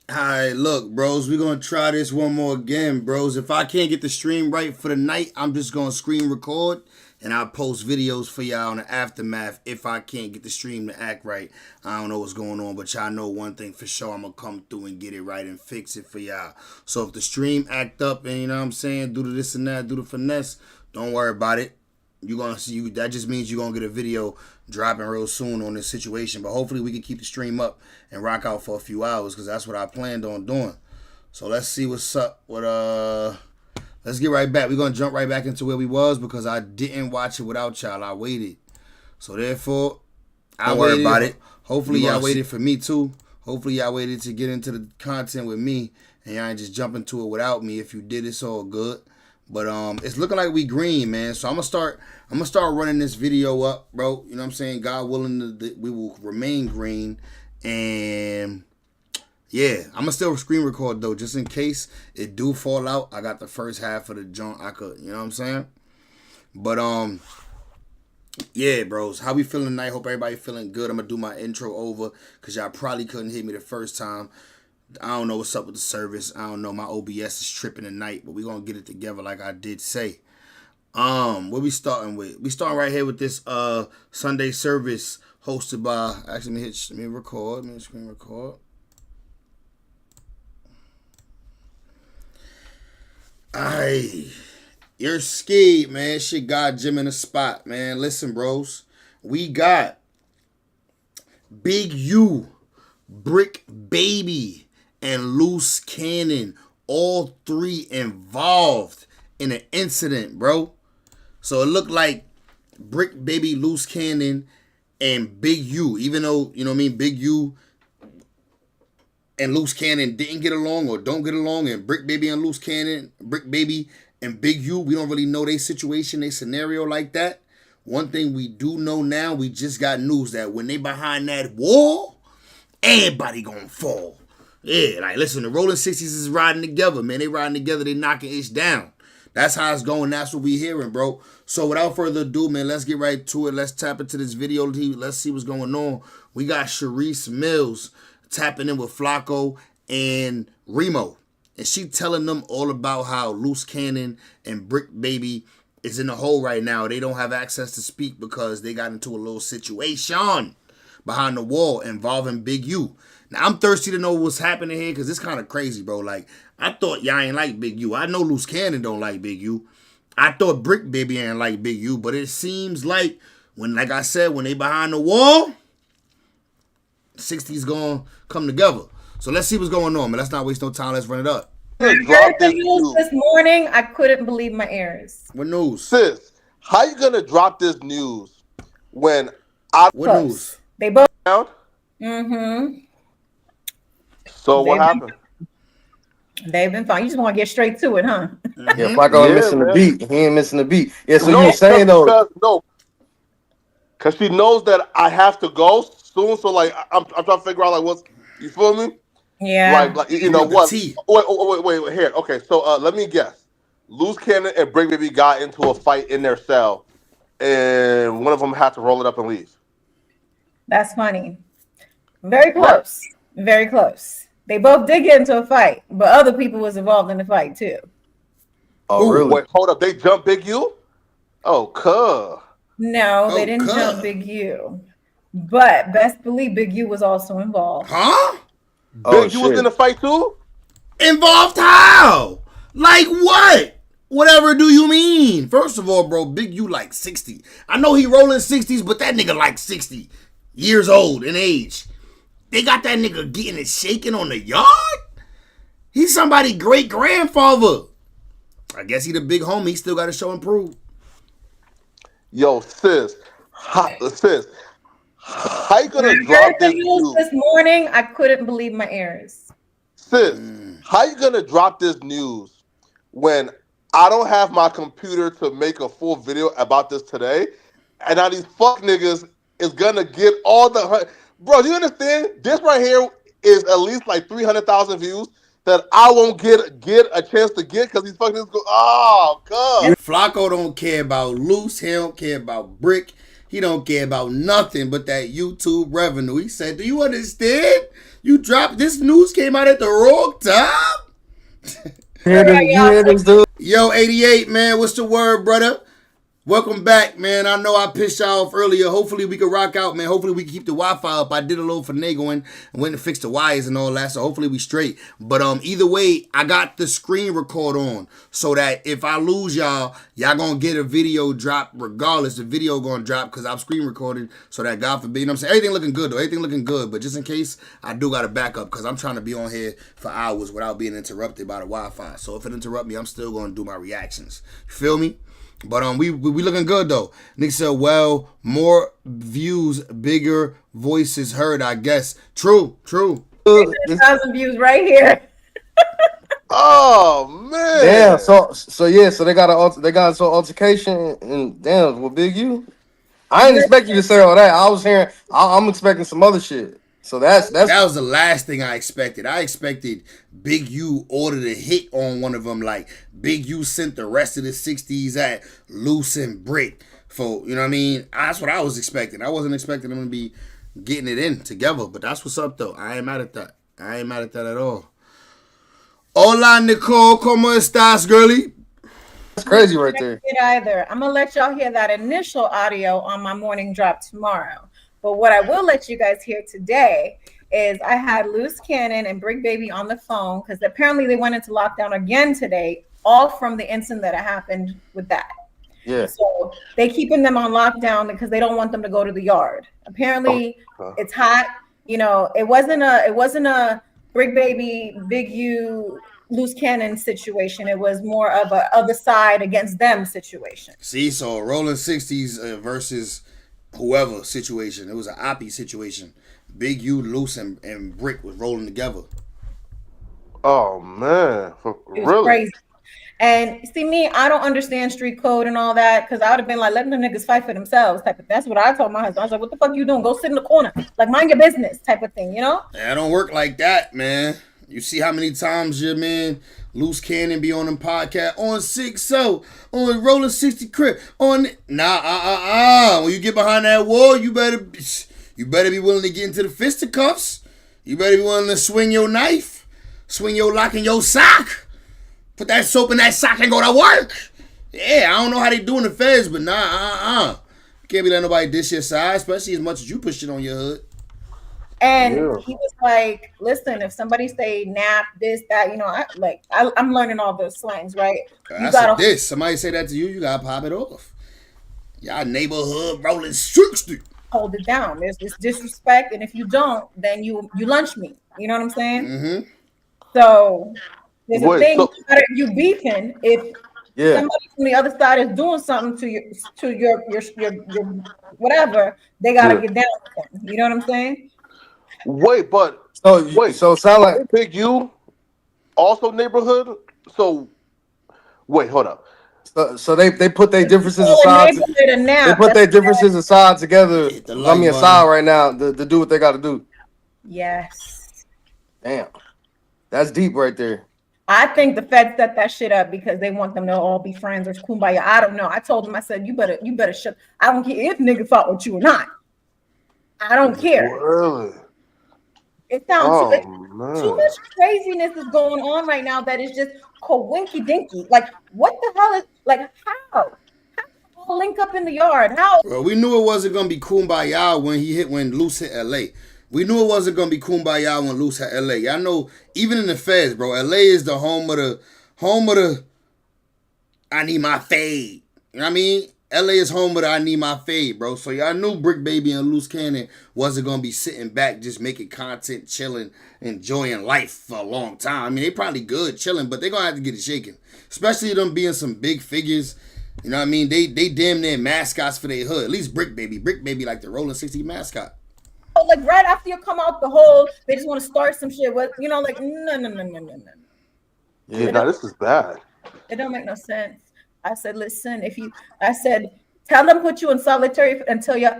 Alright, look, bros, we're gonna try this one more again, bros. If I can't get the stream right for the night, I'm just gonna screen record and I'll post videos for y'all in the aftermath if I can't get the stream to act right. I don't know what's going on, but y'all know one thing for sure, I'm gonna come through and get it right and fix it for y'all. So if the stream act up and you know what I'm saying, do the this and that, do the finesse, don't worry about it. You're gonna see you. That just means you're gonna get a video dropping real soon on this situation. But hopefully we can keep the stream up and rock out for a few hours because that's what I planned on doing. So let's see what's up. Let's get right back. We're gonna jump right back into where we was because I didn't watch it without y'all. I waited. So therefore, I waited. Don't worry about it. Hopefully y'all waited for me too. Hopefully y'all waited to get into the content with me and y'all ain't just jump into it without me. If you did, it's all good. But it's looking like we green, man. So I'm gonna start running this video up, bro. You know what I'm saying? God willing, we will remain green. And yeah, I'm gonna still screen record though, just in case it do fall out. I got the first half of the junk. I could, you know what I'm saying? But yeah, bros. How we feeling tonight? Hope everybody feeling good. I'm gonna do my intro over because y'all probably couldn't hear me the first time. I don't know what's up with the service. I don't know. My OBS is tripping tonight, but we're gonna get it together like I did say. What we starting with? We starting right here with this Sunday service hosted by actually let me record. Let me screen record. Aye. You're scared, man. Shit got Jim in the spot, man. Listen, bros. We got Big U, Bricc Baby, and Luce Cannon, all three involved in an incident, bro. So it looked like Bricc Baby, Luce Cannon, and Big U, even though, you know what I mean, Big U and Luce Cannon didn't get along or don't get along, and Bricc Baby and Luce Cannon, Bricc Baby and Big U, we don't really know their situation, their scenario like that. One thing we do know now, we just got news that when they behind that wall, everybody gonna fall. Yeah, like listen, the Rolling 60s is riding together, man. They riding together, they knocking ish down. That's how it's going. That's what we hearing, bro. So without further ado, man, let's get right to it. Let's tap into this video. Let's see what's going on. We got Sharice Mills tapping in with Flacco and Remo. And she telling them all about how Luce Cannon and Bricc Baby is in the hole right now. They don't have access to speak because they got into a little situation behind the wall involving Big U. Now, I'm thirsty to know what's happening here because it's kind of crazy, bro. Like, I thought y'all ain't like Big U. I know Luce Cannon don't like Big U. I thought Bricc Baby ain't like Big U, but it seems like like I said, when they behind the wall, 60's gonna come together. So let's see what's going on, man. Let's not waste no time. Let's run it up. I heard the news this morning. I couldn't believe my ears. What news? Sis, how you gonna drop this news when I What news? They both out? Mm-hmm. So what happened? They've been fine. You just want to get straight to it, huh? Yeah, Flacco ain't missing the beat. He ain't missing the beat. Yeah, so you were saying though. Because she knows that I have to go soon. So like I'm trying to figure out like what's, you feel me? Yeah. Like you know what? Wait here. Okay, so let me guess. Luce Cannon and Bricc Baby got into a fight in their cell, and one of them had to roll it up and leave. That's funny. Very close. Right. Very close. They both did get into a fight, but other people was involved in the fight too. Oh, really? Wait, hold up. They jumped Big U? Oh, cuh. No, they didn't jump Big U. But best believe Big U was also involved. Huh? Big U was in the fight too? Involved how? Like what? Whatever do you mean? First of all, bro, Big U like 60. I know he rolling 60s, but that nigga like 60 years old in age. They got that nigga getting it shaking on the yard? He's somebody great grandfather. I guess he the big homie. He still got to show and prove. Yo, sis, how you gonna drop this news this morning? I couldn't believe my ears. Sis, how you gonna drop this news when I don't have my computer to make a full video about this today, and now these fuck niggas is gonna get all the bro? Do you understand? This right here is at least like 300,000 views that I won't get a chance to get because these fuck niggas go, oh, God. Flacco don't care about Luce. He don't care about Bricc. He don't care about nothing but that YouTube revenue. He said, do you understand? You dropped this news came out at the wrong time. Yo, 88, man, what's the word, brother? Welcome back, man. I know I pissed y'all off earlier. Hopefully we can rock out, man. Hopefully we can keep the Wi-Fi up. I did a little finagling and went and fixed the wires and all that, so hopefully we straight. But either way, I got the screen record on so that if I lose y'all gonna get a video drop regardless. The video gonna drop because I'm screen recording so that God forbid, you know what I'm saying? Everything looking good though. Everything looking good. But just in case, I do got to back up because I'm trying to be on here for hours without being interrupted by the Wi-Fi. So if it interrupt me, I'm still gonna do my reactions. You feel me? But we looking good though. Nick said, well, more views, bigger voices heard, I guess. True. 1,000 views right here. Oh man. Damn. So yeah. So they got an altercation and damn. Well, Big U. I didn't expect you to say all that. I was hearing. I'm expecting some other shit. So that was the last thing I expected. I expected Big U ordered a hit on one of them. Like Big U sent the rest of the 60s at Luce and Bricc for, you know what I mean? That's what I was expecting. I wasn't expecting them to be getting it in together. But that's what's up though. I ain't mad at that. I ain't mad at that at all. Hola Nicole, ¿cómo estás, girly? That's crazy right there. Either. I'm gonna let y'all hear that initial audio on my morning drop tomorrow. But what I will let you guys hear today is I had Luce Cannon and Bricc Baby on the phone because apparently they went into lockdown again today, all from the incident that happened with that. Yeah. So they keeping them on lockdown because they don't want them to go to the yard. Apparently it's hot. You know, it wasn't a Bricc Baby, Big U, Luce Cannon situation. It was more of a other side against them situation. See, so Rolling 60s versus whoever situation. It was an oppie situation. Big U, Luce, and Bricc was rolling together. Oh man, it was crazy. And see me, I don't understand street code and all that because I would have been like, letting the niggas fight for themselves type of. That's what I told my husband. I was like, what the fuck you doing? Go sit in the corner, like mind your business type of thing, you know? Yeah, it don't work like that, man. You see how many times your man Luce Cannon be on them podcast on 6-0, on Rolling 60 Crib, on when you get behind that wall, you better be willing to get into the fisticuffs. You better be willing to swing your knife, swing your lock in your sock, put that soap in that sock and go to work. Yeah, I don't know how they do in the feds, but You can't be letting nobody dish your side, especially as much as you push it on your hood. And he was like, listen, if somebody say nap, this, that, you know, I'm learning all those slangs, right? Somebody say that to you, you gotta pop it off. Y'all neighborhood Rolling 60. Hold it down. There's this disrespect, and if you don't, then you lunch me. You know what I'm saying? Mm-hmm. So there's a thing you beefing if somebody from the other side is doing something to your whatever, they gotta get down with them. You know what I'm saying? So sound like Big U also neighborhood. So wait, hold up. So they put their differences aside. They put their differences aside together. Aside right now to do what they got to do. Yes. Damn, that's deep right there. I think the feds set that shit up because they want them to all be friends or kumbaya. I don't know. I told them, I said, you better shut. I don't care if nigga fought with you or not. I don't care. Really? It sounds too much craziness is going on right now that is just coinky dinky. Like, what the hell is how? How link up in the yard? How? Well, we knew it wasn't gonna be kumbaya when Luce hit LA. We knew it wasn't gonna be kumbaya when Luce hit LA. Y'all know, even in the feds, bro, LA is the home of the I need my fade. You know what I mean? LA is home of the I need my fade, bro. So y'all knew Bricc Baby and Luce Cannon wasn't gonna be sitting back just making content, chilling, enjoying life for a long time. I mean, they probably good chilling, but they gonna have to get it shaken. Especially them being some big figures. You know what I mean? They damn near mascots for their hood. At least Bricc Baby like the Rolling 60 mascot. Like right after you come out the hole, they just want to start some shit with, you know, like no. Yeah, no, this is bad. It don't make no sense. I said, listen, tell them put you in solitary until your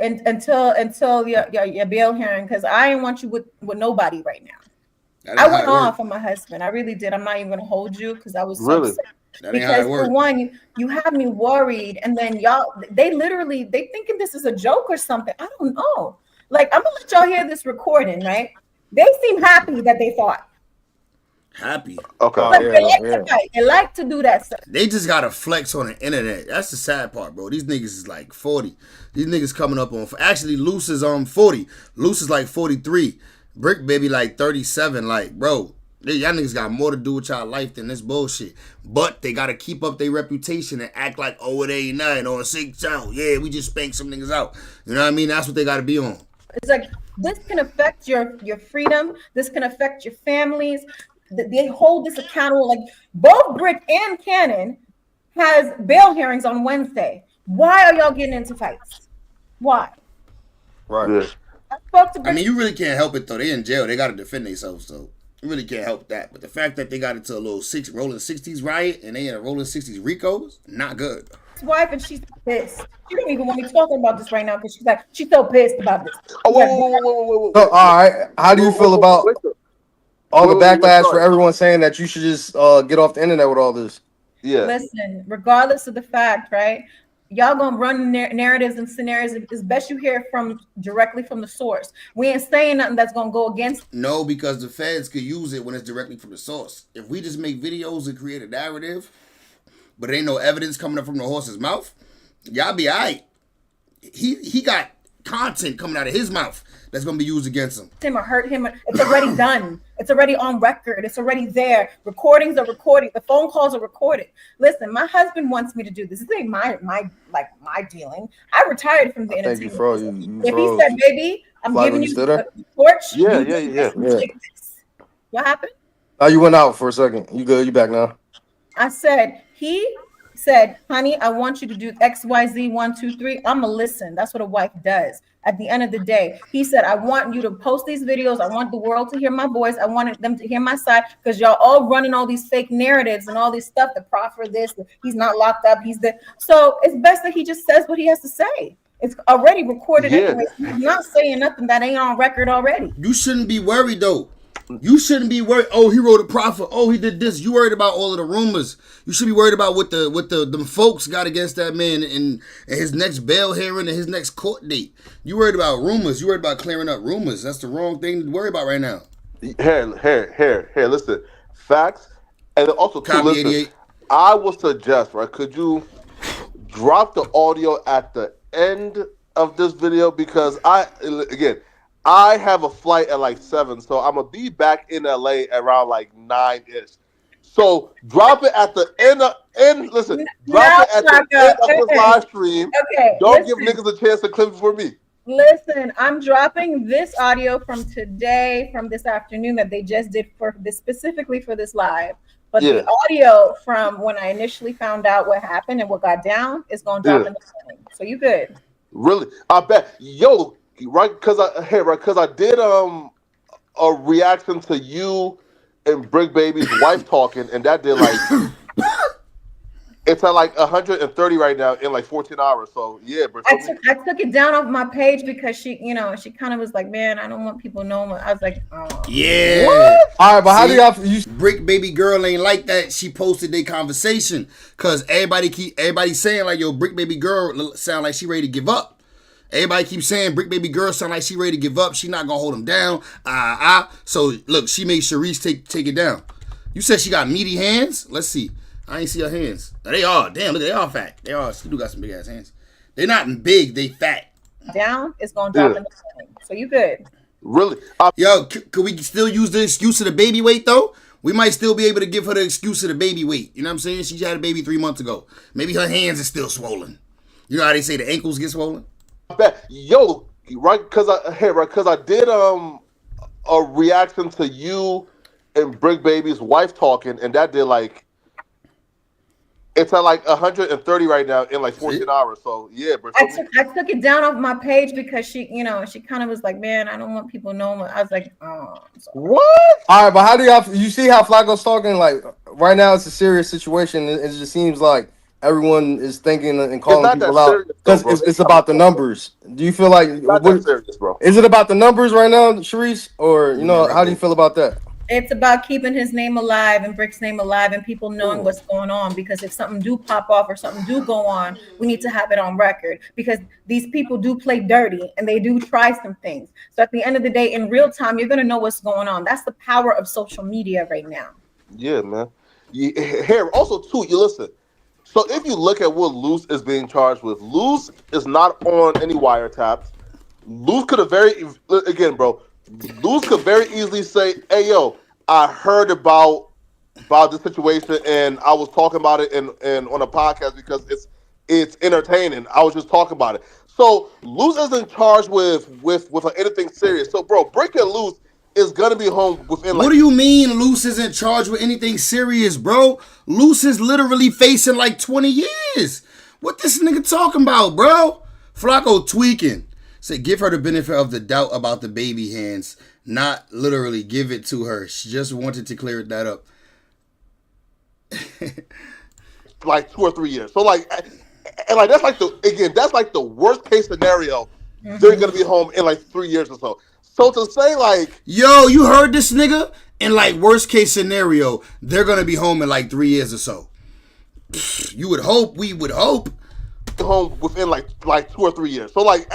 bail hearing, because I ain't want you with nobody right now. That I ain't how went it work. off on my husband. I really did. I'm not even gonna hold you because I was so Really? upset. That ain't how Because it for work. one, you have me worried, and then y'all they thinking this is a joke or something. I don't know. Like, I'm gonna let y'all hear this recording, right? They seem happy that they fought. Happy. Okay. Oh But they yeah, like to yeah. fight. They like to do that stuff. They just gotta flex on the internet. That's the sad part, bro. These niggas is like 40. These niggas coming up on actually Luce is 40. Luce is like 43. Bricc baby like 37. Like, bro, y'all niggas got more to do with y'all life than this bullshit. But they gotta keep up their reputation and act like, oh, it ain't nothing on 6 out. Yeah, we just spanked some niggas out. You know what I mean? That's what they gotta be on. It's like this can affect your freedom. This can affect your families. They hold this accountable. Like, both Bricc and Cannon has bail hearings on Wednesday. Why are y'all getting into fights? Why? Right. Yeah. I spoke to I Bricc. mean, you really can't help it though. They in jail. They gotta defend themselves though. You really can't help that. But the fact that they got into a little rolling 60s riot and they in a rolling 60s Ricos, not good. Wife, and she's pissed. She don't even want me talking about this right now because she's so pissed about this. Oh, Yeah. So, all right, how do you feel about all the backlash for sorry. everyone saying that you should just get off the internet with all this? Yeah. Listen, regardless of the fact, right? Y'all gonna run narratives and scenarios. It's best you hear from directly from the source. We ain't saying nothing that's gonna go against. No, because the feds could use it when it's directly from the source. If we just make videos and create a narrative, but ain't no evidence coming up from the horse's mouth, y'all be alright. He got content coming out of his mouth that's gonna be used against him. Him or hurt him. It's already done. It's already on record. It's already there. Recordings are recorded. The phone calls are recorded. Listen, my husband wants me to do this. This ain't my dealing. I retired from the I think you entertainment froze. business. You If he froze. said, "Baby, I'm Flag, giving you you still there? the torch," Yeah, you yeah, do yeah. this, you take this. What happened? Oh, you went out for a second. You good? You back now? I said, he said, "Honey, I want you to do XYZ 1, 2, 3." I'm gonna listen. That's what a wife does. At the end of the day, he said, "I want you to post these videos. I want the world to hear my voice. I wanted them to hear my side because y'all all running all these fake narratives and all this stuff. The proffer this, he's not locked up. He's the so it's best that he just says what he has to say. It's already recorded Yeah. anyway. He's not saying nothing that ain't on record already. You shouldn't be worried though. You shouldn't be worried. Oh, he wrote a profit. Oh, he did this. You worried about all of the rumors. You should be worried about what the folks got against that man and his next bail hearing and his next court date. You worried about rumors. You worried about clearing up rumors. That's the wrong thing to worry about right now. Here. Listen, facts, and also too. Copy Listen, 88. I would suggest, right? Could you drop the audio at the end of this video because I have a flight at like 7, so I'm gonna be back in LA around like 9-ish. So drop it at the end. Listen, drop it at the end of this live stream. Okay. Don't give niggas a chance to clip for me. Listen, I'm dropping this audio from today, from this afternoon that they just did for this specifically for this live. But the audio from when I initially found out what happened and what got down is going to drop in the morning. So you good? Really? I bet. Yo, right? Because I did a reaction to you and Bricc Baby's wife talking, and that did like it's at like 130 right now in like 14 hours. So yeah, Bricc. I took it down off my page because she kind of was like, "Man, I don't want people knowing." I was like, "Oh, yeah." What? All right, but how do y'all? Bricc baby girl ain't like that. She posted their conversation because everybody saying like, "Yo, Bricc baby girl sound like she ready to give up." Everybody keeps saying Bricc baby girl sound like she ready to give up. She not gonna hold him down. So look, she made Sharice take it down. You said she got meaty hands. Let's see. I ain't see her hands. They are. Damn, look, they are fat. They are. She do got some big ass hands. They're not big. They fat. Down. It's gonna drop in the morning. So you good? Really? Yo, could we still use the excuse of the baby weight though? We might still be able to give her the excuse of the baby weight. You know what I'm saying? She had a baby 3 months ago. Maybe her hands are still swollen. You know how they say the ankles get swollen? I bet. Yo, right? Because I did a reaction to you and Bricc Baby's wife talking, and that did like it's at like 130 right now in like 14 hours. So yeah, Bricc. I took it down off my page because she kind of was like, "Man, I don't want people knowing." I was like, "Oh, what?" All right, but how do y'all? You see how Flacco's talking? Like right now, it's a serious situation. It just seems like everyone is thinking and calling people out because it's about the numbers. Do you feel like not that serious, bro? Is it about the numbers right now, Sharice, or how do you feel about that? It's about keeping his name alive and Brick's name alive and people knowing what's going on, because if something do pop off or something do go on, we need to have it on record, because these people do play dirty and they do try some things. So at the end of the day, in real time, you're going to know what's going on. That's the power of social media right now. Yeah, man. Here, also, too, you listen. So if you look at what Luce is being charged with, Luce is not on any wiretaps. Luce could have again, bro. Luce could very easily say, "Hey, yo, I heard about this situation, and I was talking about it in on a podcast because it's entertaining. I was just talking about it." So Luce isn't charged with anything serious. So, bro, Bricc and Luce is gonna be home within. What do you mean Luce isn't charged with anything serious, bro? Luce is literally facing like 20 years. What this nigga talking about, bro? Flacco tweaking. Said give her the benefit of the doubt about the baby hands. Not literally give it to her. She just wanted to clear that up. Like 2 or 3 years. So like, and like that's like the worst case scenario. Mm-hmm. They're gonna be home in like 3 years or so. So to say like, yo, you heard this nigga? In like worst case scenario, they're gonna be home in like 3 years or so. You would hope. We would hope. Home within like 2 or 3 years. So like,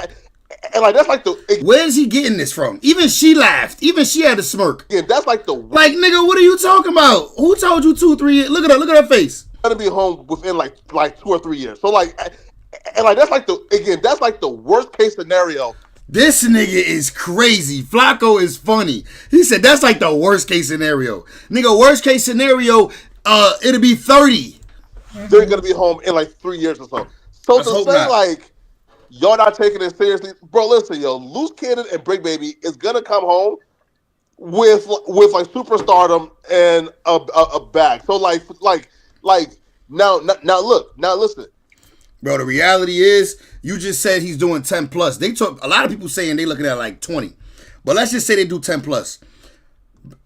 and like that's like where is he getting this from? Even she laughed. Even she had a smirk. Yeah, that's like like nigga. What are you talking about? Who told you 2 3 years? Look at her. Look at her face. Gonna be home within like 2 or 3 years. So like, and like that's like the worst case scenario. This nigga is crazy. Flacco is funny. He said that's like the worst case scenario. Nigga, worst case scenario, it'll be 30. They're gonna be home in like 3 years or so. So let's to say not. Like, y'all not taking it seriously, bro. Listen, yo, Luce Cannon and Bricc Baby is gonna come home with like superstardom and a bag. So like now listen. Bro, the reality is, you just said he's doing 10 plus. They talk a lot of people saying they looking at like 20. But let's just say they do 10 plus.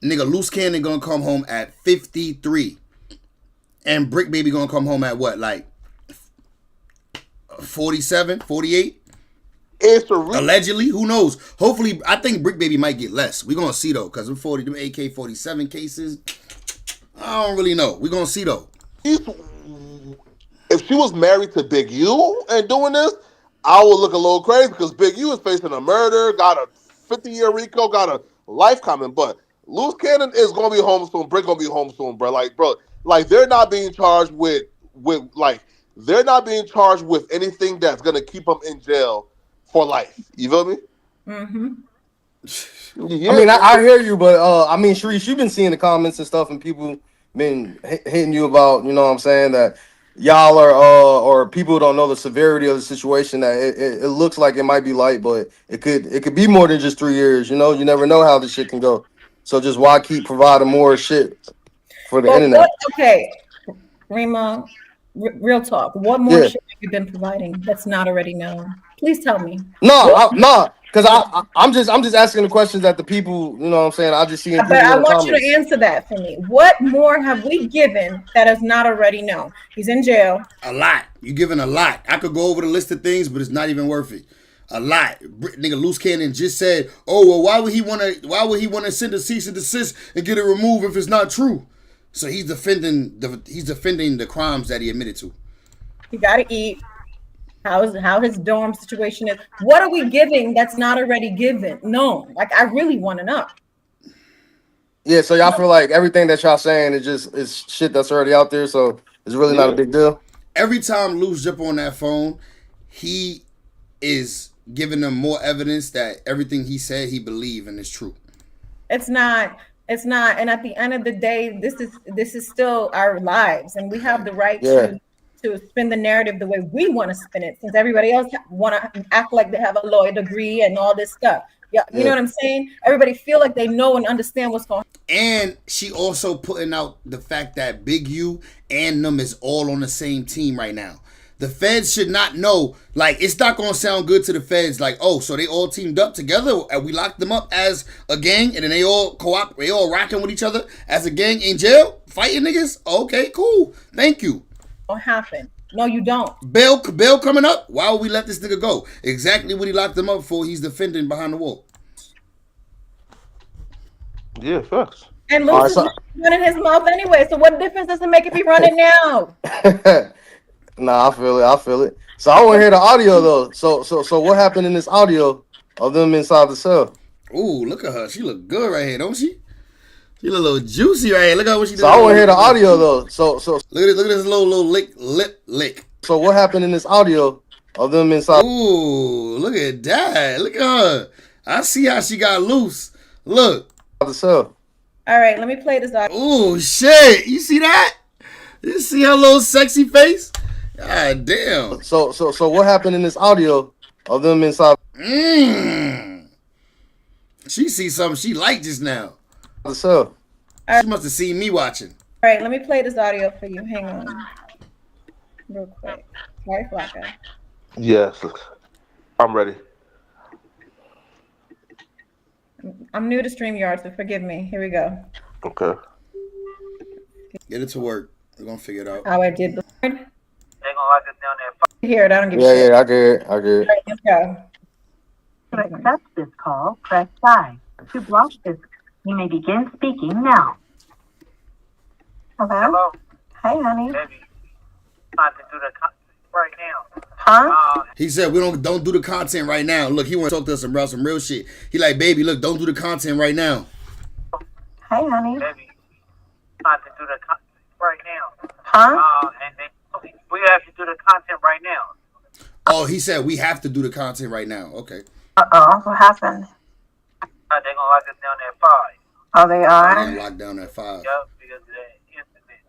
Nigga, Luce Cannon gonna come home at 53. And Bricc Baby gonna come home at what? Like 47, 48? Allegedly, who knows? Hopefully, I think Bricc Baby might get less. We're gonna see though, because them AK-47 cases, I don't really know. We're gonna see though. If she was married to Big U and doing this, I would look a little crazy because Big U is facing a murder, got a 50-year RICO, got a life coming. But Luce Cannon is gonna be home soon. Bricc gonna be home soon, bro. Like they're not being charged with anything that's gonna keep them in jail for life. You feel me? Mm-hmm. Yeah. I mean, I hear you, but I mean, Sharice, you've been seeing the comments and stuff, and people been hitting you about, you know what I'm saying, that y'all are or people don't know the severity of the situation. That it looks like it might be light, but it could be more than just 3 years. You know, you never know how this shit can go. So just why keep providing more shit for the internet? Okay, Rima, real talk. What more shit have you been providing that's not already known? Please tell me. No, because I'm just asking the questions that the people, you know what I'm saying. I just see. But I want you to answer that for me. What more have we given that is not already known? He's in jail. A lot. You're giving a lot. I could go over the list of things, but it's not even worth it. A lot. Nigga, Luce Cannon just said, "Oh well, why would he want to send a cease and desist and get it removed if it's not true?" So he's defending the crimes that he admitted to. He got to eat. How his dorm situation is. What are we giving that's not already given? No, like I really want to know. Yeah, so y'all feel like everything that y'all saying is shit that's already out there, so it's really not a big deal. Every time Luce jump on that phone, he is giving them more evidence that everything he said he believed and is true. It's not. And at the end of the day, this is still our lives, and we have the right to spin the narrative the way we want to spin it, since everybody else want to act like they have a lawyer degree and all this stuff. Yeah, you know what I'm saying? Everybody feel like they know and understand what's going on. And she also putting out the fact that Big U and them is all on the same team right now. The feds should not know. Like, it's not going to sound good to the feds. Like, oh, so they all teamed up together and we locked them up as a gang and then they all they all rocking with each other as a gang in jail, fighting niggas? Okay, cool. Thank you. Don't happen. No, you don't. Bail coming up. Why would we let this nigga go? Exactly what he locked him up for. He's defending behind the wall. Yeah, facts. And All Luce right, is so running his mouth anyway. So what difference does it make if he running now? nah, I feel it. I feel it. So I want to hear the audio though. So what happened in this audio of them inside the cell? Ooh, look at her. She look good right here, don't she? She look a little juicy right here. Look at what she So did. I want to hear the Look at this audio juice. though. Look at this little lip lick. So what happened in this audio of them inside Ooh, look at that. Look at her. I see how she got loose. Look. the cell? All right, let me play this audio. Ooh, shit. You see that? You see her little sexy face? God damn. So what happened in this audio of them inside Mmm. She see something she liked just now. the cell? She must have seen me watching. All right, let me play this audio for you. Hang on, real quick. Sorry, Flacco. Yes, I'm ready. I'm new to StreamYard, so forgive me. Here we go. Okay. Get it to work. We're gonna figure it out. How I did before. They gonna lock us down there. Hear it. I don't give a Yeah, shit. yeah, I get it. I get All it. right, let's go. To accept this call, press 5. To block this, you may begin speaking now. Hello? Hello, Hey, honey. baby. Time to do the right now. Huh? He said we don't do the content right now. Look, he want to talk to us about some real shit. He like, baby, look, don't do the content right now. Hey, honey. Baby, time to do the right now. Huh? And then we have to do the content right now. Oh, he said we have to do the content right now. Okay. Uh-oh. What happened? They gonna lock us down there at 5. Oh, they We're are? gonna lock down at 5. Yup, because of that incident.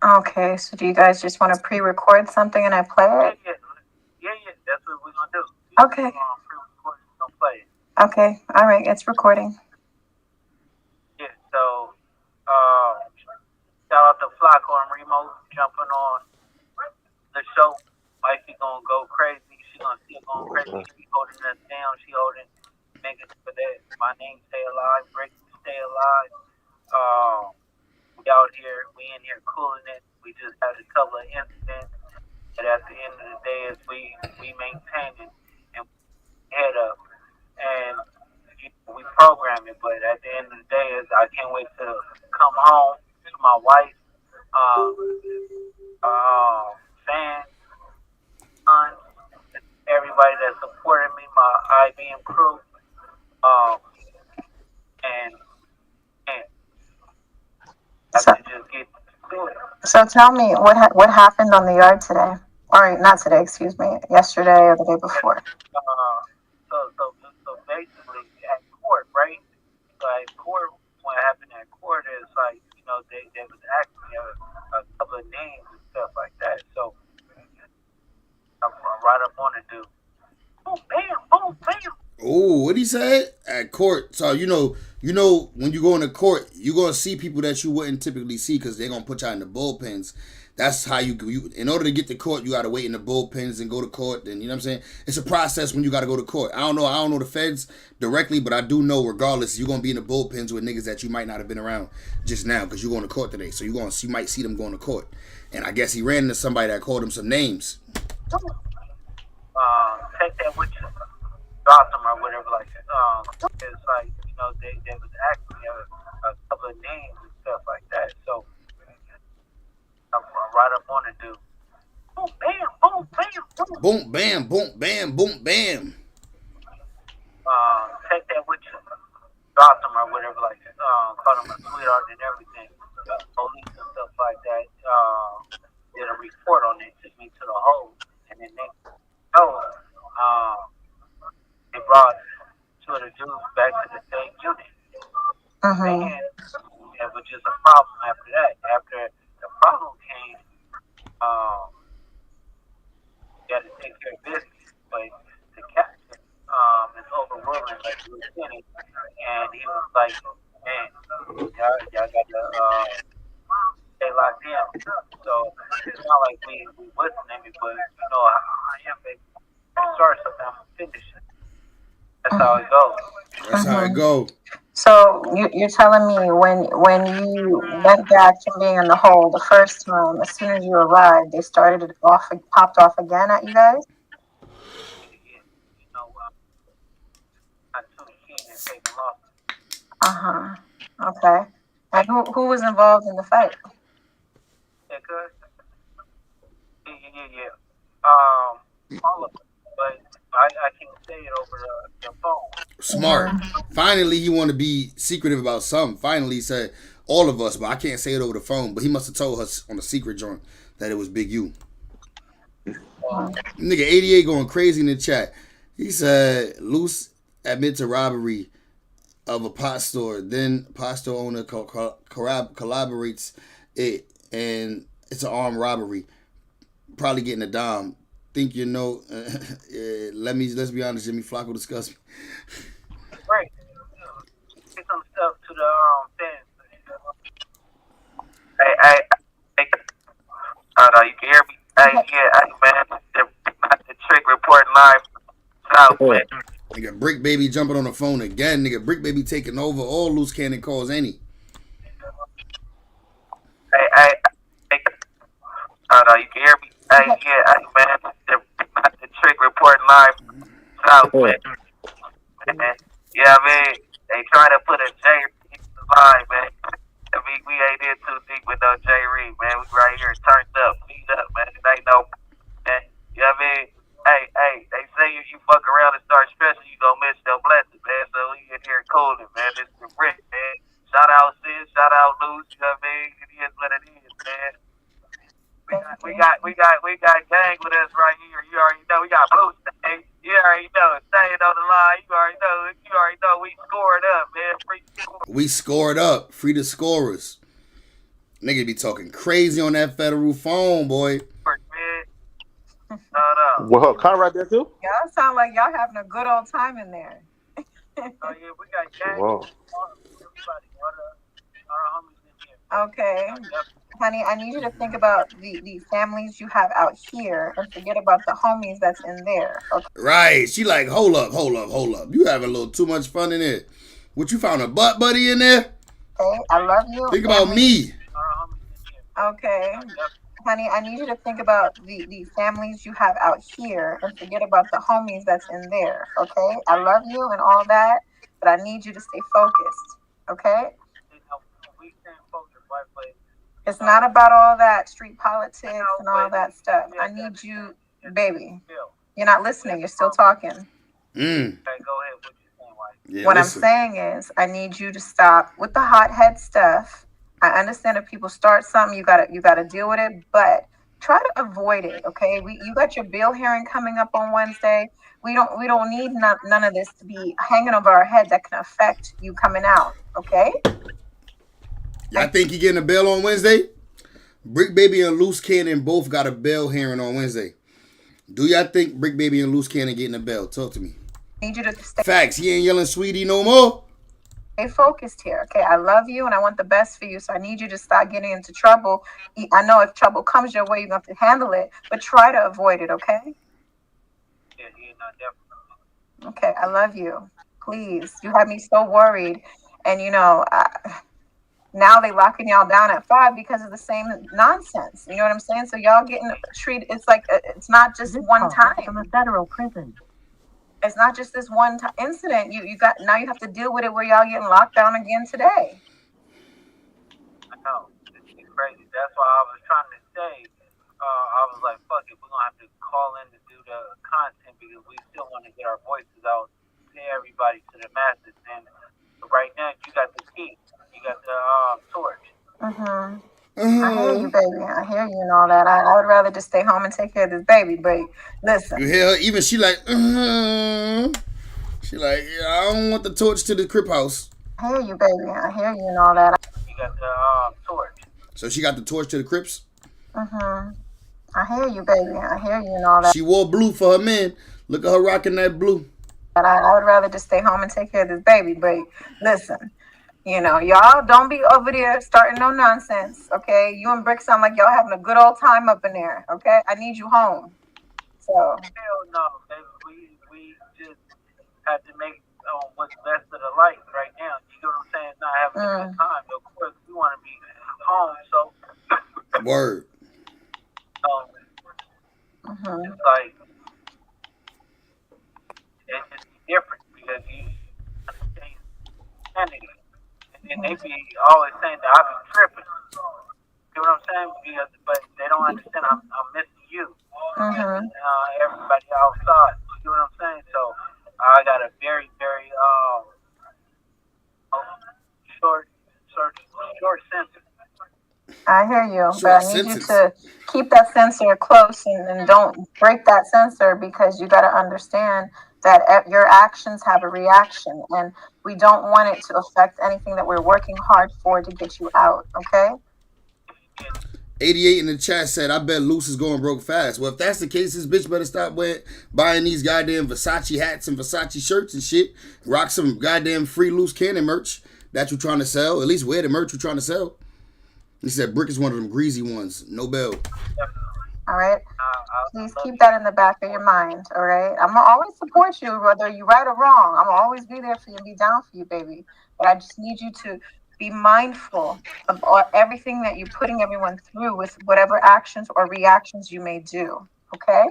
Okay, so do you guys just want to pre-record something and I play it? Yeah. That's what we're gonna do. Okay. We're gonna play it. Okay, all right, it's recording. Yeah. So, shout out to Flacco and Remo jumping on the show. Wifey gonna go crazy. She gonna still going crazy. She holding us down. She holding niggas for that. My name stay alive. Bricc stay alive. We out here. We in here cooling it. We just had a couple of incidents. But at the end of the day, is we maintaining and head up and we program it. But at the end of the day, is I can't wait to come home to my wife, fans, son, everybody that supported me, my IBM crew, and I So, have to just get to it. so tell me, what happened on the yard today? Or not today, excuse me, yesterday or the day before? So basically at court, right? So at court, what happened at court is like, they was asking me a couple of names and stuff like that. So I'm right up on it, dude. Boom, bam, boom, bam. Oh, what he said at court. So you know when you go into court, you're gonna see people that you wouldn't typically see because they're gonna put you in the bullpens. That's how you in order to get to court, you gotta wait in the bullpens and go to court. And you know what I'm saying? It's a process when you gotta go to court. I don't know the feds directly, but I do know regardless, you're gonna be in the bullpens with niggas that you might not have been around just now because you're going to court today. So you might see them going to court. And I guess he ran into somebody that called him some names. Take that with you, drop them or whatever like that. It's like, they was asking me a couple of names and stuff like that. So I'm right up on it, dude. Boom, bam, boom, bam, boom. Boom, bam, boom, bam, boom, bam. Take that with you, drop them or whatever like that. Call them a sweetheart and everything. Police and stuff like that. Did a report on it, took me to the hole, and then they they brought two of the dudes back to the same unit. Mm-hmm. And it was just a problem after that. After the problem came, you got to take care of business. But the captain is overruling like the lieutenant, and he was like, man, y'all got to stay locked in. So it's not like we listening, but I am, baby. Start something, I'm gonna finish it. That's how it goes. That's how it go. So you're telling me when you went back from being in the hole the first time, as soon as you arrived, they started it off, popped off again at you guys? Not too keen and taking losses. Uh-huh. Okay. And who was involved in the fight? Yeah, cuz. Yeah. All of them. But I can't say it over the phone. Smart. Finally, he want to be secretive about something. Finally, he said all of us, but I can't say it over the phone. But he must have told us on the secret joint that it was Big U. Nigga 88 going crazy in the chat. He said Luce admit to robbery of a pot store. Then pot store owner collaborates it, and it's an armed robbery. Probably getting a dime. Think you know? Let's be honest. Jimmy Flacco discussed me. Right. Say some stuff to the fans. Hey, you can hear me? Man, the trick reporting live south, man. Nigga, Bricc Baby jumping on the phone again. Nigga, Bricc Baby taking over all Luce Cannon calls any. Hey, you can hear me? Man, the trick reporting live south, man. Yeah, man, they try to put a J in the line, man. I mean, we ain't in too deep with no J Reed, man. We right here turned up, beat up, man. It ain't no, man. You know what I mean? Hey, they say if you fuck around and start stressing, you gonna miss your blessing, man. So we in here cooling, man. This is the Bricc, man. Shout out Sid, shout out Luce, you know what I mean? It is what it is, man. We got gang with us right here. You already know we got Blue State. You already know staying on the line. You already know we scored up, man. We scored up. Free the scorers. Nigga be talking crazy on that federal phone, boy. Well, Conrad there too? Y'all sound like y'all having a good old time in there. Oh yeah, we got gang. Wow. Okay. Honey, I need you to think about the families you have out here and forget about the homies that's in there. Okay? Right. She like, hold up. You having a little too much fun in there. What, you found a butt buddy in there? Okay, I love you. Think about me. Okay. Honey, I need you to think about the families you have out here and forget about the homies that's in there. Okay? I love you and all that, but I need you to stay focused. Okay? It's not about all that street politics and all that stuff. I need you, baby. You're not listening. You're still talking. Yeah, What listen. I'm saying is, I need you to stop with the hothead stuff. I understand if people start something, you gotta deal with it, but try to avoid it. Okay? You got your bail hearing coming up on Wednesday. We don't need none of this to be hanging over our head that can affect you coming out. Okay? Y'all think he getting a bail on Wednesday? Bricc Baby and Luce Cannon both got a bail hearing on Wednesday. Do y'all think Bricc Baby and Luce Cannon getting a bail? Talk to me. I need you to stay. Facts. He ain't yelling sweetie no more. Stay focused here. Okay? I love you and I want the best for you. So I need you to stop getting into trouble. I know if trouble comes your way, you're going to have to handle it, but try to avoid it. Okay? Yeah, definitely. Okay. I love you. Please. You have me so worried. And now they locking y'all down at 5 because of the same nonsense. You know what I'm saying? So y'all getting treated. It's like it's not just one time from a federal prison. It's not just this one incident. You got now you have to deal with it where y'all getting locked down again today. I know it's crazy. That's why I was trying to say. I was like, fuck it, we're gonna have to call in to do the content because we still want to get our voices out to everybody, to the masses. And right now, you got the key. You got the torch. I hear you, baby. I hear you and all that. I would rather just stay home and take care of this baby. But listen, You hear her? Even she like, She like, yeah, I don't want the torch to the Crip house. I hear you, baby. I hear you and all that. You got the torch. So she got the torch to the Crips? I hear you, baby. I hear you and all that. She wore blue for her man. Look at her rocking that blue. I would rather just stay home and take care of this baby. But listen, y'all don't be over there starting no nonsense, okay? You and Bricc sound like y'all having a good old time up in there, okay? I need you home. So. Hell no, baby. We just have to make what's best of the life right now. You know what I'm saying? Not having a good time. Of course, we want to be home, so. Word. It's like, it's just different because you understand sanity. And and they be always saying that I be tripping. You know what I'm saying? But they don't understand. I'm missing you. Mm-hmm. Missing everybody outside. You know what I'm saying? So I got a very, very short, short, short sentence. I hear you, but Short I need you sentence. to keep that sensor close and don't break that sensor, because you got to understand that your actions have a reaction, and we don't want it to affect anything that we're working hard for to get you out. Okay? 88 in the chat said, I bet Luce is going broke fast. Well, if that's the case, this bitch better stop buying these goddamn Versace hats and Versace shirts and shit. Rock some goddamn free Luce Cannon merch that you're trying to sell. At least wear the merch you're trying to sell. He said Bricc is one of them greasy ones. No bell. All right. Please keep that in the back of your mind. All right. I'm gonna always support you, whether you're right or wrong. I'm gonna always be there for you and be down for you, baby. But I just need you to be mindful of everything that you're putting everyone through with whatever actions or reactions you may do. Okay?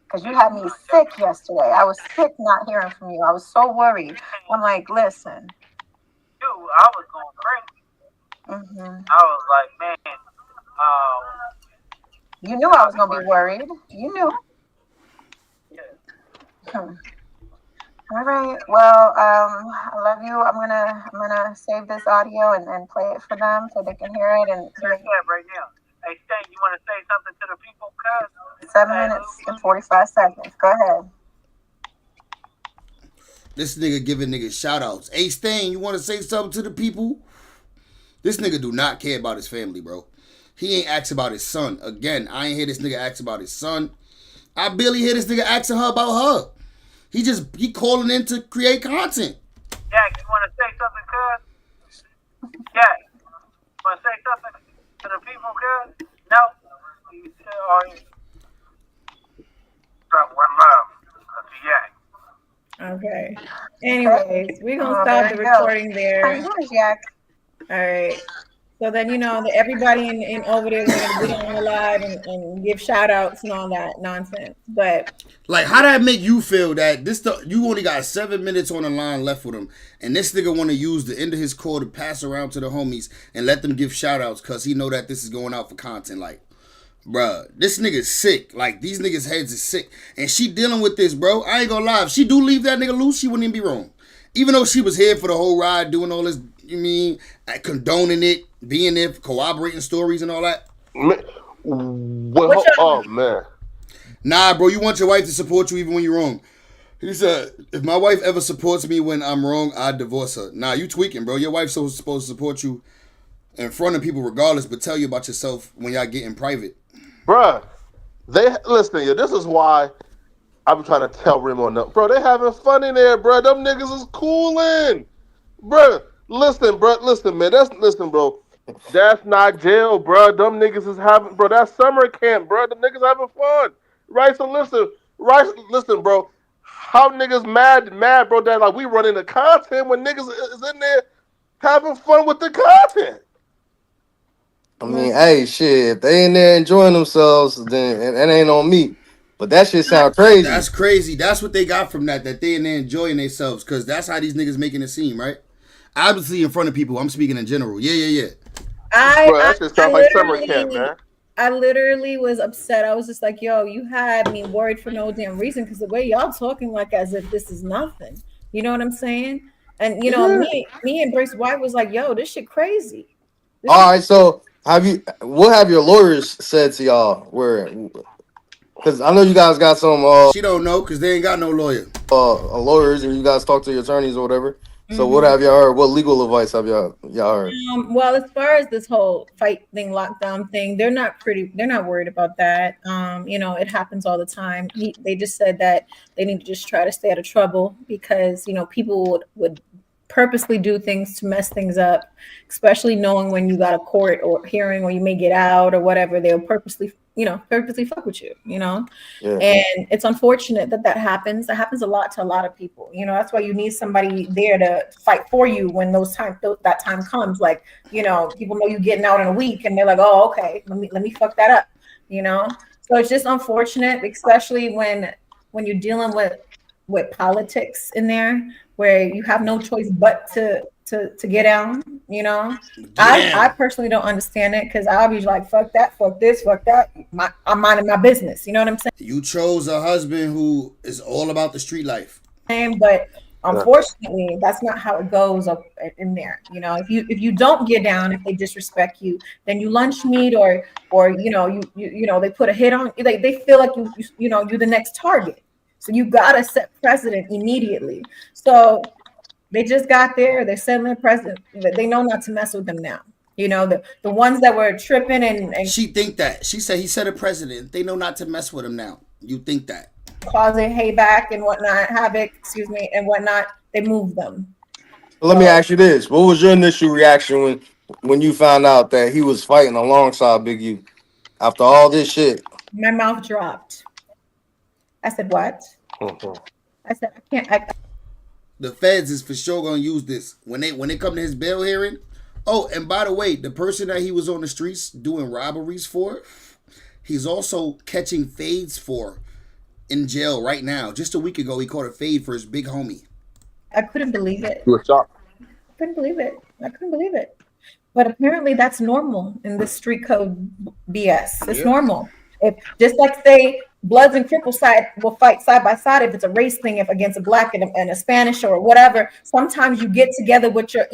Because you had me sick yesterday. I was sick not hearing from you. I was so worried. I'm like, listen. Dude, I was going crazy. Mm-hmm. I was like, man, you knew I was gonna be worried. You knew. Yeah. All right. Well, I love you. I'm gonna save this audio and play it for them so they can hear it and hear it. Right now. Hey, Stan, you want to say something to the people, cuz? 7 minutes and 45 seconds. Go ahead. This nigga giving niggas shout outs. Hey Stain, you want to say something to the people? This nigga do not care about his family, bro. He ain't asked about his son. Again, I ain't hear this nigga ask about his son. I barely hear this nigga asking her about her. He calling in to create content. Jack, you want to say something, cuz? Jack, you want to say something to the people, cuz? No? You drop one love to Jack. Okay. Anyways, we're gonna stop the recording there. Jack. All right. So then that everybody in over there is gonna get on the live and give shout outs and all that nonsense. But like, how that make you feel that you only got 7 minutes on the line left with him, and this nigga want to use the end of his call to pass around to the homies and let them give shout outs because he know that this is going out for content. Like, bruh, this nigga's sick. Like, these niggas' heads is sick. And she dealing with this, bro. I ain't gonna lie. If she do leave that nigga loose, she wouldn't even be wrong. Even though she was here for the whole ride, doing all this, condoning it, being there, corroborating stories and all that. Oh, man. Nah, bro, you want your wife to support you even when you're wrong. He said, if my wife ever supports me when I'm wrong, I'd divorce her. Nah, you tweaking, bro. Your wife's supposed to support you in front of people regardless, but tell you about yourself when y'all get in private. Bruh, listen, this is why I'm trying to tell Remo, no, bro, they having fun in there, bro. Them niggas is cooling. Bro, listen, man. Listen, bro. That's not jail, bro. Them niggas is having, bro, that's summer camp, bro. The niggas having fun. Right? So listen, bro. How niggas mad, bro, that like we running the content when niggas is in there having fun with the content. I mean, hey, shit, if they in there enjoying themselves, then it ain't on me. But that shit sound crazy. That's crazy. That's what they got from that they in there enjoying themselves, because that's how these niggas making it seem, right? Obviously in front of people. I'm speaking in general. Yeah. Bro, that shit sounds like summer camp, man. I literally was upset. I was just like, yo, you had me worried for no damn reason, because the way y'all talking like as if this is nothing. You know what I'm saying? And me and Brick's wife was like, yo, this shit crazy. All right, so what have your lawyers said to y'all? Because I know you guys got some she don't know because they ain't got no lawyer. Lawyers, and you guys talk to your attorneys or whatever. So what have y'all heard? What legal advice have y'all heard? Well, as far as this whole fight thing, lockdown thing, they're not worried about that. It happens all the time. They just said that they need to just try to stay out of trouble, because people would purposely do things to mess things up, especially knowing when you got a court or hearing or you may get out or whatever. They'll purposely fuck with you, Yeah. And it's unfortunate that happens. That happens a lot to a lot of people. That's why you need somebody there to fight for you when that time comes. Like, people know you getting out in a week and they're like, oh, okay, let me fuck that up. So it's just unfortunate, especially when you're dealing with politics in there, where you have no choice but to to get down, you know. Damn. I personally don't understand it because I'll be like, fuck that, fuck this, fuck that. I'm minding my business. You know what I'm You chose a husband who is all about the street life. saying? But unfortunately, that's not how it goes up in there. You know, if you don't get down, if they disrespect you, then you lunch meat or you know you know they put a hit on you. They feel like you know you're the next target. So you gotta set precedent immediately. So they just got there. They're setting the precedent. They know not to mess with them now. You know, the ones that were tripping and She think that. She said he said a president. They know not to mess with him now. You think that. causing hayback and whatnot, havoc, excuse me, and whatnot, they move them. Let me ask you this: what was your initial reaction when you found out that he was fighting alongside Big U after all this shit? My mouth dropped. I said, what? I said, I can't. The feds is for sure gonna use this when they come to his bail hearing. Oh, and by the way, the person that he was on the streets doing robberies for, he's also catching fades for in jail right now. Just a week ago, he caught a fade for his big homie. I couldn't believe it. You were shocked. I couldn't believe it. I couldn't believe it. But apparently that's normal in the street code BS. It's normal. If just like say Bloods and Cripples side will fight side by side if it's a race thing, if against a black and a Spanish or whatever. Sometimes you get together with your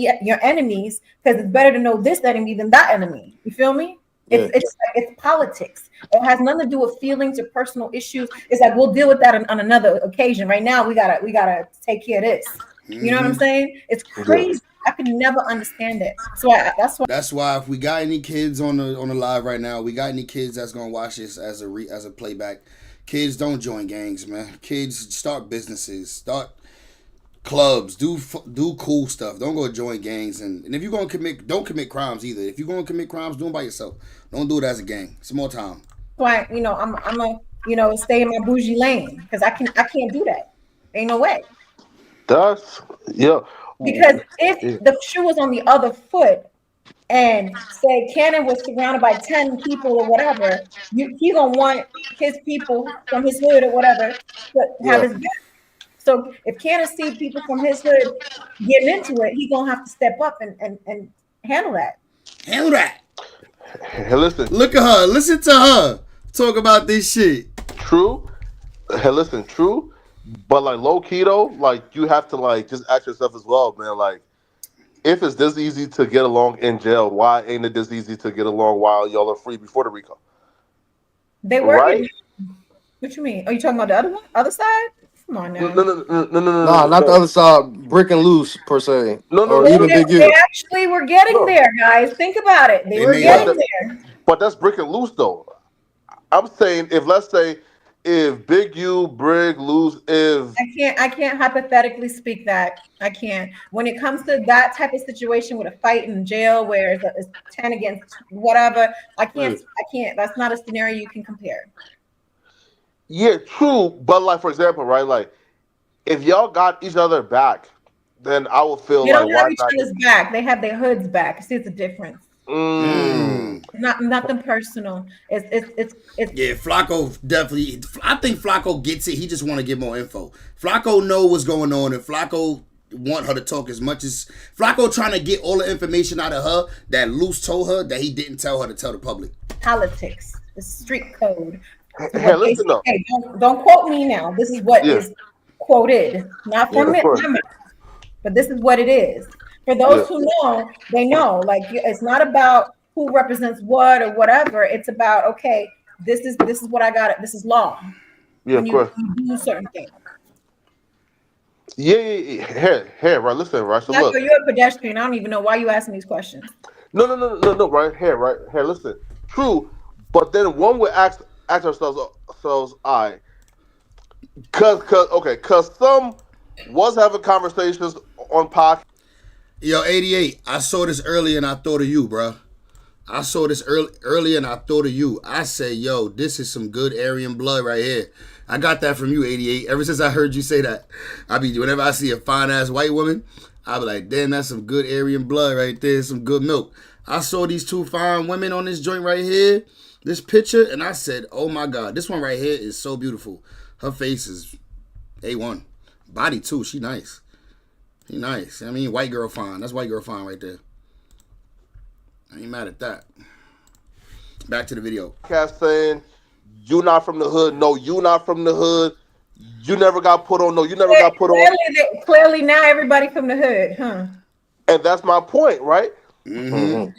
enemies because it's better to know this enemy than that enemy. You feel me? It's politics. It has nothing to do with feelings or personal issues. It's like we'll deal with that on another occasion. Right now, we gotta take care of this. You know what I'm saying? It's crazy. I could never understand it. So That's why if we got any kids on the live right now, we got any kids that's gonna watch this as a playback. Kids, don't join gangs, man. Kids, start businesses, start clubs, do cool stuff. Don't go join gangs, and if you're gonna don't commit crimes either. If you're gonna commit crimes, do them by yourself. Don't do it as a gang. It's more time. why I'm a stay in my bougie lane because I can't do that. Ain't no way. That's Because if the shoe was on the other foot and say Cannon was surrounded by 10 people or whatever, he gonna want his people from his hood or whatever to have his back. So if Cannon see people from his hood getting into it, he gonna have to step up and handle that. Handle that. Hey, listen. Look at her. Listen to her talk about this shit. True. Hey, listen. True. But like low key though, like you have to like just ask yourself as well, man. Like, if it's this easy to get along in jail, why ain't it this easy to get along while y'all are free before the RICO? They were. Right? What you mean? Are you talking about the other side? Come on now. No. Nah, not the other side. Bricc and Luce per se, No. or even Big U. They actually were getting there, guys. Think about it. They were getting there. But that's Bricc and Luce though. I'm saying if Big U, Bricc, Luce, if I can't hypothetically speak that. I can't. When it comes to that type of situation with a fight in jail where it's 10 against whatever, I can't. That's not a scenario you can compare. yeah, true. But like for example, right? Like if y'all got each other back, then I would feel They like don't have each other's back. They have their hoods back. See, it's a difference. Nothing personal. It's Yeah, Flacco definitely. I think Flacco gets it. He just want to get more info. Flacco know what's going on, and Flacco want her to talk as much as Flacco trying to get all the information out of her that Luce told her that he didn't tell her to tell the public. politics. It's street code. Hey, listen though. Hey, don't quote me now. This is what is quoted, not from my mouth, but this is what it is. For those who know, they know. Like it's not about who represents what or whatever. It's about okay, this is what I got. This is law. Yeah, of course. You do certain things. Yeah. Hey, right. Listen, right. So look. You're a pedestrian. I don't even know why you asking these questions. No. Right here. Listen. True, but then one would ask ourselves, cause some was having conversations on podcast. Yo, 88. I saw this earlier and I thought of you, bro. I saw this earlier and I thought of you. I said, yo, this is some good Aryan blood right here. I got that from you, 88. Ever since I heard you say that, whenever I see a fine ass white woman, I be like, damn, that's some good Aryan blood right there, some good milk. I saw these two fine women on this joint right here, this picture, and I said, oh my God, this one right here is so beautiful. Her face is A1. Body too, she nice. He nice. I mean, white girl fine. That's white girl fine right there. I ain't mad at that. Back to the video. Saying you not from the hood. No, you not from the hood. You never got put on. No, you never got put on. Clearly now everybody from the hood, huh? And that's my point, right? Mm-hmm.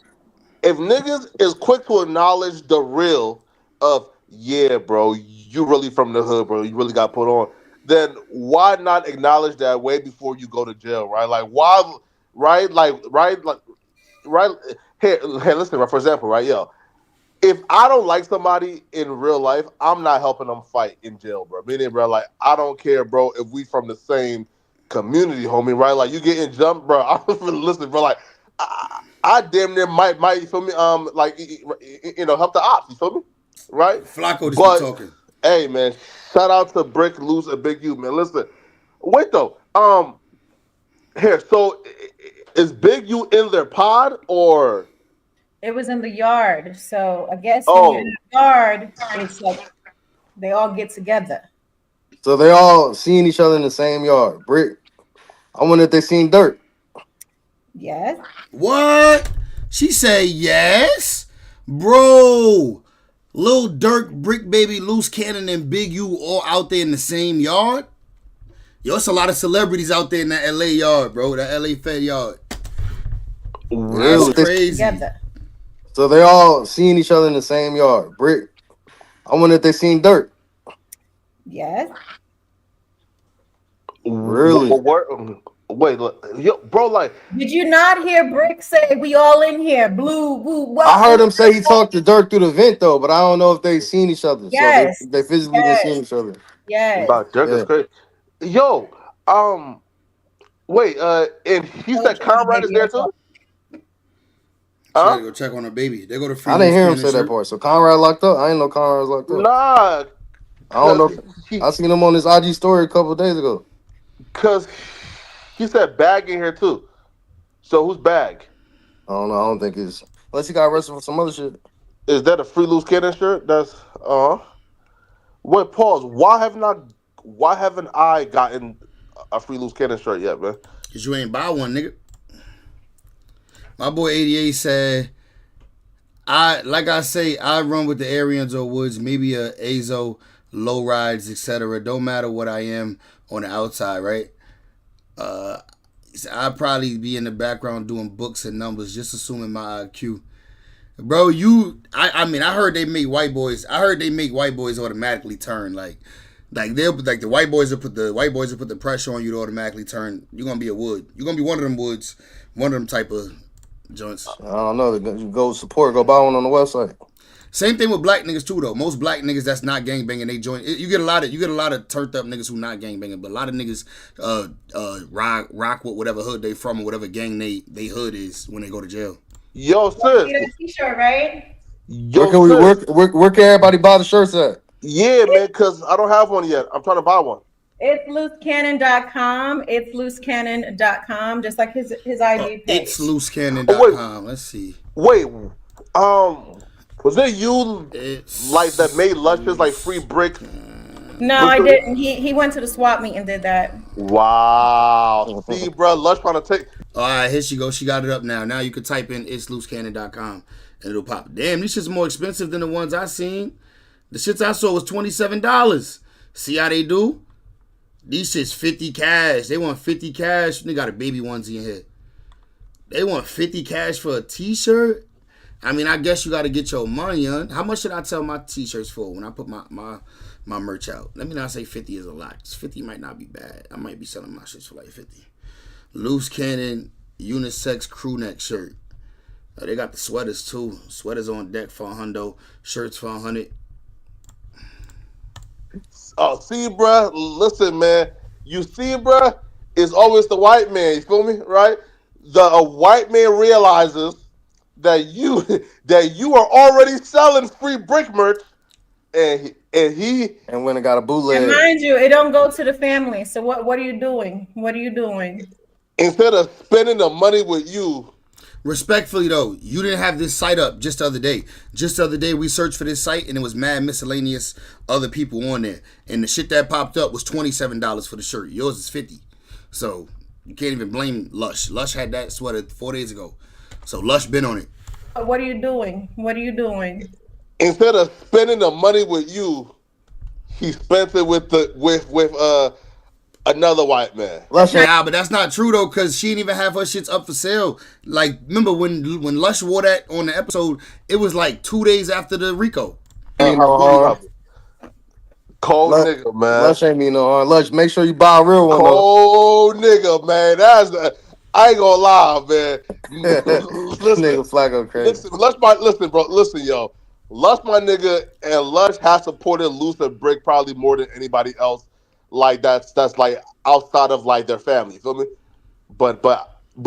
If niggas is quick to acknowledge the real of, yeah, bro, you really from the hood, bro, you really got put on, then why not acknowledge that way before you go to jail, right? Like, why, right? Here, listen, right, for example, right, yo, if I don't like somebody in real life, I'm not helping them fight in jail, bro. Meaning, bro, like, I don't care, bro, if we from the same community, homie, right? Like, you getting jumped, bro. I'm listen, bro, like, I damn near might, you feel me? Like, help the ops, you feel me? Right? Flacco just But, be talking. hey, man, shout out to Bricc, Luce, and Big U, man. Listen, wait, though. Here, so is Big U in their pod, or? It was in the yard. So I guess when you're in the yard, it's like they all get together. So they all seeing each other in the same yard. Bricc. I wonder if they seen Dirt. Yes. What? She say yes? Bro. Lil Durk, Bricc Baby, Luce Cannon, and Big U all out there in the same yard? Yo, it's a lot of celebrities out there in that LA yard, bro. That LA Fed yard. Really? That's crazy. Together. So they all seeing each other in the same yard. Bricc. I wonder if they seen Dirt. Yes. Really? Wait, yo, bro, like, Did you not hear Bricc say we all in here? Blue, woo, what? I heard him say he talked to Dirt through the vent though, but I don't know if they seen each other. Yes. So they physically been seeing each other. Yes. Dirk is crazy. Yo, wait, and he said Conrad is there too? Huh? Go check on her baby. They go to free. I didn't hear him say that part. So Conrad locked up? I didn't know Conrad was locked up. Nah. I don't know. I seen him on his IG story a couple of days ago. Because he said Bag in here too. So who's Bag? I don't know. I don't think it's unless he got arrested for some other shit. Is that a Free Loose Cannon shirt? That's Wait, pause. Why haven't I gotten a Free Loose Cannon shirt yet, man? Cause you ain't buy one, nigga. My boy 88 said, I run with the Arians or Woods, maybe a Azo, low rides, etc. Don't matter what I am on the outside, right? I'd probably be in the background doing books and numbers, just assuming my IQ. Bro, I mean, I heard they make white boys automatically turn. Like they'll like the white boys will put the pressure on you to automatically turn. You're gonna be a Wood. You're gonna be one of them Woods, one of them type of joints. I don't know. Go support. Go buy one on the website. Same thing with black niggas too, though. Most black niggas that's not gangbanging, they join. You get a lot of turned up niggas who not gangbanging, but a lot of niggas rock with whatever hood they from or whatever gang they hood is when they go to jail. Yo, sis. Get a t-shirt, right? Yo, where can everybody buy the shirts at? Yeah, man, because I don't have one yet. I'm trying to buy one. It's lucecannon.com. It's lucecannon.com, just like his IG page. It's lucecannon.com. Let's see. Wait, was it you like that made Luscious like free Bricc? No, I didn't. He went to the swap meet and did that. Wow. See, bro, Lush trying to take. All right, here she goes. She got it up now. Now you can type in it's lucecannon.com and it'll pop. Damn, these shit's more expensive than the ones I seen. The shits I saw was $27. See how they do? These shits 50 cash. They want 50 cash. They got a baby onesie in here. They want 50 cash for a t-shirt? I mean, I guess you got to get your money on. How much should I tell my t-shirts for when I put my merch out? Let me not say 50 is a lot. 50 might not be bad. I might be selling my shirts for like 50. Luce Cannon unisex crew neck shirt. They got the sweaters too. Sweaters on deck for $100. Shirts for $100. Oh, see, bro. Listen, man. You see, bro. It's always the white man. You feel me, right? A white man realizes that you are already selling free Bricc merch, and went and got a bootleg. And mind you, it don't go to the family. So what are you doing? What are you doing? Instead of spending the money with you. Respectfully though, you didn't have this site up just the other day. Just the other day we searched for this site and it was mad miscellaneous other people on there. And the shit that popped up was $27 for the shirt. Yours is $50. So You can't even blame Lush. Lush had that sweater 4 days ago, so Lush been on it. What are you doing? What are you doing? Instead of spending the money with you, he spent it with another white man. Lush ain't Nah, but that's not true though, cause she didn't even have her shits up for sale. Like, remember when Lush wore that on the episode? It was like 2 days after the Rico. mean no harm. Cold Lush, nigga, man. Lush ain't mean no harm. Lush, make sure you buy a real one though. Cold nigga, man. I ain't gonna lie, man. Nigga Flacco crazy. Listen, bro. Listen, yo. Lush, my nigga, and Lush has supported Luce and Bricc probably more than anybody else. Like that's like outside of like their family. You feel me? But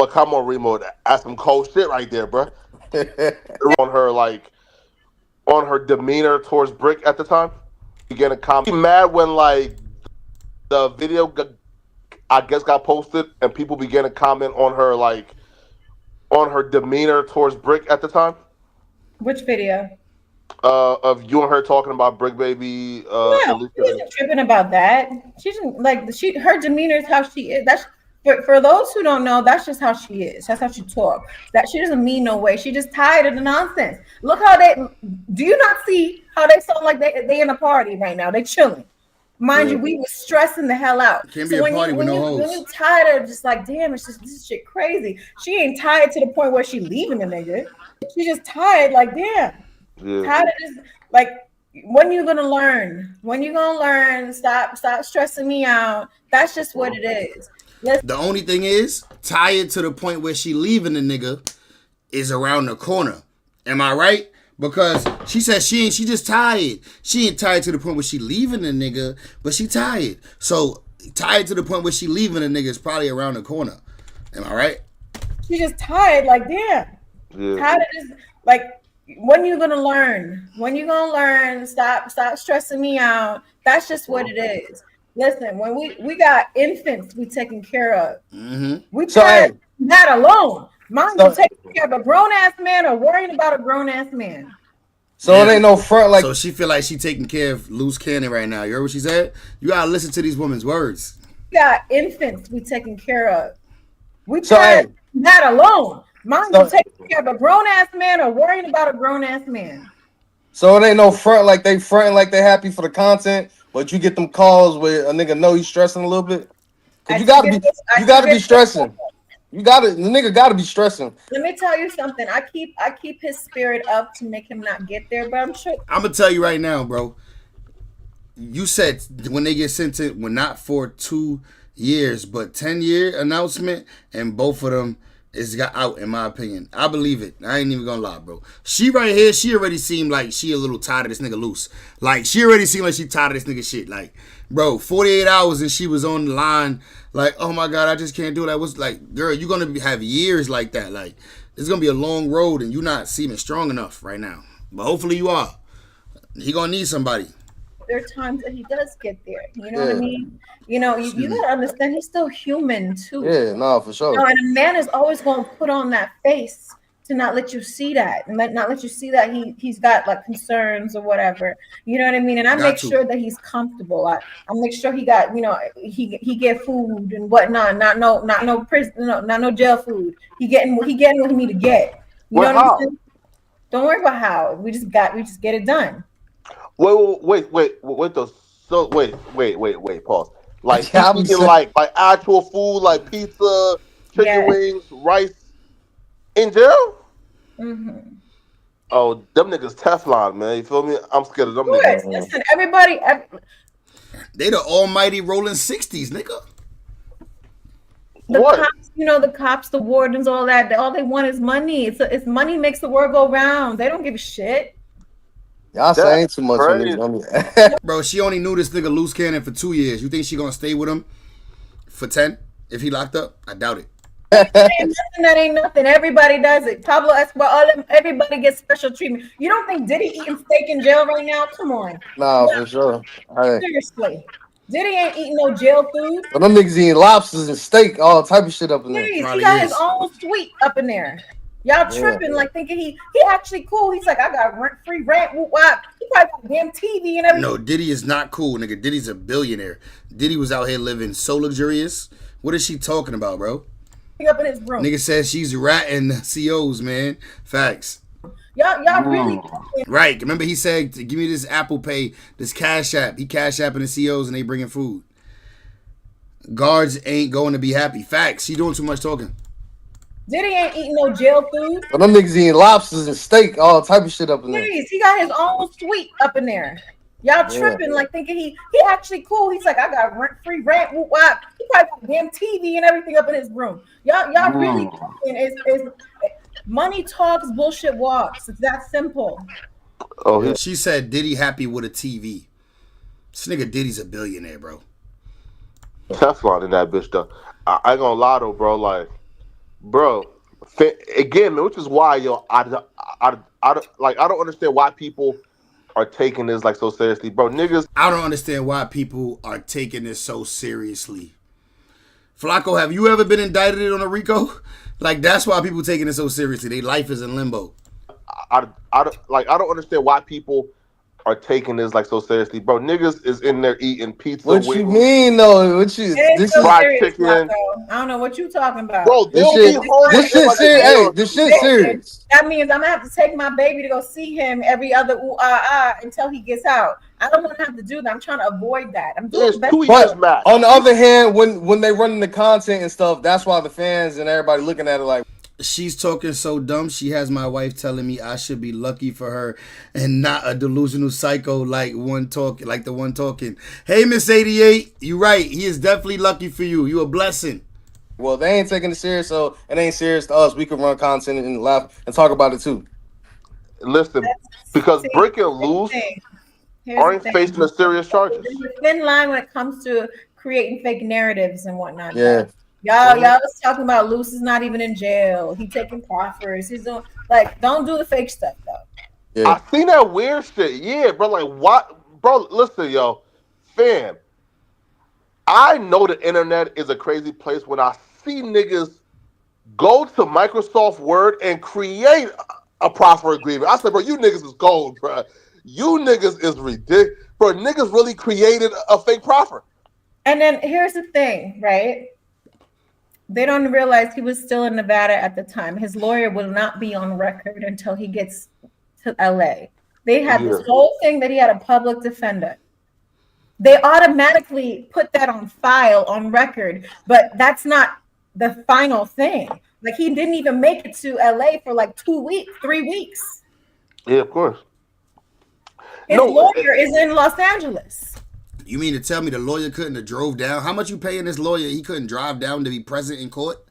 come on, Remo. That's some cold shit right there, bro. On her on her demeanor towards Bricc at the time. Began to comment. Mad when like the video I guess got posted and people began to comment on her demeanor towards Bricc at the time. Which video? Of you and her talking about Bricc baby. No, she wasn't tripping about that. She didn't like her demeanor is how she is. That's for those who don't know, that's just how she is. That's how she talks. That she doesn't mean no way. She just tired of the nonsense. Look how do you not see how they sound like they in a party right now? They chilling. Mind you, we were stressing the hell out. Can't be a party with no hoes. When you tired of just like, damn, it's just this shit crazy. She ain't tired to the point where she leaving the nigga. She just tired, like, damn. Yeah. Tired of this, like, when you gonna learn? When you gonna learn? Stop stressing me out. That's just what it is. The only thing is, tired to the point where she leaving the nigga is around the corner. Am I right? Because she says she just tired. She ain't tired to the point where she leaving the nigga, but she tired. So tired to the point where she leaving the nigga is probably around the corner. Am I right? She just tired, like, damn. Yeah. Tired of this, like, when you gonna learn? When you gonna learn? Stop stressing me out. That's just what it is. Listen, when we got infants we taking care of. Mm-hmm. We tired that alone. Mom taking care of a grown ass man or worrying about a grown ass man. So it ain't no front like. So she feel like she taking care of Luce Cannon right now. You heard what she said? You gotta listen to these women's words. We got infants we taking care of. We tired that alone. Mom taking care of a grown ass man or worrying about a grown ass man. So it ain't no front like they fronting like they happy for the content, but you get them calls where a nigga know he's stressing a little bit. Cause you gotta be stressing. The nigga gotta be stressing. Let me tell you something. I keep his spirit up to make him not get there, but I'm sure. I'm gonna tell you right now, bro. You said when they get sent to, well, not for 2 years, but 10-year announcement, and both of them is got out, in my opinion. I believe it. I ain't even gonna lie, bro. She right here, she already seemed like she a little tired of this nigga Luce. Like, she already seemed like she tired of this nigga shit. Like, bro, 48 hours and she was on the line, like, oh my God, I just can't do it. I was like, girl, you're gonna have years like that. Like, it's gonna be a long road and you're not seeming strong enough right now. But hopefully you are. He gonna need somebody. There are times that he does get there. You know what I mean? You know, you gotta understand he's still human too. Yeah, no, for sure. You know, and a man is always gonna put on that face to not let you see that, and not let you see that he's got like concerns or whatever. You know what I mean? And I make sure that he's comfortable. I make sure he got, you know, he get food and whatnot. Not no prison, not no jail food. He getting what he need to get. You know what I'm saying? Don't worry about how. We just get it done. Wait. Pause. Like he's eating like actual food, like pizza, chicken wings, rice in jail. Mm-hmm. Oh, them niggas Teflon, man. You feel me? I'm scared of them niggas. Listen, everybody. They the almighty rolling 60s, nigga. Cops, you know, the cops, the wardens, all that. All they want is money. It's money makes the world go round. They don't give a shit. Y'all saying too much on this. Bro, she only knew this nigga Luce Cannon for 2 years. You think she gonna stay with him for 10 if he locked up? I doubt it. That ain't nothing. Everybody does it. Pablo Escobar, everybody gets special treatment. You don't think Diddy eating steak in jail right now? Come on. Nah, for sure. Seriously. Diddy ain't eating no jail food. But them niggas eating lobsters and steak, all type of shit up in there. He got his own suite up in there. Y'all tripping, like thinking he actually cool. He's like, I got free rent. He probably got damn TV and everything. No, Diddy is not cool, nigga. Diddy's a billionaire. Diddy was out here living so luxurious What is she talking about, bro? Up in his room. Nigga says she's ratting COs, man. Facts. Y'all really right. Remember he said, give me this Apple Pay, this Cash App. He Cash Apping the COs and they bringing food. Guards ain't going to be happy. Facts. She doing too much talking. Diddy ain't eating no jail food. But them niggas eating lobsters and steak, all type of shit up in there. Please, he got his own suite up in there. Y'all tripping, like thinking he actually cool. He's like, I got free rent. He probably got damn TV and everything up in his room. Y'all really is money talks, bullshit walks. It's that simple. Oh, she said Diddy happy with a TV. This nigga Diddy's a billionaire, bro. Teflon in that bitch though. I ain't gonna lie though, bro. Like, bro, again, man, which is why I don't understand why people are taking this like so seriously, bro. Niggas, I don't understand why people are taking this so seriously. Flacco, have you ever been indicted on a RICO? Like, that's why people taking it so seriously. Their life is in limbo. I don't understand why people are taking this like so seriously, bro. Niggas is in there eating pizza. What you mean though? This is fried chicken. I don't know what you talking about, bro. This shit serious. Hey, this shit serious. That means I'm gonna have to take my baby to go see him every other until he gets out. I don't want to have to do that. I'm trying to avoid that. I'm doing the best. But on the other hand, when they running the content and stuff, that's why the fans and everybody looking at it like. She's talking so dumb. She has my wife telling me I should be lucky for her and not a delusional psycho like the one talking. Hey, Miss 88, you right. He is definitely lucky for you. You a blessing. Well, they ain't taking it serious, so it ain't serious to us. We can run content and laugh and talk about it too. Listen, because Bricc and Luce aren't facing the serious charges. There's a thin line when it comes to creating fake narratives and whatnot. Yeah. Y'all was talking about Luce is not even in jail. He taking proffers. He's doing don't do the fake stuff though. Yeah. I seen that weird shit. Yeah, bro. Like what, bro? Listen, yo, fam. I know the internet is a crazy place when I see niggas go to Microsoft Word and create a proffer agreement. I said, bro, you niggas is gold, bro. You niggas is ridiculous. Bro, niggas really created a fake proffer. And then here's the thing, right? They don't realize he was still in Nevada at the time. His lawyer will not be on record until he gets to LA. They had this whole thing that he had a public defender. They automatically put that on file, on record, but that's not the final thing. Like, he didn't even make it to LA for like 2 weeks, 3 weeks. Yeah, of course. His lawyer is in Los Angeles. You mean to tell me the lawyer couldn't have drove down? How much you paying this lawyer? He couldn't drive down to be present in court?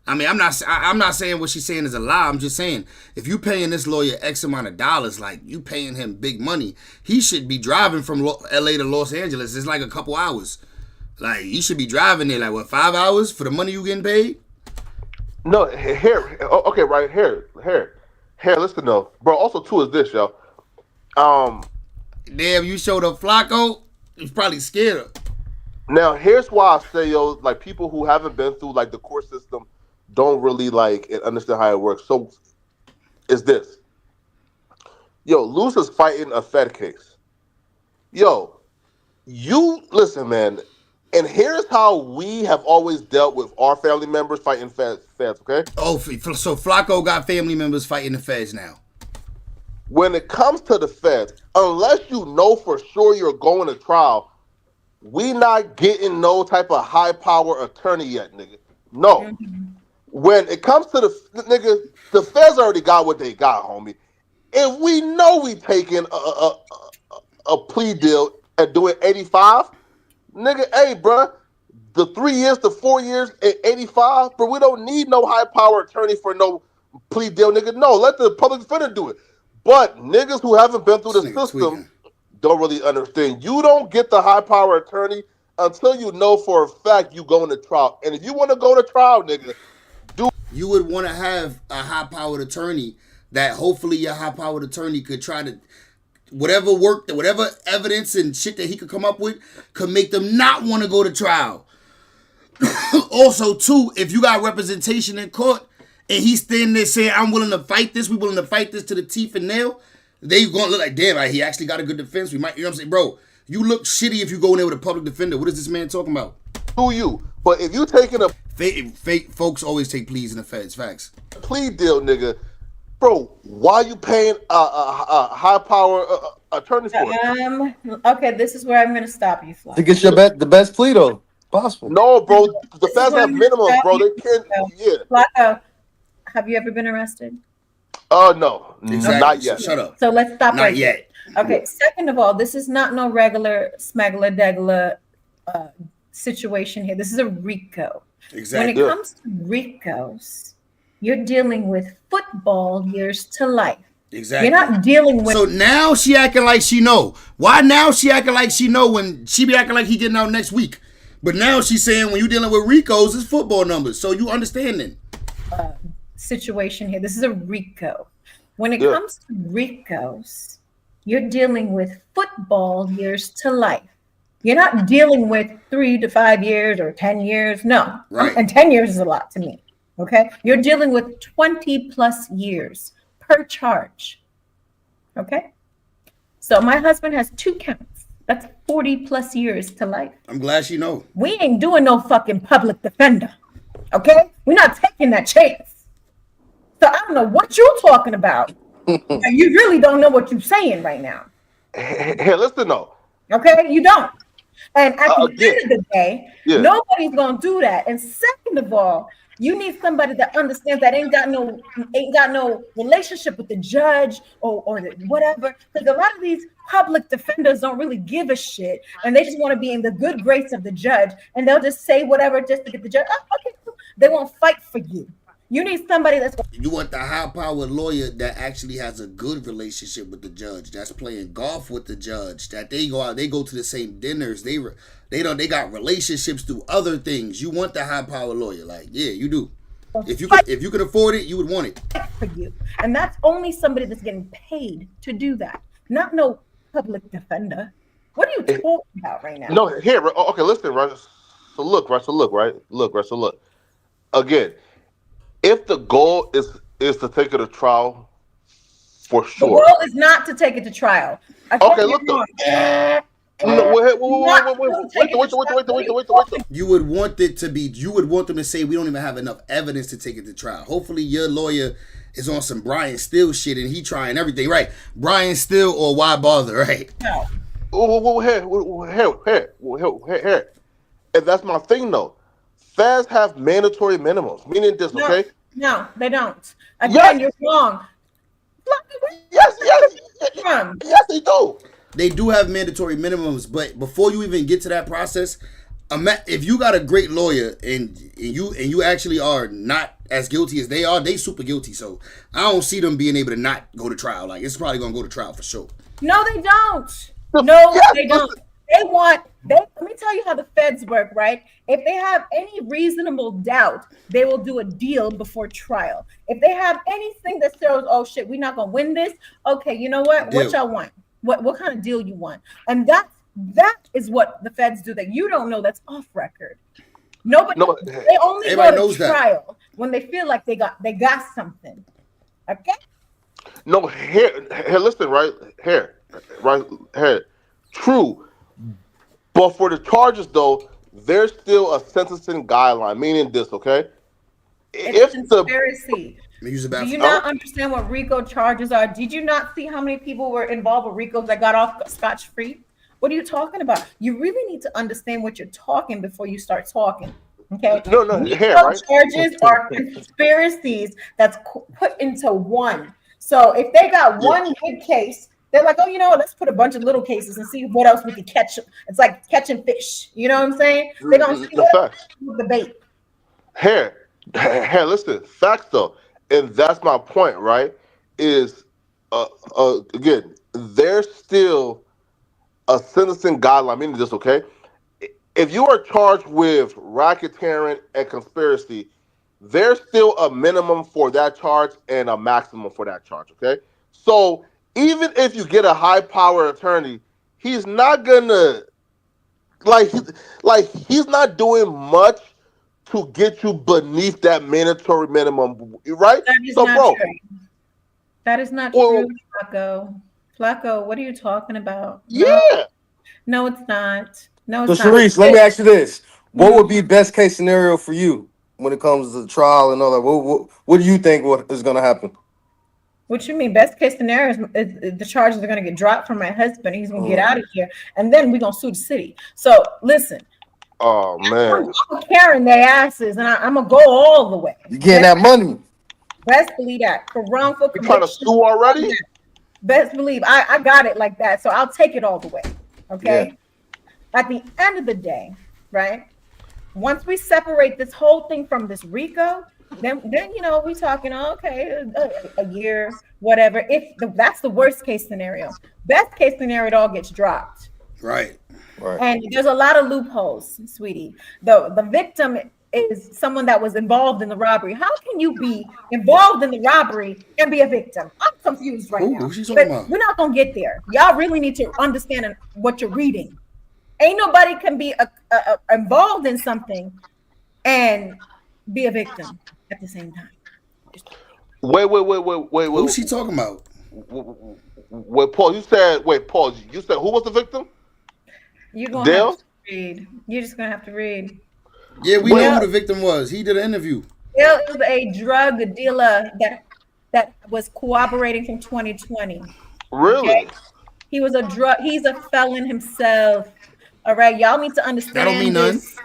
I mean, I'm not saying what she's saying is a lie. I'm just saying, if you paying this lawyer X amount of dollars, like you paying him big money, he should be driving from LA to Los Angeles. It's like a couple hours. Like, you should be driving there, like, what, 5 hours for the money you getting paid? No, here, okay, right, here, listen though. Bro, also too is this, yo. Damn, you showed up Flacco? He's probably scared. Now, here's why I say, yo, like, people who haven't been through, like, the court system don't really, like, understand how it works. So, is this. Yo, Luce is fighting a Fed case. Yo, you, listen, man, and here's how we have always dealt with our family members fighting feds, okay? Oh, so Flacco got family members fighting the feds now. When it comes to the feds, unless you know for sure you're going to trial, we not getting no type of high power attorney yet, nigga. No. Mm-hmm. When it comes to the feds already got what they got, homie. If we know we taking a plea deal and doing 85, nigga, hey, bro, the 3 years to 4 years at 85, but we don't need no high power attorney for no plea deal, nigga. No, let the public defender do it. But niggas who haven't been through the system don't really understand. You don't get the high power attorney until you know for a fact you going to trial. And if you want to go to trial, nigga, you would want to have a high powered attorney that hopefully your high powered attorney could try to whatever evidence and shit that he could come up with could make them not want to go to trial. Also, too, if you got representation in court and he's standing there saying, I'm willing to fight this, we willing to fight this to the teeth and nail, they gonna look like, damn, he actually got a good defense. We might, you know what I'm saying? Bro, you look shitty if you go in there with a public defender. What is this man talking about? to you. But if you taking a Fake folks always take pleas in the feds. Facts. plea deal, nigga, bro, why you paying a high power attorney for it? Okay, this is where I'm going to stop you, To Flo. get your the best plea though, possible. No, bro, the This is feds where have I'm going to minimums, stop bro. you. They can't. Yeah. Flacco, have you ever been arrested? No, Exactly. not So yet. shut up. So let's stop Not right yet. there. Okay. Second of all, this is not no regular smuggler degler situation here. This is a RICO. Exactly. When it comes to RICOs, you're dealing with football years to life. Exactly. You're not dealing with. So now she acting like she know. Why now she acting like she know when she be acting like he getting out next week? But now she's saying when you dealing with RICOs, it's football numbers. So you understand then. Situation here. This is a RICO. When it comes to RICOs, you're dealing with football years to life. You're not dealing with 3 to 5 years or 10 years. No. Right. And 10 years is a lot to me. Okay. You're dealing with 20 plus years per charge. Okay. So my husband has 2 counts. That's 40 plus years to life. I'm glad she know. We ain't doing no fucking public defender. Okay. We're not taking that chance. So I don't know what you're talking about. You really don't know what you're saying right now. Hey, listen though. Okay, you don't. And at the Yeah. end of the day, nobody's gonna do that. And second of all, you need somebody that understands that ain't got no relationship with the judge or the whatever. Because a lot of these public defenders don't really give a shit, and they just want to be in the good grace of the judge, and they'll just say whatever just to get the judge. Oh, okay, cool. They won't fight for you. You need somebody that's. You want the high-powered lawyer that actually has a good relationship with the judge. That's playing golf with the judge. That they go out, they go to the same dinners. They got relationships through other things. You want the high-powered lawyer, like you do. If you could afford it, you would want it for you, and that's only somebody that's getting paid to do that, not no public defender. What are you talking about right now? No, here. Okay, listen, right. So look. Again. If the goal is to take it to trial, for sure. The goal is not to take it to trial. Okay, look. Wait. You would want it to be. You would want them to say we don't even have enough evidence to take it to trial. Hopefully, your lawyer is on some Brian Still shit and he trying everything right. Brian Still or why bother, right? No. Here. And that's my thing, though. Feds have mandatory minimums, meaning this, okay? No, they don't. Again, you're wrong. Yes, they do. They do have mandatory minimums, but before you even get to that process, if you got a great lawyer and you actually are not as guilty as they are, they super guilty. So I don't see them being able to not go to trial. Like it's probably gonna go to trial for sure. No, they don't. No, they don't. Let me tell you how the feds work, right? If they have any reasonable doubt, they will do a deal before trial. If they have anything that shows, oh shit, we're not gonna win this. Okay, you know what? What y'all want? What kind of deal you want? And that is what the feds do that you don't know. That's off record. They only go to trial when they feel like they got something. Okay. No, here, listen, right here. True. But for the charges, though, there's still a sentencing guideline, meaning this, okay? It's conspiracy. Do you Oh. not understand what RICO charges are? Did you not see how many people were involved with RICO that got off scotch-free? What are you talking about? You really need to understand what you're talking before you start talking. Okay? No, here, right? Charges are conspiracies that's put into one. So if they got one big case, they're like, oh, you know what? Let's put a bunch of little cases and see what else we can catch. It's like catching fish. You know what I'm saying? They're gonna see the bait. Here, listen. Facts though, and that's my point, right? Is again, there's still a sentencing guideline. Meaning this, okay? If you are charged with racketeering and conspiracy, there's still a minimum for that charge and a maximum for that charge. Okay, so even if you get a high-powered attorney, he's not gonna he's not doing much to get you beneath that mandatory minimum, right? That is not true. That is not true, Flacco. Flacco, what are you talking about? Yeah. No, it's not. No, So it's not. Sharice, let me ask you this: What would be best case scenario for you when it comes to the trial and all that? What do you think is going to happen? What you mean? Best case scenario is the charges are going to get dropped from my husband. He's going to get Mm. out of here, and then we're going to sue the city. So listen, Oh man. I'm carrying their asses, and I'm going to go all the way. You getting that money? Best believe that. For wrongful You trying to conviction. sue already? Best believe I got it like that. So I'll take it all the way. Okay. Yeah. At the end of the day, right? Once we separate this whole thing from this RICO, then you know we talking okay a year, whatever. That's the worst case scenario. Best case scenario, it all gets dropped. Right. Right. And there's a lot of loopholes, sweetie. The victim is someone that was involved in the robbery. How can you be involved in the robbery and be a victim? I'm confused right now. Who's she talking about? We're not gonna get there. Y'all really need to understand what you're reading. Ain't nobody can be involved in something and be a victim at the same time. Wait. Who's she talking about? Wait, Paul. You said who was the victim? You're gonna Dale? have to read. You're just gonna have to read. Yeah, we Well- know who the victim was. He did an interview. Dale is a drug dealer that was cooperating from 2020. Really? Okay. He's a felon himself. All right, y'all need to understand. That don't mean nothing. this.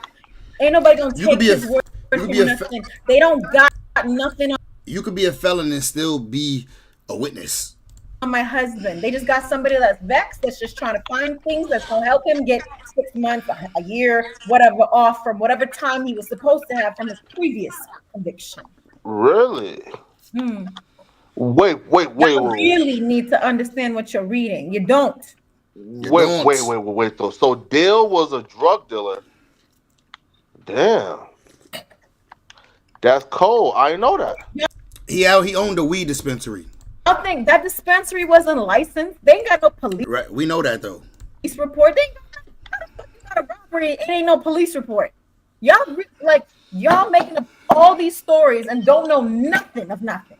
Ain't nobody gonna You could take be a- his word you for could be a nothing. They don't got nothing You could be a felon and still be a witness. on my husband. They just got somebody that's vexed, that's just trying to find things that's gonna help him get 6 months, a year, whatever, off from whatever time he was supposed to have from his previous conviction. Really? Wait. You really need to understand what you're reading. You don't. Wait. Though. So Dale was a drug dealer. Damn. That's cold. I didn't know that. He owned a weed dispensary. I think that dispensary wasn't licensed. They ain't got no police Right. We know that though. report. They ain't got a robbery. It ain't no police report. Y'all making up all these stories and don't know nothing of nothing.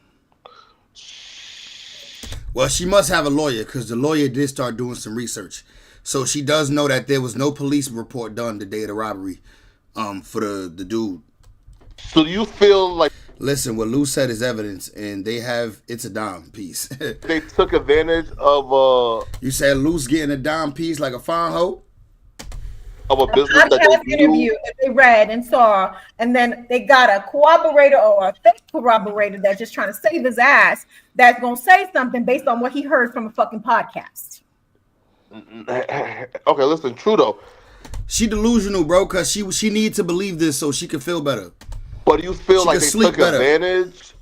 Well, she must have a lawyer because the lawyer did start doing some research. So she does know that there was no police report done the day of the robbery for the dude. So you feel like Listen, what Luce said is evidence, and it's a dime piece. they took advantage of You said Luce getting a dime piece like a fine hoe? a business I that have they an knew? interview that they read and saw, and then they got a corroborator or a fake corroborator that's just trying to save his ass, that's gonna say something based on what he heard from a fucking podcast. Okay, listen, true though. She delusional, bro, because she needs to believe this so she can feel better. But you feel She like could they sleep took better. advantage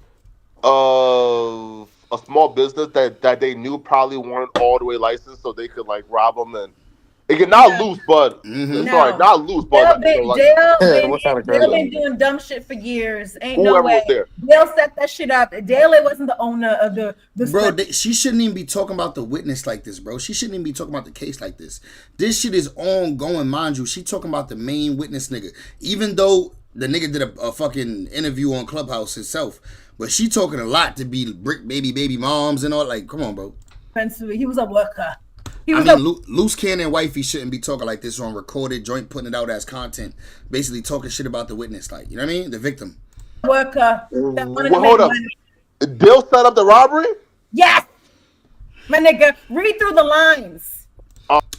of a small business that they knew probably weren't all the way licensed, so they could like rob them and again not loose, but Mhm. sorry, No. not loose, Dale but been, like, Dale Yeah, been, what kind of Dale crazy? been doing dumb shit for years. Ain't no whoever way. was there. Dale set that shit up. Dale wasn't the owner of the Bro, she shouldn't even be talking about the witness like this, bro. She shouldn't even be talking about the case like this. This shit is ongoing, mind you. She talking about the main witness nigga. Even though the nigga did a fucking interview on Clubhouse himself. But she talking a lot to be Bricc baby moms and all. Like, come on, bro. He was a worker. He I was mean, Luce Cannon wifey shouldn't be talking like this on recorded joint, putting it out as content. Basically talking shit about the witness. Like, you know what I mean? The victim. a worker that wanted to Well, make hold up. money. Dale set up the robbery? Yes, my nigga, read through the lines.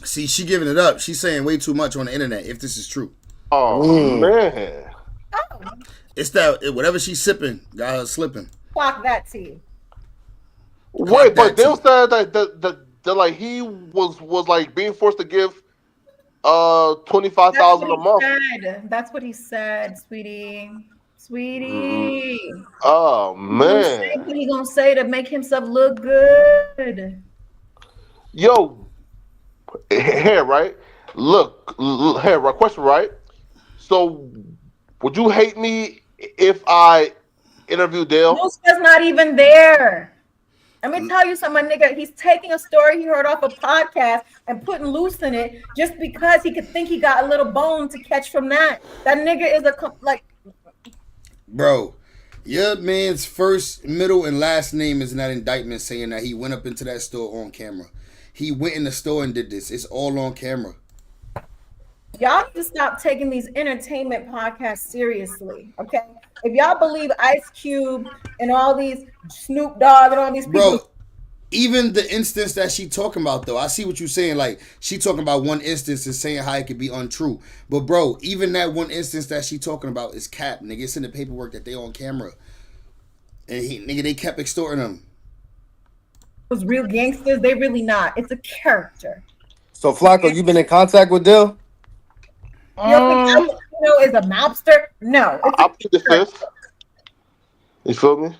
See, she giving it up. She's saying way too much on the internet if this is true. Oh man. It's that whatever she's sipping, got her slipping. Clock that to you. Wait, but that Dale too. said that like he was like being forced to give $25,000 a month. That's what he said, sweetie. Sweetie. Oh man. What he gonna say to make himself look good? Yo, here, right? Look, here, right? Question, right? So, would you hate me if I interviewed Dale? Luce was not even there. Let me tell you something, my nigga. He's taking a story he heard off a podcast and putting Luce in it just because he could think he got a little bone to catch from that. That nigga is Bro, your man's first, middle, and last name is in that indictment saying that he went up into that store on camera. He went in the store and did this. It's all on camera. Y'all need to stop taking these entertainment podcasts seriously, okay? If y'all believe Ice Cube and all these Snoop Dogg and all these people, Bro, even the instance that she talking about though, I see what you're saying. Like she talking about one instance and saying how it could be untrue. But bro, even that one instance that she talking about is cap, nigga. It's in the paperwork that they on camera. And nigga, they kept extorting them. those real gangsters, they really not. It's a character. So Flacco, you been in contact with Dill? You don't think Al Pacino is a mobster? No, it's I'll plead the fifth. You feel me?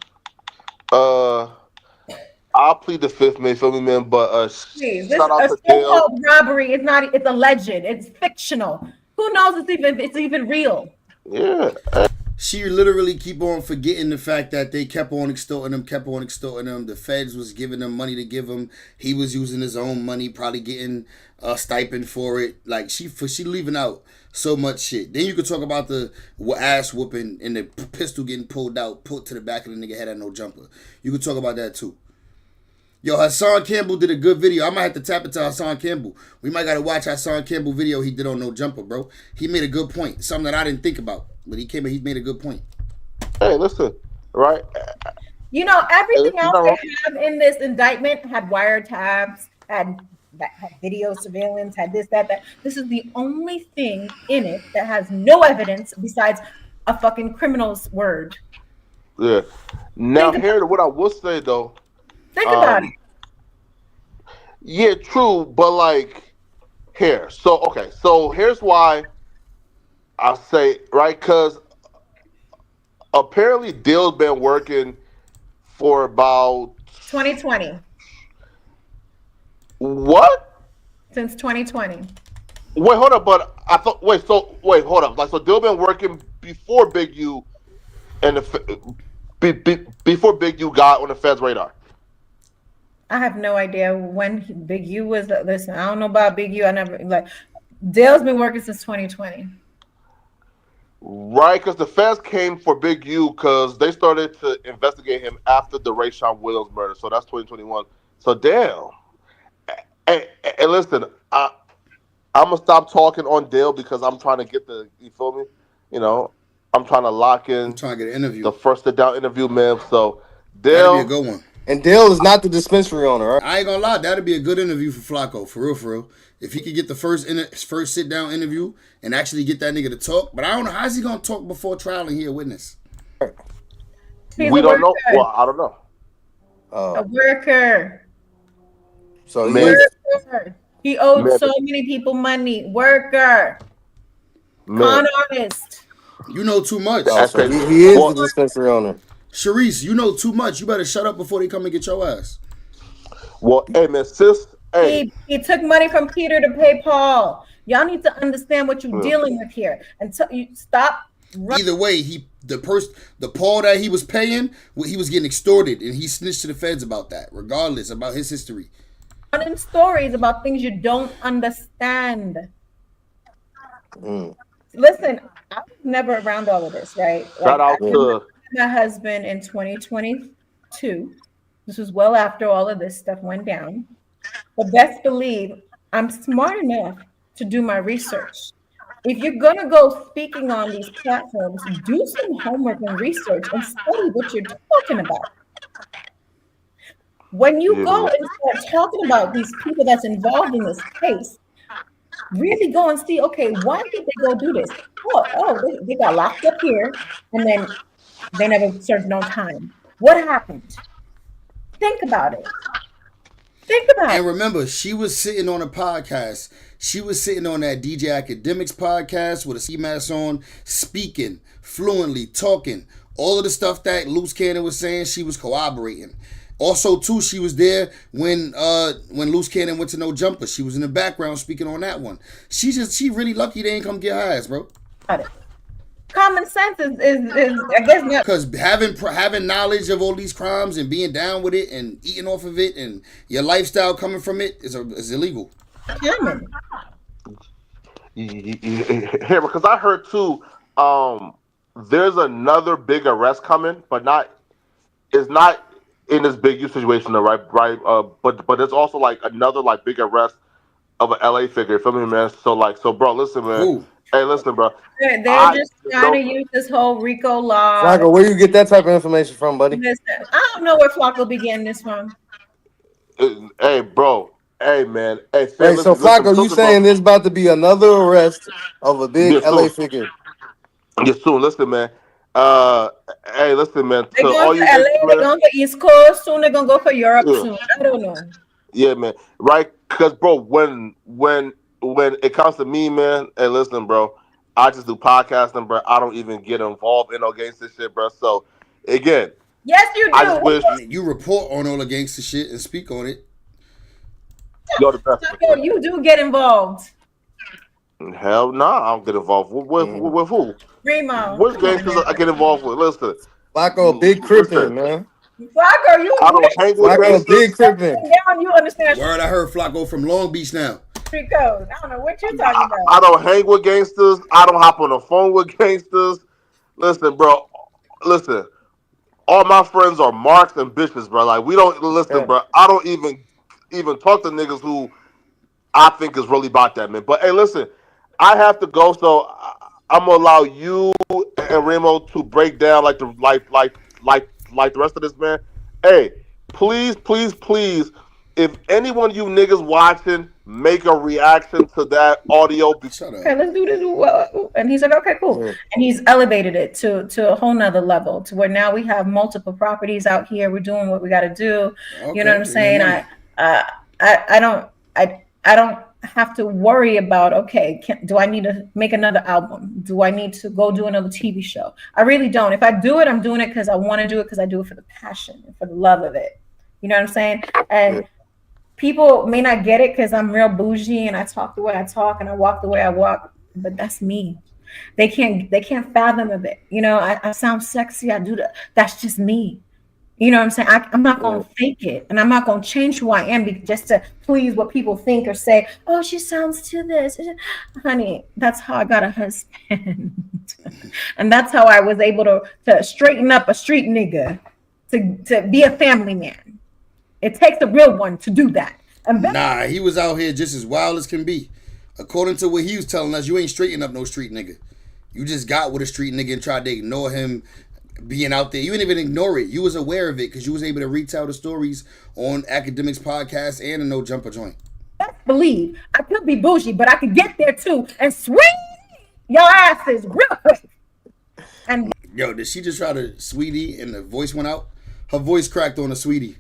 I'll plead the fifth, man. Feel me, man? But please, this shout out a to Dale. so-called robbery is not. It's a legend. It's fictional. Who knows it's even real? Yeah. She literally keep on forgetting the fact that they kept on extorting them. The feds was giving them money to give him. He was using his own money, probably getting a stipend for it. Like she leaving out so much shit. Then you could talk about the ass whooping and the pistol getting pulled to the back of the nigga head at no jumper. You could talk about that too. Yo, Hassan Campbell did a good video. I might have to tap into Hassan Campbell. We might got to watch Hassan Campbell video he did on No Jumper, bro. He made a good point. Something that I didn't think about. But he made a good point. Hey, listen, right? You know, everything else they have in this indictment had wiretaps, had video surveillance, had this, that. This is the only thing in it that has no evidence besides a fucking criminal's word. Yeah. Now, here, what I will say, though. Think about it. Yeah, true, but like, here. So here's why I say, right, because apparently Dill's been working for about 2020. What? Since 2020. Wait, hold up, but I thought, hold up. Like, so Dill been working before Big U and before Big U got on the Fed's radar. I have no idea when Big U was. Listen, I don't know about Big U. I never like. Dale's been working since 2020. Right, because the feds came for Big U because they started to investigate him after the Rayshawn Williams murder. So that's 2021. So damn. And listen, I'm gonna stop talking on Dale because I'm trying to get you feel me? You know, I'm trying to lock in. I'm trying to get an interview. The first sit down interview, man. So Dale, that'd be a good one. And Dale is not the dispensary owner, right? I ain't gonna lie, that'd be a good interview for Flacco, for real. If he could get the first sit down interview and actually get that nigga to talk, but I don't know how's he gonna talk before trial and hear witness. We don't know. Well, I don't know. A worker. So he owed so many people money. Worker. Con artist. You know too much. Oh, so he is the dispensary owner. Sharice, you know too much. You better shut up before they come and get your ass. Well, hey, man, sis. Hey. He took money from Peter to pay Paul. Y'all need to understand what you're dealing with here. Until you stop. Either way, the Paul that he was paying, he was getting extorted, and he snitched to the feds about that, regardless about his history. Running stories about things you don't understand. Listen, I was never around all of this, right? Shout out to my husband in 2022. This was well after all of this stuff went down. But best believe I'm smart enough to do my research. If you're gonna go speaking on these platforms, do some homework and research and study what you're talking about. When you go and start talking about these people that's involved in this case, really go and see, okay, why did they go do this? They got locked up here and then they never served no time. What happened? Think about it. And remember, she was sitting on a podcast. She was sitting on that DJ Academics podcast with a ski mask on, speaking fluently, talking. All of the stuff that Luce Cannon was saying, she was corroborating. Also, too, she was there when Luce Cannon went to No Jumper. She was in the background speaking on that one. She really lucky they ain't come get her ass, bro. Got it. Common sense is I guess not, because having knowledge of all these crimes and being down with it and eating off of it and your lifestyle coming from it is illegal. Common. Here, because I heard too, there's another big arrest coming, but it's not in this Big U situation, though, right? But there's also like another like big arrest of an LA figure. Feel me, man? So, bro, listen, man. Who? Hey, listen, bro. They're I just trying to no, use this whole RICO law. Flacco, where you get that type of information from, buddy? Listen, I don't know where Flocko be getting this from. hey, bro. Hey, man. Hey, fam, Hey, so Flacco, you listen, bro. saying there's about to be another arrest of a big Yeah, LA soon. figure? Yeah, soon. Listen, man. Uh, hey, listen, man. They're To going all for you LA, niggas, they're man. going for East Coast, soon they're gonna go for Europe Yeah, soon. I don't know. yeah, man. Right? Because, bro, when it comes to me, man. Hey, listen, bro. I just do podcasting, bro. I don't even get involved in no gangster shit, bro. So, again, Yes, you I just do. wish You report on all the gangster shit and speak on it. you're the best, Flocko, you do get involved. man. Hell nah, I don't get involved Mhm. with who? Remo, Which come on gangsters now. I get involved with? Listen, Flacco, a big crippin', listen. man. Flocko, I you don't hang with Flacco, a big gangsters. crippin'. down, you understand Word, I heard Flacco from Long Beach now. street code. I don't know what you're talking I about. don't hang with gangsters. I don't hop on the phone with gangsters. Listen, bro. Listen, all my friends are marks and bitches, bro. Like we don't listen, Yeah. bro. I don't even talk to niggas who I think is really about that, man. But hey, listen, I have to go, so I'm gonna allow you and Remo to break down like the rest of this, man. Hey, please, please, please, if anyone of you niggas watching, make a reaction to that audio. Shut Okay, up. let's do this. And he said, okay, cool. Yeah. And he's elevated it to a whole nother level to where now we have multiple properties out here. We're doing what we got to do. You know what Okay, I'm give me saying? money. I don't, I don't have to worry about, okay, do I need to make another album? Do I need to go do another TV show? I really don't. If I do it, I'm doing it because I want to do it because I do it for the passion and for the love of it. You know what I'm saying? Yeah. And people may not get it because I'm real bougie and I talk the way I talk and I walk the way I walk, but that's me. They can't fathom of it. You know, I sound sexy. I do that. That's just me. You know what I'm saying? I'm not Yeah. going to fake it and I'm not going to change who I am just to please what people think or say, oh, she sounds to this. Honey, that's how I got a husband. And that's how I was able to straighten up a street nigga to be a family man. It takes a real one to do that. And Nah, he was out here just as wild as can be. According to what he was telling us, you ain't straightening up no street nigga. You just got with a street nigga and tried to ignore him being out there. You didn't even ignore it. You was aware of it because you was able to retell the stories on Academics podcast and a No Jumper joint. best believe I could be bougie, but I could get there too and swing your asses real quick. And Yo, did she just try to sweetie and the voice went out? Her voice cracked on a sweetie.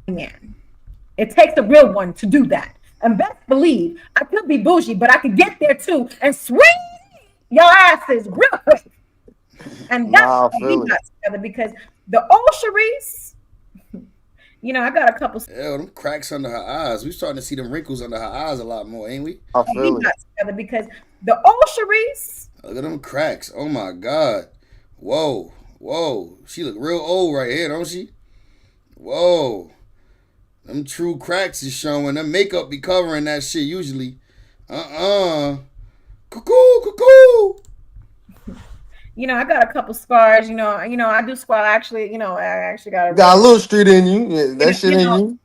man, it takes a real one to do that. And best believe I could be bougie, but I could get there too and swing your asses real quick. And that's Nah, I how we feel it. got together because the old Sharice, you know, I got a couple. Yo, them cracks under her eyes. We starting to see them wrinkles under her eyes a lot more, ain't we? I We feel it. got together because the old Sharice, Look at them cracks. Oh my God. Whoa. Whoa. She look real old right here, don't she? Whoa. Them true cracks is showing. Them makeup be covering that shit usually. Cuckoo, cuckoo. you know, I got a couple scars. I do squat. Actually, I actually got a Got a real. little street in you. Yeah, that shit You in know, you.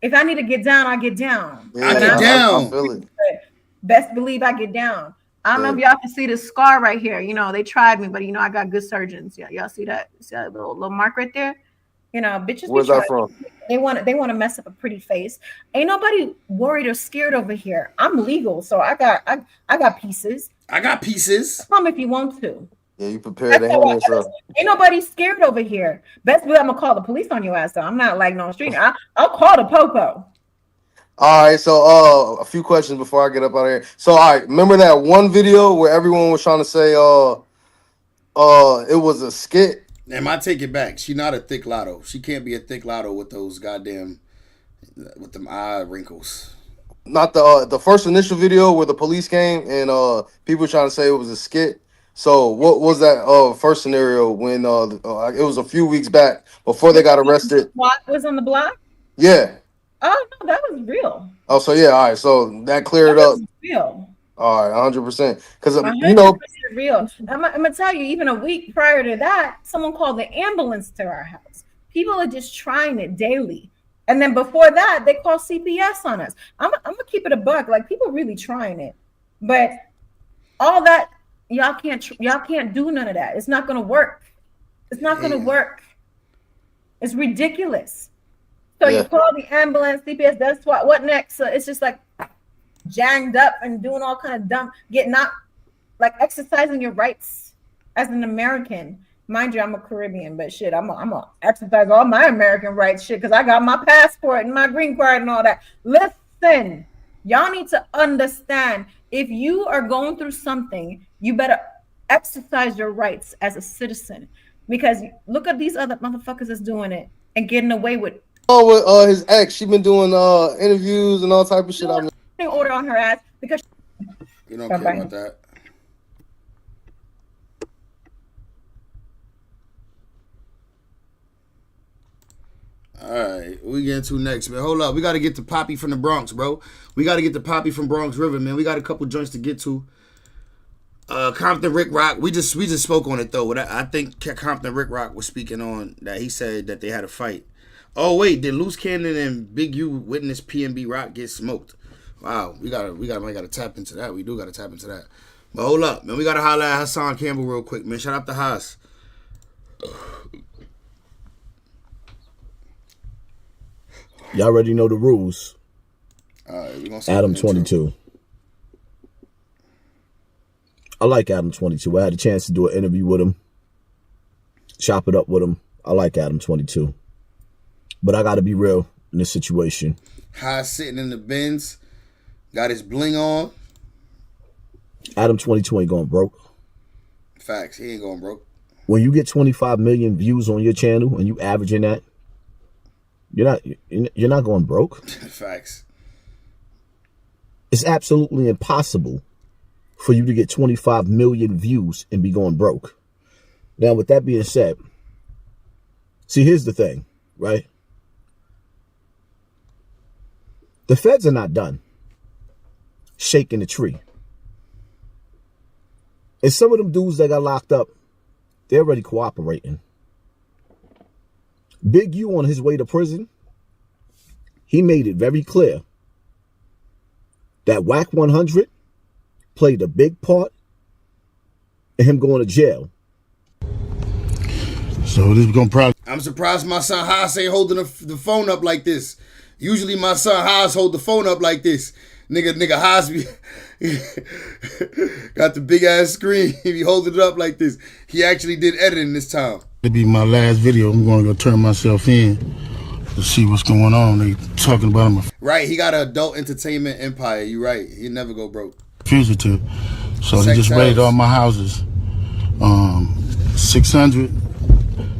if I need to get down, I get down. Yeah, I But get I'm down. I feel it. best believe I get down. I don't know if Yeah. y'all can see this scar right here. They tried me, but I got good surgeons. Yeah, y'all see that? See that little mark right there? Bitches be Where's that trying. from? They want to mess up a pretty face. Ain't nobody worried or scared over here. I'm legal, so I got pieces. I got pieces. Come if you want to. Yeah, you prepared That's to how handle yourself. ain't nobody scared over here. Best believe I'm gonna call the police on your ass though. I'm not like no street. I'll call the popo. All right, so a few questions before I get up out of here. So, all right, remember that one video where everyone was trying to say it was a skit? And I take it back. She not a thick lotto. She can't be a thick lotto with those goddamn with them eye wrinkles. Not the first initial video where the police came and people were trying to say it was a skit. So, what was that first scenario when it was a few weeks back before they got arrested? What was on the block? Yeah. Oh no, that was real. Oh, so yeah, all right. So that cleared That up. was real. All right, 100%. Because 100% real. I'm gonna tell you, even a week prior to that, someone called the ambulance to our house. People are just trying it daily. And then before that, they call CPS on us. I'm gonna keep it a buck. Like, people really trying it, but all that, y'all can't do none of that. It's not gonna work. It's not gonna work. It's ridiculous. So you call the ambulance, CPS, that's what next? So it's just like janged up and doing all kind of dumb, like exercising your rights as an American. Mind you, I'm a Caribbean, but shit, I'm gonna exercise all my American rights, shit, because I got my passport and my green card and all that. Listen, y'all need to understand, if you are going through something, you better exercise your rights as a citizen, because look at these other motherfuckers that's doing it and getting away with. Oh, with his ex, she been doing interviews and all type of shit. I mean, order on her ass because you don't care about that. All right, we get into next, man. Hold up, we got to get to Poppy from the Bronx, bro. We got to get to Poppy from Bronx River, man. We got a couple joints to get to. Compton Rick Rock, we just spoke on it though. I think Compton Rick Rock was speaking on that. He said that they had a fight. Oh wait, did Luce Cannon and Big U witness PNB Rock get smoked? Wow, we gotta tap into that. We do gotta tap into that. But hold up, man. We gotta holler at Hassan Campbell real quick, man. Shout out to Haas. Y'all already know the rules. All right, we gonna Adam 22. I like Adam 22. I had a chance to do an interview with him, chop it up with him. I like Adam 22. But I got to be real in this situation. Haas sitting in the Benz, got his bling on. Adam 22 ain't going broke. Facts, he ain't going broke. When you get 25 million views on your channel and you averaging that, you're not going broke. Facts. It's absolutely impossible for you to get 25 million views and be going broke. Now, with that being said, see, here's the thing, right? The feds are not done shaking the tree. And some of them dudes that got locked up, they're already cooperating. Big U on his way to prison, he made it very clear that WAC 100 played a big part in him going to jail. So this is gonna probably. I'm surprised my son Haas ain't holding the phone up like this. Usually my son Haas hold the phone up like this. Nigga Haas be got the big ass screen. He be holding it up like this. He actually did editing this time. It'll be my last video. I'm gonna go turn myself in to see what's going on. They talking about him. Right, he got an adult entertainment empire. You right. He never go broke. Fugitive. So they just raided all my houses. 600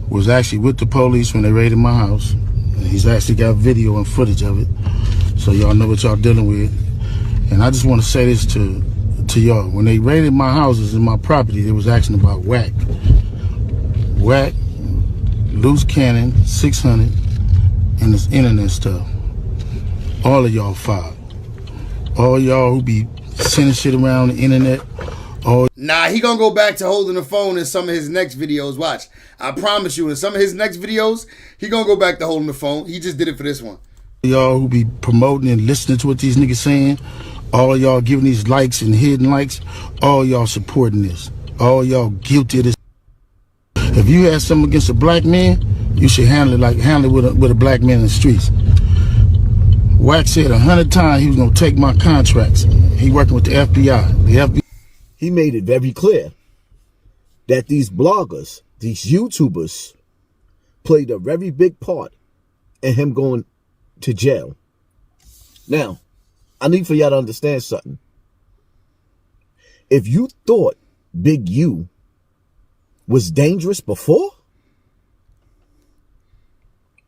was actually with the police when they raided my house. And he's actually got video and footage of it. So y'all know what y'all dealing with. And I just want to say this to y'all. When they raided my houses and my property, they was asking about WAC. WAC, Luce Cannon, 600, and this internet stuff. All of y'all filed. All y'all who be sending shit around the internet. Nah, he gonna go back to holding the phone in some of his next videos. Watch. I promise you, in some of his next videos, he gonna go back to holding the phone. He just did it for this one. Y'all who be promoting and listening to what these niggas saying, all y'all giving these likes and hidden likes, all y'all supporting this. All y'all guilty of this. If you had something against a black man, you should handle it with a black man in the streets. Wack said 100 times he was gonna take my contracts. He working with the FBI. He made it very clear that these bloggers, these YouTubers, played a very big part in him going to jail. Now, I need for y'all to understand something. If you thought Big U was dangerous before,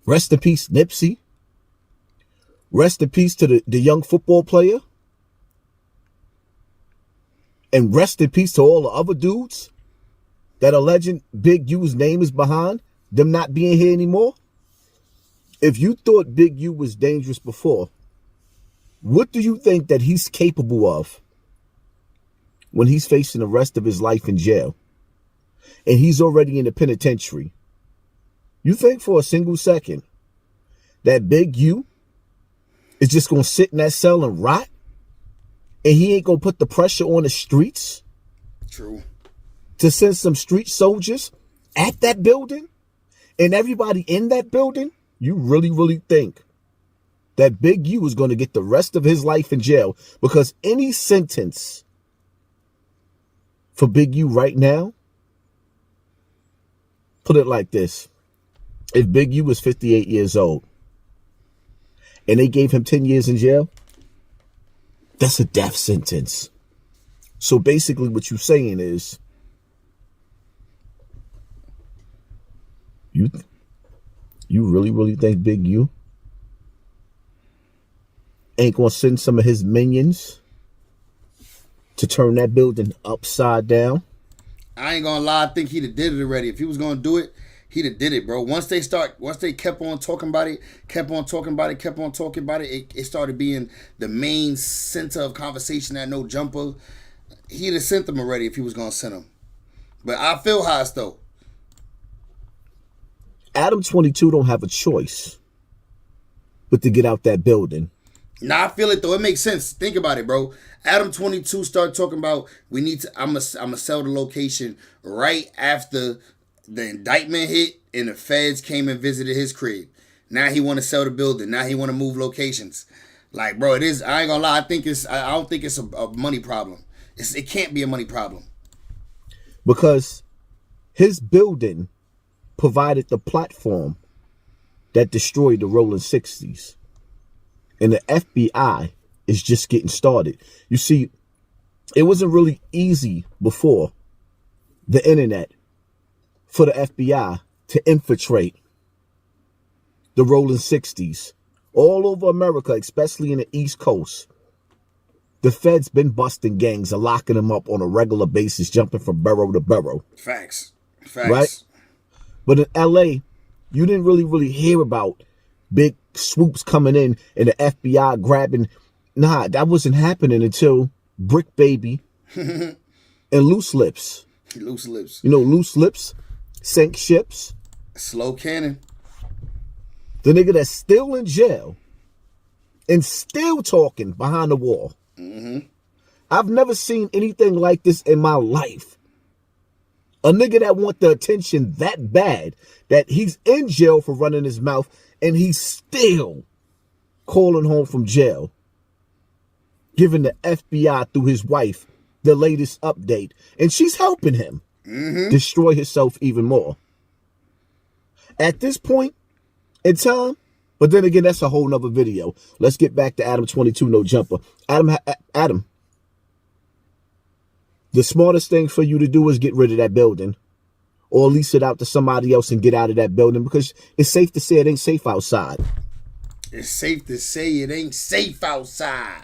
rest in peace, Nipsey. Rest in peace to the young football player. And rest in peace to all the other dudes that alleging Big U's name is behind them not being here anymore. If you thought Big U was dangerous before, what do you think that he's capable of when he's facing the rest of his life in jail? And he's already in the penitentiary. You think for a single second that Big U is just going to sit in that cell and rot? And he ain't going to put the pressure on the streets? True. To send some street soldiers at that building and everybody in that building? You really, really think that Big U is going to get the rest of his life in jail? Because any sentence for Big U right now, put it like this. If Big U was 58 years old and they gave him 10 years in jail, that's a death sentence. So basically what you're saying is, you really, really think Big U ain't gonna send some of his minions to turn that building upside down? I ain't gonna lie, I think he'd have did it already. If he was gonna do it, he'd have did it, bro. Once they kept on talking about it, it started being the main center of conversation at No Jumper. He'd have sent them already if he was gonna send them. But I feel Haas though. Adam 22 don't have a choice but to get out that building. Nah, I feel it though. It makes sense. Think about it, bro. Adam 22 started talking about I'ma sell the location right after the indictment hit and the feds came and visited his crib. Now he want to sell the building. Now he want to move locations. Like, bro, it is. I ain't gonna lie. I don't think it's a money problem. It can't be a money problem. Because his building provided the platform that destroyed the Rolling 60s. And the FBI is just getting started. You see, it wasn't really easy before the internet for the FBI to infiltrate the Rolling 60s all over America, especially in the East Coast. The feds been busting gangs and locking them up on a regular basis, jumping from borough to borough. Facts. Right? But in LA, you didn't really hear about big swoops coming in and the FBI grabbing. Nah, that wasn't happening until Bricc Baby and Luce Lips. Loose lips. You know, Luce Lips sank ships. Slow cannon. The nigga that's still in jail and still talking behind the wall. Mm-hmm. I've never seen anything like this in my life. A nigga that want the attention that bad that he's in jail for running his mouth and he's still calling home from jail, giving the FBI through his wife the latest update, and she's helping him destroy himself even more. At this point in time, but then again, that's a whole nother video. Let's get back to Adam 22 No Jumper. Adam, the smartest thing for you to do is get rid of that building or lease it out to somebody else and get out of that building, because it's safe to say it ain't safe outside. It's safe to say it ain't safe outside.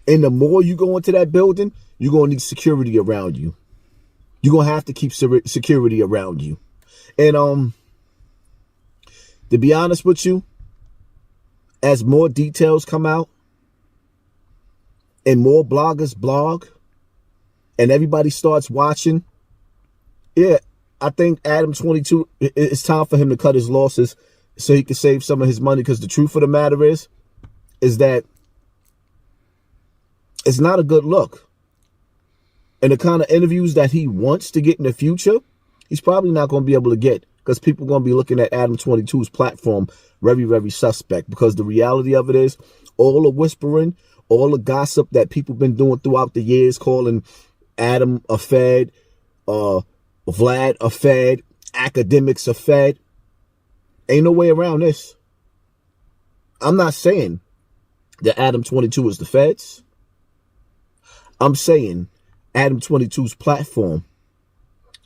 And the more you go into that building, you're going to need security around you. You're going to have to keep security around you. And to be honest with you, as more details come out and more bloggers blog and everybody starts watching, yeah, I think Adam 22, it's time for him to cut his losses so he can save some of his money, because the truth of the matter is that it's not a good look. And the kind of interviews that he wants to get in the future, he's probably not going to be able to get, because people are going to be looking at Adam 22's platform very, very suspect. Because the reality of it is, all the whispering, all the gossip that people been doing throughout the years, calling Adam a fed, Vlad a fed, academics a fed, ain't no way around this. I'm not saying that Adam 22 is the feds. I'm saying Adam 22's platform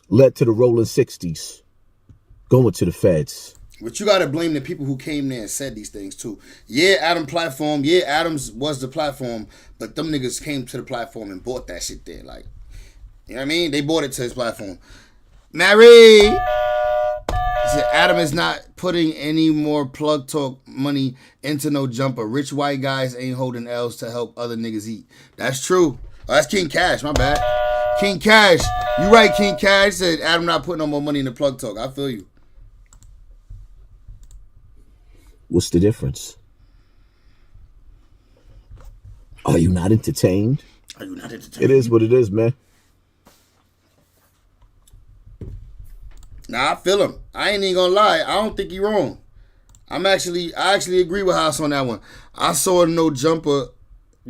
led to the Rolling 60s going to the feds. But you got to blame the people who came there and said these things too. Yeah, Adam platform. Yeah, Adams was the platform. But them niggas came to the platform and bought that shit there. Like, you know what I mean? They bought it to his platform. Mary! He said, Adam is not putting any more plug talk money into No Jumper. Rich white guys ain't holding L's to help other niggas eat. That's true. Oh, that's King Cash. My bad. King Cash. You right, King Cash. Said Adam not putting no more money in the plug talk. I feel you. What's the difference? Are you not entertained? Are you not entertained? It is what it is, man. Nah, I feel him. I ain't even gonna lie. I don't think he wrong. I actually agree with Haas on that one. I saw No Jumper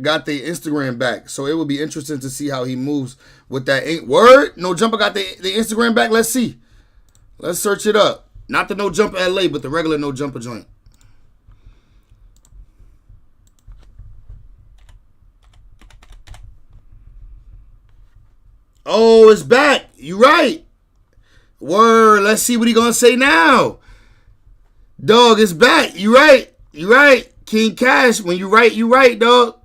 got their Instagram back, so it would be interesting to see how he moves with that. Word? No Jumper got the Instagram back. Let's see. Let's search it up. Not the No Jumper LA, but the regular No Jumper joint. Oh, it's back. You right. Word. Let's see what he gonna say now. Dog, it's back. You right. You right. King Cash, when you right, dog.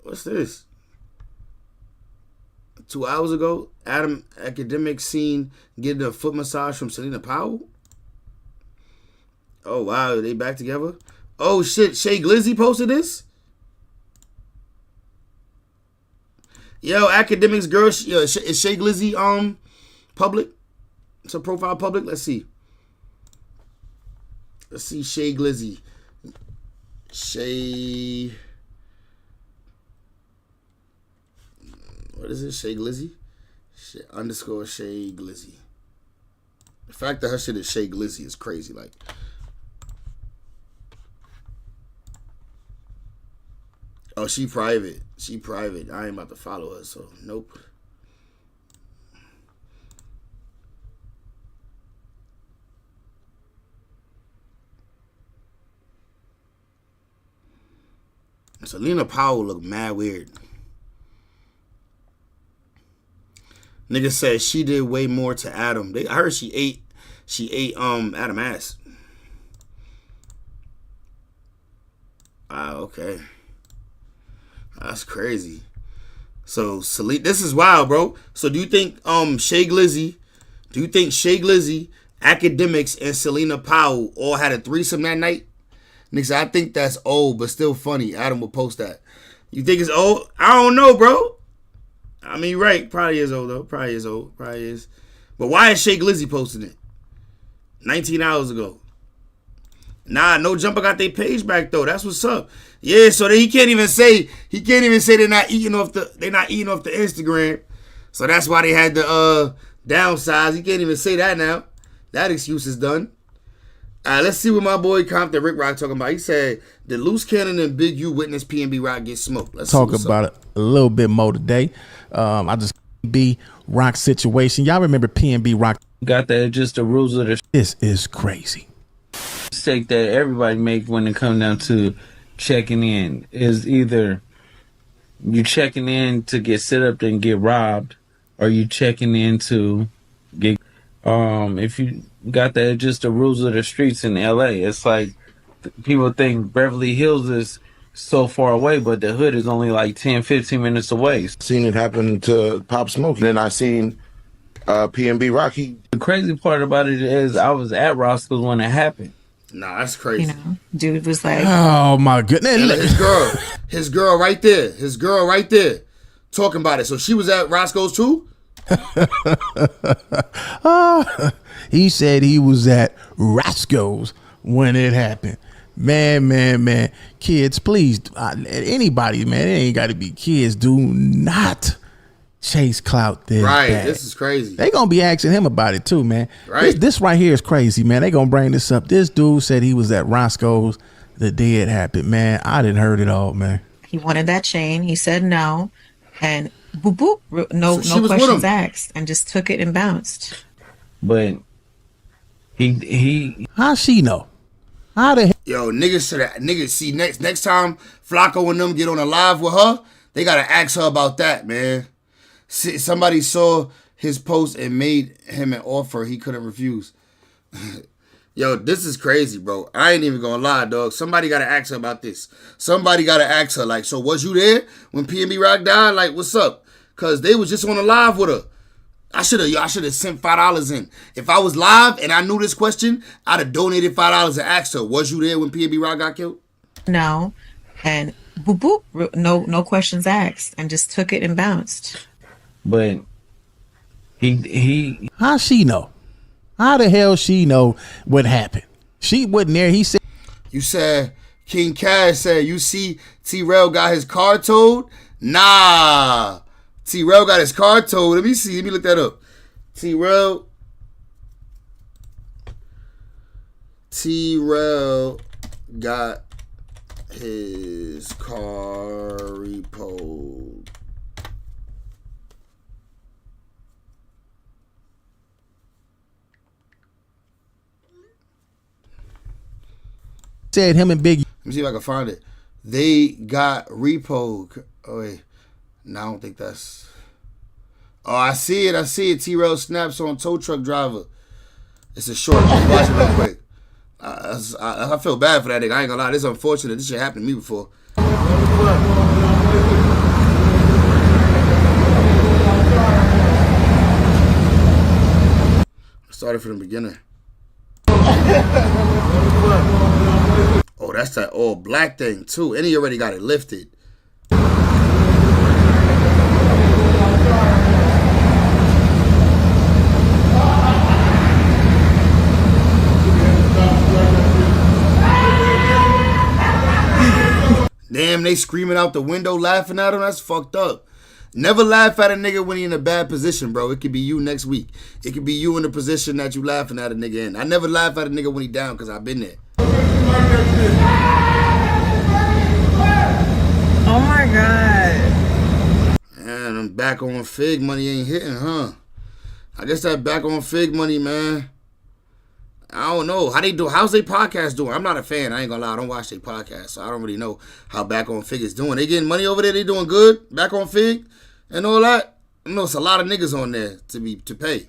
What's this? 2 hours ago, Adam Academic seen getting a foot massage from Selena Powell. Oh, wow. They back together? Oh, shit. Shay Glizzy posted this? Yo, Academic's girl, is Shay Glizzy public? It's a profile public? Let's see. Let's see Shay Glizzy. Shay... What is it? Shay Glizzy? _ Shay Glizzy. The fact that her shit is Shay Glizzy is crazy. Like, oh, she private. She private. I ain't about to follow her, so nope. Selena Powell look mad weird. Nigga said she did way more to Adam. I heard she ate Adam ass. Ah, okay. That's crazy. So Selena, this is wild, bro. So do you think Shay Glizzy, Academics, and Selena Powell all had a threesome that night? Nigga said, I think that's old, but still funny. Adam will post that. You think it's old? I don't know, bro. I mean, right. Probably is old, though. Probably is. But why is Shay Glizzy posting it? 19 hours ago. Nah, No Jumper got their page back, though. That's what's up. Yeah, so he can't even say they're not eating off the Instagram. So that's why they had to downsize. He can't even say that now. That excuse is done. All right, let's see what my boy Compton Rick Rock talking about. He said, did Luce Cannon and Big U witness PNB Rock get smoked? Let's talk about it a little bit more today. I just PNB Rock situation. Y'all remember PNB Rock? Got that just the rules of the This is crazy. mistake that everybody make when it comes down to checking in is either you checking in to get set up and get robbed, or you checking in to get if you got that just the rules of the streets in LA. It's like people think Beverly Hills is so far away, but the hood is only like 10-15 minutes away. Seen it happen to Pop Smoke. Then I seen PNB Rocky. The crazy part about it is I was at Roscoe's when it happened. Nah, that's crazy. You know, dude was like, Oh my goodness. And his girl right there, talking about it. So she was at Roscoe's too? He said he was at Roscoe's when it happened. Man. Kids, please, anybody, man, it ain't got to be kids. Do not chase clout this Right, bad. this is crazy. They gonna be asking him about it too, man. Right. This right here is crazy, man. They gonna bring this up. This dude said he was at Roscoe's the day it happened, man. I didn't heard it all, man. he wanted that chain. He said no, and boop boop, no So she was with questions him. asked, and just took it and bounced. But he How she know? How the hell? Yo, niggas see next time Flacco and them get on a live with her, they gotta ask her about that, man. See, somebody saw his post and made him an offer he couldn't refuse. Yo, this is crazy, bro. I ain't even gonna lie, dog. Somebody gotta ask her about this. Somebody gotta ask her, like, so was you there when PNB Rock died? Like, what's up? Cause they was just on a live with her. I should have sent $5 in. If I was live and I knew this question, I'd have donated $5 and asked her, was you there when PNB Rock got killed? No, and boop boop, no questions asked, and just took it and bounced. but he How she know? How the hell she know what happened? She wasn't there. He said You said, King Cash said, you see T-Rail got his car towed? Nah. T-Rail got his car towed. Let me see. Let me look that up. T-Rail got his car repoed. Said him and Big. Let me see if I can find it. They got repoed. Oh, wait. No, I don't think that's... Oh, I see it. T-Rail snaps on tow truck driver. It's a short. Watch it real quick. I feel bad for that nigga. I ain't gonna lie. This is unfortunate. This shit happened to me before. I started from the beginning. Oh, that's that all black thing too. And he already got it lifted. Damn, they screaming out the window laughing at him. That's fucked up. Never laugh at a nigga when he in a bad position, bro. It could be you next week. It could be you in the position that you laughing at a nigga in. I never laugh at a nigga when he down because I've been there. Oh my God. Man, I'm back on Fig money ain't hitting, huh? I guess that back on Fig money, man. I don't know. How they do? How's their podcast doing? I'm not a fan. I ain't gonna lie. I don't watch their podcast, so I don't really know how Back on Fig is doing. They getting money over there? They doing good? Back on Fig and all that? I know it's a lot of niggas on there to pay.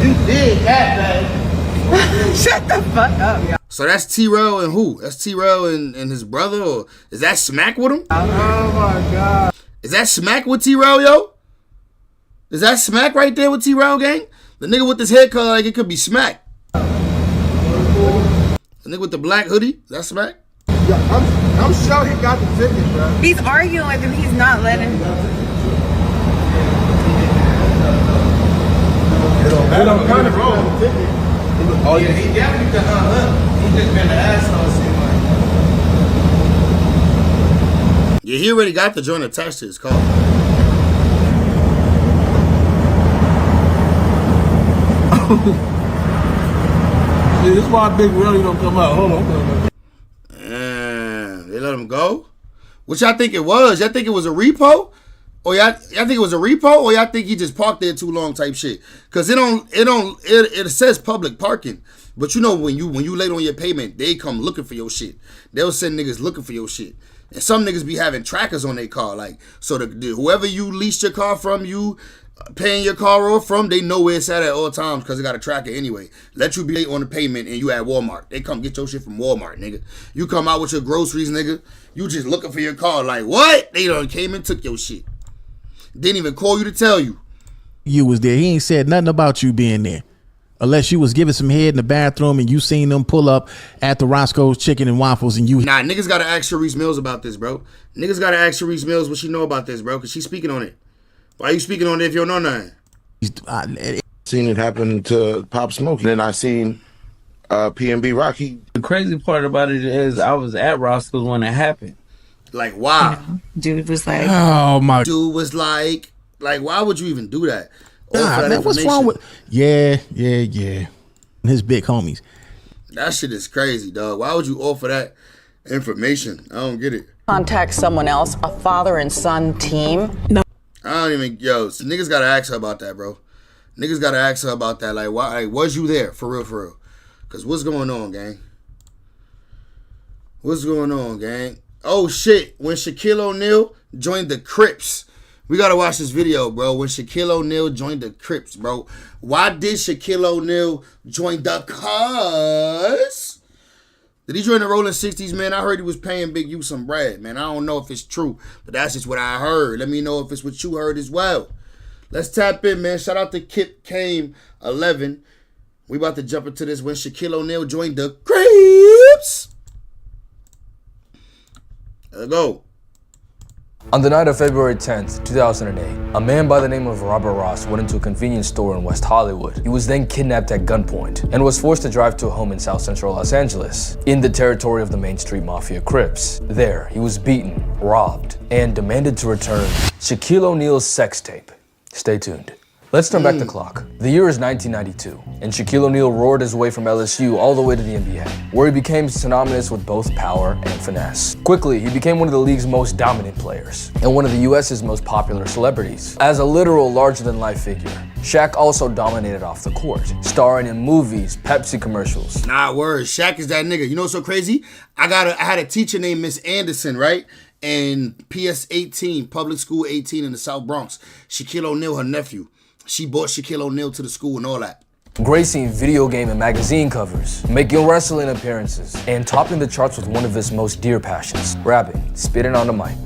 You did that, man. Shut the fuck up, y'all. So that's T-Rail and who? That's T-Rail and his brother? Or is that Smack with him? Oh my God. Is that Smack with T-Rail, yo? Is that Smack right there with T-Rail, gang? The nigga with his haircut, like it could be Smack. The nigga with the black hoodie, is that Smack? Yeah, I'm sure he got the ticket, bro. He's arguing with him. He's not letting him. It don't kind of roll the ticket. Oh yeah, he definitely got he just been an asshole, seem like. Yeah, he already got the joint attached to his car. Yeah, this is why Big really don't come out. Hold on. They let him go? Which y'all think it was? Y'all think it was a repo? Or y'all think it was a repo? Or y'all think he just parked there too long type shit? Cause it says public parking. But you know when you late on your payment, they come looking for your shit. They'll send niggas looking for your shit. And some niggas be having trackers on their car. Like, so whoever you leased your car from, you paying your car off from, they know where it's at all times because they got a tracker anyway. Let you be late on the payment and you at Walmart. They come get your shit from Walmart, nigga. You come out with your groceries, nigga. You just looking for your car. Like, what? They done came and took your shit. Didn't even call you to tell you. You was there. He ain't said nothing about you being there. Unless you was giving some head in the bathroom and you seen them pull up at the Roscoe's Chicken and Waffles and you... Nah, niggas gotta ask Sharice Mills about this, bro. Niggas gotta ask Sharice Mills what she know about this, bro, because she's speaking on it. Why you speaking on it if you don't know nothing? Seen it happen to Pop Smoke. Then I seen PNB Rocky. The crazy part about it is I was at Roscoe's when it happened. Like, why? Dude was like, Oh my... Dude was like, why would you even do that? Nah, man, what's wrong with... Yeah. His big homies. That shit is crazy, dog. Why would you offer that information? I don't get it. Contact someone else, a father and son team. No. I don't even, so niggas gotta ask her about that, bro. Niggas gotta ask her about that. Like, why? Like, was you there? For real. Because what's going on, gang? What's going on, gang? Oh, shit. When Shaquille O'Neal joined the Crips. We gotta watch this video, bro. When Shaquille O'Neal joined the Crips, bro. Why did Shaquille O'Neal join the Cuz? Did he join the Rolling 60s, man? I heard he was paying Big U some bread, man. I don't know if it's true, but that's just what I heard. Let me know if it's what you heard as well. Let's tap in, man. Shout out to Kip Kame 11. We about to jump into this when Shaquille O'Neal joined the Crips. Let's go. On the night of February 10th, 2008, a man by the name of Robert Ross went into a convenience store in West Hollywood. He was then kidnapped at gunpoint and was forced to drive to a home in South Central Los Angeles, in the territory of the Main Street Mafia Crips. There, he was beaten, robbed, and demanded to return Shaquille O'Neal's sex tape. Stay tuned. Let's turn back the clock. The year is 1992, and Shaquille O'Neal roared his way from LSU all the way to the NBA, where he became synonymous with both power and finesse. Quickly, he became one of the league's most dominant players, and one of the US's most popular celebrities. As a literal larger-than-life figure, Shaq also dominated off the court, starring in movies, Pepsi commercials. Nah, word, Shaq is that nigga. You know what's so crazy? I had a teacher named Miss Anderson, right? And PS 18, public school 18 in the South Bronx. Shaquille O'Neal, her nephew. She brought Shaquille O'Neal to the school and all that. Gracing video game and magazine covers, making wrestling appearances, and topping the charts with one of his most dear passions, rapping, spitting on the mic.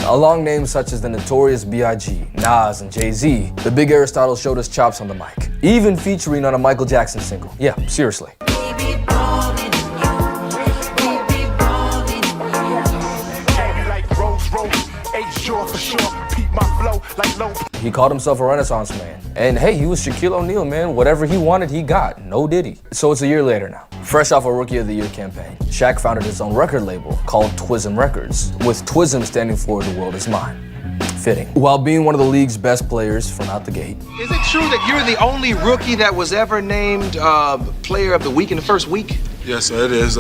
Along names such as the notorious B.I.G., Nas, and Jay-Z, the big Aristotle showed us chops on the mic, even featuring on a Michael Jackson single. Yeah, seriously. He called himself a Renaissance man. And hey, he was Shaquille O'Neal, man. Whatever he wanted, he got. No diddy. So it's a year later now. Fresh off a Rookie of the Year campaign, Shaq founded his own record label called Twism Records, with Twism standing for The World Is Mine. Fitting. While being one of the league's best players from out the gate. Is it true that you're the only rookie that was ever named Player of the Week in the first week? Yes, sir, it is.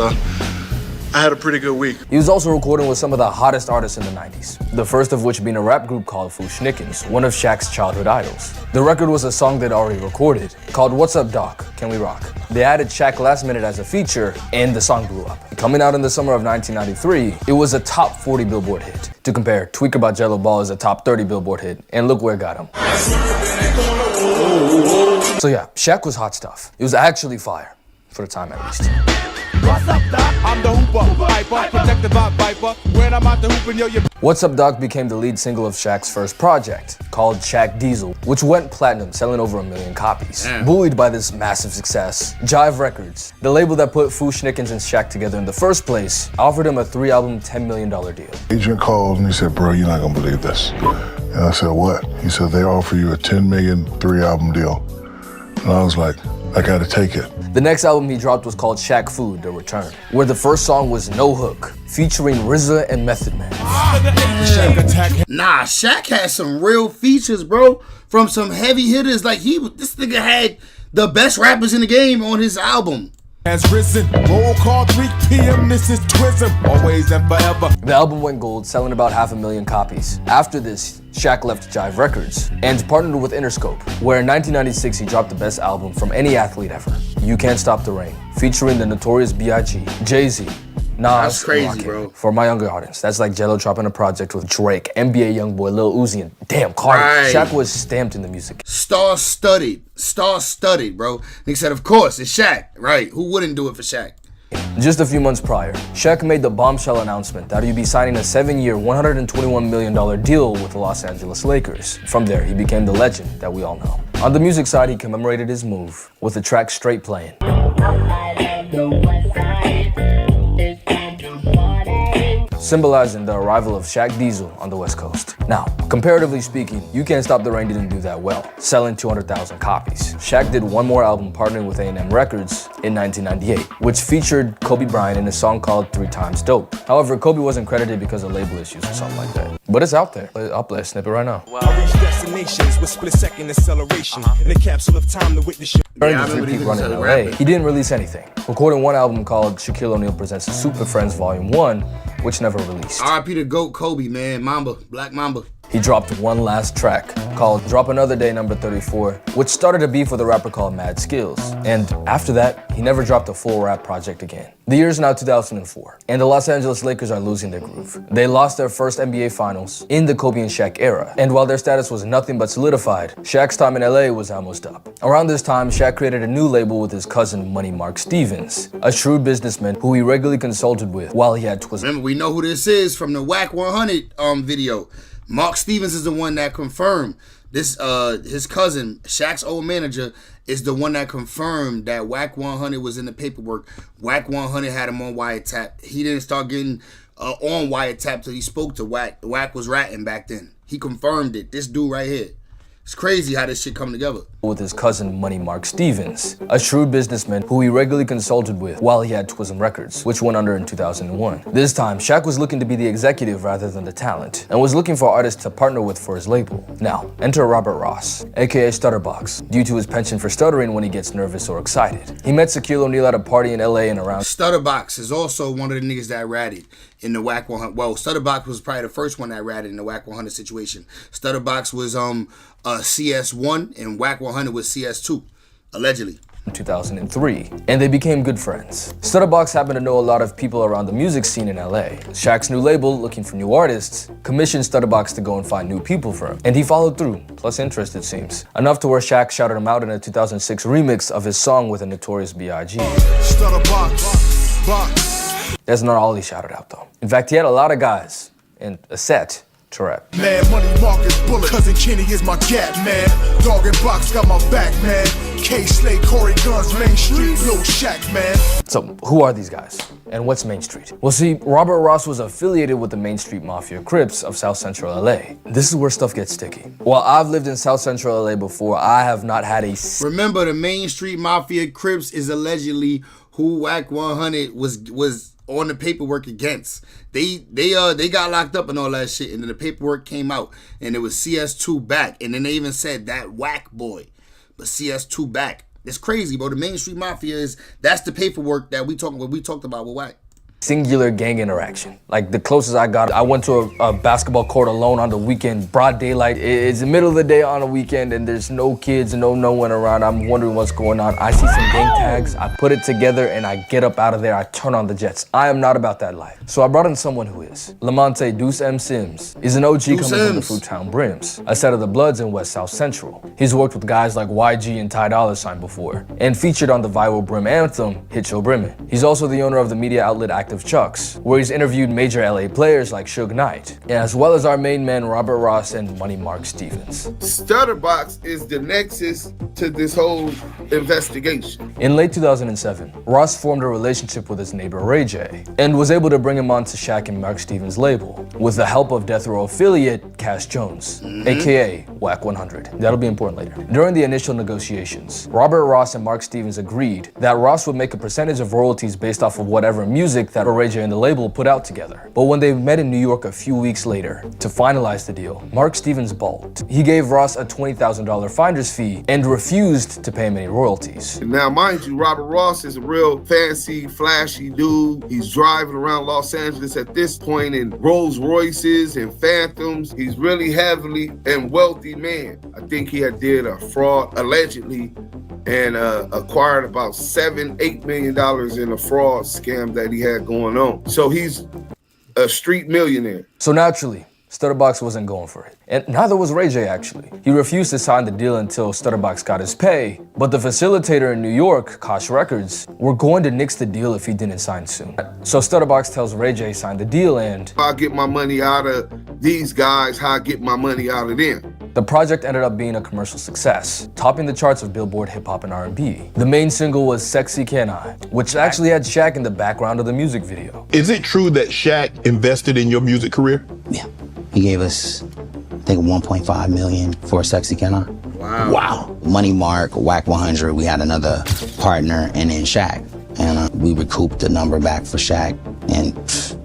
I had a pretty good week. He was also recording with some of the hottest artists in the 90s, the first of which being a rap group called Fushnikins, one of Shaq's childhood idols. The record was a song they'd already recorded, called What's Up Doc, Can We Rock? They added Shaq last minute as a feature, and the song blew up. Coming out in the summer of 1993, it was a top 40 Billboard hit. To compare, Tweaker by Jello Ball is a top 30 Billboard hit, and look where it got him. So yeah, Shaq was hot stuff. It was actually fire, for the time at least. What's up, Doc? I'm the Hooper, Viper, protected by Viper. When I'm out the hooping, yo, you. What's Up Doc became the lead single of Shaq's first project, called Shaq Diesel, which went platinum, selling over 1 million copies. Damn. Buoyed by this massive success, Jive Records, the label that put Fushnikins and Shaq together in the first place, offered him a 3-album, $10 million deal. Agent called and he said, bro, you're not gonna believe this. And I said, what? He said, they offer you a $10 million 3-album deal. And I was like, I gotta take it. The next album he dropped was called Shaq Food, The Return, where the first song was No Hook, featuring RZA and Method Man. Nah, Shaq had some real features, bro, from some heavy hitters. Like, this nigga had the best rappers in the game on his album. Has risen. Roll call 3 p.m. This is Twism. Always and forever. The album went gold, selling about 500,000 copies. After this, Shaq left Jive Records and partnered with Interscope, where in 1996 he dropped the best album from any athlete ever, You Can't Stop the Rain, featuring the notorious B.I.G., Jay-Z, Nas. That's crazy, bro. For my younger audience, that's like Jello dropping a project with Drake, NBA Youngboy, Lil Uzi, and damn, Cardi. Right. Shaq was stamped in the music. Star-studded, bro. They said, of course, it's Shaq, right? Who wouldn't do it for Shaq? Just a few months prior, Shaq made the bombshell announcement that he'd be signing a 7-year, $121 million deal with the Los Angeles Lakers. From there, he became the legend that we all know. On the music side, he commemorated his move with the track Straight Playing. Symbolizing the arrival of Shaq Diesel on the West Coast. Now, comparatively speaking, You Can't Stop the Rain didn't do that well, selling 200,000 copies. Shaq did one more album partnering with A&M Records in 1998, which featured Kobe Bryant in a song called 3 Times Dope. However, Kobe wasn't credited because of label issues or something like that. But it's out there. I'll play a snippet right now. I reach destinations with split-second acceleration in a capsule of time to witness. During the 3 Peak run in LA, he didn't release anything, recording one album called Shaquille O'Neal Presents Super Friends Volume 1, which never released. R.I.P. to GOAT Kobe, man. Mamba, Black Mamba. He dropped one last track called Drop Another Day number 34, which started a beef with a rapper called Mad Skills. And after that, he never dropped a full rap project again. The year is now 2004, and the Los Angeles Lakers are losing their groove. They lost their first NBA Finals in the Kobe and Shaq era, and while their status was nothing but solidified, Shaq's time in LA was almost up. Around this time, Shaq created a new label with his cousin Money Mark Stevens, a shrewd businessman who he regularly consulted with while he had Twism. Remember, we know who this is from the Whack 100 video. Mark Stevens is the one that confirmed This his cousin, Shaq's old manager, is the one that confirmed that Wack 100 was in the paperwork. Wack 100 had him on wiretap. He didn't start getting on wiretap till he spoke to Wack. Wack was ratting back then. He confirmed it. This dude right here. It's crazy how this shit come together. With his cousin Money Mark Stevens, a shrewd businessman who he regularly consulted with while he had Twism Records, which went under in 2001. This time, Shaq was looking to be the executive rather than the talent, and was looking for artists to partner with for his label. Now, enter Robert Ross, aka Stutterbox, due to his penchant for stuttering when he gets nervous or excited. He met Shaquille O'Neal at a party in LA and around. Stutterbox is also one of the niggas that ratted in the Wack 100. Well, Stutterbox was probably the first one that ratted in the Wack 100 situation. Stutterbox was CS1 and Wack 100 was CS2, allegedly. In 2003, and they became good friends. Stutterbox happened to know a lot of people around the music scene in LA. Shaq's new label, looking for new artists, commissioned Stutterbox to go and find new people for him. And he followed through, plus interest it seems. Enough to where Shaq shouted him out in a 2006 remix of his song with a Notorious B.I.G. Stutterbox, box. That's not all he shouted out though. In fact, he had a lot of guys in a set to rap. Man, Money Marcus Bullet, Cousin Kenny is my cat, man. Dog and Box got my back, man. K Slade, Corey Guns, Main Street, Lil Shaq, man. So, who are these guys? And what's Main Street? Well, see, Robert Ross was affiliated with the Main Street Mafia Crips of South Central LA. This is where stuff gets sticky. While I've lived in South Central LA before, I have not had a... Remember, the Main Street Mafia Crips is allegedly who Wack 100 was on the paperwork against. They got locked up and all that shit, and then the paperwork came out, and it was CS2 back, and then they even said that Wack boy, but CS2 back. It's crazy, bro. The Main Street Mafia that's the paperwork that we talked about with Wack. Singular gang interaction. Like the closest I got, I went to a basketball court alone on the weekend, broad daylight. It's the middle of the day on a weekend and there's no kids, no one around. I'm wondering what's going on. I see some gang tags, I put it together and I get up out of there, I turn on the jets. I am not about that life. So I brought in someone who is. Lamonte Deuce M. Sims is an OG coming from the Fruitown Brims, a set of the Bloods in West South Central. He's worked with guys like YG and Ty Dolla $ign before, and featured on the viral Brim anthem, Hit Yo Brimmin'. He's also the owner of the media outlet Active Chucks, where he's interviewed major LA players like Suge Knight, as well as our main men Robert Ross and Money Mark Stevens. Stutterbox is the nexus to this whole investigation. In late 2007, Ross formed a relationship with his neighbor Ray J, and was able to bring him onto Shaq and Mark Stevens' label, with the help of Death Row affiliate Cash Jones, aka Wack 100. That'll be important later. During the initial negotiations, Robert Ross and Mark Stevens agreed that Ross would make a percentage of royalties based off of whatever music that Ray J and the label put out together. But when they met in New York a few weeks later to finalize the deal, Mark Stevens balked. He gave Ross a $20,000 finder's fee and refused to pay him any royalties. Now, mind you, Robert Ross is a real fancy, flashy dude. He's driving around Los Angeles at this point in Rolls Royces and Phantoms. He's really heavily and wealthy man. I think he had did a fraud, allegedly, and acquired about $7-8 million in a fraud scam that he had going on. So he's a street millionaire. So naturally, Stutterbox wasn't going for it. And neither was Ray J actually. He refused to sign the deal until Stutterbox got his pay, but the facilitator in New York, Koch Records, were going to nix the deal if he didn't sign soon. So Stutterbox tells Ray J sign the deal and... How I get my money out of these guys, how I get my money out of them. The project ended up being a commercial success, topping the charts of Billboard Hip Hop and R&B. The main single was Sexy Can I, which actually had Shaq in the background of the music video. Is it true that Shaq invested in your music career? Yeah. He gave us, I think, $1.5 million for Sexy Can I. Wow. Money Mark, Wack 100, we had another partner, and then Shaq. And we recouped the number back for Shaq in,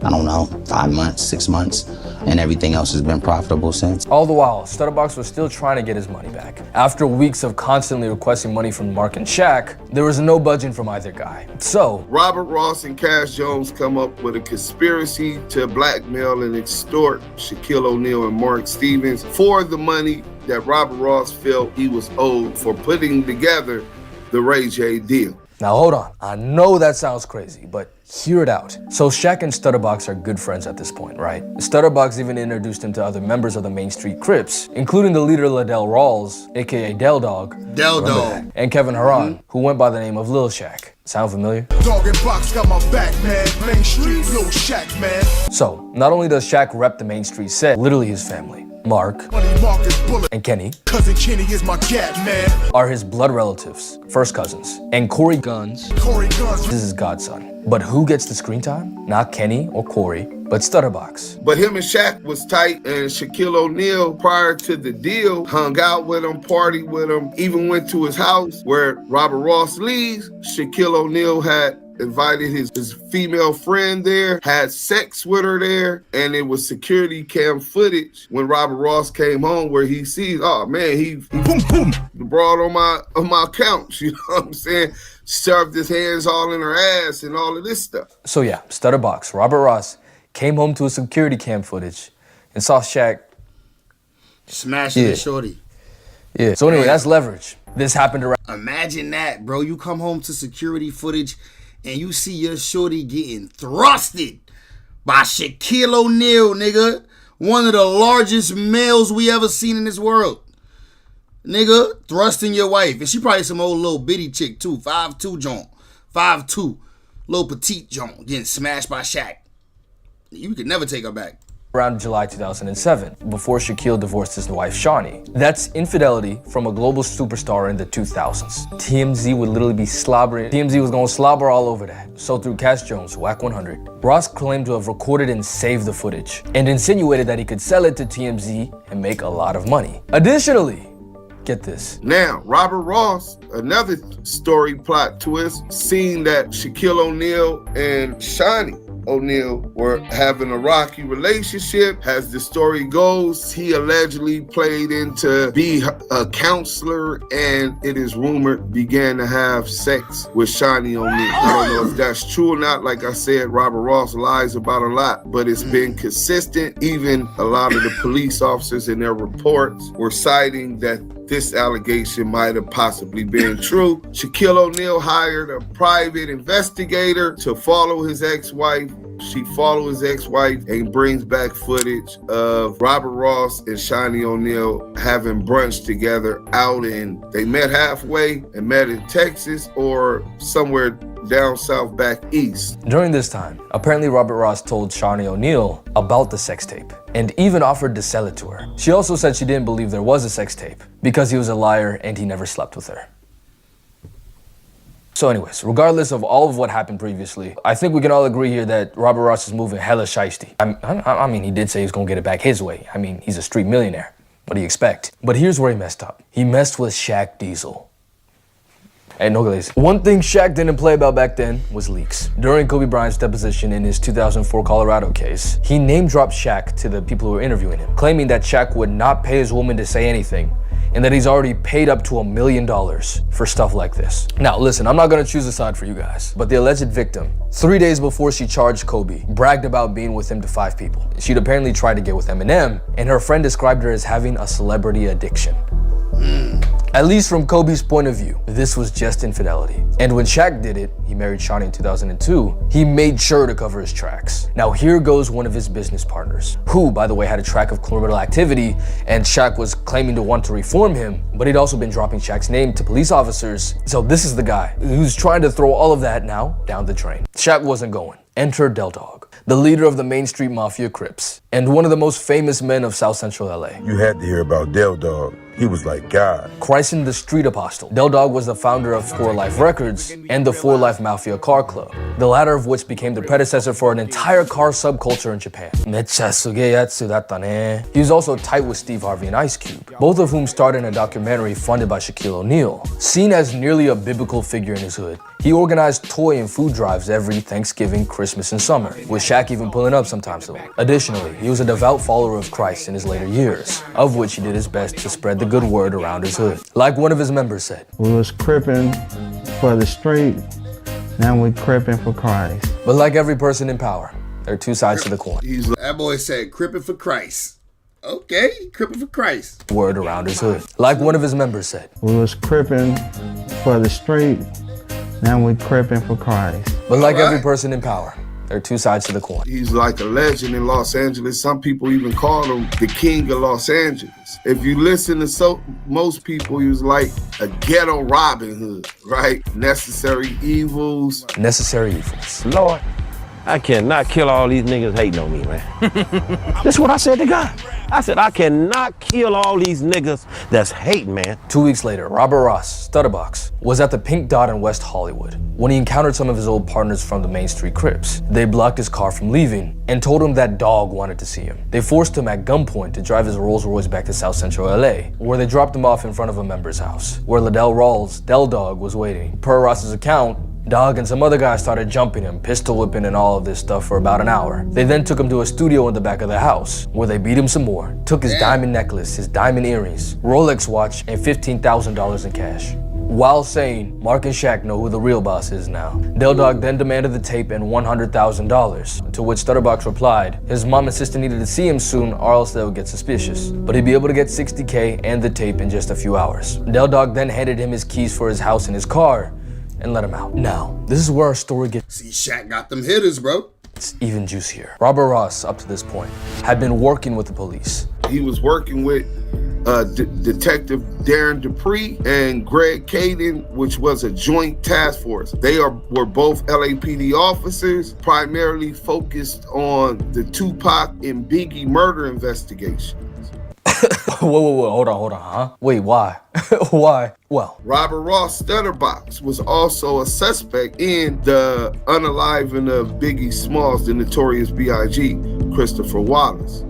I don't know, 5 months, 6 months. And everything else has been profitable since. All the while, Stutterbox was still trying to get his money back. After weeks of constantly requesting money from Mark and Shaq, there was no budging from either guy. So, Robert Ross and Cash Jones come up with a conspiracy to blackmail and extort Shaquille O'Neal and Mark Stevens for the money that Robert Ross felt he was owed for putting together the Ray J deal. Now hold on, I know that sounds crazy, but hear it out. So Shaq and Stutterbox are good friends at this point, right? Stutterbox even introduced him to other members of the Main Street Crips, including the leader Liddell Rawls, aka Del Dog, and Kevin Haran, who went by the name of Lil Shaq. Sound familiar? Dog and Box got my back, man. Main Street, Lil Shaq, man. So, not only does Shaq rep the Main Street set, literally his family. Mark, Money Marcus bullet. and Kenny Cousin Kenny is my gat man. are his blood relatives, first cousins. And Corey Guns, this is his godson. But who gets the screen time? Not Kenny or Corey, but Stutterbox. But him and Shaq was tight, and Shaquille O'Neal, prior to the deal, hung out with him, partied with him, even went to his house where Robert Ross leaves. Shaquille O'Neal had invited his female friend there, had sex with her there, and it was security cam footage when Robert Ross came home where he sees, oh man, he boom boom brought on my couch, you know what I'm saying? Shoved his hands all in her ass and all of this stuff. So yeah, Stutterbox, Robert Ross, came home to his security cam footage and saw Shaq smashing the shorty. Yeah. So anyway, that's leverage. This happened around. Imagine that, bro. You come home to security footage and you see your shorty getting thrusted by Shaquille O'Neal, nigga. One of the largest males we ever seen in this world. Nigga, thrusting your wife. And she probably some old little bitty chick too. 5'2" joint. 5'2". Little petite joint. Getting smashed by Shaq. You could never take her back. Around July 2007, before Shaquille divorced his wife, Shawnee. That's infidelity from a global superstar in the 2000s. TMZ would literally be slobbering. TMZ was gonna slobber all over that. So through Cass Jones, WAC 100, Ross claimed to have recorded and saved the footage and insinuated that he could sell it to TMZ and make a lot of money. Additionally, get this. Now, Robert Ross, another story plot twist, seeing that Shaquille O'Neal and Shawnee O'Neal were having a rocky relationship. As the story goes, he allegedly played into be a counselor and it is rumored began to have sex with Shawnee O'Neal. I don't know if that's true or not. Like I said, Robert Ross lies about a lot, but it's been consistent. Even a lot of the police officers in their reports were citing that this allegation might have possibly been true. Shaquille O'Neal hired a private investigator to follow his ex-wife. She follows his ex-wife and brings back footage of Robert Ross and Shawnee O'Neal having brunch together out in, they met halfway and met in Texas or somewhere down south back east. During this time, apparently Robert Ross told Shawnee O'Neal about the sex tape and even offered to sell it to her. She also said she didn't believe there was a sex tape because he was a liar and he never slept with her. So anyways, regardless of all of what happened previously, I think we can all agree here that Robert Ross is moving hella shiesty. I mean, he did say he was gonna get it back his way. I mean, he's a street millionaire. What do you expect? But here's where he messed up. He messed with Shaq Diesel. Hey, no glaze. One thing Shaq didn't play about back then was leaks. During Kobe Bryant's deposition in his 2004 Colorado case, he name-dropped Shaq to the people who were interviewing him, claiming that Shaq would not pay his woman to say anything and that he's already paid up to $1 million for stuff like this. Now listen, I'm not gonna choose a side for you guys, but the alleged victim, 3 days before she charged Kobe, bragged about being with him to 5 people. She'd apparently tried to get with Eminem, and her friend described her as having a celebrity addiction. At least from Kobe's point of view, this was just infidelity. And when Shaq did it, he married Shawnee in 2002, he made sure to cover his tracks. Now here goes one of his business partners, who, by the way, had a track of criminal activity, and Shaq was claiming to want to reform him, but he'd also been dropping Shaq's name to police officers. So this is the guy who's trying to throw all of that now down the drain. Shaq wasn't going. Enter Del Dog, the leader of the Main Street Mafia Crips, and one of the most famous men of South Central LA. You had to hear about Del Dog. He was like God. Christened the Street Apostle, Del Dog was the founder of 4 Life Records and the 4 Life Mafia Car Club, the latter of which became the predecessor for an entire car subculture in Japan. He was also tight with Steve Harvey and Ice Cube, both of whom starred in a documentary funded by Shaquille O'Neal. Seen as nearly a biblical figure in his hood, he organized toy and food drives every Thanksgiving, Christmas, and summer, with Shaq even pulling up sometimes though. Additionally, he was a devout follower of Christ in his later years, of which he did his best to spread the good word around his hood. Like one of his members said, "We was crippin' for the street, now we crippin' for Christ." But like every person in power, there are 2 sides to the coin. That boy said, "Crippin' for Christ." Okay, crippin' for Christ. Word around his hood. Like one of his members said, "We was crippin' for the street, now we crippin' for Christ." But like every person in power, there are 2 sides to the coin. He's like a legend in Los Angeles. Some people even call him the king of Los Angeles. If you listen to most people, he was like a ghetto Robin Hood, right? Necessary evils. Necessary evils. Lord, I cannot kill all these niggas hating on me, man. That's what I said to God. I said, I cannot kill all these niggas that's hating, man. 2 weeks later, Robert Ross, Stutterbox, was at the Pink Dot in West Hollywood when he encountered some of his old partners from the Main Street Crips. They blocked his car from leaving and told him that Dog wanted to see him. They forced him at gunpoint to drive his Rolls Royce back to South Central LA, where they dropped him off in front of a member's house, where Liddell Rawls, Del Dog, was waiting. Per Ross's account, Dog and some other guys started jumping him, pistol whipping and all of this stuff for about an hour. They then took him to a studio in the back of the house, where they beat him some more, took his diamond necklace, his diamond earrings, Rolex watch, and $15,000 in cash. While saying, Mark and Shaq know who the real boss is now. Del Dog then demanded the tape and $100,000, to which Stutterbox replied, his mom and sister needed to see him soon or else they would get suspicious. But he'd be able to get $60K and the tape in just a few hours. Del Dog then handed him his keys for his house and his car, and let him out. Now, this is where our story gets... See, Shaq got them hitters, bro. It's even juicier. Robert Ross, up to this point, had been working with the police. He was working with Detective Darren Dupree and Greg Caden, which was a joint task force. They were both LAPD officers, primarily focused on the Tupac and Biggie murder investigation. Whoa, hold on, huh? Wait, why? Why? Well, Robert Ross Stutterbox was also a suspect in the unaliving of Biggie Smalls, the notorious B.I.G., Christopher Wallace.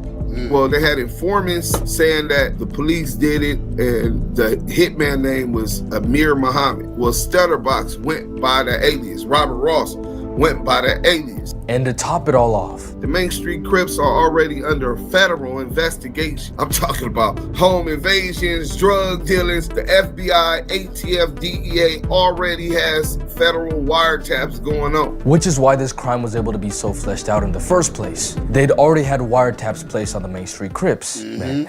Well, they had informants saying that the police did it and the hitman name was Amir Muhammad. Well, Stutterbox went by the alias. Robert Ross went by the alias. And to top it all off, the Main Street Crips are already under federal investigation. I'm talking about home invasions, drug dealings. The FBI, ATF, DEA already has federal wiretaps going on. Which is why this crime was able to be so fleshed out in the first place. They'd already had wiretaps placed on the Main Street Crips. Man.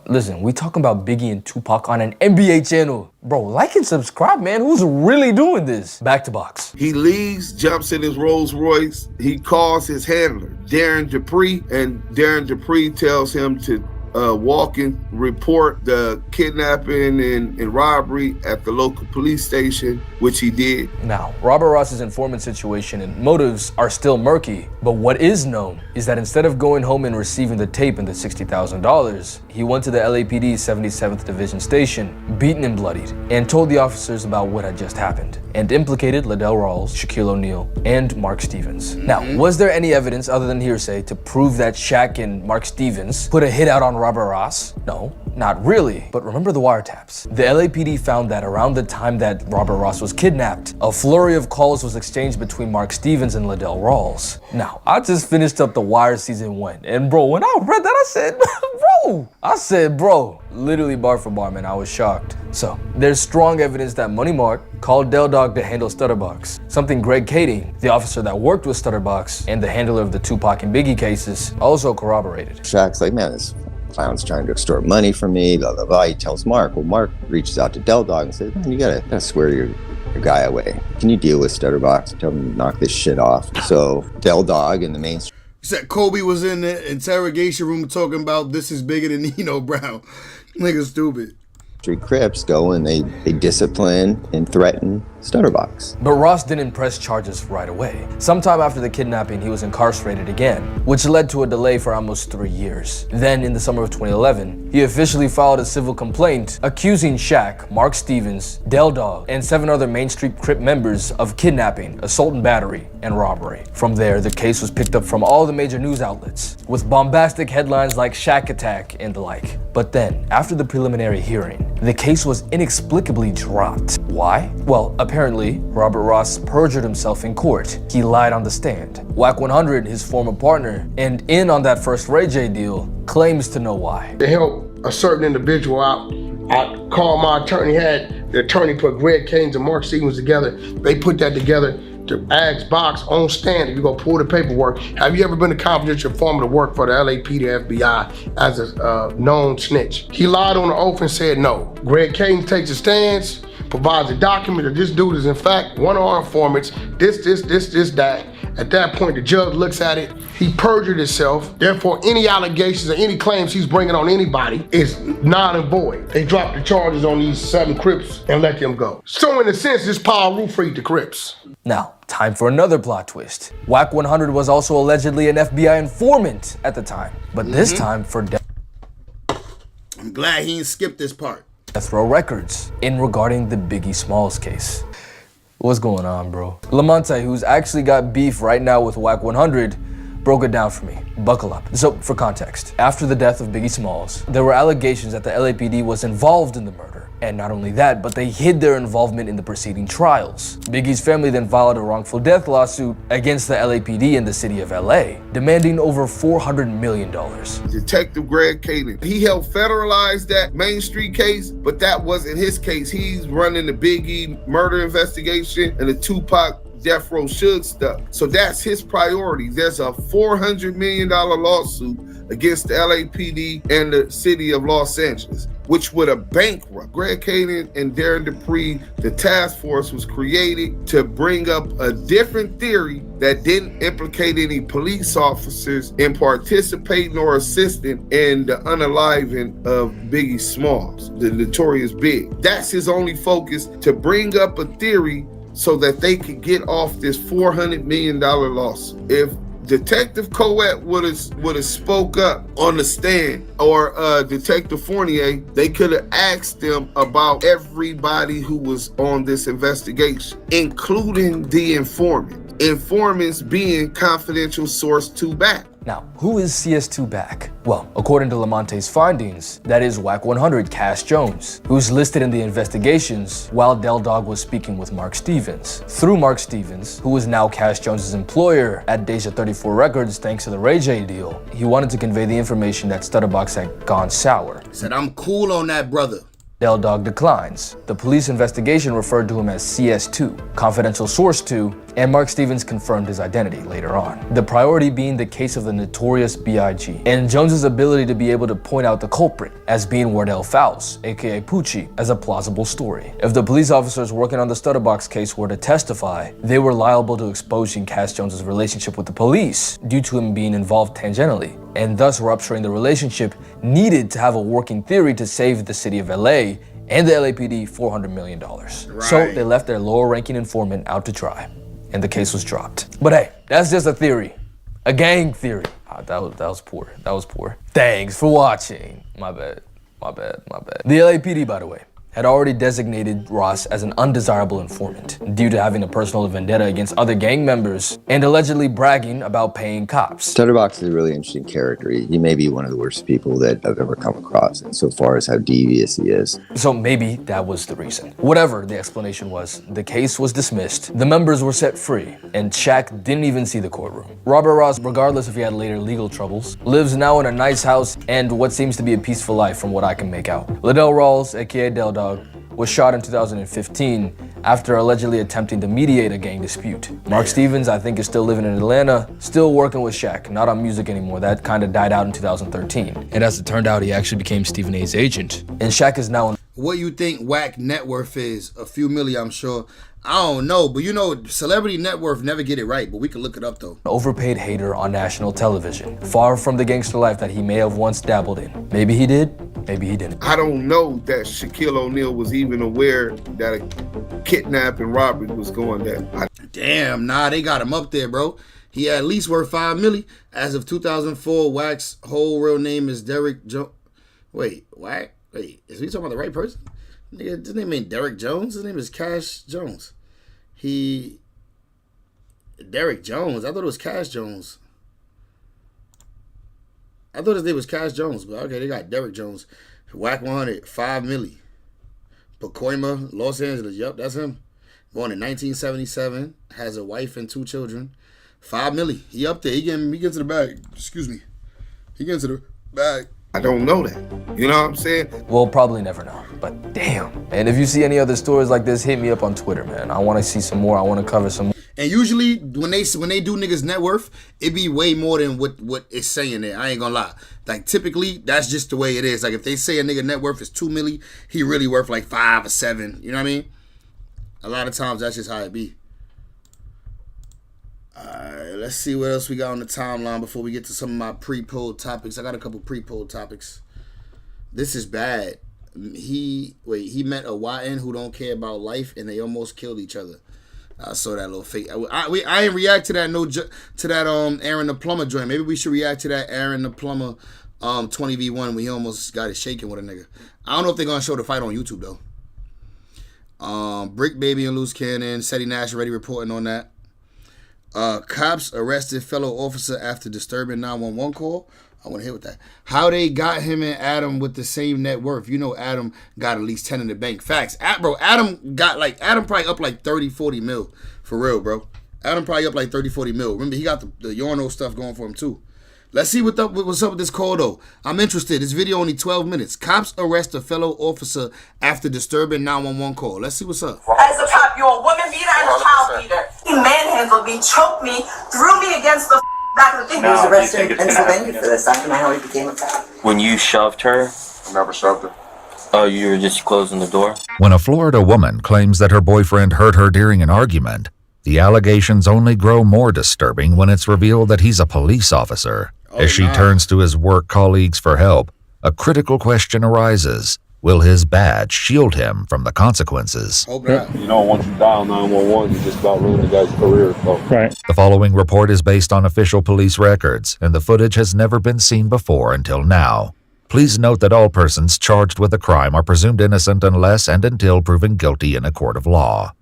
Listen, we talking about Biggie and Tupac on an NBA channel. Bro, like and subscribe, man. Who's really doing this? Back to box. He leaves, jumps in his Rolls Royce. He calls his handler, Darren Dupree, and Darren Dupree tells him to walk and report the kidnapping and robbery at the local police station, which he did. Now, Robert Ross's informant situation and motives are still murky, but what is known is that instead of going home and receiving the tape and the $60,000, he went to the LAPD 77th Division station, beaten and bloodied, and told the officers about what had just happened, and implicated Liddell Rawls, Shaquille O'Neal, and Mark Stevens. Now, was there any evidence other than hearsay to prove that Shaq and Mark Stevens put a hit out on Robert Ross? No, not really. But remember the wiretaps. The LAPD found that around the time that Robert Ross was kidnapped, a flurry of calls was exchanged between Mark Stevens and Liddell Rawls. Now, I just finished up The Wire season 1, and bro, when I read that, I said, bro, literally bar for bar, man, I was shocked. So, there's strong evidence that Money Mark called Del Dog to handle Stutterbox, something Greg Kading, the officer that worked with Stutterbox and the handler of the Tupac and Biggie cases, also corroborated. Shaq's like, man, this clown's trying to extort money from me, blah, blah, blah. He tells Mark. Well, Mark reaches out to Del Dog and says, man, you gotta swear your guy away. Can you deal with Stutterbox? Tell him to knock this shit off. So Del Dog in the Main Street. He said Kobe was in the interrogation room talking about this is bigger than Nino Brown. Nigga stupid. Street Crips go and they discipline and threaten Stutterbox. But Ross didn't press charges right away. Sometime after the kidnapping, he was incarcerated again, which led to a delay for almost 3 years. Then, in the summer of 2011, he officially filed a civil complaint accusing Shaq, Mark Stevens, Del Dog, and 7 other Main Street Crip members of kidnapping, assault and battery, and robbery. From there, the case was picked up from all the major news outlets, with bombastic headlines like Shaq Attack and the like. But then, after the preliminary hearing, the case was inexplicably dropped. Why? Well, apparently, Robert Ross perjured himself in court. He lied on the stand. Wack 100, his former partner, and in on that first Ray J deal, claims to know why. To help a certain individual out, I called my attorney, had the attorney put Greg Canes and Mark Stevens together. They put that together to ask Box on stand, if you go pull the paperwork, have you ever been a confidential informant to work for the LAPD, FBI as a known snitch? He lied on the oath and said no. Greg Caden takes a stance, provides a document that this dude is in fact one of our informants, this, that. At that point, the judge looks at it, he perjured himself, therefore any allegations or any claims he's bringing on anybody is non and void. They dropped the charges on these 7 Crips and let them go. So in a sense, this power roof freed the Crips. Now, time for another plot twist. Wack 100 was also allegedly an FBI informant at the time, but this time for I'm glad he didn't skip this part. Death Row Records in regarding the Biggie Smalls case. What's going on, bro? Lamonte, who's actually got beef right now with Wack 100, broke it down for me. Buckle up. So, for context, after the death of Biggie Smalls, there were allegations that the LAPD was involved in the murder. And not only that, but they hid their involvement in the preceding trials. Biggie's family then filed a wrongful death lawsuit against the LAPD in the city of LA, demanding over $400 million. Detective Greg Caden, he helped federalize that Main Street case, but that wasn't his case. He's running the Biggie murder investigation and the Tupac Death Row Suge stuff. So that's his priority. There's a $400 million lawsuit against the LAPD and the city of Los Angeles, which would have bankrupt Greg Caden and Darren Dupree. The task force was created to bring up a different theory that didn't implicate any police officers in participating or assisting in the unaliving of Biggie Smalls, the notorious Big. That's his only focus, to bring up a theory so that they could get off this $400 million lawsuit. If Detective Coet would have spoke up on the stand, or Detective Fournier, they could have asked them about everybody who was on this investigation, including the informant. Informants being confidential source 2 back. Now, who is CS2 back? Well, according to Lamonte's findings, that is Wack 100 Cash Jones, who's listed in the investigations while Del Dog was speaking with Mark Stevens. Through Mark Stevens, who is now Cash Jones's employer at Deja 34 Records thanks to the Ray J deal, he wanted to convey the information that Stutterbox had gone sour. He said, I'm cool on that, brother. Del Dog declines. The police investigation referred to him as CS2, confidential source 2, and Mark Stevens confirmed his identity later on. The priority being the case of the notorious B.I.G. and Jones's ability to be able to point out the culprit as being Wardell Fowles, aka Poochie, as a plausible story. If the police officers working on the Stutterbox case were to testify, they were liable to exposing Cash Jones's relationship with the police due to him being involved tangentially, and thus rupturing the relationship needed to have a working theory to save the city of LA and the LAPD $400 million. Right. So they left their lower ranking informant out to dry, and the case was dropped. But hey, that's just a theory. A gang theory. That was poor. That was poor. Thanks for watching. My bad. The LAPD, by the way, had already designated Ross as an undesirable informant due to having a personal vendetta against other gang members and allegedly bragging about paying cops. Stutterbox is a really interesting character. He may be one of the worst people that I've ever come across insofar as how devious he is. So maybe that was the reason. Whatever the explanation was, the case was dismissed, the members were set free, and Shaq didn't even see the courtroom. Robert Ross, regardless if he had later legal troubles, lives now in a nice house and what seems to be a peaceful life from what I can make out. Liddell Rawls, aka Del Dog, was shot in 2015 after allegedly attempting to mediate a gang dispute. Mark Stevens, I think, is still living in Atlanta, still working with Shaq, not on music anymore. That kind of died out in 2013. And as it turned out, he actually became Stephen A's agent. And Shaq is now... What you think Wack net worth is? A few million, I'm sure. I don't know, but you know, celebrity net worth never get it right, but we can look it up though. An overpaid hater on national television, far from the gangster life that he may have once dabbled in. Maybe he did, maybe he didn't. I don't know that Shaquille O'Neal was even aware that a kidnap and robbery was going down. Damn, nah, they got him up there, bro. He at least worth $5 million. As of 2004, Wack's whole real name is Derek Jones. Wait, Wack? Wait, is we talking about the right person? Nigga, his name ain't Derek Jones. His name is Cash Jones. Derek Jones. I thought it was Cash Jones. I thought his name was Cash Jones, but okay, they got Derek Jones. Wack 100, $5 million. Pacoima, Los Angeles. Yep, that's him. Born in 1977. Has a wife and 2 children. $5 million. He up there. He gets to the bag. Excuse me. He gets to the bag. I don't know that. You know what I'm saying? We'll probably never know, but damn. And if you see any other stories like this, hit me up on Twitter, man. I want to see some more. I want to cover some more. And usually when they do niggas net worth, it be way more than what it's saying there. I ain't gonna lie. Like typically, that's just the way it is. Like if they say a nigga net worth is $2 million, he really worth like 5 or 7. You know what I mean? A lot of times that's just how it be. Alright, let's see what else we got on the timeline before we get to some of my pre-poll topics. I got a couple pre-poll topics. This is bad. He met a YN who don't care about life and they almost killed each other. I saw that little fake. I ain't react to that Aaron the Plumber joint. Maybe we should react to that Aaron the Plumber 20v1 when he almost got it shaking with a nigga. I don't know if they're gonna show the fight on YouTube though. Bricc Baby and Luce Cannon, Seti Nash already reporting on that. Cops arrested fellow officer after disturbing 911 call. I want to hear with that. How they got him and Adam with the same net worth. You know Adam got at least 10 in the bank. Facts. Bro, Adam probably up like 30, 40 mil. For real, bro. Adam probably up like 30, 40 mil. Remember, he got the Yorno stuff going for him, too. Let's see what's up with this call, though. I'm interested. This video only 12 minutes. Cops arrest a fellow officer after disturbing 911 call. Let's see what's up. As a cop, you're a woman beater and a child beater. He manhandled me, choked me, threw me against the back of the thing. He was arrested in Pennsylvania for this. I don't know how he became a cop. When you shoved her? I never shoved her. Oh, you were just closing the door? When a Florida woman claims that her boyfriend hurt her during an argument, the allegations only grow more disturbing when it's revealed that he's a police officer. As she turns to his work colleagues for help, a critical question arises. Will his badge shield him from the consequences? You know, once you dial 911, you just about ruin the guy's career. So. Right. The following report is based on official police records, and the footage has never been seen before until now. Please note that all persons charged with a crime are presumed innocent unless and until proven guilty in a court of law.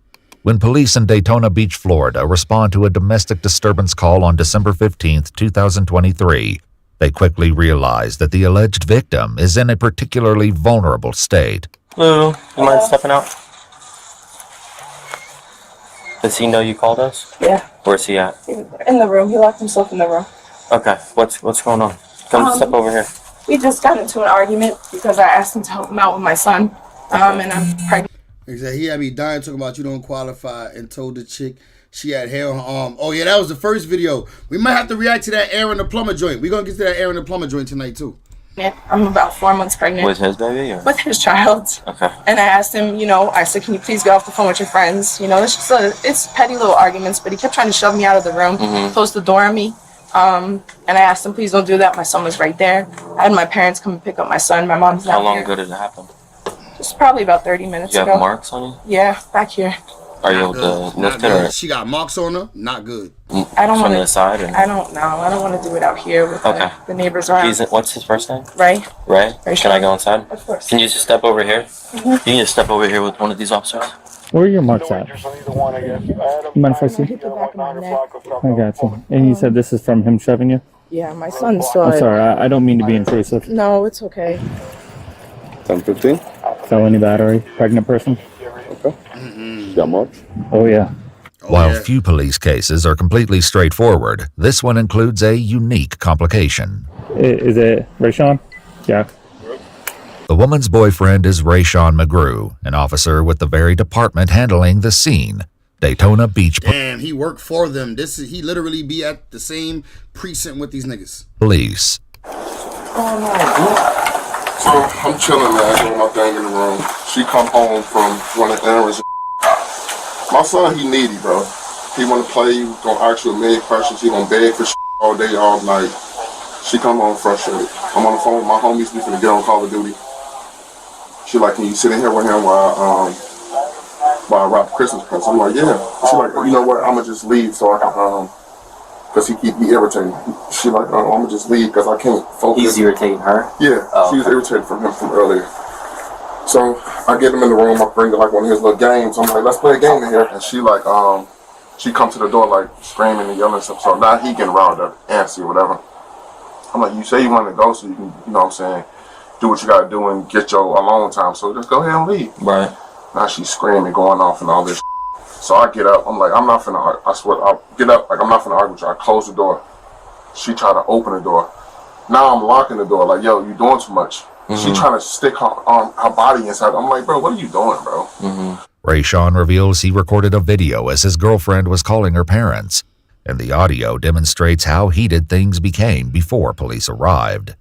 When police in Daytona Beach, Florida, respond to a domestic disturbance call on December 15, 2023, they quickly realize that the alleged victim is in a particularly vulnerable state. Lou, you mind stepping out? Does he know you called us? Yeah. Where's he at? In the room. He locked himself in the room. Okay, what's going on? Come step over here. We just got into an argument because I asked him to help him out with my son, and I'm pregnant. Exactly. He had me dying talking about you don't qualify and told the chick she had hair on her arm. Oh, yeah, that was the first video. We might have to react to that Aaron the Plumber joint. We're going to get to that Aaron the Plumber joint tonight, too. Yeah, I'm about 4 months pregnant. With his baby? Or? With his child. Okay. And I asked him, I said, can you please get off the phone with your friends? It's just it's petty little arguments, but he kept trying to shove me out of the room, close the door on me. And I asked him, please don't do that. My son was right there. I had my parents come and pick up my son. My mom's not How long here. ago did it happen? Just probably about 30 minutes ago. You have marks on you? Yeah, back here. Are you able to lift it? Or? She got marks on her? Not good. I don't From want the side? Or? I don't know. I don't want to do it out here with the neighbors around. What's his first name? Ray. Ray? Can I go inside? Of course. Can you just step over here? You can just step over here with one of these officers. Where are your marks at? You mind if I see? I got you. And you said this is from him shoving you? Yeah, my son saw it. I'm sorry, I don't mean to be intrusive. No, it's okay. 10-15. Felony battery, pregnant person. Okay. Got marks? Oh, yeah. While few police cases are completely straightforward, this one includes a unique complication. Is it Rayshawn? Yeah. The woman's boyfriend is Rayshawn McGrew, an officer with the very department handling the scene. Daytona Beach Damn, he worked for them. He literally be at the same precinct with these niggas. Police. So I'm chilling, man, doing my thing in the room. She come home from one of errands. My son, he needy, bro. He wanna play, he gonna ask you a million questions, he gonna beg for all day, all night. She come home frustrated. I'm on the phone with my homies, we finna get on Call of Duty. She like, can you sit in here with him while I wrap Christmas presents? I'm like, yeah. She like, you know what, I'ma just leave so I can, cause he keep me irritating. She like, I'ma just leave cause I can't focus. He's irritating her? Yeah, she was irritated from him from earlier. So I get him in the room, I bring her like one of his little games. I'm like, let's play a game in here. And she like, she comes to the door like screaming and yelling and stuff. So now he getting riled up, antsy or whatever. I'm like, you say you want to go so you can, you know what I'm saying, do what you gotta do and get your alone time. So just go ahead and leave. Right. Now she's screaming, going off and all this. So I get up, I'm like, I'm not finna, I swear, I get up, like I'm not finna argue with you. I close the door. She try to open the door. Now I'm locking the door, like, yo, you doing too much. She trying to stick her body inside. I'm like, bro, what are you doing, bro? Rayshawn reveals he recorded a video as his girlfriend was calling her parents, and the audio demonstrates how heated things became before police arrived.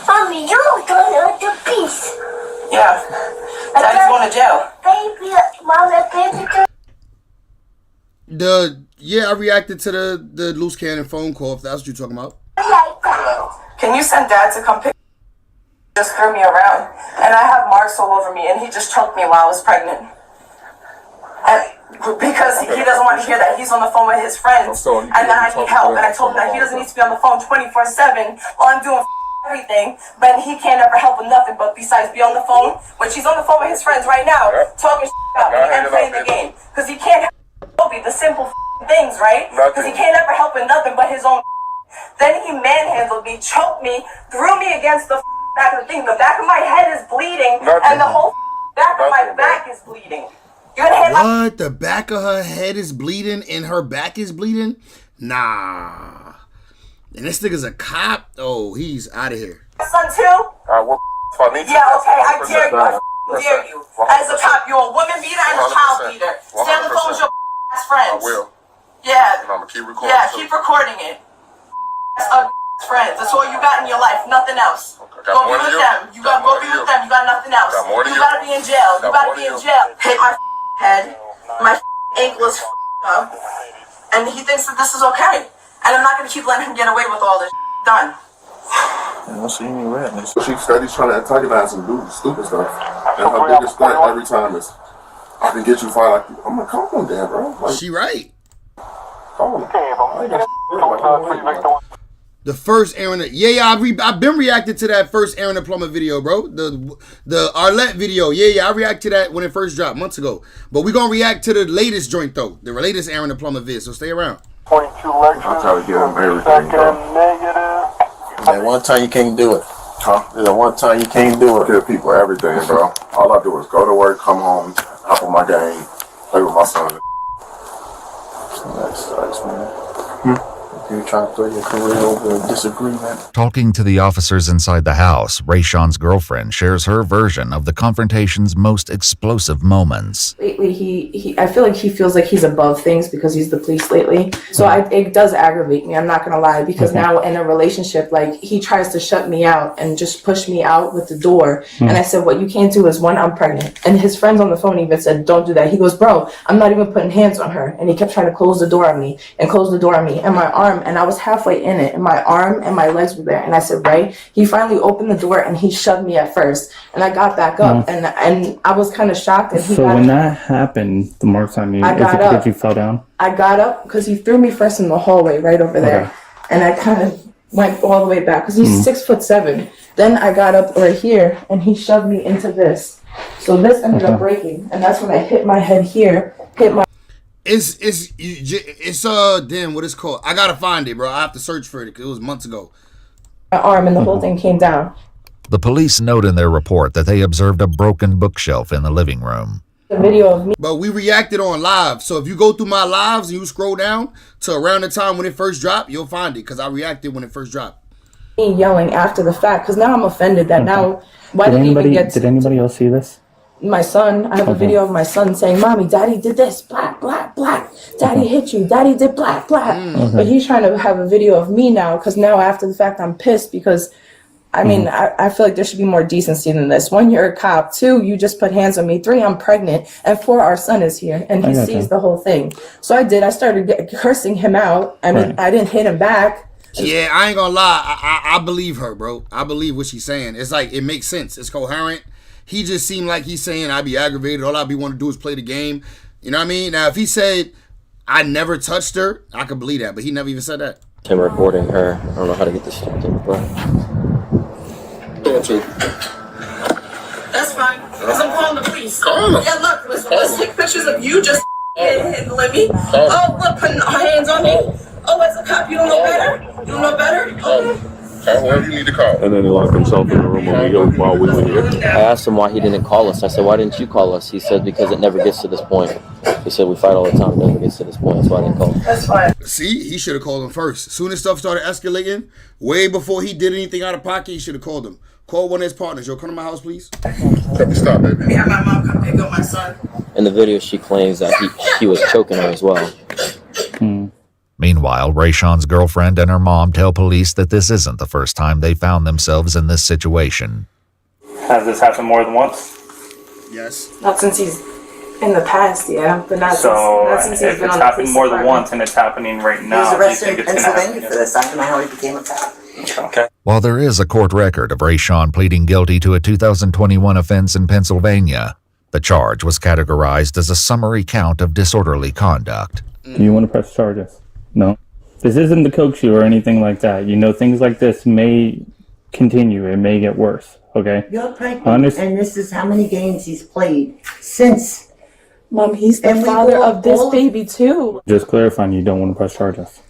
Mommy, you're going to peace. Yeah. Daddy's going to jail. Baby, Mama, baby. I reacted to the Luce Cannon phone call, if that's what you're talking about. Can you send Dad to come pick? just threw me around, and I have marks all over me, and he just choked me while I was pregnant. And because he doesn't want to hear that he's on the phone with his friends, and then I need help, and I told him that he doesn't need to be on the phone 24/7 while I'm doing everything, but he can't ever help with nothing but besides be on the phone, which he's on the phone with his friends right now, talking about me and playing the game, because he can't help me the simple things, right? Because he can't ever help with nothing but his own. Then he manhandled me, choked me, threw me against the back of the thing. The back of my head is bleeding, and the whole back of my back is bleeding. You're gonna hit What? The back of her head is bleeding and her back is bleeding? Nah. And this nigga's a cop? Oh, he's out of here. my son too? What if I need to? Yeah, okay, I dare you. I dare you. As a cop, you're a woman beater and a child beater. Stay on the phone with your friends. I will. Yeah. And I'm gonna keep recording. Yeah, keep recording it. Friends. That's all you got in your life. Nothing else. Okay, go be with them. You gotta go be with them. You got nothing else. You gotta be in jail. You gotta be in jail. Hit my head. My ankle is up. And he thinks that this is okay. And I'm not gonna keep letting him get away with all this done. She said he's trying to antagonize and do stupid stuff. And her biggest threat every time is, I can get you fired. Like, I'm like, come on, damn, bro. Like, she right. Come on. The first Aaron, I've been reacting to that first Aaron the Plumber video, bro. The Arlette video, I reacted to that when it first dropped months ago. But we gonna react to the latest joint though, the latest Aaron the Plumber vid. So stay around. 22 lectures. I try to get him everything, bro. That one time you can't do it. Huh? That one time you can't do it. Give people everything, bro. All I do is go to work, come home, hop on my game, play with my son. That sucks, man. You're trying to throw your career over a disagreement. Talking to the officers inside the house, Rayshawn's girlfriend shares her version of the confrontation's most explosive moments. Lately, I feel like he feels like he's above things because he's the police lately. So it does aggravate me, I'm not gonna lie, because now in a relationship, like, he tries to shut me out and just push me out with the door. And I said, what you can't do is, one, I'm pregnant. And his friends on the phone even said, don't do that. He goes, bro, I'm not even putting hands on her. And he kept trying to close the door on me and close the door on me. And my arm, and I was halfway in it, and my arm and my legs were there. And I said, right? He finally opened the door and he shoved me at first. And I got back up and I was kind of shocked. And so when that happened, the marks on you, did you fall down? I got up because he threw me first in the hallway right over there. And I kind of went all the way back because he's 6'7". Then I got up right here and he shoved me into this. So this ended up breaking. And that's when I hit my head here, hit my... It's damn, what it's called? I gotta find it, bro. I have to search for it because it was months ago. My arm and the whole thing came down. The police note in their report that they observed a broken bookshelf in the living room. The video of me. But we reacted on live. So if you go through my lives and you scroll down to around the time when it first dropped, you'll find it because I reacted when it first dropped. Me yelling after the fact because now I'm offended that now why did anybody else see this? My son, I have a video of my son saying, Mommy, Daddy did this, black, black, black. Daddy hit you. Daddy did black, black. But he's trying to have a video of me now because now after the fact I'm pissed because, I mean, I feel like there should be more decency than this. 1, you're a cop. 2, you just put hands on me. 3, I'm pregnant. And 4, our son is here and he sees the whole thing. So I started cursing him out. I mean, I didn't hit him back. Yeah, I ain't gonna lie. I believe her, bro. I believe what she's saying. It's like, it makes sense. It's coherent. He just seemed like he's saying, I'd be aggravated. All I'd be want to do is play the game. You know what I mean? Now, if he said, I never touched her, I could believe that. But he never even said that. Him recording her. I don't know how to get this shit to bro. That's fine. Because I'm calling the police. Call them. Yeah, look, let's take pictures of you just handling me. Oh, look, putting hands on me. Oh, as a cop, you don't know better? You don't know better? Call whoever you need to call. And then he locked himself in the room while we were here. I asked him why he didn't call us. I said, why didn't you call us? He said, because it never gets to this point. He said, we fight all the time. It never gets to this point. That's why I didn't call. That's fine. See, he should have called him first. As soon as stuff started escalating, way before he did anything out of pocket, he should have called him. Call one of his partners. Yo, come to my house, please. Stop, baby. Yeah, my mom come pick up my son. In the video, she claims that he was choking her as well. Meanwhile, Rayshawn's girlfriend and her mom tell police that this isn't the first time they found themselves in this situation. Has this happened more than once? Yes. Not since he's in the past, yeah, but not since he's been on the police happened more than department. once and it's happening right now, He was do you arrested think in it's going to Pennsylvania happen? for this after how he became a cop. Okay. While there is a court record of Rayshawn pleading guilty to a 2021 offense in Pennsylvania, the charge was categorized as a summary count of disorderly conduct. Do you want to press charges? No. This isn't the coke shoe or anything like that. You know, things like this may continue. It may get worse, okay? You're pregnant, and this is how many games he's played since. Mom, he's the father of this baby too. Just clarifying, you don't want to press charges.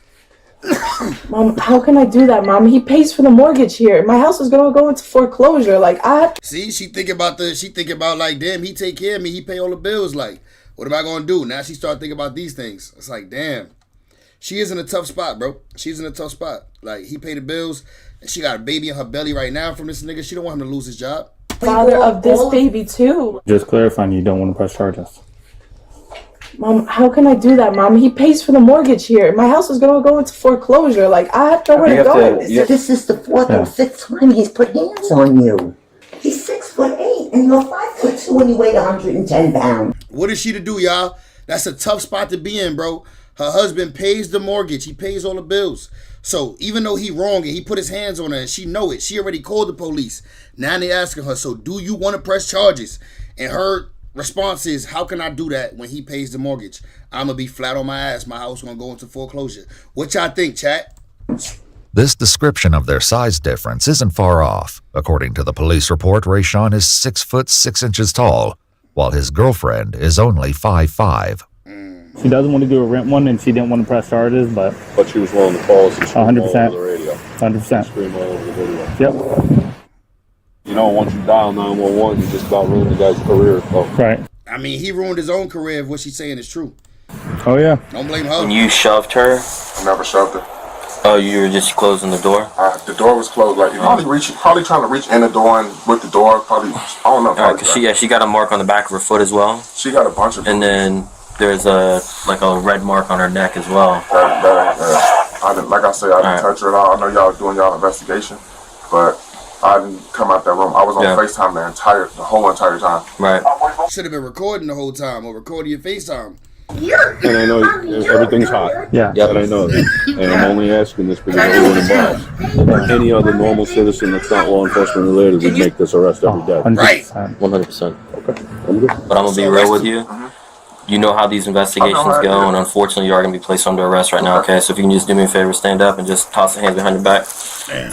Mom, how can I do that, Mom? He pays for the mortgage here. My house is gonna go into foreclosure. Like, See, she think about like, damn, he take care of me, he pay all the bills. Like, what am I gonna do? Now she start thinking about these things. It's like, damn. She is in a tough spot, bro. She's in a tough spot. Like, he paid the bills, and she got a baby in her belly right now from this nigga. She don't want him to lose his job. Father of this baby too. Just clarifying, you don't want to press charges. Mom, how can I do that, Mom? He pays for the mortgage here. My house is gonna go into foreclosure. Like, I have nowhere to go. This is the fourth or fifth time he's put hands on you. He's 6'8" and you're 5'2" and you weigh 110 pounds. What is she to do, y'all? That's a tough spot to be in, bro. Her husband pays the mortgage. He pays all the bills. So even though he wrong and he put his hands on her and she know it, she already called the police. Now they asking her, so do you want to press charges? And her response is, how can I do that when he pays the mortgage? I'm going to be flat on my ass. My house going to go into foreclosure. What y'all think, chat? This description of their size difference isn't far off. According to the police report, Rayshawn is 6 foot 6 inches tall, while his girlfriend is only 5'5". She doesn't want to do a rent one, and she didn't want to press charges, but she was willing to call us and scream 100%. all over the radio. 100%. Scream all over the video. Yep. You know, once you dial 911, you just about ruin the guy's career. So. Right. I mean, he ruined his own career if what she's saying is true. Oh, yeah. Don't blame her. When you shoved her? I never shoved her. Oh, you were just closing the door? The door was closed. Like, probably trying to reach in the door and with the door, probably, I don't know. Alright, because she got a mark on the back of her foot as well? She got a bunch of And then there's a red mark on her neck as well. Like I said, I didn't touch her at all. I know y'all doing y'all investigation, but I didn't come out that room. I was on FaceTime the whole entire time. Right. Should have been recording the whole time or recording your FaceTime. And I know everything's hot. Yeah. And I know that. And I'm only asking this because everyone involved. Any other normal citizen that's not law enforcement related would make this arrest every day. Right. 100%. Okay. I'm good. But I'm going to be real with you. You know how these investigations go, and unfortunately, you are going to be placed under arrest right now, okay? So if you can just do me a favor, stand up and just toss the hands behind your back.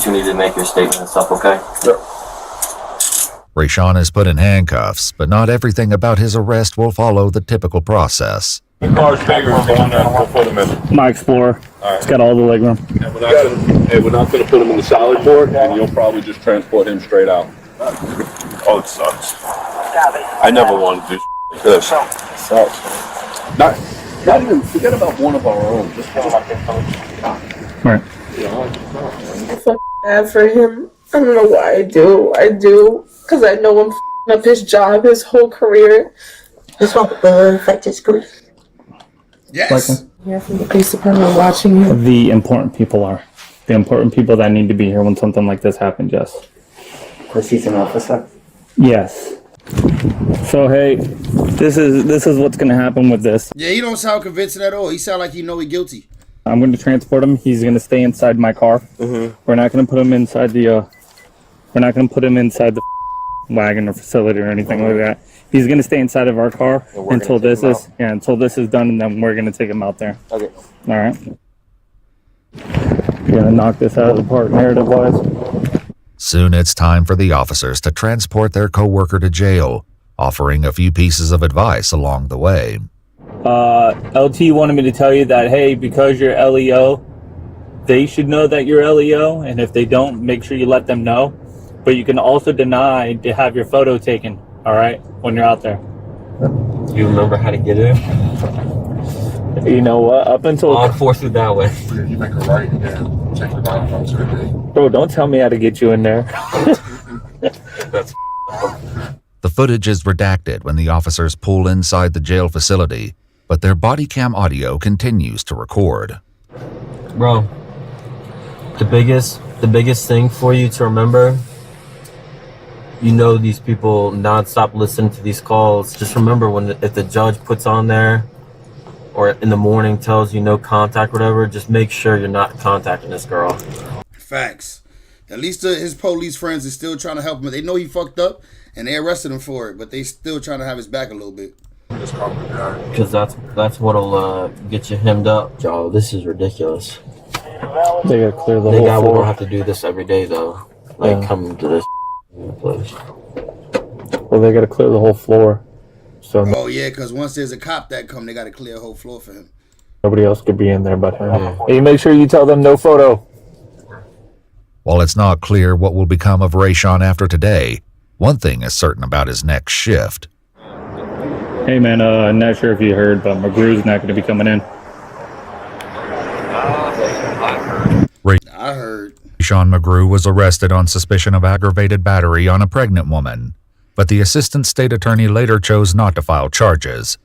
You need to make your statement and stuff, okay? Yep. Rayshawn is put in handcuffs, but not everything about his arrest will follow the typical process. The car's bigger, so we'll put him in. My Explorer. Right. It's got all the legroom. We're not going to put him in the salad board, and you'll probably just transport him straight out. Oh, it sucks. I never wanted to do like this. It sucks. Not even, forget about one of our own. Just Right. I feel bad for him. I don't know why I do. I do. Because I know I'm f***ing up his job, his whole career. This won't affect his career. Yes. Yeah, from the police department watching him. The important people are. The important people that need to be here when something like this happens, yes. Because he's an officer? Yes. So, hey, this is what's going to happen with this. Yeah, he don't sound convincing at all. He sound like he know he guilty. I'm going to transport him. He's going to stay inside my car. We're not going to put him inside the, wagon or facility or anything like that. He's going to stay inside of our car until this is done, and then we're going to take him out there. Okay. All right. We're going to knock this out of the park narrative-wise. Soon it's time for the officers to transport their coworker to jail, offering a few pieces of advice along the way. LT wanted me to tell you that, hey, because you're LEO, they should know that you're LEO, and if they don't, make sure you let them know. But you can also deny to have your photo taken, all right, when you're out there. Do you remember how to get in? You know what? Up until I'll force it that way. You make a right and take the down to the day. Bro, don't tell me how to get you in there. That's The footage is redacted when the officers pull inside the jail facility, but their body cam audio continues to record. Bro, the biggest thing for you to remember, you know these people nonstop listening to these calls. Just remember if the judge puts on there or in the morning tells you no contact, whatever, just make sure you're not contacting this girl. Facts. At least his police friends is still trying to help him. They know he fucked up, and they arrested him for it, but they still trying to have his back a little bit. Because that's what'll get you hemmed up, Joe. This is ridiculous. They gotta clear the They whole got floor. will have to do this every day though. Like come to this place. Well, they gotta clear the whole floor. So Oh yeah, because once there's a cop that come, they got to clear a whole floor for him. nobody else could be in there but him. Hey, make sure you tell them no photo. While it's not clear what will become of Rayshawn after today, one thing is certain about his next shift. Hey man, I'm not sure if you heard, but McGrew's not going to be coming in. I heard. Rayshawn McGrew was arrested on suspicion of aggravated battery on a pregnant woman, but the assistant state attorney later chose not to file charges.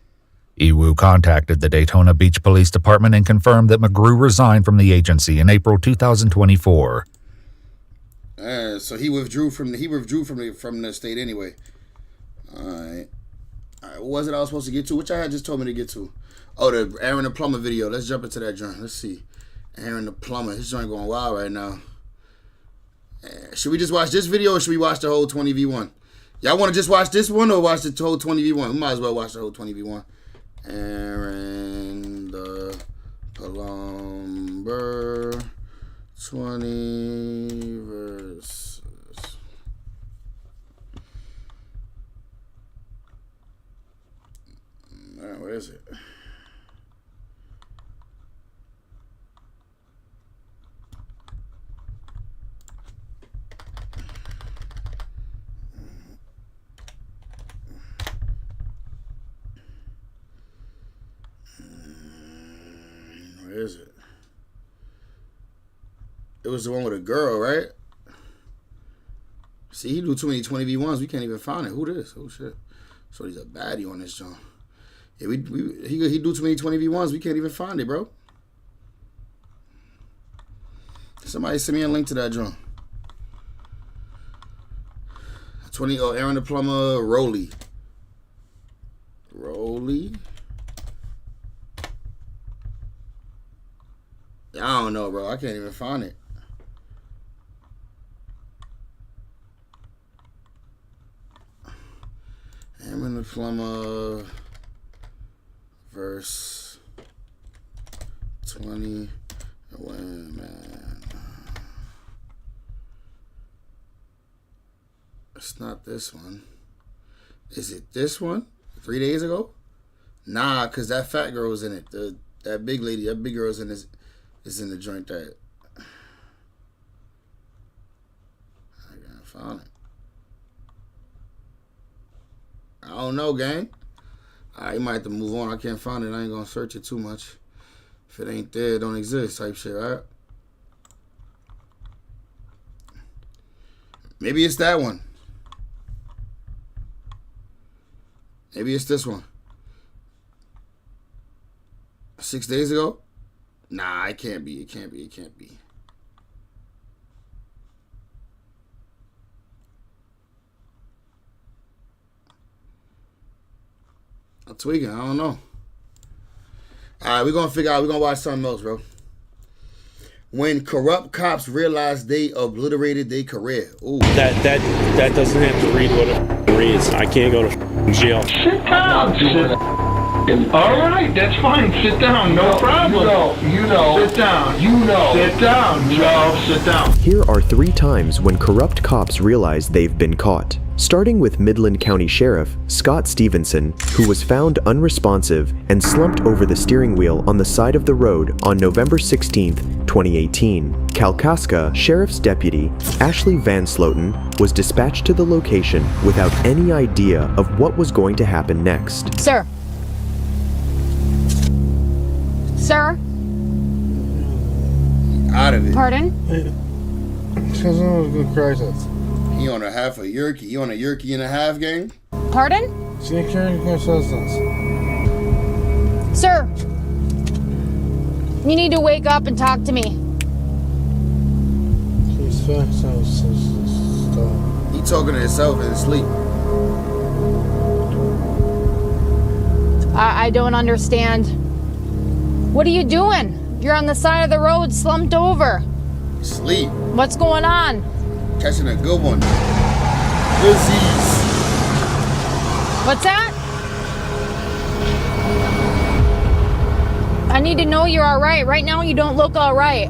Iwu contacted the Daytona Beach Police Department and confirmed that McGrew resigned from the agency in April 2024. So he withdrew from the state anyway. All right. What was it I was supposed to get to? Which I had just told me to get to. Oh, the Aaron the Plumber video. Let's jump into that joint. Let's see. Aaron the Plumber. His joint going wild right now. Should we just watch this video or should we watch the whole 20v1? Y'all want to just watch this one or watch the whole 20v1? We might as well watch the whole 20v1. Aaron the Plumber 20 versus. Where is it? Where is it? It was the one with a girl, right? See, he do too many 20v1s. We can't even find it. Who this? Oh shit! So he's a baddie on this joint. Yeah, he do too many 20v1s. We can't even find it, bro. Somebody send me a link to that joint. Aaron the Plumber, Rolly. I don't know, bro. I can't even find it. Aaron the Plumber verse 20 women. It's not this one. Is it this one? 3 days ago? Nah, because that fat girl was in it. That big lady, that big girl's in this. Is in the joint that I gotta find it. I don't know, gang. You might have to move on. I can't find it. I ain't gonna search it too much. If it ain't there, it don't exist type shit, right? Maybe it's that one. Maybe it's this one. 6 days ago? Nah, it can't be. It can't be. It can't be. I'm tweaking. I don't know. All right, we're going to figure out. We're going to watch something else, bro. When corrupt cops realize they obliterated their career. Ooh. That doesn't have to read what it reads. I can't go to jail. Sit down. All right, that's fine. Sit down. No problem. You know. Sit down. Sit down, Joe. Sit down. Here are 3 times when corrupt cops realize they've been caught. Starting with Midland County Sheriff Scott Stevenson, who was found unresponsive and slumped over the steering wheel on the side of the road on November 16, 2018. Kalkaska Sheriff's Deputy Ashley Van Sloten was dispatched to the location without any idea of what was going to happen next. Sir. Sir? Out of it. Pardon? Good crisis. He on a half a yerky. He on a yerky and a half, gang? Pardon? Sir. You need to wake up and talk to me. He talking to himself in his sleep. I don't understand. What are you doing? You're on the side of the road, slumped over. Sleep. What's going on? Catching a good one. Disease. What's that? I need to know you're all right. Right now, you don't look all right.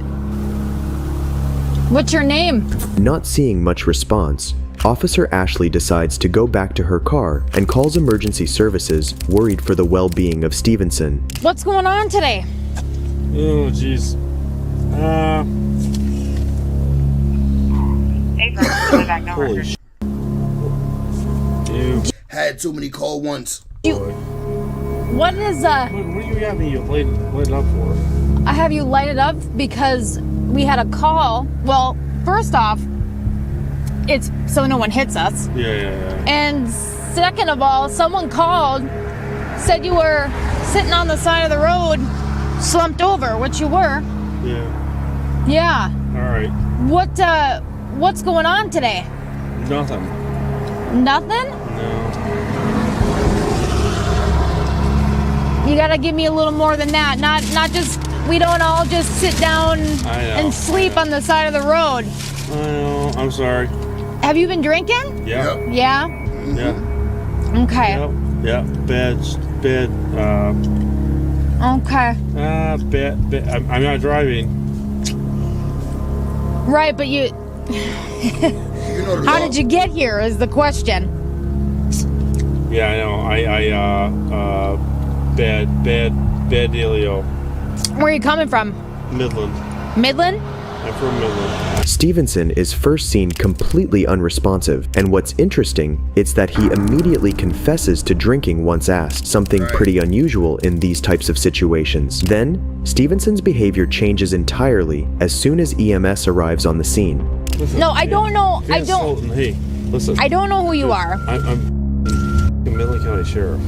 What's your name? Not seeing much response, Officer Ashley decides to go back to her car and calls emergency services, worried for the well-being of Stevenson. What's going on today? Oh, jeez. Holy shit. Dude. Had too many cold ones. What is What do you got me lighted up for? I have you lighted up because we had a call. Well, first off, it's so no one hits us. Yeah. And second of all, someone called, said you were sitting on the side of the road, slumped over, which you were. Yeah. Yeah. All right. What's going on today? Nothing. Nothing? No. You gotta give me a little more than that. Not just, we don't all just sit down and sleep on the side of the road. I know. I'm sorry. Have you been drinking? Yeah. Yeah? Yeah. Okay. Yeah. Bad. Okay. Bad. I'm not driving. Right, but you... How did you get here is the question. Yeah, I know. Bad dealio. Where are you coming from? Midland. Midland? I'm from Midland. Stevenson is first seen completely unresponsive, and what's interesting is that he immediately confesses to drinking once asked, something pretty unusual in these types of situations. Then, Stevenson's behavior changes entirely as soon as EMS arrives on the scene. Listen, No, I don't know. I don't. Hey, listen. I don't know who you are. I'm Midland County Sheriff.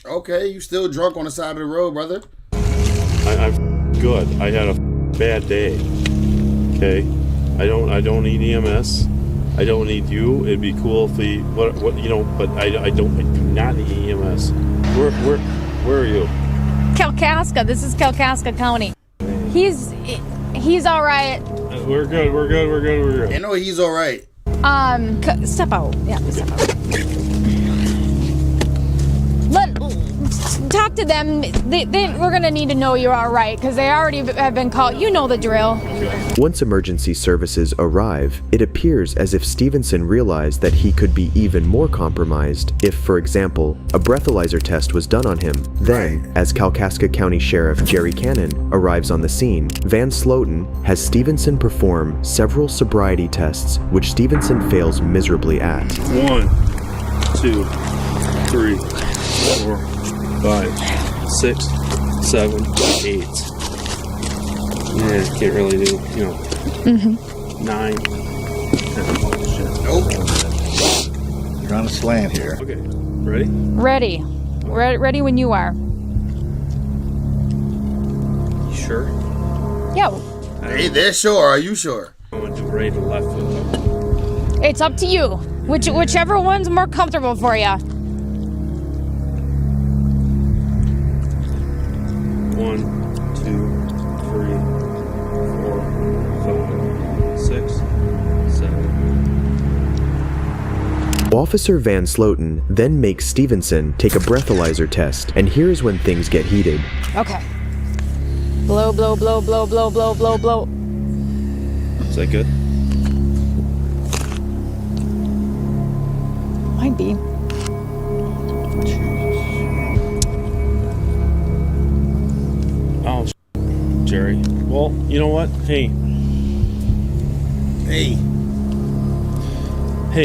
Okay, you still drunk on the side of the road, brother. I'm good. I had a bad day. Okay, I don't need EMS. I don't need you. It'd be cool if we but I do not need EMS. Where are you? Kalkaska. This is Kalkaska County. He's all right. We're good. I know he's all right. Step out. Yeah, step out. Talk to them. We're gonna need to know you're all right because they already have been called. You know the drill. Once emergency services arrive, it appears as if Stevenson realized that he could be even more compromised if, for example, a breathalyzer test was done on him. Then, as Kalkaska County Sheriff Jerry Cannon arrives on the scene, Van Sloten has Stevenson perform several sobriety tests, which Stevenson fails miserably at. 1, 2, 3, 4, 5, 6, 7, 8. Yeah, can't really do, 9. 10. Nope. You're on a slant here. Okay, ready? Ready. Ready when you are. You sure? Yeah. Hey, they're sure. Are you sure? I want to do right or left foot. It's up to you. Whichever one's more comfortable for you. 1, 2, 3, 4, 5, 6, 7. Officer Van Sloten then makes Stevenson take a breathalyzer test, and here's when things get heated. Okay. Blow, blow, blow, blow, blow, blow, blow, blow. Is that good? Might be. Oh, Jerry. Well, you know what? Hey,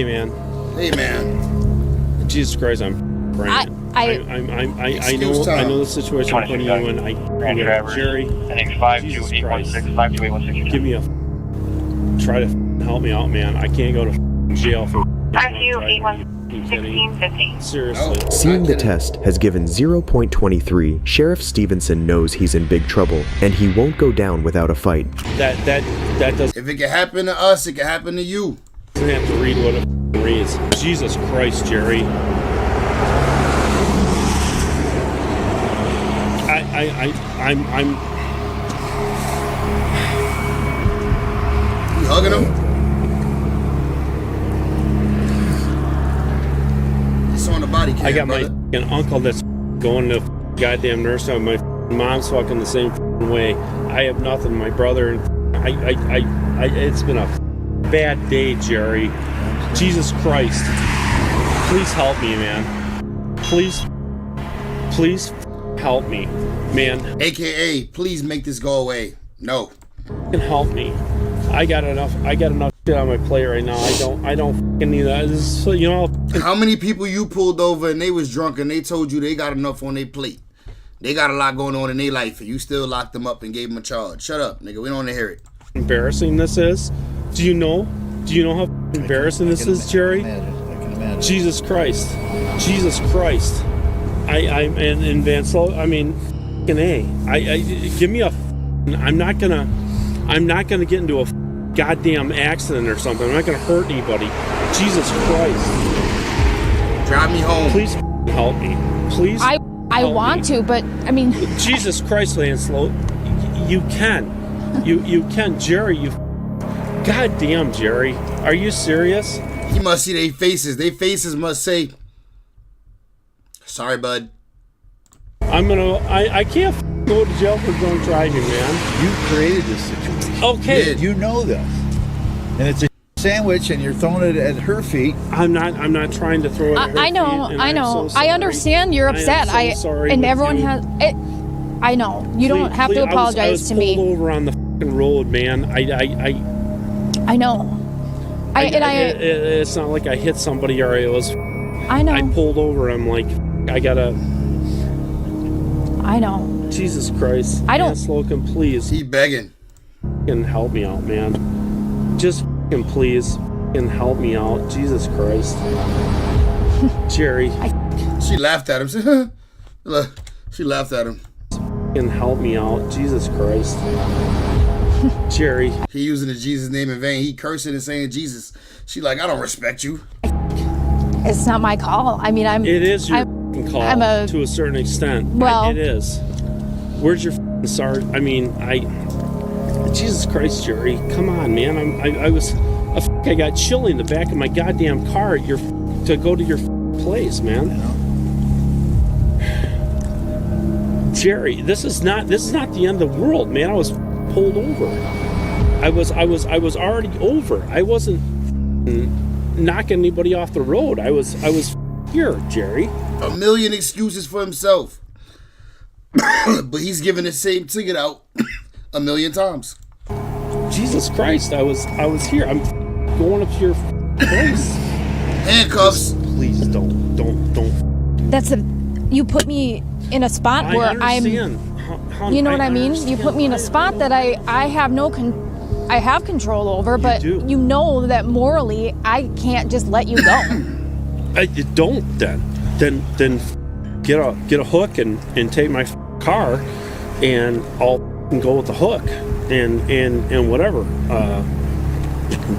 man. Hey, man. Jesus Christ, I'm Brandon. I know the situation I'm putting you in. Jerry, Jesus Christ, give me try to help me out, man. I can't go to jail for seriously. Seeing the test has given 0.23, Sheriff Stevenson knows he's in big trouble, and he won't go down without a fight. That does. If it can happen to us, it can happen to you. Doesn't have to read what it reads. Jesus Christ, Jerry. Hugging him. It's on the body cam, I got brother. my uncle that's going to goddamn nurse home. My mom's fucking the same way. I have nothing. My brother and it's been a bad day, Jerry. Jesus Christ. Please help me, man. Please help me, man. AKA, please make this go away. No. Can help me. I got enough shit on my plate right now. I don't fucking need that. This is, you know. How many people you pulled over and they was drunk and they told you they got enough on their plate? They got a lot going on in their life and you still locked them up and gave them a charge. Shut up, nigga. We don't want to hear it. Embarrassing this is. Do you know how embarrassing this is, Jerry? I can imagine. Jesus Christ. And Van Slow, I mean, fucking A. Give me a. I'm not gonna get into a goddamn accident or something. I'm not gonna hurt anybody. Jesus Christ. Drive me home. Please help me. Please. I want to, but I mean. Jesus Christ, Lanslow, you can. You can, Jerry. Goddamn, Jerry. Are you serious? He must see their faces. Their faces must say, "Sorry, bud." I can't go to jail for drunk driving, man. You created this situation. Okay. You know this. And it's a sandwich and you're throwing it at her feet. I'm not trying to throw it at her I know. feet, I know. I'm so sorry. I understand you're upset. I am so sorry and with everyone you. has it. I know. You don't have to apologize to me. I was pulled over on the fucking road, man. I know. It's not like I hit somebody or it was. I know. I pulled over. I'm like, I gotta. I know. Jesus Christ. I don't. Slocum, please. He begging. Fucking help me out, man. Just fucking please. Fucking help me out. Jesus Christ. Jerry. She laughed at him. She laughed at him. Fucking help me out. Jesus Christ. Jerry. He using the Jesus name in vain. He cursing and saying Jesus. She like, I don't respect you. It's not my call. I mean, It is your call to a certain extent. Well, it is. Where's your sergeant? I mean, Jesus Christ, Jerry, come on, man. I got chilly in the back of my goddamn car to go to your place, man. Jerry, this is not the end of the world, man. I was pulled over. I was already over. I wasn't knocking anybody off the road. I was here, Jerry. A million excuses for himself. But he's giving the same ticket out a million times. Jesus Christ, I was here. I'm going up to your place. Handcuffs. Please don't. You put me in a spot where understand. You know what I mean? You put me in a spot that I have I have control over, but you know that morally I can't just let you go. Don't then get a hook and take my car, and I'll go with the hook and whatever.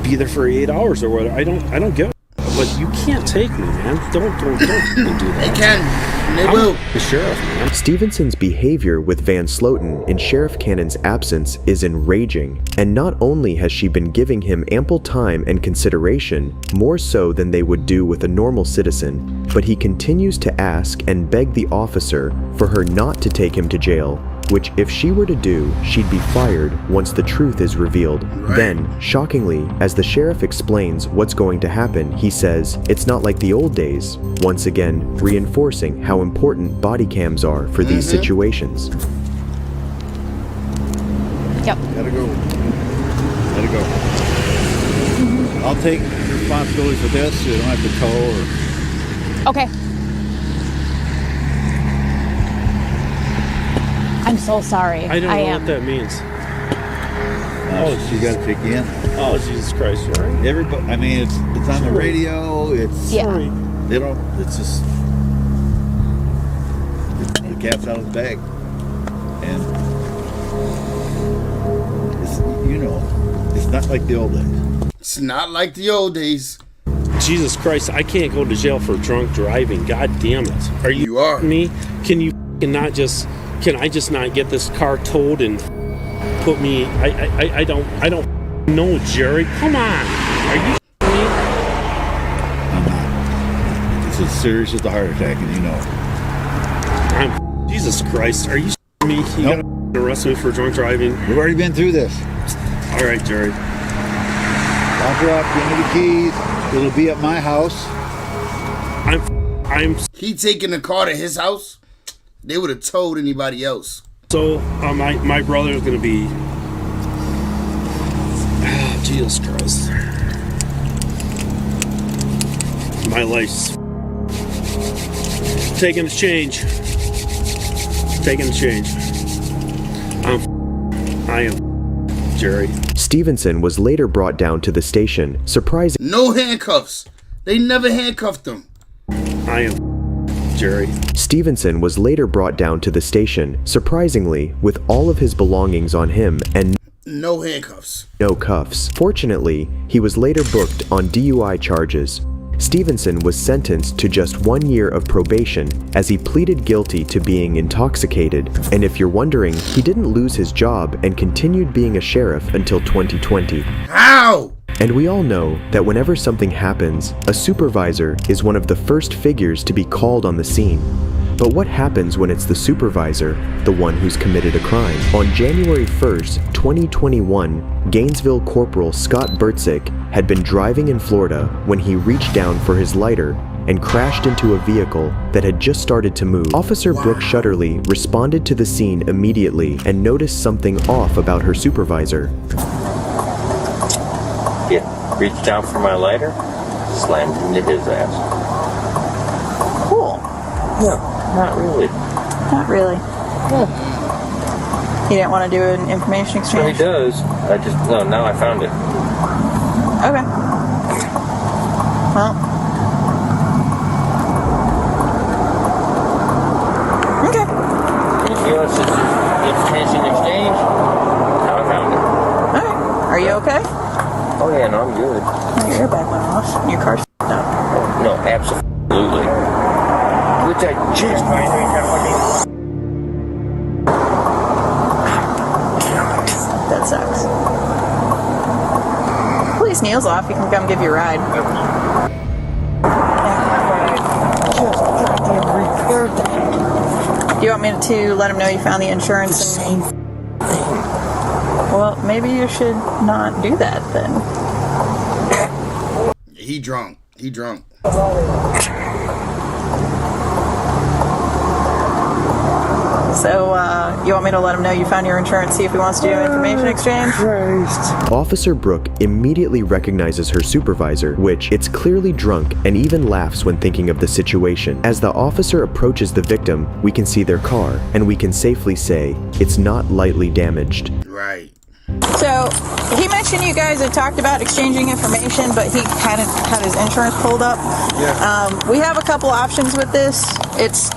Be there for 8 hours or whatever. I don't give a but you can't take me, man. Don't do that. They can. And they will. The sheriff, man. Stevenson's behavior with Van Sloten in Sheriff Cannon's absence is enraging, and not only has she been giving him ample time and consideration, more so than they would do with a normal citizen, but he continues to ask and beg the officer for her not to take him to jail, which if she were to do, she'd be fired once the truth is revealed. Right. Then, shockingly, as the sheriff explains what's going to happen, he says it's not like the old days, once again reinforcing how important body cams are for these situations. Yep. Gotta go. I'll take responsibility for this, so you don't have to tow or... Okay. I'm so sorry. I don't know what that means. You gotta take in. Oh, Jesus Christ, Jerry. Everybody, I mean, it's on the radio, it's... Yeah. They don't, it's just... The cat's out of the bag. And... It's, it's not like the old days. It's not like the old days. Jesus Christ, I can't go to jail for drunk driving. God damn it. Are you me? Can you not just... Can I just not get this car towed and put me... I don't No, Jerry, come on. Are you me? It's as serious as the heart attack, and you know it. Jesus Christ, are you me? You gotta arrest me for drunk driving. We've already been through this. All right, Jerry. I'll drop, give me the keys. It'll be at my house. He taking the car to his house? They would have told anybody else. So, my brother is gonna be... Jesus Christ. My life's taking the change. Taking the change. I am Jerry. Stevenson was later brought down to the station, surprising. No handcuffs. They never handcuffed him. I am Jerry. Stevenson was later brought down to the station, surprisingly, with all of his belongings on him and no handcuffs. No cuffs. Fortunately, he was later booked on DUI charges. Stevenson was sentenced to just 1 year of probation as he pleaded guilty to being intoxicated. And if you're wondering, he didn't lose his job and continued being a sheriff until 2020. How? And we all know that whenever something happens, a supervisor is one of the first figures to be called on the scene. But what happens when it's the supervisor, the one who's committed a crime? On January 1st, 2021, Gainesville Corporal Scott Bricc had been driving in Florida when he reached down for his lighter and crashed into a vehicle that had just started to move. Officer Brooke Shutterly responded to the scene immediately and noticed something off about her supervisor. Yeah, reached down for my lighter, slammed into his ass. Cool. Yeah. Not really. Not really. Yeah. He didn't want to do an information exchange? No, he does. Now I found it. Okay. Well. Okay. You want information exchange? Now I found it. Alright. Are you okay? Oh yeah, no, I'm good. Your airbag went off. Your car's up. No, absolutely. Which I just That sucks. Police Neil's off. He can come give you a ride. Do you want me to let him know you found the insurance? And... Well, maybe you should not do that then. He drunk. He drunk. So, you want me to let him know you found your insurance, see if he wants to do an information exchange? Officer Brooke immediately recognizes her supervisor, which it's clearly drunk and even laughs when thinking of the situation. As the officer approaches the victim, we can see their car, and we can safely say it's not lightly damaged. Right. So, he mentioned you guys had talked about exchanging information, but he hadn't had his insurance pulled up. Yeah. We have a couple options with this. It's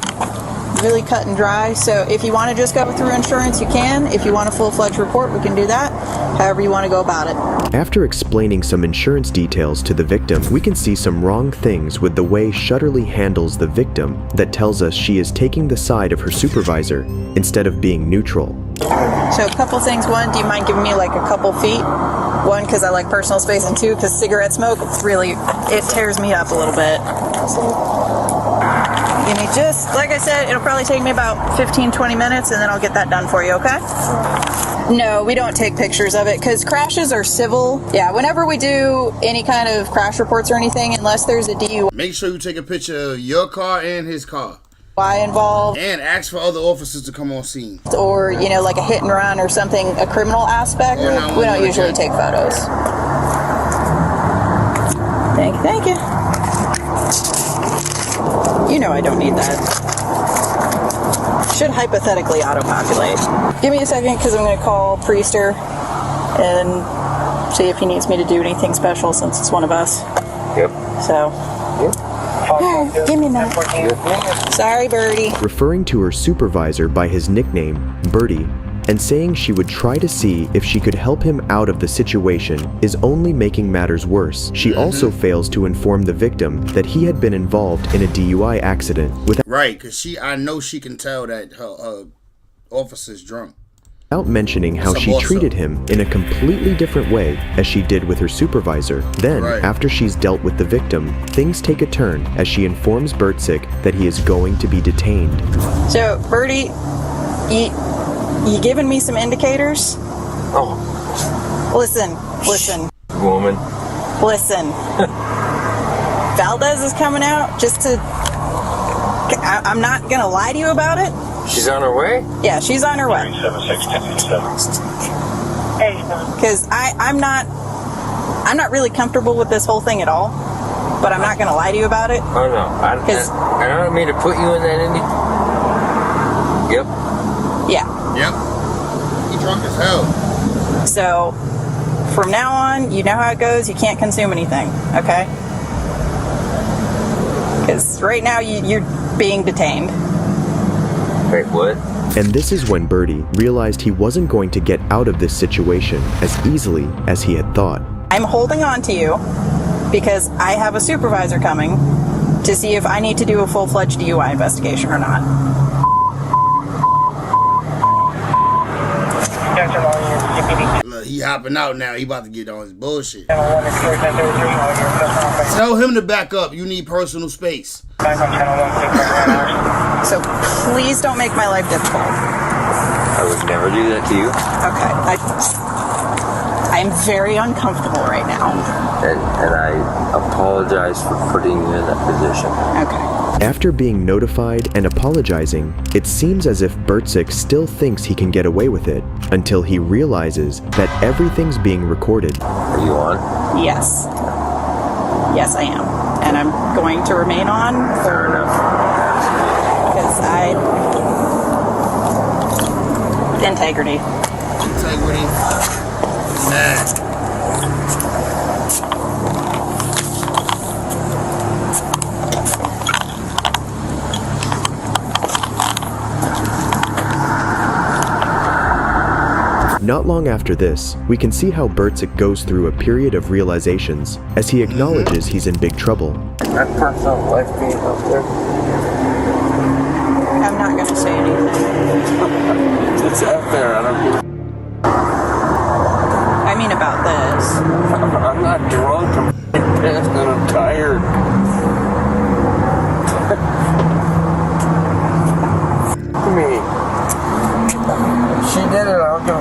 really cut and dry, so if you want to just go through insurance, you can. If you want a full-fledged report, we can do that. However you want to go about it. After explaining some insurance details to the victim, we can see some wrong things with the way Shutterly handles the victim that tells us she is taking the side of her supervisor instead of being neutral. So a couple things. One, do you mind giving me like a couple feet? One, because I like personal space, and two, because cigarette smoke, it tears me up a little bit. Give me just, like I said, it'll probably take me about 15-20 minutes, and then I'll get that done for you, okay? No, we don't take pictures of it, because crashes are civil. Yeah, whenever we do any kind of crash reports or anything, unless there's a DUI Make sure you take a picture of your car and his car. involved. And ask for other officers to come on scene. Or, like a hit and run or something, a criminal aspect, we don't usually take photos. Thank you. You know I don't need that. Should hypothetically auto-populate. Give me a second, because I'm going to call Priester and see if he needs me to do anything special since it's one of us. Yep. So, give me a minute. Sorry, Birdie. Referring to her supervisor by his nickname, Birdie, and saying she would try to see if she could help him out of the situation is only making matters worse. She also fails to inform the victim that he had been involved in a DUI accident. Right, because I know she can tell that her officer's drunk. without mentioning how she treated him in a completely different way as she did with her supervisor. Then, after she's dealt with the victim, things take a turn as she informs Bricc that he is going to be detained. So, Bertie, you giving me some indicators? Oh. Listen. Woman. Listen. Valdez is coming out just to... I'm not going to lie to you about it. She's on her way? Yeah, she's on her way. Because I'm not really comfortable with this whole thing at all. But I'm not going to lie to you about it. Oh, no. I don't mean to put you in that Yep. Yeah. Yep. He drunk as hell. So, from now on, you know how it goes. You can't consume anything, okay? Because right now, you're being detained. Wait, what? And this is when Bertie realized he wasn't going to get out of this situation as easily as he had thought. I'm holding on to you because I have a supervisor coming to see if I need to do a full-fledged DUI investigation or not. Look, he hopping out now. He about to get on his bullshit. Tell him to back up. You need personal space. So please don't make my life difficult. I would never do that to you. Okay. I'm very uncomfortable right now. And I apologize for putting you in that position. Okay. After being notified and apologizing, it seems as if Bricc still thinks he can get away with it until he realizes that everything's being recorded. Are you on? Yes. Yes, I am. And I'm going to remain on. Fair enough. Because integrity. Nah. Not long after this, we can see how Bricc goes through a period of realizations as he acknowledges he's in big trouble. That personal life being up there. I'm not going to say anything. It's out there. I mean about this. I'm not drunk. I'm pissed and I'm tired. Me. She did it. I don't give a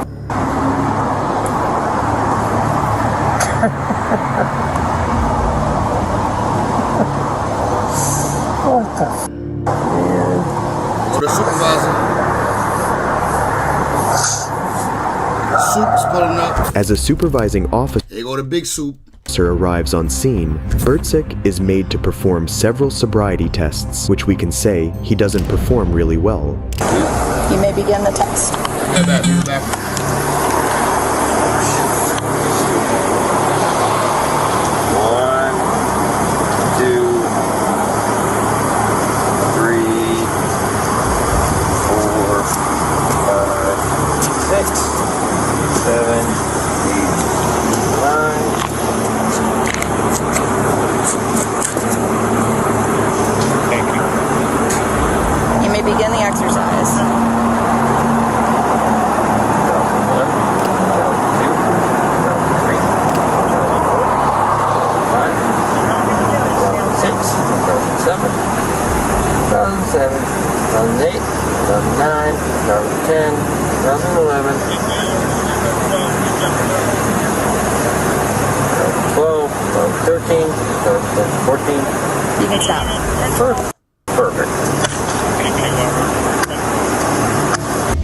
what the Go to supervisor. Soup's pulling up. As a supervising officer, They go to Big Soup. arrives on scene, Bricc is made to perform several sobriety tests, which we can say he doesn't perform really well. You may begin the test. Back. You may begin the exercise. You can stop. Perfect.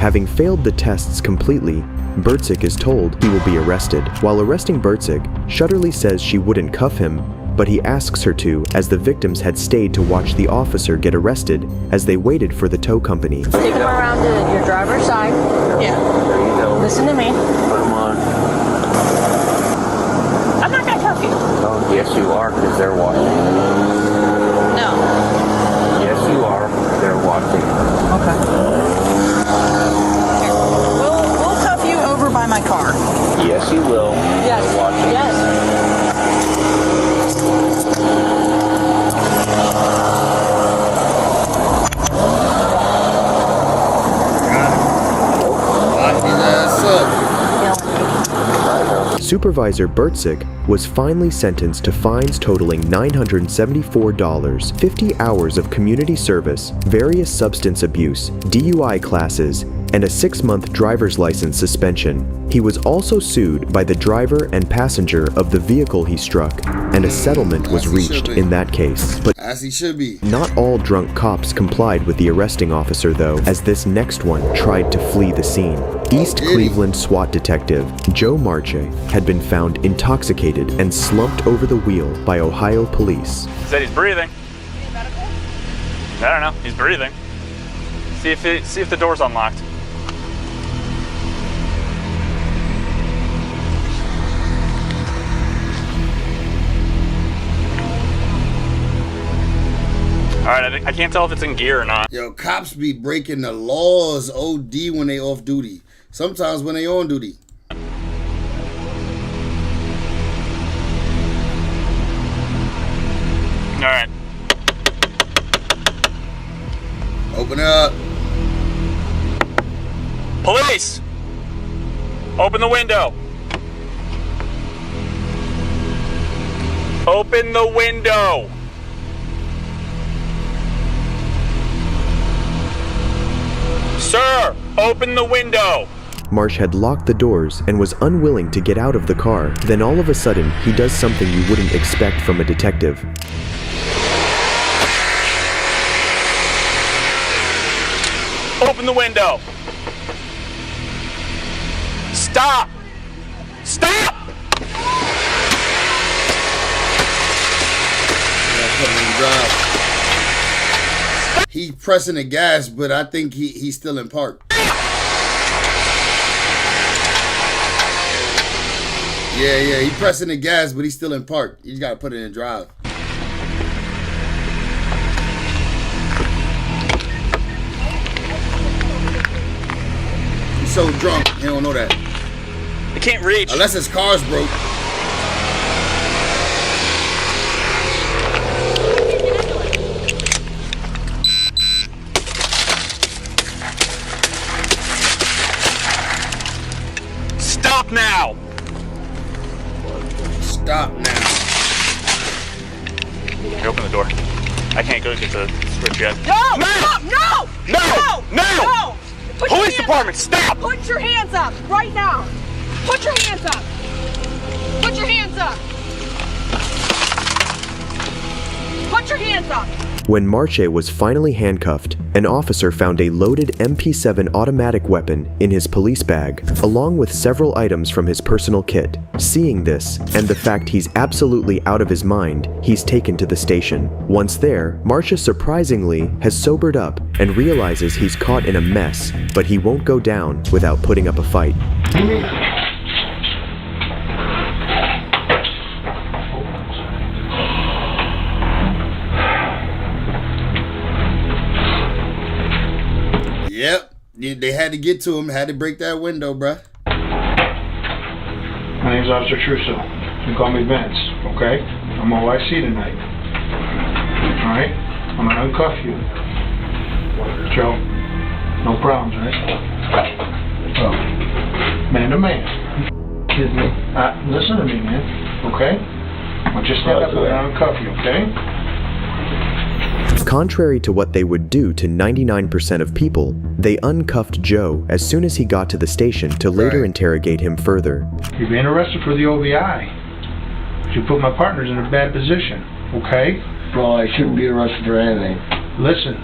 Having failed the tests completely, Bricc is told he will be arrested. While arresting Bricc, Shutterly says she wouldn't cuff him, but he asks her to as the victims had stayed to watch the officer get arrested as they waited for the tow company. Take him around to your driver's side. Yeah. There you go. Listen to me. Put them on. I'm not going to cuff you. Oh, yes you are, because they're watching. No. Yes you are, they're watching. Okay. We'll cuff you over by my car. Yes you will. Yes. They're watching. Yes. Lock his ass Supervisor Bricc was finally sentenced to fines totaling $974, 50 hours of community service, various substance abuse, DUI classes, and a 6-month driver's license suspension. He was also sued by the driver and passenger of the vehicle he struck, and a settlement was reached in that case. But as he should be. Not all drunk cops complied with the arresting officer though, as this next one tried to flee the scene. East Cleveland SWAT detective Joe Marche had been found intoxicated and slumped over the wheel by Ohio police. He said he's breathing. I don't know, he's breathing. See if the door's unlocked. Alright, I can't tell if it's in gear or not. Yo, cops be breaking the laws OD when they off duty. Sometimes when they on duty. Alright. Open up. Police! Open the window. Open the window. Sir, open the window. Marsh had locked the doors and was unwilling to get out of the car. Then all of a sudden, he does something you wouldn't expect from a detective. Open the window. Stop. Stop. He pressing the gas, but I think he's still in park. Yeah, he pressing the gas, but he's still in park. He's got to put it in drive. He's so drunk, he don't know that. I can't reach. Unless his car's broke. Stop now! Stop now. Here, open the door. I can't go get the switch yet. No! No! Police department, stop! Put your hands up right now. Put your hands up. Put your hands up. Put your hands up. When Marche was finally handcuffed, an officer found a loaded MP7 automatic weapon in his police bag, along with several items from his personal kit. Seeing this, and the fact he's absolutely out of his mind, he's taken to the station. Once there, Marche surprisingly has sobered up and realizes he's caught in a mess, but he won't go down without putting up a fight. Yep, they had to get to him, had to break that window, bruh. My name's Officer Trusso. You can call me Vince, okay? I'm OIC tonight. Alright? I'm gonna uncuff you. Joe, no problems, right? Oh. Man to man. Excuse me. Listen to me, man, okay? I'll just stand up and uncuff you, okay? Contrary to what they would do to 99% of people, they uncuffed Joe as soon as he got to the station to later interrogate him further. You're being arrested for the OVI. You put my partners in a bad position, okay? Well, I shouldn't be arrested for anything. Listen,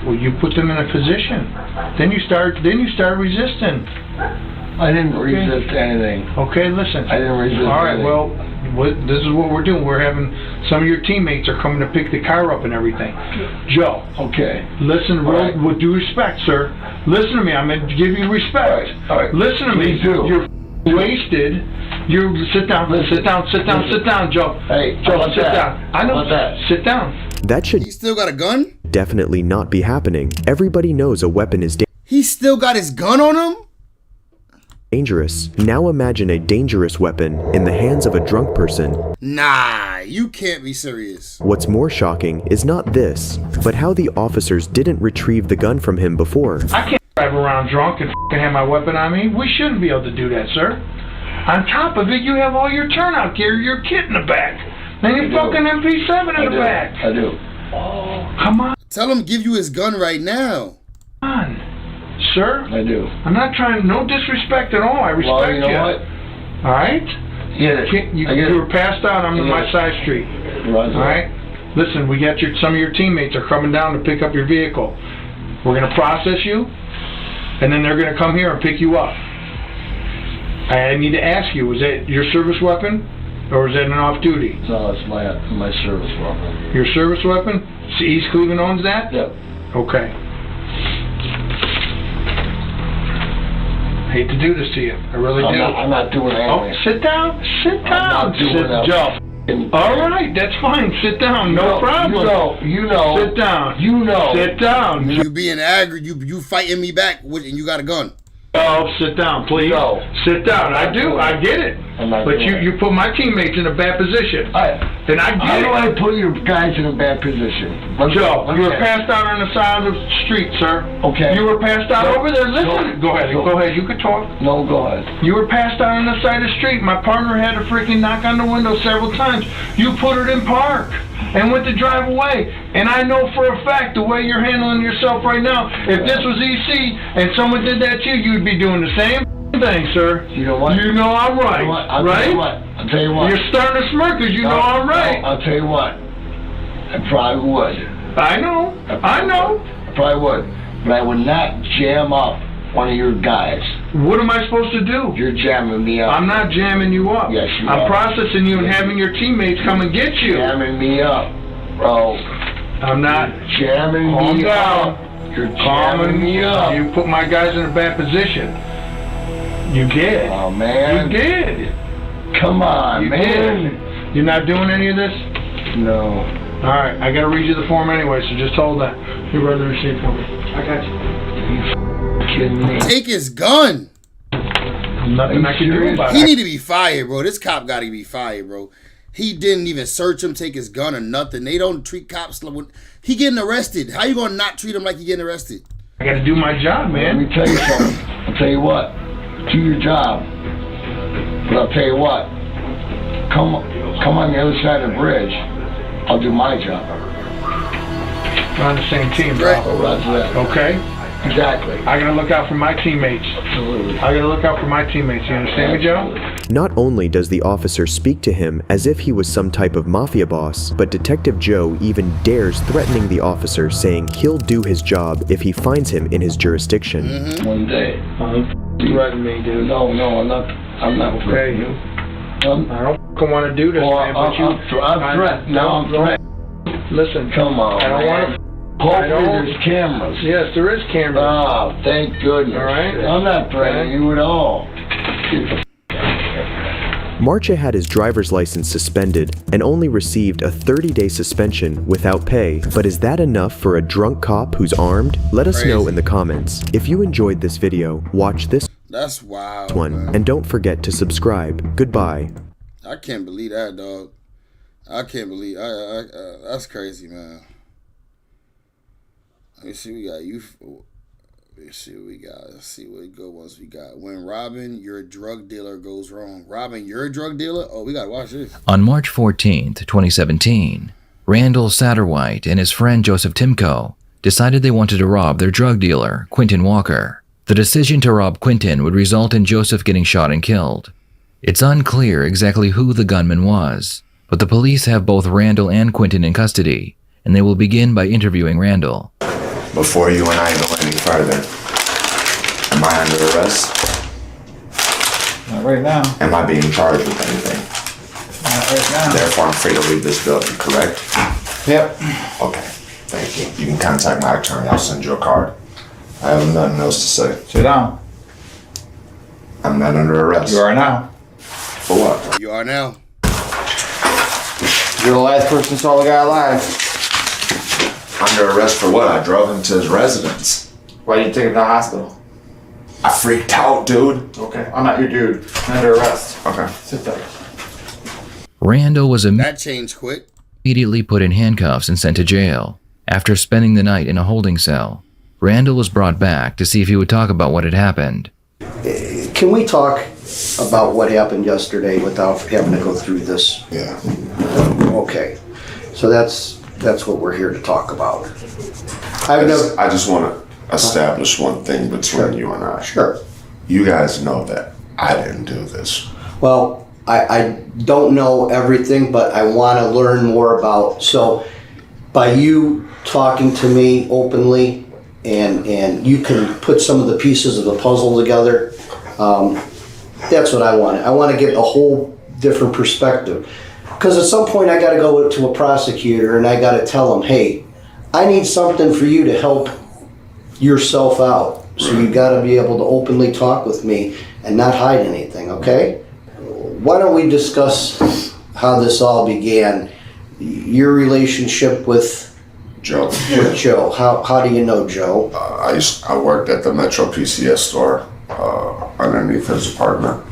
well, you put them in a position. Then you start resisting. I didn't resist anything. Okay, listen. I didn't resist All right, anything. well, this is what we're doing. We're having some of your teammates are coming to pick the car up and everything. Joe. Okay. Listen, with due respect, sir. Listen to me. I'm going to give you respect. All right. Listen to me. Please do. You're wasted. You sit down. Sit down, Joe. Hey, Joe, sit that? down. I know. That? Sit down. That should He still got a gun? definitely not be happening. Everybody knows a weapon is He still got his gun on him? dangerous. Now imagine a dangerous weapon in the hands of a drunk person. Nah, you can't be serious. What's more shocking is not this, but how the officers didn't retrieve the gun from him before. I can't drive around drunk and have my weapon on me. We shouldn't be able to do that, sir. On top of it, you have all your turnout gear, your kit in the back. And your fucking MP7 in the back. I do. Oh, come on. Tell him give you his gun right now. Come on. Sir? I do. I'm not trying, no disrespect at all. I respect Well, you know what? All right? You were passed out on my side street. Right. All right? Listen, we got some of your teammates are coming down to pick up your vehicle. We're going to process you, and then they're going to come here and pick you up. I need to ask you, is that your service weapon, or is that an off-duty? No, it's my service weapon. Your service weapon? So East Cleveland owns that? Yep. Okay. I hate to do this to you. I really do. I'm not doing anything. Oh, sit down. Sit down. I'm not doing down. All right, that's fine. Sit down. No problem. You know. Sit down. You know. Sit down. You being angry, you fighting me back, and you got a gun. Oh, sit down, please. No. Sit down. I do. I get it. But you put my teammates in a bad position. And I get How it. do I put your guys in a bad position? Joe, you were passed out on the side of the street, sir. Okay. You were passed out over there. Listen. Go ahead. Go ahead. You can talk. No, go ahead. You were passed out on the side of the street. My partner had to freaking knock on the window several times. You put it in park and went to drive away. And I know for a fact the way you're handling yourself right now, if this was EC and someone did that to you, you'd be doing the same thing, sir. You know what? You know I'm right. You know what? I'll right? tell you what. I'll tell you what. You're starting to smirk because you know I'm right. I'll tell you what. I probably would. I know. I know. I probably would. But I would not jam up one of your guys. What am I supposed to do? You're jamming me up. I'm not jamming you up. Yes, you I'm are. processing you and having your teammates come and get you. Jamming me up, bro. I'm not. Jamming Calm me down. up. You're jamming me up. You put my guys in a bad position. You did. Oh, man. You did. Come on, You man. did. You're not doing any of this? No. All right, I got to read you the form anyway, so just hold that. You run the receipt for me. I got you. Kidding me. Take his gun. Nothing I can do about He it. need to be fired, bro. This cop got to be fired, bro. He didn't even search him, take his gun or nothing. They don't treat cops like he getting arrested. How you gonna not treat him like he getting arrested? I got to do my job, man. Let me tell you something. I'll tell you what. Do your job. But I'll tell you what. Come on the other side of the bridge. I'll do my job. We're on the same team, bro. Roger that. Okay? Exactly. I gotta look out for my teammates. Absolutely. I gotta look out for my teammates. You understand me, Joe? Not only does the officer speak to him as if he was some type of mafia boss, but Detective Joe even dares threatening the officer, saying he'll do his job if he finds him in his jurisdiction. One day. You threaten me, dude. No, I'm not threatening you. I don't want to do this, man, but you... I'm threatened. Now I'm threatened. Listen. Come on, I don't want to... Hopefully there's cameras. Yes, there is cameras. Oh, thank goodness. All right. I'm not threatening you at all. Marcha had his driver's license suspended and only received a 30-day suspension without pay. But is that enough for a drunk cop who's armed? Let us know in the comments. If you enjoyed this video, watch this That's wild, one, man. and don't forget to subscribe. Goodbye. I can't believe that, dog. I can't believe that's crazy, man. Let me see, we got you. Let's see what we got. Let's see what good ones we got. When robbing your drug dealer goes wrong. Robbing your drug dealer? Oh, we got to watch this. On March 14th, 2017, Randall Satterwhite and his friend Joseph Timko decided they wanted to rob their drug dealer, Quentin Walker. The decision to rob Quentin would result in Joseph getting shot and killed. It's unclear exactly who the gunman was, but the police have both Randall and Quentin in custody, and they will begin by interviewing Randall. Before you and I go any further, am I under arrest? Not right now. Am I being charged with anything? Not right now. Therefore, I'm free to leave this building, correct? Yep. Okay, thank you. You can contact my attorney. I'll send you a card. I have nothing else to say. Sit down. I'm not under arrest. You are now. For what? You are now. You're the last person who saw the guy alive. Under arrest for what? I drove him to his residence. Why did you take him to the hospital? I freaked out, dude. Okay, I'm not your dude. I'm under arrest. Okay. Sit down. Randall was That changed quick. immediately put in handcuffs and sent to jail. After spending the night in a holding cell, Randall was brought back to see if he would talk about what had happened. Can we talk? about what happened yesterday without having to go through this? Yeah. Okay. So that's what we're here to talk about. I just want to establish one thing between you and I. Sure. You guys know that I didn't do this. Well, I don't know everything, but I want to learn more about. So by you talking to me openly, and you can put some of the pieces of the puzzle together, that's what I want. I want to get a whole different perspective. Because at some point I got to go to a prosecutor and I got to tell them, hey, I need something for you to help yourself out. So you got to be able to openly talk with me and not hide anything, okay? Why don't we discuss how this all began? Your relationship with Joe. With Joe. How do you know Joe? I worked at the Metro PCS store underneath his apartment.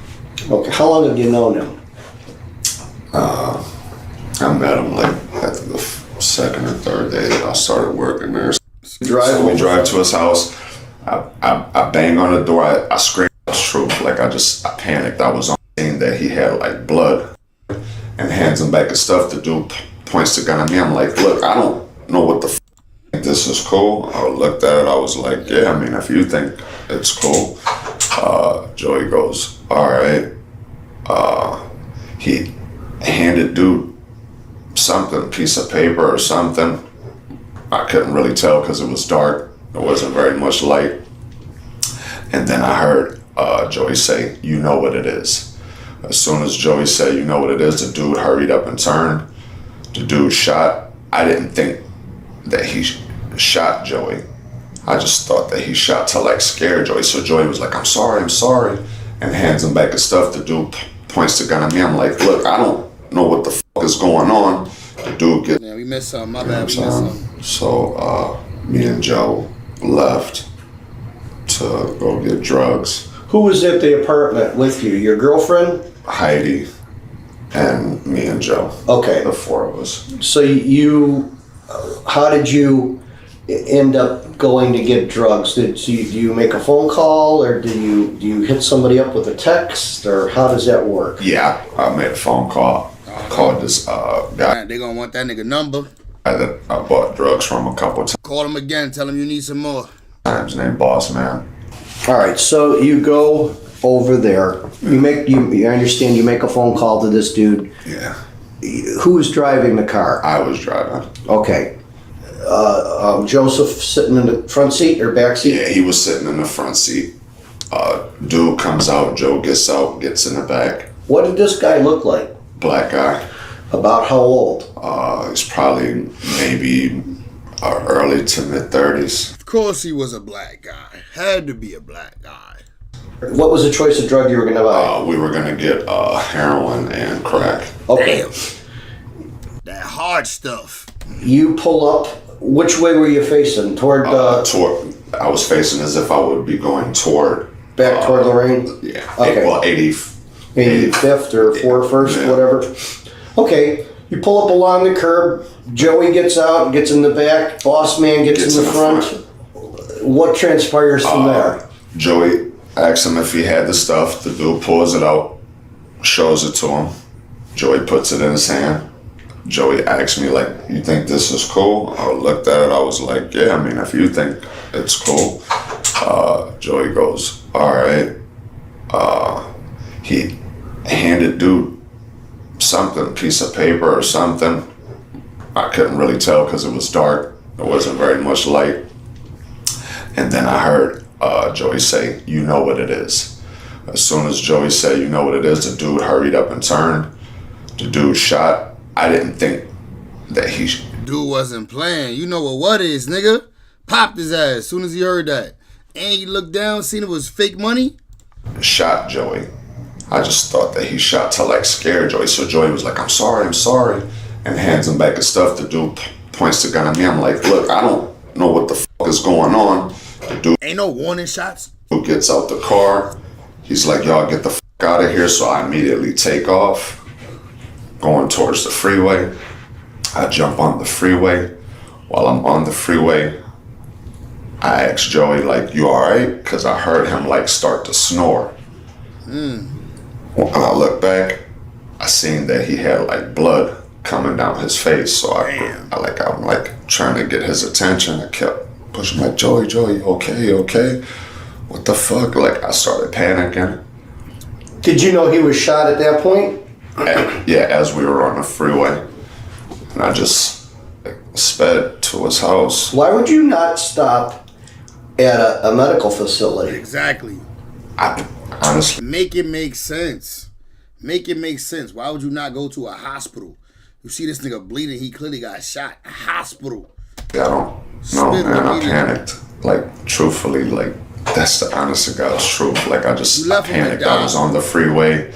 Okay. How long have you known him? I met him like at the second or third day that I started working there. We drive to his house. I bang on the door. I screamed the truth. Like I panicked. I was on the scene that he had like blood and hands him back his stuff. The dude points the gun at me. I'm like, look, I don't know what the f this is cool. I looked at it. I was like, yeah, I mean, if you think it's cool. Joey goes, all right. He handed dude something, piece of paper or something. I couldn't really tell because it was dark. There wasn't very much light. And then I heard Joey say, you know what it is. As soon as Joey said, you know what it is, the dude hurried up and turned. The dude shot. I didn't think that he shot Joey. I just thought that he shot to like scare Joey. So Joey was like, I'm sorry, and hands him back his stuff. The dude points the gun at me. I'm like, look, I don't know what the fuck is going on. The dude gets... Yeah, we missed something. My bad, we missed something. So me and Joe left to go get drugs. Who was at the apartment with you? Your girlfriend? Heidi and me and Joe. Okay. The four of us. So how did you end up going to get drugs? Do you make a phone call, or do you hit somebody up with a text, or how does that work? Yeah, I made a phone call. Called this guy. Man, they gonna want that nigga number. That I bought drugs from a couple times. Call him again. Tell him you need some more. His name Boss Man. All right, so you go over there. I understand you make a phone call to this dude. Yeah. Who was driving the car? I was driving. Okay. Joseph sitting in the front seat or back seat? Yeah, he was sitting in the front seat. Dude comes out. Joe gets out, gets in the back. What did this guy look like? Black guy. About how old? He's probably maybe early to mid 30s. Of course he was a black guy. Had to be a black guy. What was the choice of drug you were going to buy? We were going to get heroin and crack. Okay. Damn. That hard stuff. You pull up. Which way were you facing? Toward. I was facing as if I would be going toward. Back toward Lorraine? Yeah. Okay. Well, 85th or 41st, yeah. Whatever. Okay. You pull up along the curb. Joey gets out, gets in the back. Boss Man gets in the front. What transpires from there? Joey asks him if he had the stuff. The dude pulls it out, shows it to him. Joey puts it in his hand. Joey asked me, like, you think this is cool? I looked at it. I was like, yeah, I mean, if you think it's cool. Joey goes, all right. He handed dude something, piece of paper or something. I couldn't really tell because it was dark. There wasn't very much light. And then I heard Joey say, you know what it is. As soon as Joey said, you know what it is, the dude hurried up and turned. The dude shot. I didn't think that he... Dude wasn't playing. You know what is, nigga? Popped his ass as soon as he heard that. And he looked down, seen it was fake money. Shot Joey. I just thought that he shot to like scare Joey. So Joey was like, I'm sorry, and hands him back his stuff. The dude points the gun at me. I'm like, look, I don't know what the fuck is going on. The dude ain't no warning shots. Who gets out the car. He's like, y'all get the fuck out of here. So I immediately take off, going towards the freeway. I jump on the freeway. While I'm on the freeway, I asked Joey, like, you all right? Because I heard him like start to snore. when I looked back, I seen that he had like blood coming down his face. So I'm like trying to get his attention. I kept pushing like, Joey, okay? What the fuck? Like I started panicking. Did you know he was shot at that point? Yeah, as we were on the freeway. And I just sped to his house. Why would you not stop at a medical facility? Exactly. I honestly... Make it make sense. Make it make sense. Why would you not go to a hospital? You see this nigga bleeding, he clearly got shot. A hospital. Yeah, I don't know, man. I panicked. Like, truthfully, like, that's the honest to God's truth. Like, I panicked. I was on the freeway.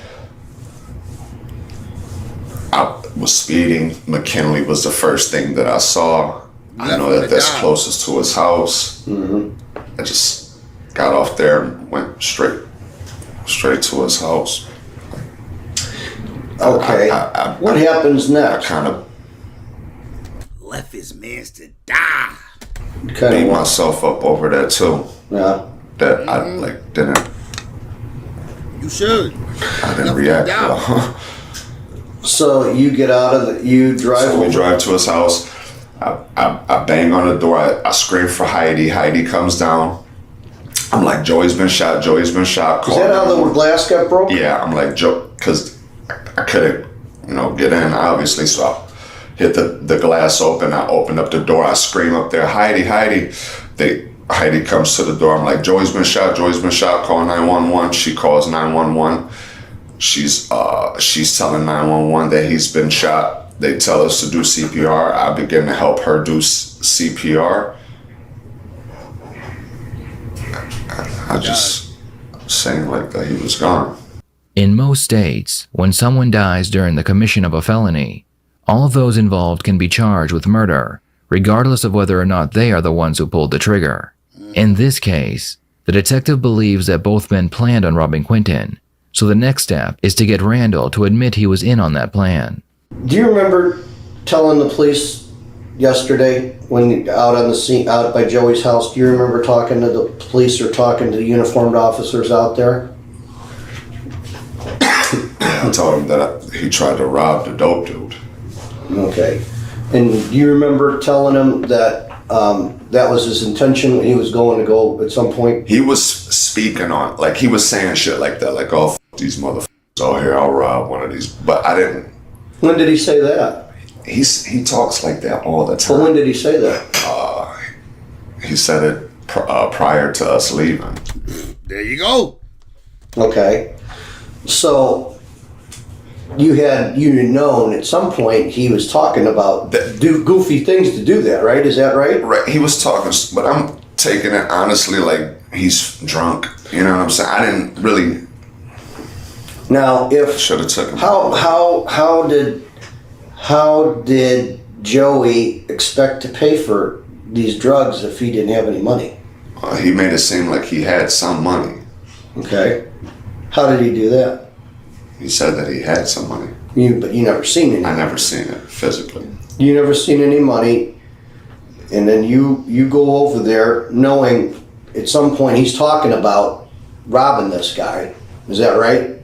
I was speeding. McKinley was the first thing that I saw. I know that that's closest to his house. I just got off there and went straight to his house. Okay. What happens next? I kind of left his mans to die. Beat myself up over that too. Yeah. That I like didn't. You should. I didn't react well. So you get out of you drive. So we drive to his house. I bang on the door. I scream for Heidi. Heidi comes down. I'm like, Joey's been shot. Is that how the glass got broke? Yeah, I'm like, Joe, because I couldn't, get in, obviously. So I hit the glass open. I open up the door. I scream up there, Heidi. Heidi comes to the door. I'm like, Joey's been shot. Call 911. She calls 911. She's telling 911 that he's been shot. They tell us to do CPR. I begin to help her do CPR. I just saying like that he was gone. In most states, when someone dies during the commission of a felony, all of those involved can be charged with murder, regardless of whether or not they are the ones who pulled the trigger. In this case, the detective believes that both men planned on robbing Quintin, so the next step is to get Randall to admit he was in on that plan. Do you remember telling the police yesterday when out on the scene, out by Joey's house, do you remember talking to the police or talking to the uniformed officers out there? I told him that he tried to rob the dope dude. Okay. And do you remember telling him that that was his intention when he was going to go at some point? He was speaking on, like he was saying shit like that, like, oh, these motherfuckers out here, I'll rob one of these. But I didn't. When did he say that? He talks like that all the time. But when did he say that? He said it prior to us leaving. There you go. Okay. So you had known at some point he was talking about do goofy things to do that, right? Is that right? Right. He was talking, but I'm taking it honestly like he's drunk. You know what I'm saying? I didn't really. Now, if should have took him. How did Joey expect to pay for these drugs if he didn't have any money? He made it seem like he had some money. Okay. How did he do that? He said that he had some money. But you never seen any. I never seen it physically. You never seen any money, and then you go over there knowing at some point he's talking about robbing this guy. Is that right?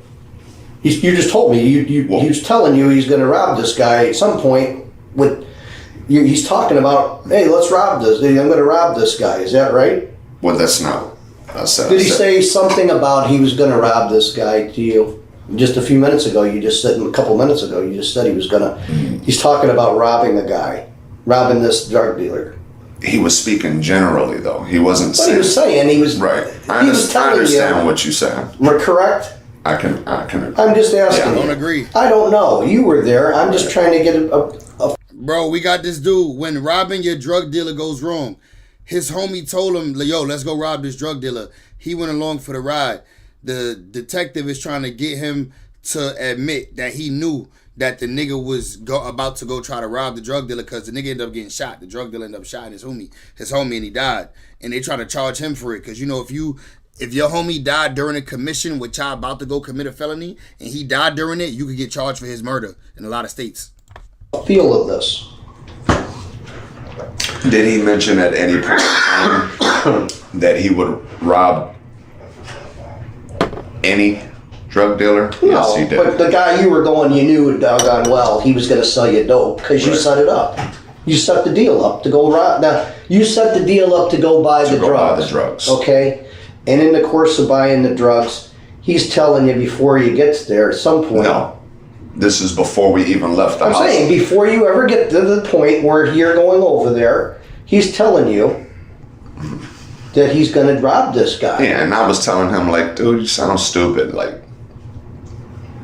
You just told me he was telling you he's going to rob this guy at some point. He's talking about, hey, let's rob this. I'm going to rob this guy. Is that right? Well, that's not. Did he say something about he was going to rob this guy to you? Just a few minutes ago, a couple minutes ago, you just said he was going to. He's talking about robbing a guy, robbing this drug dealer. He was speaking generally, though. He wasn't saying. He was saying he was. Right. I understand what you said. We're correct? I can. I'm just asking. I don't agree. I don't know. You were there. I'm just trying to get a. Bro, we got this dude. When robbing your drug dealer goes wrong, his homie told him, yo, let's go rob this drug dealer. He went along for the ride. The detective is trying to get him to admit that he knew that the nigga was about to go try to rob the drug dealer because the nigga ended up getting shot. The drug dealer ended up shotting his homie, and he died. And they try to charge him for it because, if your homie died during a commission with y'all about to go commit a felony and he died during it, you could get charged for his murder in a lot of states. Feel of this. Did he mention at any point in time that he would rob any drug dealer? No, Yes, he did. but the guy you were going, you knew doggone well he was going to sell you dope because you set it up. You set the deal up to go rob. Now, you set the deal up to go buy the drugs. Okay? And in the course of buying the drugs, he's telling you before he gets there at some point. No. This is before we even left the house. I'm saying, before you ever get to the point where you're going over there, he's telling you that he's going to rob this guy. Yeah, and I was telling him, like, dude, you sound stupid. Like,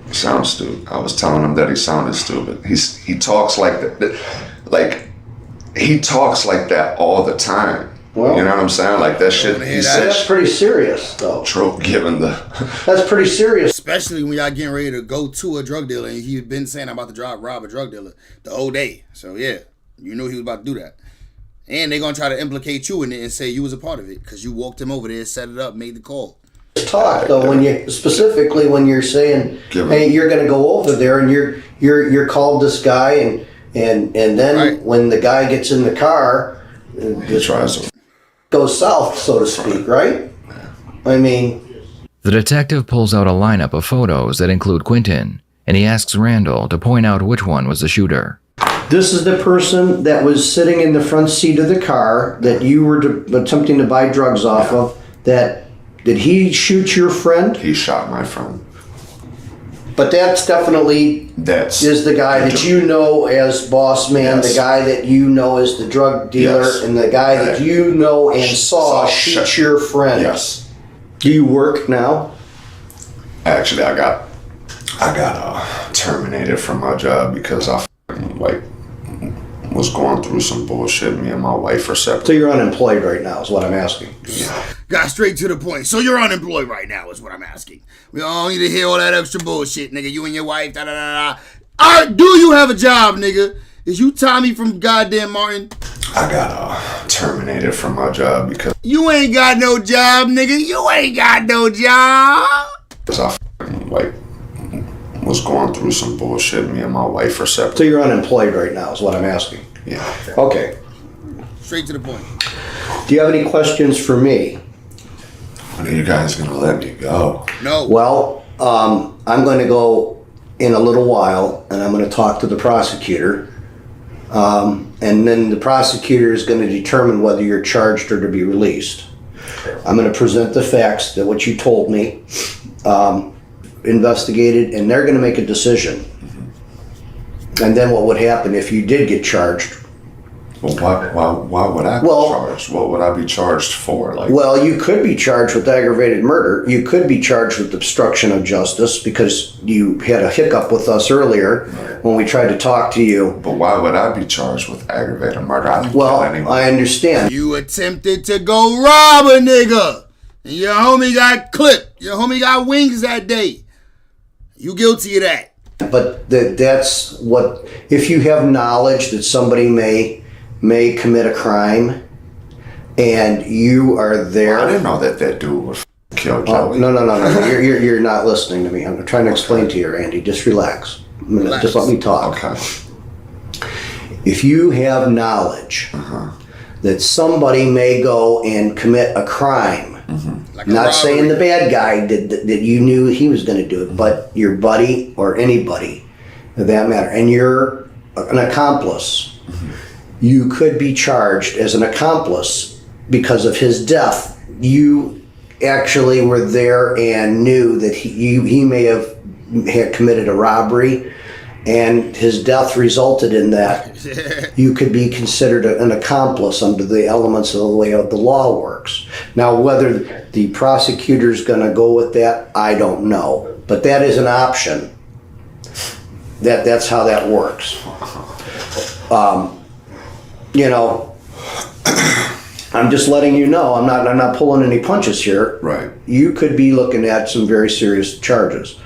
you sound stupid. I was telling him that he sounded stupid. He talks like that. Like, he talks like that all the time. Well, you know what I'm saying? Like, that shit. That's pretty serious, though. True, given the. That's pretty serious. Especially when y'all getting ready to go to a drug dealer, and he'd been saying, I'm about to rob a drug dealer the whole day. So, yeah, you knew he was about to do that. And they're going to try to implicate you in it and say you was a part of it because you walked him over there, set it up, made the call. Talk, though, when you, specifically when you're saying, hey, you're going to go over there and you're called this guy, and then when the guy gets in the car, he tries to goes south, so to speak, right? I mean, the detective pulls out a lineup of photos that include Quintin, and he asks Randall to point out which one was the shooter. This is the person that was sitting in the front seat of the car that you were attempting to buy drugs off of. Did he shoot your friend? He shot my friend. But that's definitely is the guy that you know as boss man, the guy that you know as the drug dealer, and the guy that you know and saw shoot your friend. Yes. Do you work now? Actually, I got terminated from my job because I was going through some bullshit. Me and my wife are separate. So you're unemployed right now is what I'm asking. Yeah. Got straight to the point. So you're unemployed right now is what I'm asking. We don't need to hear all that extra bullshit, nigga. You and your wife, da da da da. Do you have a job, nigga? Is you Tommy from goddamn Martin? I got terminated from my job because you ain't got no job, nigga. You ain't got no job. Because I was going through some bullshit. Me and my wife are separate. So you're unemployed right now is what I'm asking. Yeah. Okay. Straight to the point. Do you have any questions for me? When are you guys gonna let me go? No. Well, I'm going to go in a little while, and I'm going to talk to the prosecutor, and then the prosecutor is going to determine whether you're charged or to be released. I'm going to present the facts that what you told me, investigated, and they're going to make a decision. And then what would happen if you did get charged? Well, why would I be charged? What would I be charged for? Well, you could be charged with aggravated murder. You could be charged with obstruction of justice because you had a hiccup with us earlier when we tried to talk to you. But why would I be charged with aggravated murder? I understand. You attempted to go rob a nigga, and your homie got clipped. Your homie got wings that day. You guilty of that. But that's what, if you have knowledge that somebody may commit a crime, and you are there. Well, I didn't know that dude was killed Joey. No. You're not listening to me. I'm trying to explain to you, Randy. Just relax. Just let me talk. Okay. If you have knowledge that somebody may go and commit a crime, like not saying the bad guy did that you knew he was going to do it, but your buddy or anybody of that matter, and you're an accomplice, you could be charged as an accomplice because of his death. You actually were there and knew that he may have had committed a robbery, and his death resulted in that. You could be considered an accomplice under the elements of the way the law works. Now, whether the prosecutor's going to go with that, I don't know. But that is an option. That's how that works. I'm just letting you know. I'm not pulling any punches here. Right. You could be looking at some very serious charges.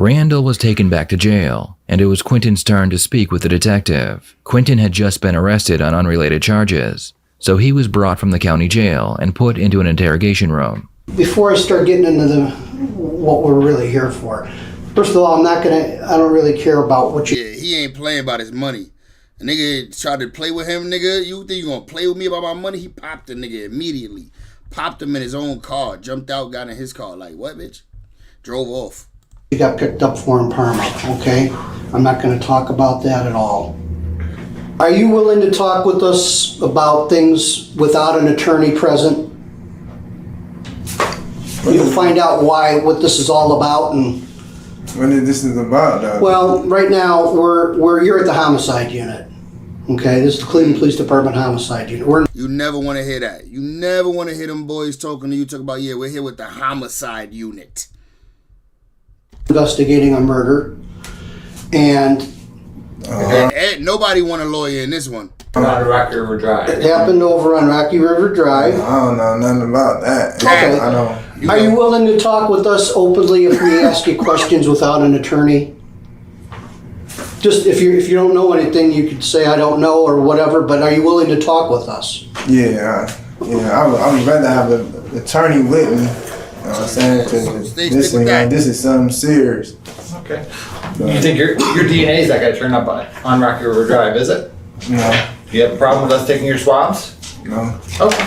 Randall was taken back to jail, and it was Quintin's turn to speak with the detective. Quintin had just been arrested on unrelated charges, so he was brought from the county jail and put into an interrogation room. Before I start getting into what we're really here for, first of all, I don't really care about what you... Yeah, he ain't playing about his money. A nigga tried to play with him, nigga. You think you gonna play with me about my money? He popped the nigga immediately. Popped him in his own car. Jumped out, got in his car. Like, what, bitch? drove off. You got picked up for in Parma, okay? I'm not going to talk about that at all. Are you willing to talk with us about things without an attorney present? You'll find out what this is all about and... What is this about, though? Well, right now, you're at the homicide unit. Okay, this is the Cleveland Police Department homicide unit. You never want to hear that. You never want to hear them boys talking to you, talk about, yeah, we're here with the homicide unit. Investigating a murder, and nobody want a lawyer in this one. On Rocky River Drive. It happened over on Rocky River Drive. I don't know nothing about that. Okay. I don't. Are you willing to talk with us openly if we ask you questions without an attorney? Just if you don't know anything, you could say I don't know or whatever. But are you willing to talk with us? Yeah. I would rather have an attorney with me. You know what I'm saying? Because this is something serious. Okay. You think your DNA is that guy turned up on Rocky River Drive, is it? No. Do you have a problem with us taking your swabs? No. Okay.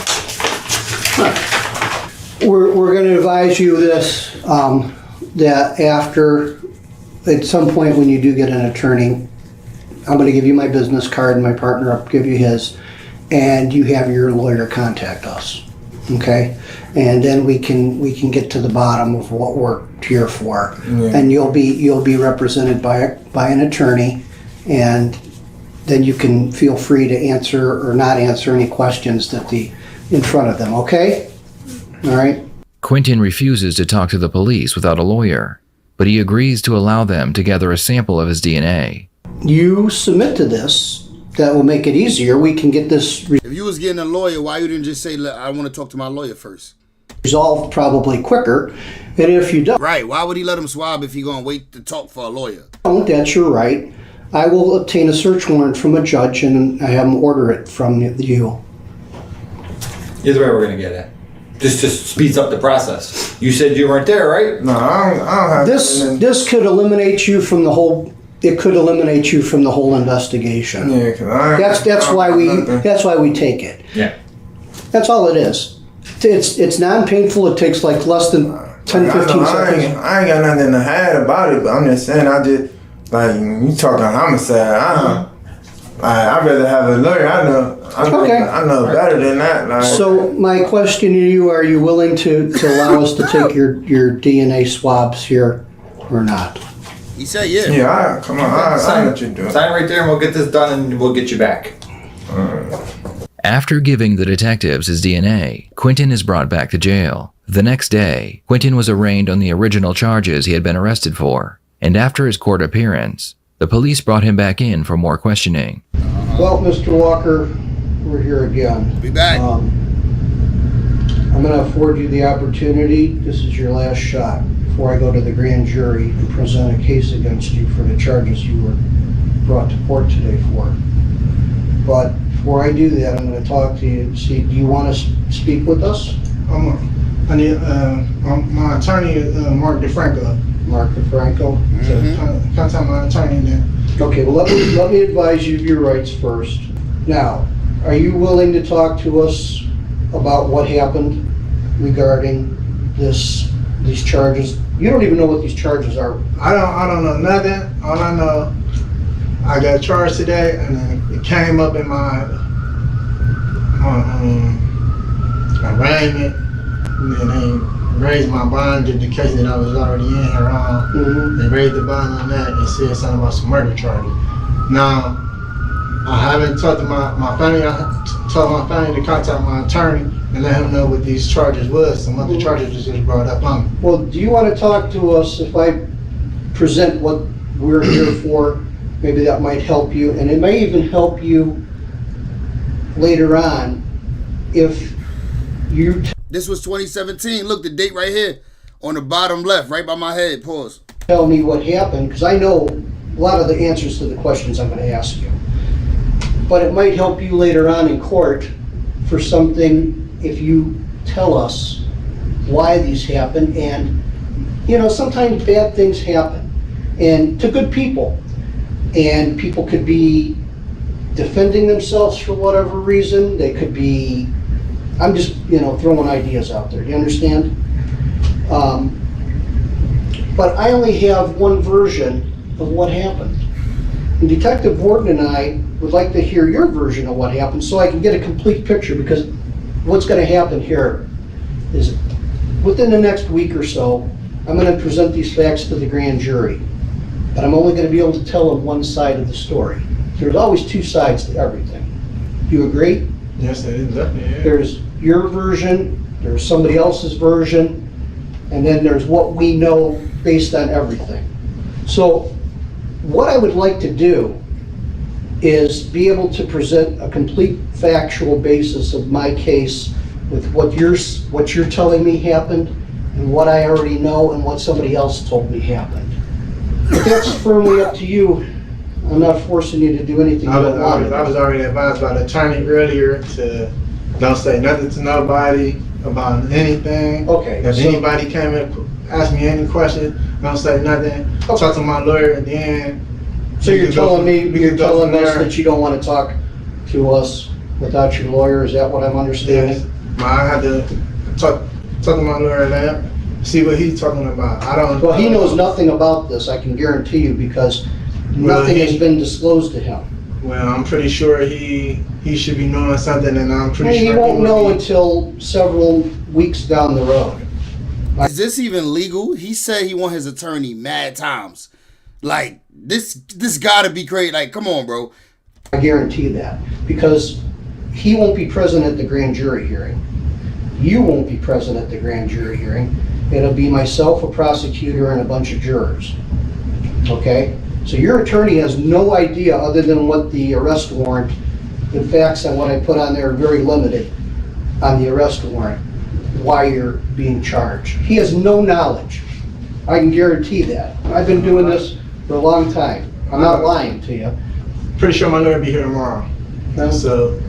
We're going to advise you this, that after, at some point when you do get an attorney, I'm going to give you my business card and my partner will give you his, and you have your lawyer contact us, okay? And then we can get to the bottom of what we're here for. Yeah. And you'll be represented by an attorney, and then you can feel free to answer or not answer any questions in front of them, okay? All right. Quentin refuses to talk to the police without a lawyer, but he agrees to allow them to gather a sample of his DNA. You submit to this, that will make it easier. We can get this If you was getting a lawyer, why you didn't just say, I want to talk to my lawyer first? resolved probably quicker. And if you don't, Right, why would he let him swab if he going to wait to talk for a lawyer? that's your right. I will obtain a search warrant from a judge and I have him order it from you. Either way, we're gonna get it. Just speeds up the process. You said you weren't there, right? No, I don't have This could eliminate you from the whole. It could eliminate you from the whole investigation. Yeah, cause That's why we take it. Yeah. That's all it is. It's non-painful. It takes like less than 10, 15 seconds. I ain't got nothing to hide about it, but I'm just saying, you talking homicide, I'd rather have a lawyer. I know better than that. So my question to you, are you willing to allow us to take your DNA swabs here or not? He said yeah. Yeah, come on, I know what you're doing. Sign right there and we'll get this done and we'll get you back. After giving the detectives his DNA, Quentin is brought back to jail. The next day, Quentin was arraigned on the original charges he had been arrested for, and after his court appearance, the police brought him back in for more questioning. Well, Mr. Walker, we're here again. Be back. I'm going to afford you the opportunity. This is your last shot before I go to the grand jury and present a case against you for the charges you were brought to court today for. But before I do that, I'm going to talk to you. See, do you want to speak with us? I need my attorney, Mark DeFranco. Mark DeFranco? So contact my attorney then. Okay, well let me advise you of your rights first. Now, are you willing to talk to us about what happened regarding these charges? You don't even know what these charges are. I don't know nothing. All I know, I got charged today, and then it came up in my arraignment, and then they raised my bond in the case that I was already in here on. They raised the bond on that and said something about some murder charges. Now, I haven't talked to my family. I told my family to contact my attorney and let him know what these charges was. Some other charges was just brought up on me. Well, do you want to talk to us if I present what we're here for? Maybe that might help you, and it may even help you later on if you... This was 2017. Look, the date right here on the bottom left, right by my head. Pause. Tell me what happened, because I know a lot of the answers to the questions I'm going to ask you. But it might help you later on in court for something if you tell us why these happen. And, you know, sometimes bad things happen, and to good people. And people could be defending themselves for whatever reason. They could be, I'm just, throwing ideas out there. Do you understand? but I only have one version of what happened. And Detective Borden and I would like to hear your version of what happened so I can get a complete picture, because what's going to happen here is within the next week or so, I'm going to present these facts to the grand jury, but I'm only going to be able to tell them one side of the story. There's always two sides to everything. Do you agree? Yes, it is. Yeah. There's your version, there's somebody else's version, and then there's what we know based on everything. So what I would like to do is be able to present a complete factual basis of my case with what you're telling me happened and what I already know and what somebody else told me happened. But that's firmly up to you. I'm not forcing you to do anything you don't want to do. I was already advised by the attorney earlier to don't say nothing to nobody about anything. Okay. If anybody came and asked me any question, don't say nothing. Okay. Talk to my lawyer at the end. So you're telling us that you don't want to talk to us without your lawyer? Is that what I'm understanding? Yes. I had to talk to my lawyer that, see what he's talking about. Well, he knows nothing about this, I can guarantee you, because nothing has been disclosed to him. Well, I'm pretty sure he should be knowing something, and I'm pretty sure he won't know until several weeks down the road. Is this even legal? He said he want his attorney mad times. Like, this gotta be great. Like, come on, bro. I guarantee that, because he won't be present at the grand jury hearing. You won't be present at the grand jury hearing. It'll be myself, a prosecutor, and a bunch of jurors. Okay? So your attorney has no idea, other than what the arrest warrant, the facts on what I put on there are very limited on the arrest warrant, why you're being charged. He has no knowledge. I can guarantee that. I've been doing this for a long time. I'm not lying to you. Pretty sure my lawyer will be here tomorrow. So,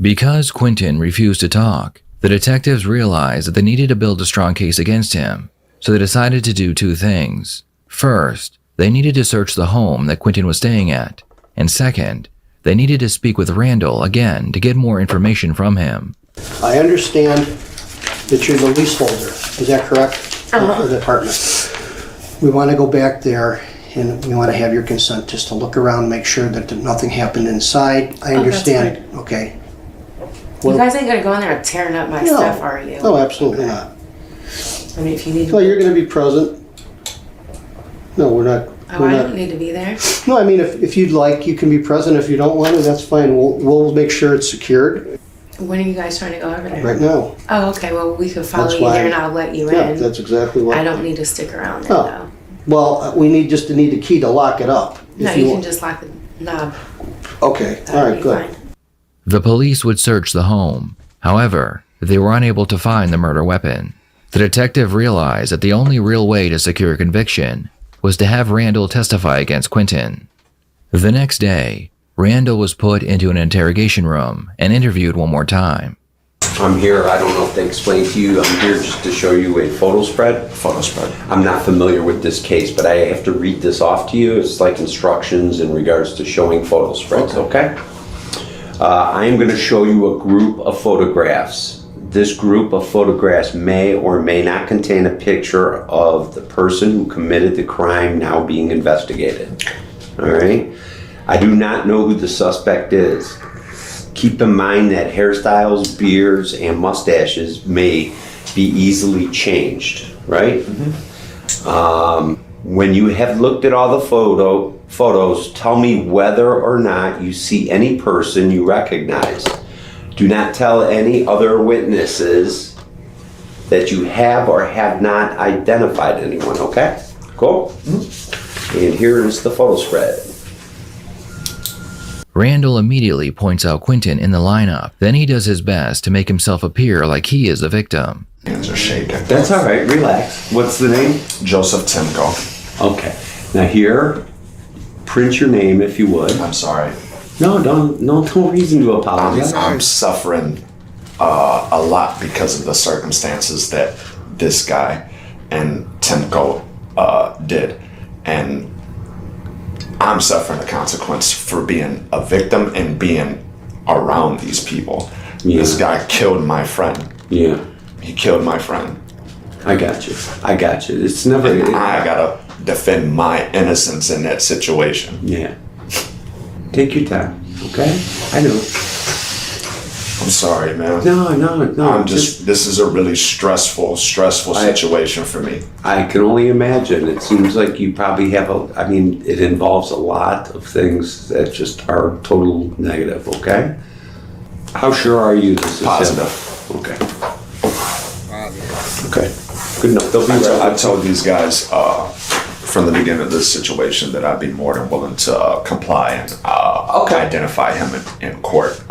Because Quintin refused to talk, the detectives realized that they needed to build a strong case against him, so they decided to do two things. First, they needed to search the home that Quintin was staying at, and second, they needed to speak with Randall again to get more information from him. I understand that you're the leaseholder. Is that correct? Of the apartment. We want to go back there and we want to have your consent just to look around, make sure that nothing happened inside. I understand. Okay. You guys ain't gonna go in there and tearing up my stuff, are you? No, absolutely not. I mean, if you need to. No, you're going to be present. No, we're not. Oh, I don't need to be there. No, I mean, if you'd like, you can be present. If you don't want to, that's fine. We'll make sure it's secured. When are you guys trying to go over there? Right now. Oh, okay. Well, we could follow That's you why- there and I'll let you Yeah, in. that's exactly what. I don't need to stick around there, Oh. though. Well, we need the key to lock it up. No, If you can want- just lock the knob. Okay, all right, good. The police would search the home. However, they were unable to find the murder weapon. The detective realized that the only real way to secure conviction was to have Randall testify against Quintin. The next day, Randall was put into an interrogation room and interviewed one more time. I'm here, I don't know if they explained to you, I'm here just to show you a photo spread. Photo spread. I'm not familiar with this case, but I have to read this off to you. It's like instructions in regards to showing photo spreads, okay? I am going to show you a group of photographs. This group of photographs may or may not contain a picture of the person who committed the crime now being investigated. All right? I do not know who the suspect is. Keep in mind that hairstyles, beards, and mustaches may be easily changed, right? When you have looked at all the photos, tell me whether or not you see any person you recognize. Do not tell any other witnesses that you have or have not identified anyone, okay? Cool? And here is the photo spread. Randall immediately points out Quintin in the lineup. Then he does his best to make himself appear like he is the victim. Hands are shaking. That's all right, relax. What's the name? Joseph Timko. Okay. Now here, print your name if you would. I'm sorry. No reason to apologize. I'm suffering a lot because of the circumstances that this guy and Timko did. And I'm suffering the consequence for being a victim and being around these people. Yeah. This guy killed my friend. Yeah. He killed my friend. I got you. It's never. I gotta defend my innocence in that situation. Yeah. Take your time, okay? I know. I'm sorry, man. No. I'm just. This is a really stressful situation for me. I can only imagine. It seems like you probably have it involves a lot of things that just are total negative, okay? How sure are you this is positive? Okay. Okay. Good enough. They'll be I told these guys from the beginning of this situation that I'd be more than willing to comply and identify him in court.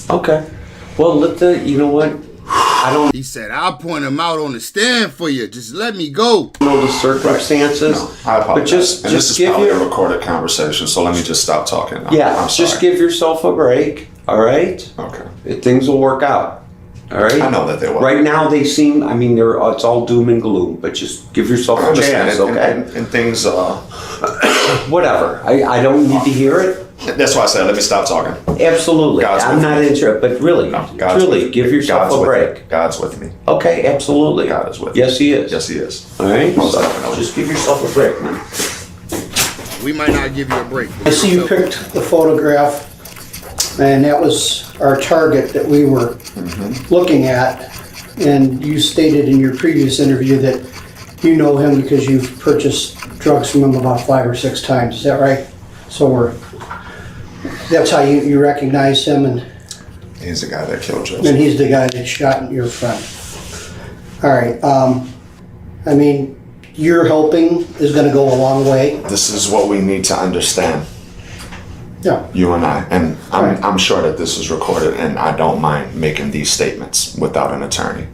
Okay. Well, you know what? He said, I'll point him out on the stand for you. Just let me go. Know the circumstances. No, I apologize. But just this is give probably a recorded conversation, so let me just stop talking. I'm sorry. Just give yourself a break, all right? Okay. Things will work out, all right? I know that they will. Right now, they seem, it's all doom and gloom, but just give yourself a chance, okay? And things, whatever. I don't need to hear it. That's why I said, let me stop talking. Absolutely. I'm not interested, but really, truly, give yourself a break. God's with me. Okay, absolutely. God is with me. Yes, He is. Yes, He is. All right? So just give yourself a break, man. We might not give you a break. I see you picked the photograph, and that was our target that we were looking at. And you stated in your previous interview that you know him because you've purchased drugs from him about 5 or 6 times. Is that right? So that's how you recognize him, and he's the guy that killed Joseph. And he's the guy that shot your friend. All right. Your helping is going to go a long way. This is what we need to understand. Yeah. You and I. And I'm sure that this is recorded, and I don't mind making these statements without an attorney.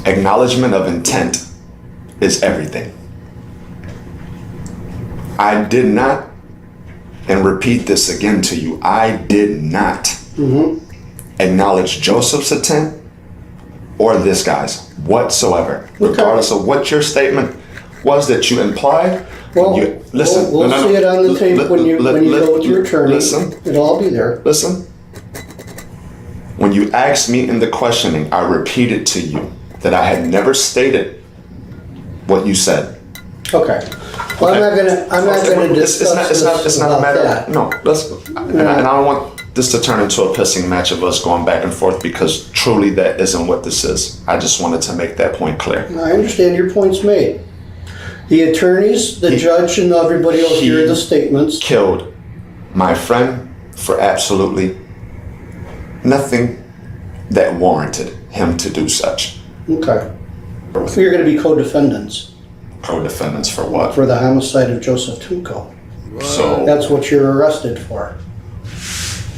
Acknowledgement of intent is everything. I did not, and repeat this again to you, I did not acknowledge Joseph's intent or this guy's whatsoever. Regardless of what your statement was that you implied. Well, listen. We'll see it on the tape when you go with your attorney. Listen. It'll all be there. Listen. When you asked me in the questioning, I repeated to you that I had never stated what you said. Okay. Well, I'm not gonna discuss it's not a matter that. No, and I don't want this to turn into a pissing match of us going back and forth, because truly that isn't what this is. I just wanted to make that point clear. I understand your point's made. The attorneys, the judge, and everybody else hear the statements. Killed my friend for absolutely nothing that warranted him to do such. Okay. So you're going to be co-defendants. Co-defendants for what? For the homicide of Joseph Tumko. So that's what you're arrested for.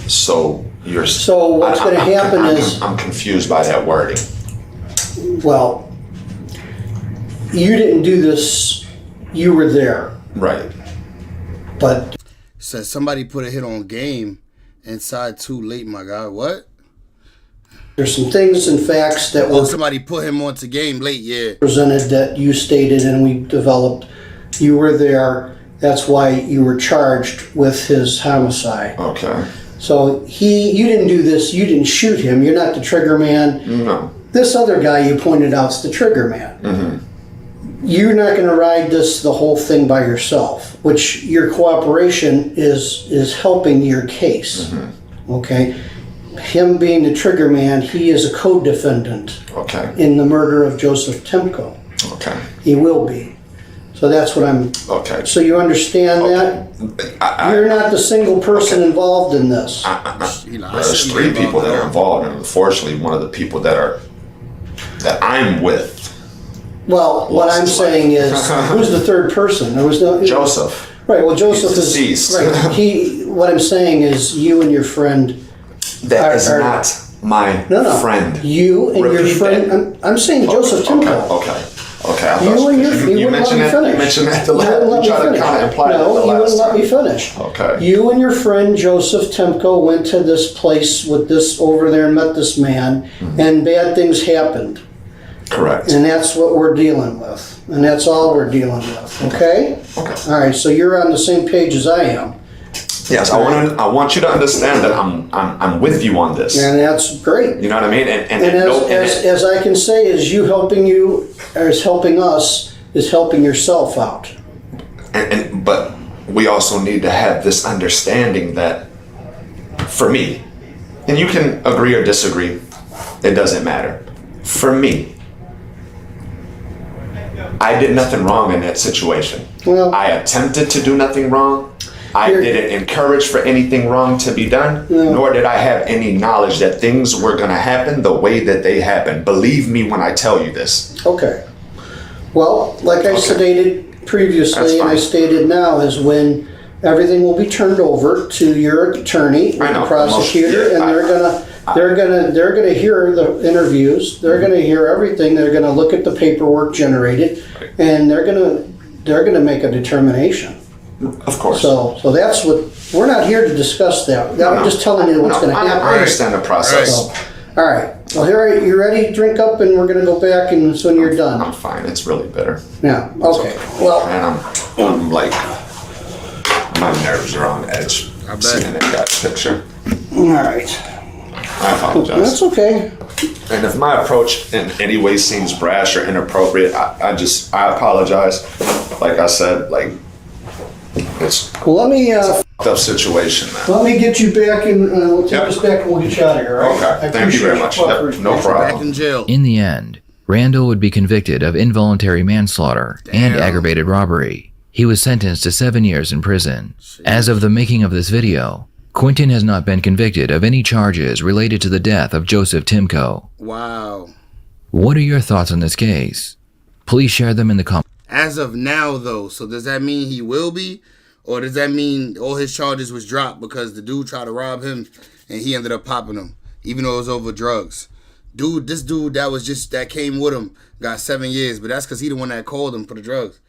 So what's going to happen is I'm confused by that wording. Well, you didn't do this. You were there. Right. But said somebody put a hit on game inside too late, my guy. What? There's some things and facts that were somebody put him onto game late, yeah. Presented that you stated and we developed. You were there. That's why you were charged with his homicide. Okay. So you didn't do this. You didn't shoot him. You're not the trigger man. No. This other guy you pointed out is the trigger man. Mm-hmm. You're not going to ride the whole thing by yourself, which your cooperation is helping your case. Mm-hmm. Okay. Him being the trigger man, he is a co-defendant in the murder of Joseph Tumko. Okay. He will be. So that's what I'm... Okay. So you understand that? You're not the single person involved in this. There's 3 people that are involved, and unfortunately one of the people that I'm with. Well, what I'm saying is, who's the third person? There was no... Joseph. Right, well Joseph is... deceased. Right. What I'm saying is, you and your friend... That is not my friend. You and your friend... I'm saying Joseph Tumko. Okay. You mentioned that the last. You tried to kind of imply that the last. No, you wouldn't let me finish. Okay. You and your friend Joseph Tumko went to this place with this over there and met this man, and bad things happened. Correct. And that's what we're dealing with, and that's all we're dealing with. Okay. Okay. All right. So you're on the same page as I am. Yes, I want you to understand that I'm with you on this. And that's great. You know what I mean? And as I can say, is you helping us is helping yourself out. But we also need to have this understanding that, for me, and you can agree or disagree, it doesn't matter. For me, I did nothing wrong in that situation. Well, I attempted to do nothing wrong. I didn't encourage for anything wrong to be done, nor did I have any knowledge that things were going to happen the way that they happened. Believe me when I tell you this. Okay. Well, like I stated previously, and I stated now, is when everything will be turned over to your attorney, the prosecutor, and they're gonna hear the interviews. They're gonna hear everything. They're gonna look at the paperwork generated, and they're gonna make a determination. Of course. So that's what we're not here to discuss that. I'm just telling you what's going to happen. I understand the process. So, all right. Well, here, you ready? Drink up, and we're going to go back, and when you're done. I'm fine. It's really bitter. Yeah. Okay. Well, and I'm like, my nerves are on edge. I'm seeing that picture. All right. I apologize. That's okay. And if my approach in any way seems brash or inappropriate, I apologize. Like I said, it's let me fucked up situation, man. Let me get you back, and we'll take this back, and we'll get you out of here. All right? Okay. Thank you very much. No problem. Back in jail. In the end, Randall would be convicted of involuntary manslaughter and aggravated robbery. He was sentenced to 7 years in prison. As of the making of this video, Quintin has not been convicted of any charges related to the death of Joseph Timko. Wow. What are your thoughts on this case? Please share them in the comments. As of now, though, so does that mean he will be? Or does that mean all his charges was dropped because the dude tried to rob him and he ended up popping him, even though it was over drugs? This dude that came with him got 7 years, but that's because he the one that called him for the drugs.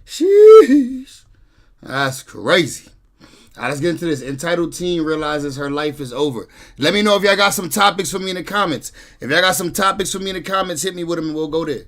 Sheesh. That's crazy. All right, let's get into this. Entitled teen realizes her life is over. Let me know if y'all got some topics for me in the comments. If y'all got some topics for me in the comments, hit me with them and we'll go there.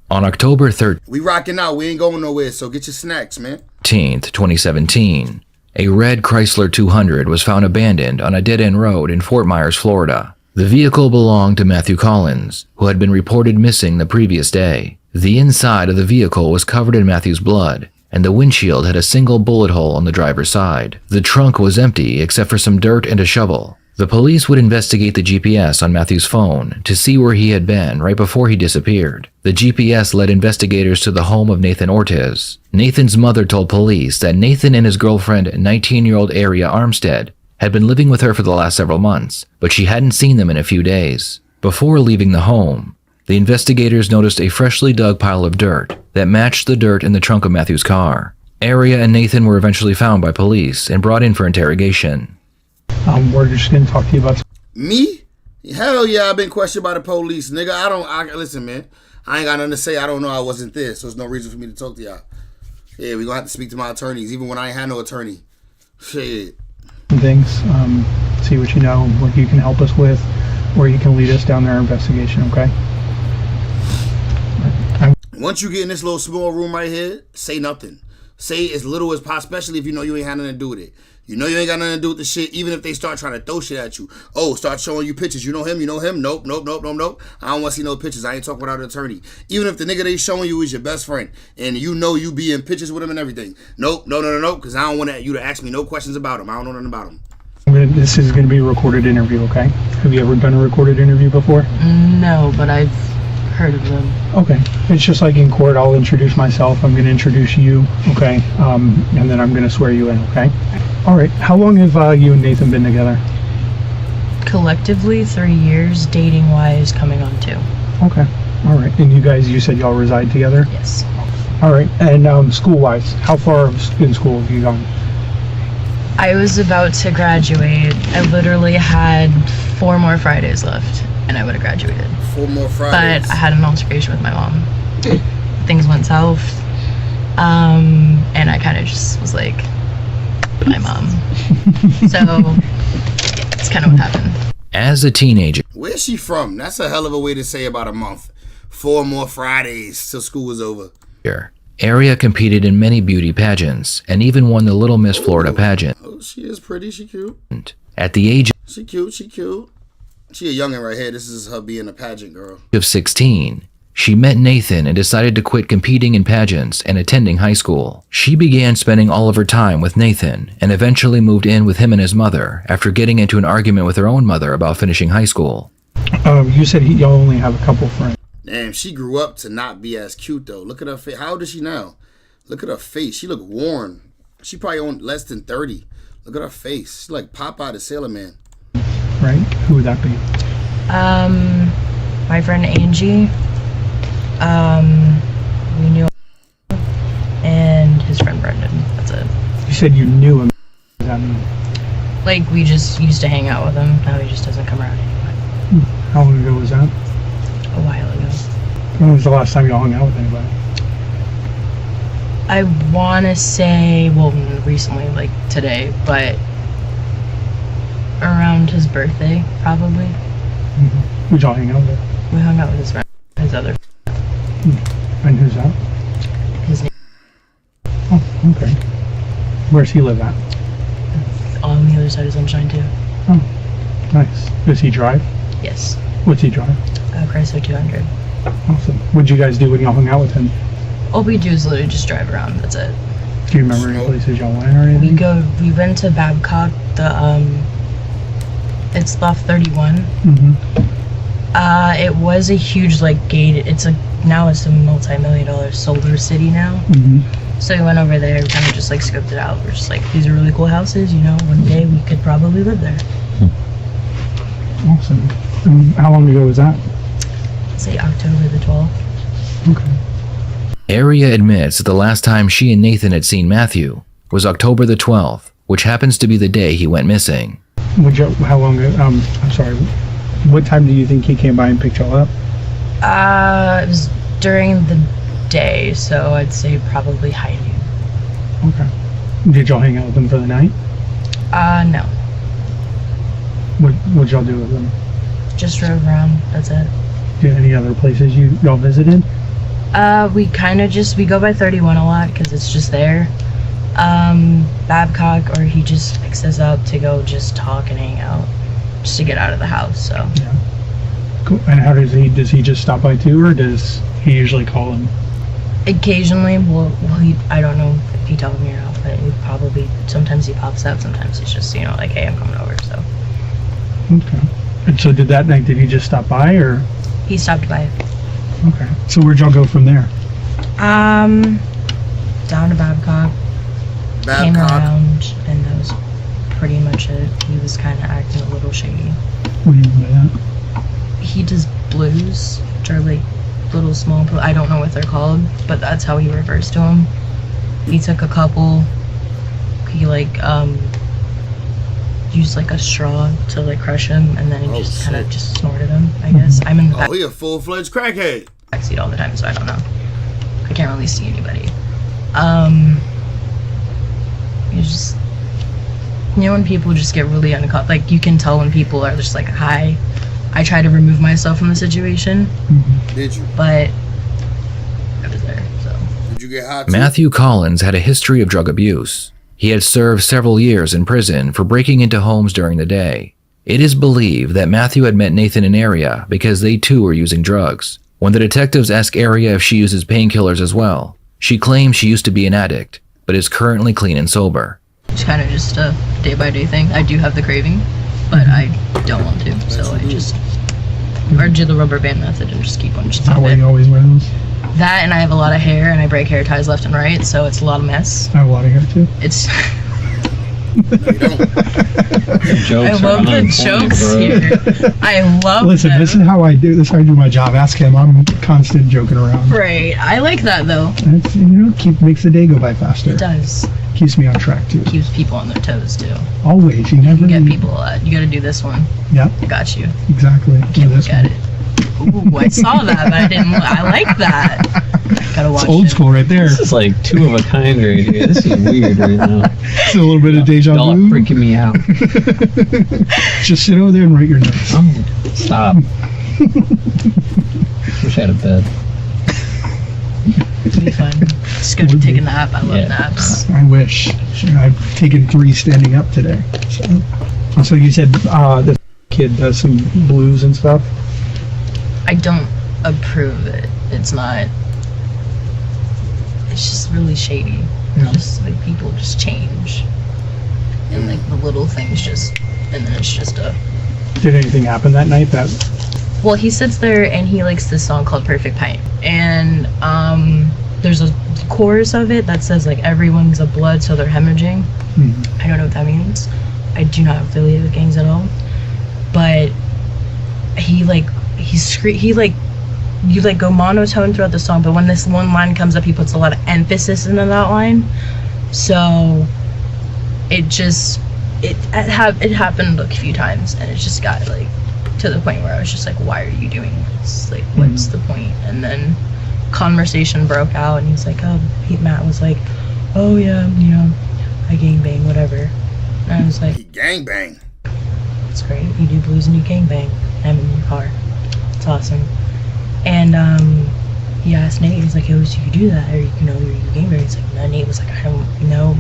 On October 13th, we rocking out. We ain't going nowhere, so get your snacks, man. 2017, a red Chrysler 200 was found abandoned on a dead-end road in Fort Myers, Florida. The vehicle belonged to Matthew Collins, who had been reported missing the previous day. The inside of the vehicle was covered in Matthew's blood, and the windshield had a single bullet hole on the driver's side. The trunk was empty except for some dirt and a shovel. The police would investigate the GPS on Matthew's phone to see where he had been right before he disappeared. The GPS led investigators to the home of Nathan Ortiz. Nathan's mother told police that Nathan and his girlfriend, 19-year-old Aria Armstead, had been living with her for the last several months, but she hadn't seen them in a few days. Before leaving the home, the investigators noticed a freshly dug pile of dirt that matched the dirt in the trunk of Matthew's car. Aria and Nathan were eventually found by police and brought in for interrogation. We're just gonna talk to you about me. Hell yeah, I've been questioned by the police, nigga. Listen, man. I ain't got nothing to say. I don't know. I wasn't there, so there's no reason for me to talk to y'all. Yeah, we gonna have to speak to my attorneys, even when I ain't had no attorney. Shit. things. See what you know, what you can help us with, or you can lead us down their investigation. Okay. Once you get in this little small room right here, say nothing. Say as little as possible, especially if you know you ain't had nothing to do with it. You know you ain't got nothing to do with the shit, even if they start trying to throw shit at you. Oh, start showing you pictures. You know him? You know him? Nope. I don't want to see no pictures. I ain't talking without an attorney. Even if the nigga they showing you is your best friend, and you know you be in pictures with him and everything. Nope, no, because I don't want you to ask me no questions about him. I don't know nothing about him. This is going to be a recorded interview, okay? Have you ever done a recorded interview before? No, but I've heard of them. Okay. It's just like in court, I'll introduce myself. I'm going to introduce you, okay? And then I'm going to swear you in, okay? All right. How long have you and Nathan been together? Collectively, 3 years. Dating-wise, coming on 2. Okay. All right. And you said y'all reside together? Yes. All right. And school-wise, how far in school have you gone? I was about to graduate. I literally had 4 more Fridays left, and I would have graduated. 4 more Fridays? But I had an altercation with my mom. Things went south, and I kind of just was like, my mom. So, yeah, that's kind of what happened. As a teenager, where's she from? That's a hell of a way to say about a month. 4 more Fridays till school was over. Aria competed in many beauty pageants and even won the Little Miss Florida pageant. Oh, she is pretty. She cute. At the age She cute. She cute. She a youngin' right here. This is her being a pageant girl. of 16, she met Nathan and decided to quit competing in pageants and attending high school. She began spending all of her time with Nathan and eventually moved in with him and his mother after getting into an argument with her own mother about finishing high school. You said y'all only have a couple friends. Damn, she grew up to not be as cute though. Look at her face. How old is she now? Look at her face. She look worn. She probably on less than 30. Look at her face. She's like Popeye the Sailor Man. Right? Who would that be? My friend Angie. We knew, and his friend Brendan. That's it. You said you knew him. What does that mean? Like, we just used to hang out with him. Now he just doesn't come around anymore. How long ago was that? A while ago. When was the last time y'all hung out with anybody? I want to say, well, recently, like today, but around his birthday, probably. Mm-hmm. Who'd y'all hang out with? We hung out with his friend, his other. And who's that? His name. Oh, okay. Where's he live at? On the other side of Sunshine, too. Oh, nice. Does he drive? Yes. What's he drive? Chrysler 200. Awesome. What'd you guys do when y'all hung out with him? All we do is literally just drive around. That's it. Do you remember any places y'all went or anything? We went to Babcock. It's off 31. Mm-hmm. It was a huge gate. Now it's a multi-million-dollar solar city now. Mm-hmm. So we went over there, kind of just scoped it out. We're just these are really cool houses. One day we could probably live there. Awesome. And how long ago was that? Say October the 12th. Okay. Aria admits that the last time she and Nathan had seen Matthew was October the 12th, which happens to be the day he went missing. How long ago? I'm sorry. What time do you think he came by and picked y'all up? It was during the day, so I'd say probably high noon. Okay. Did y'all hang out with him for the night? No. What'd y'all do with him? Just drove around. That's it. Any other places y'all visited? We kind of we go by 31 a lot because it's just there. Babcock, or he just picks us up to go just talk and hang out, just to get out of the house. So. Yeah. Cool. And how does he just stop by too, or does he usually call him? Occasionally, I don't know if he tells me or not, but he probably, sometimes he pops up, sometimes it's just, hey, I'm coming over, so. Okay. And so that night, did he just stop by, or? He stopped by. Okay. So where'd y'all go from there? Down to Babcock. Came around, and that was pretty much it. He was kind of acting a little shady. What do you mean by that? He does blues, which are little small, I don't know what they're called, but that's how he refers to them. He took a couple. He used a straw to crush him, and then he just kind of just snorted him, I guess. I'm in the he a full-fledged crackhead. backseat all the time, so I don't know. I can't really see anybody. You just, when people just get really uncomfortable, you can tell when people are just hi. I try to remove myself from the situation. Mm-hmm. Did you? But I was there, so. Did you get hot too? Matthew Collins had a history of drug abuse. He had served several years in prison for breaking into homes during the day. It is believed that Matthew had met Nathan in Aria because they too were using drugs. When the detectives ask Aria if she uses painkillers as well, she claims she used to be an addict, but is currently clean and sober. It's kind of just a day-by-day thing. I do have the craving, but I don't want to, so I just or do the rubber band method and just keep on just Is that why you always wear those? That, and I have a lot of hair, and I break hair ties left and right, so it's a lot of mess. I have a lot of hair too. It's. I love the jokes here. I love. Listen, them. this is how I do. This is how I do my job. Ask him. I'm constant joking around. Right. I like that though. It's, makes the day go by faster. It does. Keeps me on track too. Keeps people on their toes too. Always. You never get people. You got to do this one. Yep. I got you. Exactly. Can't look at it. Ooh, I saw that, but I didn't. I like that. Gotta watch. It's old school right there. This is two of a kind right here. This is weird right now. It's a little bit of deja Y'all are vu. freaking me out. Just sit over there and write your notes. Oh, stop. Wish I had a bed. It'd be fun. Just go take a nap. I love naps. I wish. I've taken 3 standing up today. So you said this kid does some blues and stuff? I don't approve it. It's not. It's just really shady. Yeah. Just like people just change. And like the little things and then it's just a. Did anything happen that night? Well, he sits there and he likes this song called Perfect Pint. And there's a chorus of it that says like everyone's a blood so they're hemorrhaging. I don't know what that means. I do not affiliate with gangs at all. But you like go monotone throughout the song, but when this one line comes up he puts a lot of emphasis into that line. So it happened like a few times and it just got like to the point where I was just like, why are you doing this? Like, what's the point? And then conversation broke out and he's like, Matt was like, oh yeah, I gangbang, whatever. And I was like, He gangbang. It's great. You do blues and you gangbang. I'm in your car. It's awesome. And he asked Nate, he's like, yo, so you do that? Or, you gangbang? He's like, no. Nate was like, I don't know.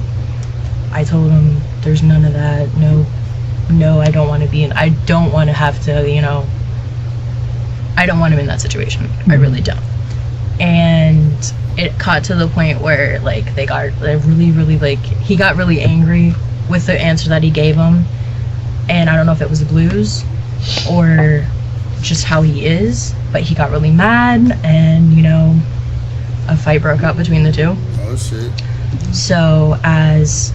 I told him, there's none of that. No, I don't want to be in, I don't want to have to, I don't want him in that situation. I really don't. And it got to the point where, like, they got really, really, like, he got really angry with the answer that he gave him. And I don't know if it was the blues or just how he is, but he got really mad and, a fight broke out between the two. Oh, shit. So as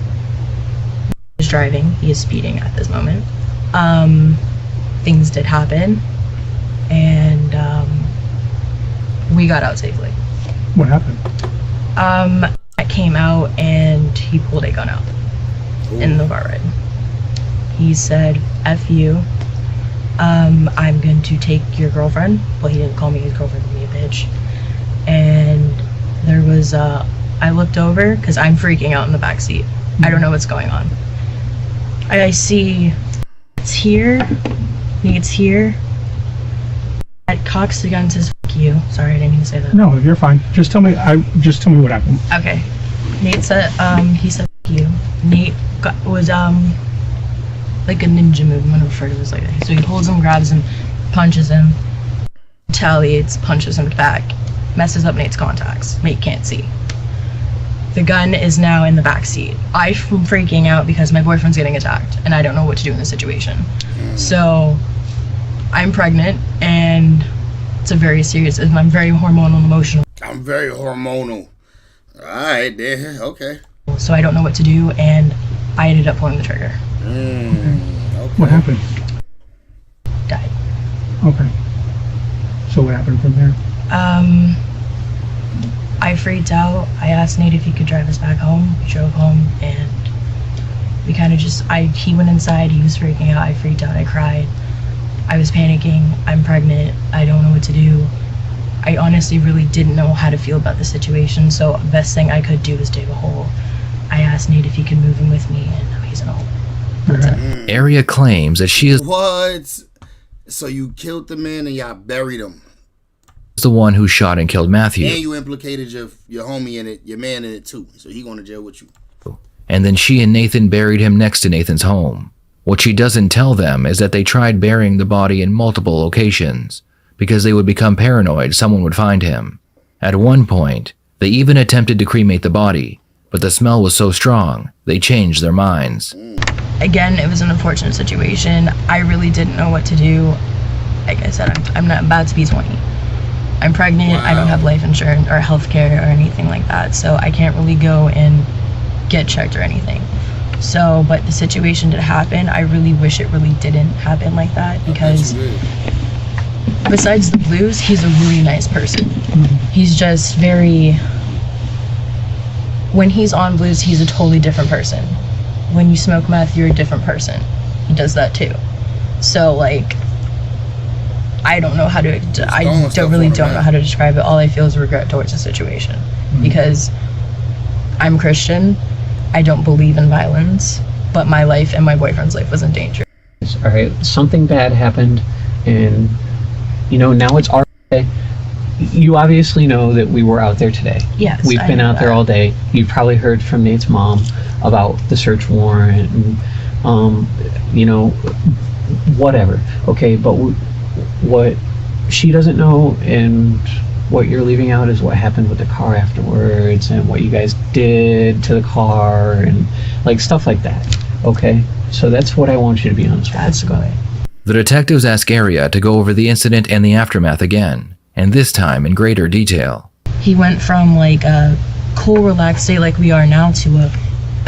he is driving, he is speeding at this moment. Things did happen, and we got out safely. What happened? I came out and he pulled a gun out in the car ride. He said, F you, I'm going to take your girlfriend. Well, he didn't call me his girlfriend, he called me a bitch. And there was, I looked over, because I'm freaking out in the back seat. I don't know what's going on. I see it's here, Nate's here. At cocks the gun and says, fuck you. Sorry, I didn't mean to say that. No, you're fine. Just tell me what happened. Okay. Nate said, he said, fuck you. Nate was, like a ninja move. I'm gonna refer to it as like that. So he holds him, grabs him, punches him, retaliates, punches him back, messes up Nate's contacts. Nate can't see. The gun is now in the back seat. I'm freaking out because my boyfriend's getting attacked and I don't know what to do in this situation. So I'm pregnant and it's a very serious, I'm very hormonal and emotional. I'm very hormonal. Alright, there, okay. So I don't know what to do and I ended up pulling the trigger. Okay. What happened? Died. Okay. So what happened from there? I freaked out. I asked Nate if he could drive us back home. We drove home and we kind of he went inside, he was freaking out, I freaked out, I cried. I was panicking, I'm pregnant, I don't know what to do. I honestly really didn't know how to feel about the situation, so the best thing I could do was dig a hole. I asked Nate if he could move in with me and now he's in a hole. Aria claims that she is What? So you killed the man and y'all buried him. the one who shot and killed Matthew. And you implicated your homie in it, your man in it too. So he going to jail with you. And then she and Nathan buried him next to Nathan's home. What she doesn't tell them is that they tried burying the body in multiple locations because they would become paranoid someone would find him. At one point, they even attempted to cremate the body, but the smell was so strong, they changed their minds. Again, it was an unfortunate situation. I really didn't know what to do. Like I said, I'm not about to be 20. I'm pregnant, I don't have life insurance or health care or anything like that, so I can't really go and get checked or anything. So, but the situation did happen. I really wish it really didn't happen like that because besides the blues, he's a really nice person. He's just very, when he's on blues, he's a totally different person. When you smoke meth, you're a different person. He does that too. So like, I don't know how to, don't know how to describe it. All I feel is regret towards the situation because I'm Christian. I don't believe in violence, but my life and my boyfriend's life was in danger. All right, something bad happened and now it's our day. you obviously know that we were out there today. Yes, We've I been know out there that. all day. You've probably heard from Nate's mom about the search warrant and, whatever. Okay, but what she doesn't know and what you're leaving out is what happened with the car afterwards and what you guys did to the car and like stuff like that. Okay, so that's what I want you to be honest with. That's good. The detectives ask Aria to go over the incident and the aftermath again, and this time in greater detail. He went from like a cool, relaxed state like we are now to a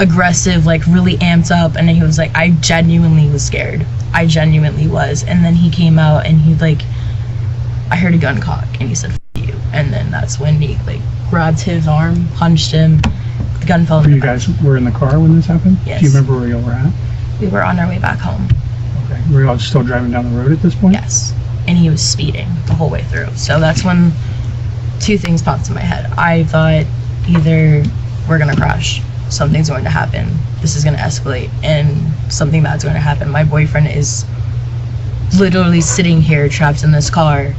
aggressive, like really amped up, and then he was like, I genuinely was scared. I genuinely was. And then he came out and he like, I heard a gun cock and he said, F you. And then that's when he like grabbed his arm, punched him, the gun fell. You guys were in the car when this happened? Yes. Do you remember where you were at? We were on our way back home. Okay. Were you all still driving down the road at this point? Yes. And he was speeding the whole way through. So that's when two things popped in my head. I thought either we're gonna crash, something's going to happen, this is gonna escalate, and something bad's going to happen. My boyfriend is literally sitting here trapped in this car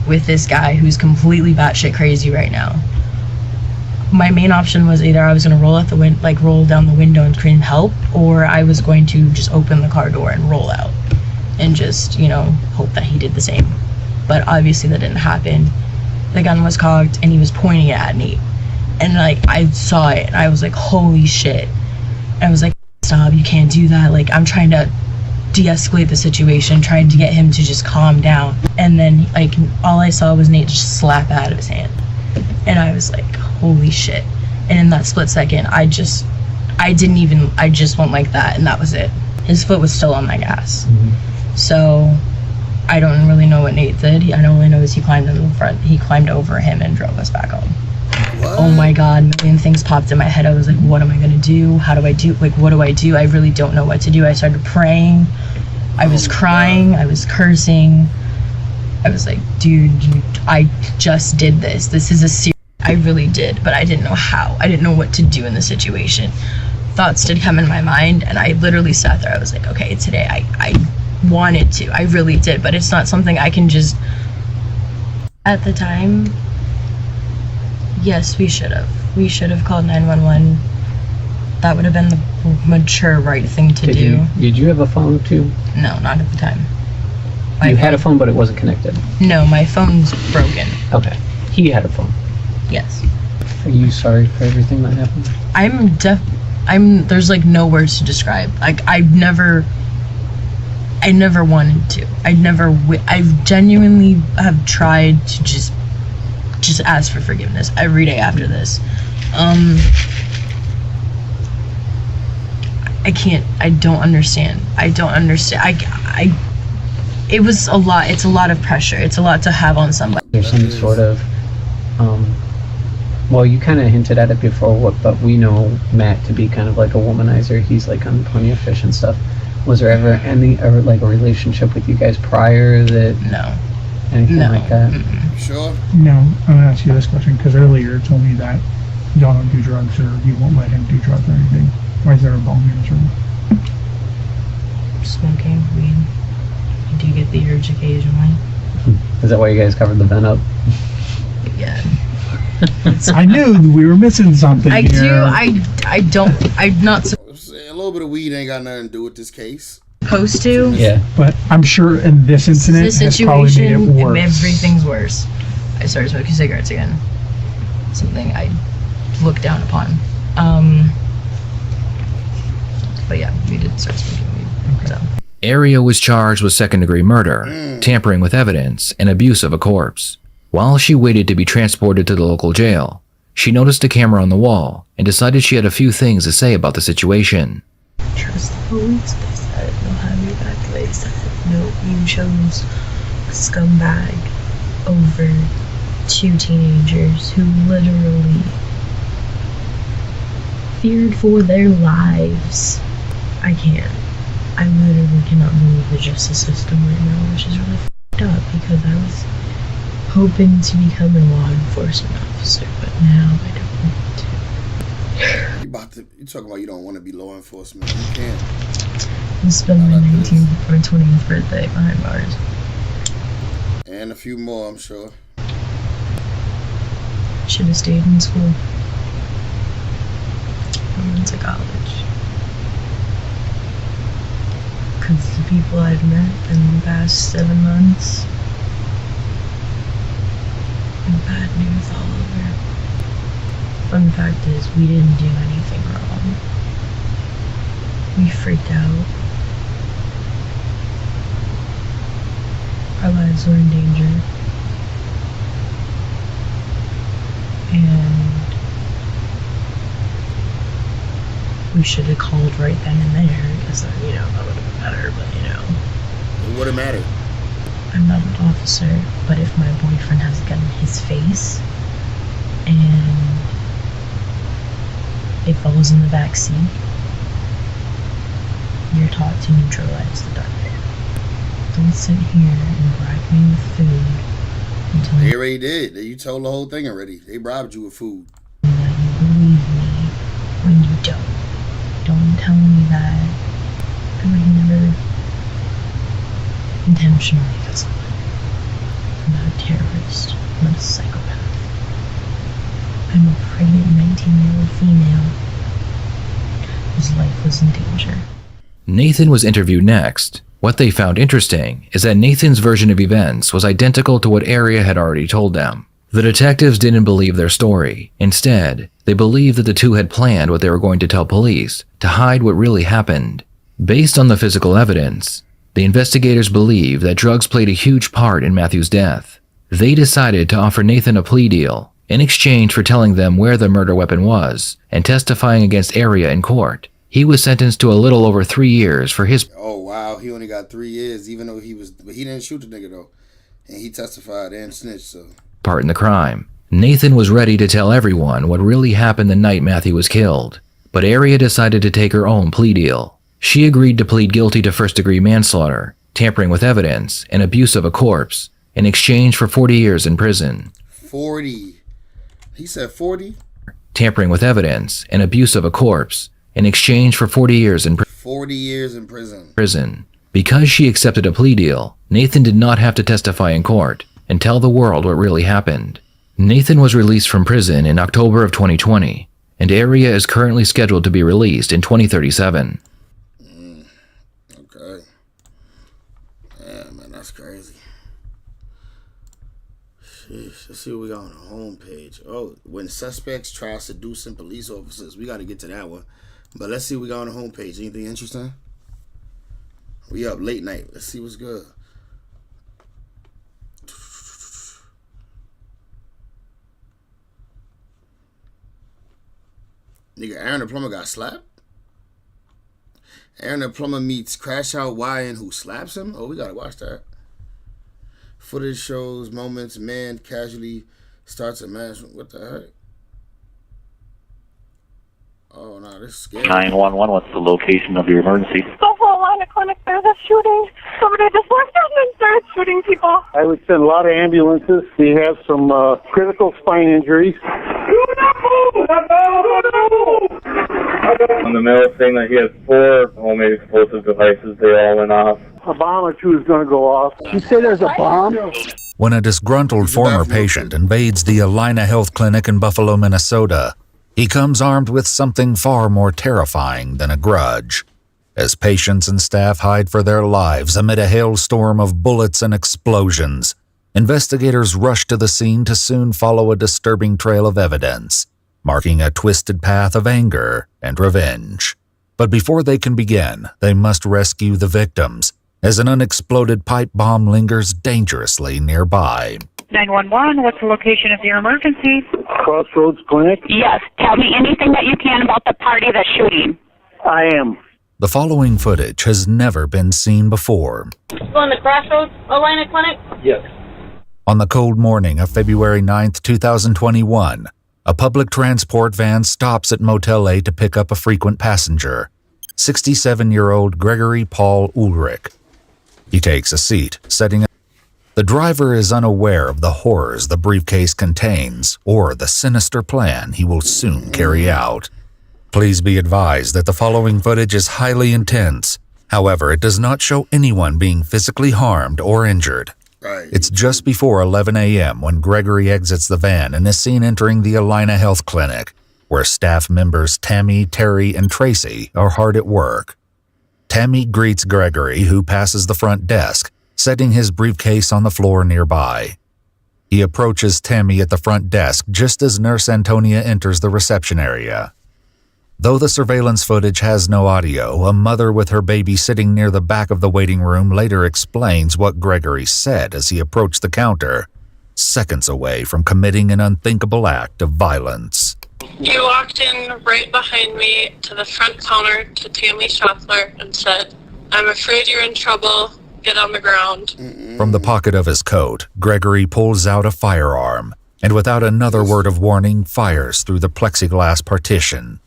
with this guy who's completely batshit crazy right now. My main option was either I was gonna roll out the roll down the window and scream help, or I was going to just open the car door and roll out and just, hope that he did the same. But obviously that didn't happen. The gun was cocked and he was pointing it at me. And I saw it and I was like, holy shit. And I was like, stop, you can't do that. Like, I'm trying to de-escalate the situation, trying to get him to just calm down. And then all I saw was Nate just slap out of his hand. And I was like, holy shit. And in that split second, I just went like that and that was it. His foot was still on my gas. Mm-hmm. So I don't really know what Nate did. I only know is he climbed in the front. He climbed over him and drove us back home. What? Oh my God, a million things popped in my head. I was like, what am I gonna do? How do I do? What do I do? I really don't know what to do. I started praying. I was crying. God. I was cursing. I was like, dude, I just did this. This is a serious. I really did, but I didn't know how. I didn't know what to do in the situation. Thoughts did come in my mind, and I literally sat there. I was like, okay, today I wanted to. I really did, but it's not something I can just. At the time, yes, we should have. We should have called 911. That would have been the mature, right thing to do. Did you have a phone too? No, not at the time. You had a phone, but it wasn't connected. No, my phone's broken. Okay. He had a phone. Yes. Are you sorry for everything that happened? There's no words to describe. I never wanted to. I genuinely have tried to just ask for forgiveness every day after this. I can't. I don't understand. It was a lot. It's a lot of pressure. It's a lot to have on somebody. There's some sort of, well, you kind of hinted at it before, but we know Matt to be kind of like a womanizer. He's on Plenty of Fish and stuff. Was there ever a relationship with you guys prior that? No. Anything like that? Mm-mm. Sure. No, I'm gonna ask you this question because earlier you told me that y'all don't do drugs or you won't let him do drugs or anything. Why is there a bong in his room? Smoking weed. I do get the urge occasionally. Is that why you guys covered the vent up? Yeah. I knew we were missing something. I here. do. I'm not A little bit of weed ain't got nothing to do with this case. supposed to. Yeah. But I'm sure in this incident, This has probably made it situation, worse. everything's worse. I started smoking cigarettes again. Something I look down upon. But yeah, we did start smoking weed. So. Aria was charged with second-degree murder, tampering with evidence, and abuse of a corpse. While she waited to be transported to the local jail, she noticed a camera on the wall and decided she had a few things to say about the situation. Trust the police, they said. They'll have you back. They said, no, you chose a scumbag over two teenagers who literally feared for their lives. I can't. I literally cannot believe the justice system right now, which is really f***ed up because I was hoping to become a law enforcement officer, but now I don't want to. You talking about you don't want to be law enforcement. You can't. I'm spending my 19th or 20th birthday behind bars. And a few more, I'm sure. Should have stayed in school. I went to college. Because the people I've met in the past 7 months, bad news all over. Fun fact is, we didn't do anything wrong. We freaked out. Our lives were in danger. And we should have called right then and there, because then, that would have been better, but It would have mattered. I'm not an officer, but if my boyfriend has a gun in his face and it falls in the back seat, you're taught to neutralize the dark. Don't sit here and bribe me with food until They already did. You told the whole thing already. They bribed you with food. you believe me when you don't. Don't tell me that I would never intentionally do something. I'm not a terrorist. I'm not a psychopath. I'm a pregnant 19-year-old female whose life was in danger. Nathan was interviewed next. What they found interesting is that Nathan's version of events was identical to what Aria had already told them. The detectives didn't believe their story. Instead, they believed that the two had planned what they were going to tell police to hide what really happened. Based on the physical evidence, the investigators believed that drugs played a huge part in Matthew's death. They decided to offer Nathan a plea deal in exchange for telling them where the murder weapon was and testifying against Aria in court. He was sentenced to a little over 3 years for his... Oh, wow. He only got 3 years, even though but he didn't shoot the nigga, though. And he testified and snitched, so... part in the crime. Nathan was ready to tell everyone what really happened the night Matthew was killed, but Aria decided to take her own plea deal. She agreed to plead guilty to first-degree manslaughter, tampering with evidence, and abuse of a corpse, in exchange for 40 years in prison. 40. He said 40? Tampering with evidence and abuse of a corpse, in exchange for 40 years in 40 years in prison. Because she accepted a plea deal, Nathan did not have to testify in court and tell the world what really happened. Nathan was released from prison in October of 2020, and Aria is currently scheduled to be released in 2037. Okay. Yeah, man, that's crazy. Sheesh, let's see what we got on the homepage. Oh, when suspects try seducing police officers. We got to get to that one. But let's see what we got on the homepage. Anything interesting? We up late night. Let's see what's good. Nigga, Aaron the plumber got slapped? Aaron the plumber meets Crash Out Ryan who slaps him? Oh, we gotta watch that. Footage shows moments man casually starts a match. What the heck? Oh, no, this is scary. 911, what's the location of your emergency? Go for a line of clinic. There's a shooting. Somebody just walked out and started shooting people. I would send a lot of ambulances. We have some critical spine injuries. On the mail saying that he has 4 homemade explosive devices, they all went off. A bomb or two is going to go off. You say there's a bomb? When a disgruntled former patient invades the Alina Health Clinic in Buffalo, Minnesota, he comes armed with something far more terrifying than a grudge. As patients and staff hide for their lives amid a hailstorm of bullets and explosions, investigators rush to the scene to soon follow a disturbing trail of evidence, marking a twisted path of anger and revenge. But before they can begin, they must rescue the victims, as an unexploded pipe bomb lingers dangerously nearby. 911, what's the location of your emergency? Crossroads Clinic? Yes. Tell me anything that you can about the party that's shooting. I am. The following footage has never been seen before. Going to Crossroads Alina Clinic? Yes. On the cold morning of February 9th, 2021, a public transport van stops at Motel A to pick up a frequent passenger, 67-year-old Gregory Paul Ulrich. He takes a seat, setting up. The driver is unaware of the horrors the briefcase contains or the sinister plan he will soon carry out. Please be advised that the following footage is highly intense. However, it does not show anyone being physically harmed or injured. It's just before 11 a.m. when Gregory exits the van and is seen entering the Alina Health Clinic, where staff members Tammy, Terry, and Tracy are hard at work. Tammy greets Gregory, who passes the front desk, setting his briefcase on the floor nearby. He approaches Tammy at the front desk just as Nurse Antonia enters the reception area. Though the surveillance footage has no audio, a mother with her baby sitting near the back of the waiting room later explains what Gregory said as he approached the counter, seconds away from committing an unthinkable act of violence. You walked in right behind me to the front counter to Tammy Schaffler and said, "I'm afraid you're in trouble. Get on the ground." From the pocket of his coat, Gregory pulls out a firearm and without another word of warning fires through the plexiglass partition.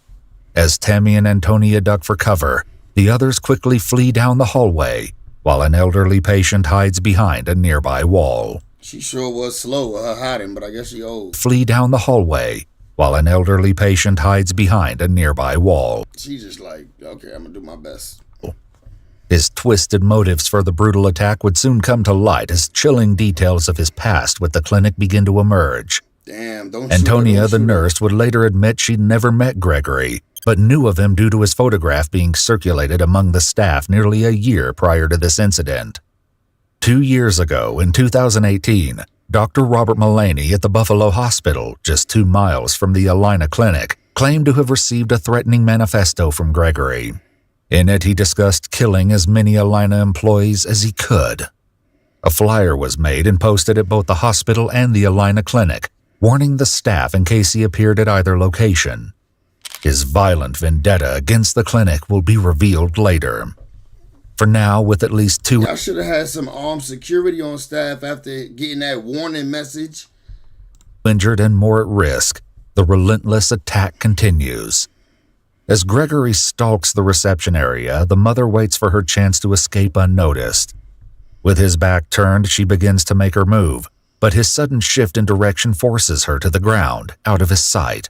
As Tammy and Antonia duck for cover, the others quickly flee down the hallway while an elderly patient hides behind a nearby wall. She sure was slow with her hiding, but I guess she old. Flee down the hallway while an elderly patient hides behind a nearby wall. She's just like, okay, I'm gonna do my best. His twisted motives for the brutal attack would soon come to light as chilling details of his past with the clinic begin to emerge. Damn, don't Antonia, shoot her, the nurse, would later admit she'd never met Gregory, but knew of him due to his photograph being circulated among the staff nearly a year prior to this incident. 2 years ago, in 2018, Dr. Robert Mullaney at the Buffalo Hospital, just 2 miles from the Alina Clinic, claimed to have received a threatening manifesto from Gregory. In it, he discussed killing as many Alina employees as he could. A flyer was made and posted at both the hospital and the Alina Clinic, warning the staff in case he appeared at either location. His violent vendetta against the clinic will be revealed later. For now, with at least 2... Y'all should have had some armed security on staff after getting that warning message. ...injured and more at risk, the relentless attack continues. As Gregory stalks the reception area, the mother waits for her chance to escape unnoticed. With his back turned, she begins to make her move, but his sudden shift in direction forces her to the ground, out of his sight.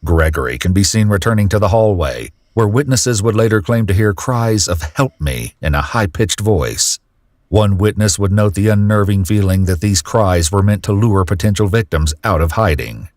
Gregory can be seen returning to the hallway, where witnesses would later claim to hear cries of "help me" in a high-pitched voice. One witness would note the unnerving feeling that these cries were meant to lure potential victims out of hiding.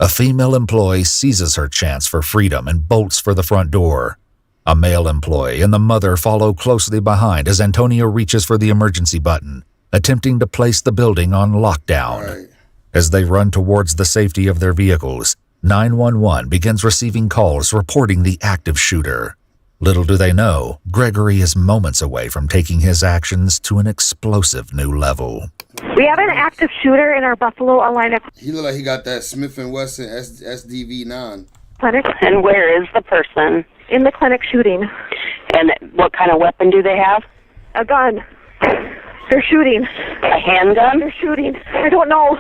A female employee seizes her chance for freedom and bolts for the front door. A male employee and the mother follow closely behind as Antonia reaches for the emergency button, attempting to place the building on lockdown. As they run towards the safety of their vehicles, 911 begins receiving calls reporting the active shooter. Little do they know, Gregory is moments away from taking his actions to an explosive new level. We have an active shooter in our Buffalo Alina He look like he got that Smith & Wesson SDV-9. clinic. And where is the person? In the clinic shooting. And what kind of weapon do they have? A gun. They're shooting. A handgun? They're shooting. I don't know.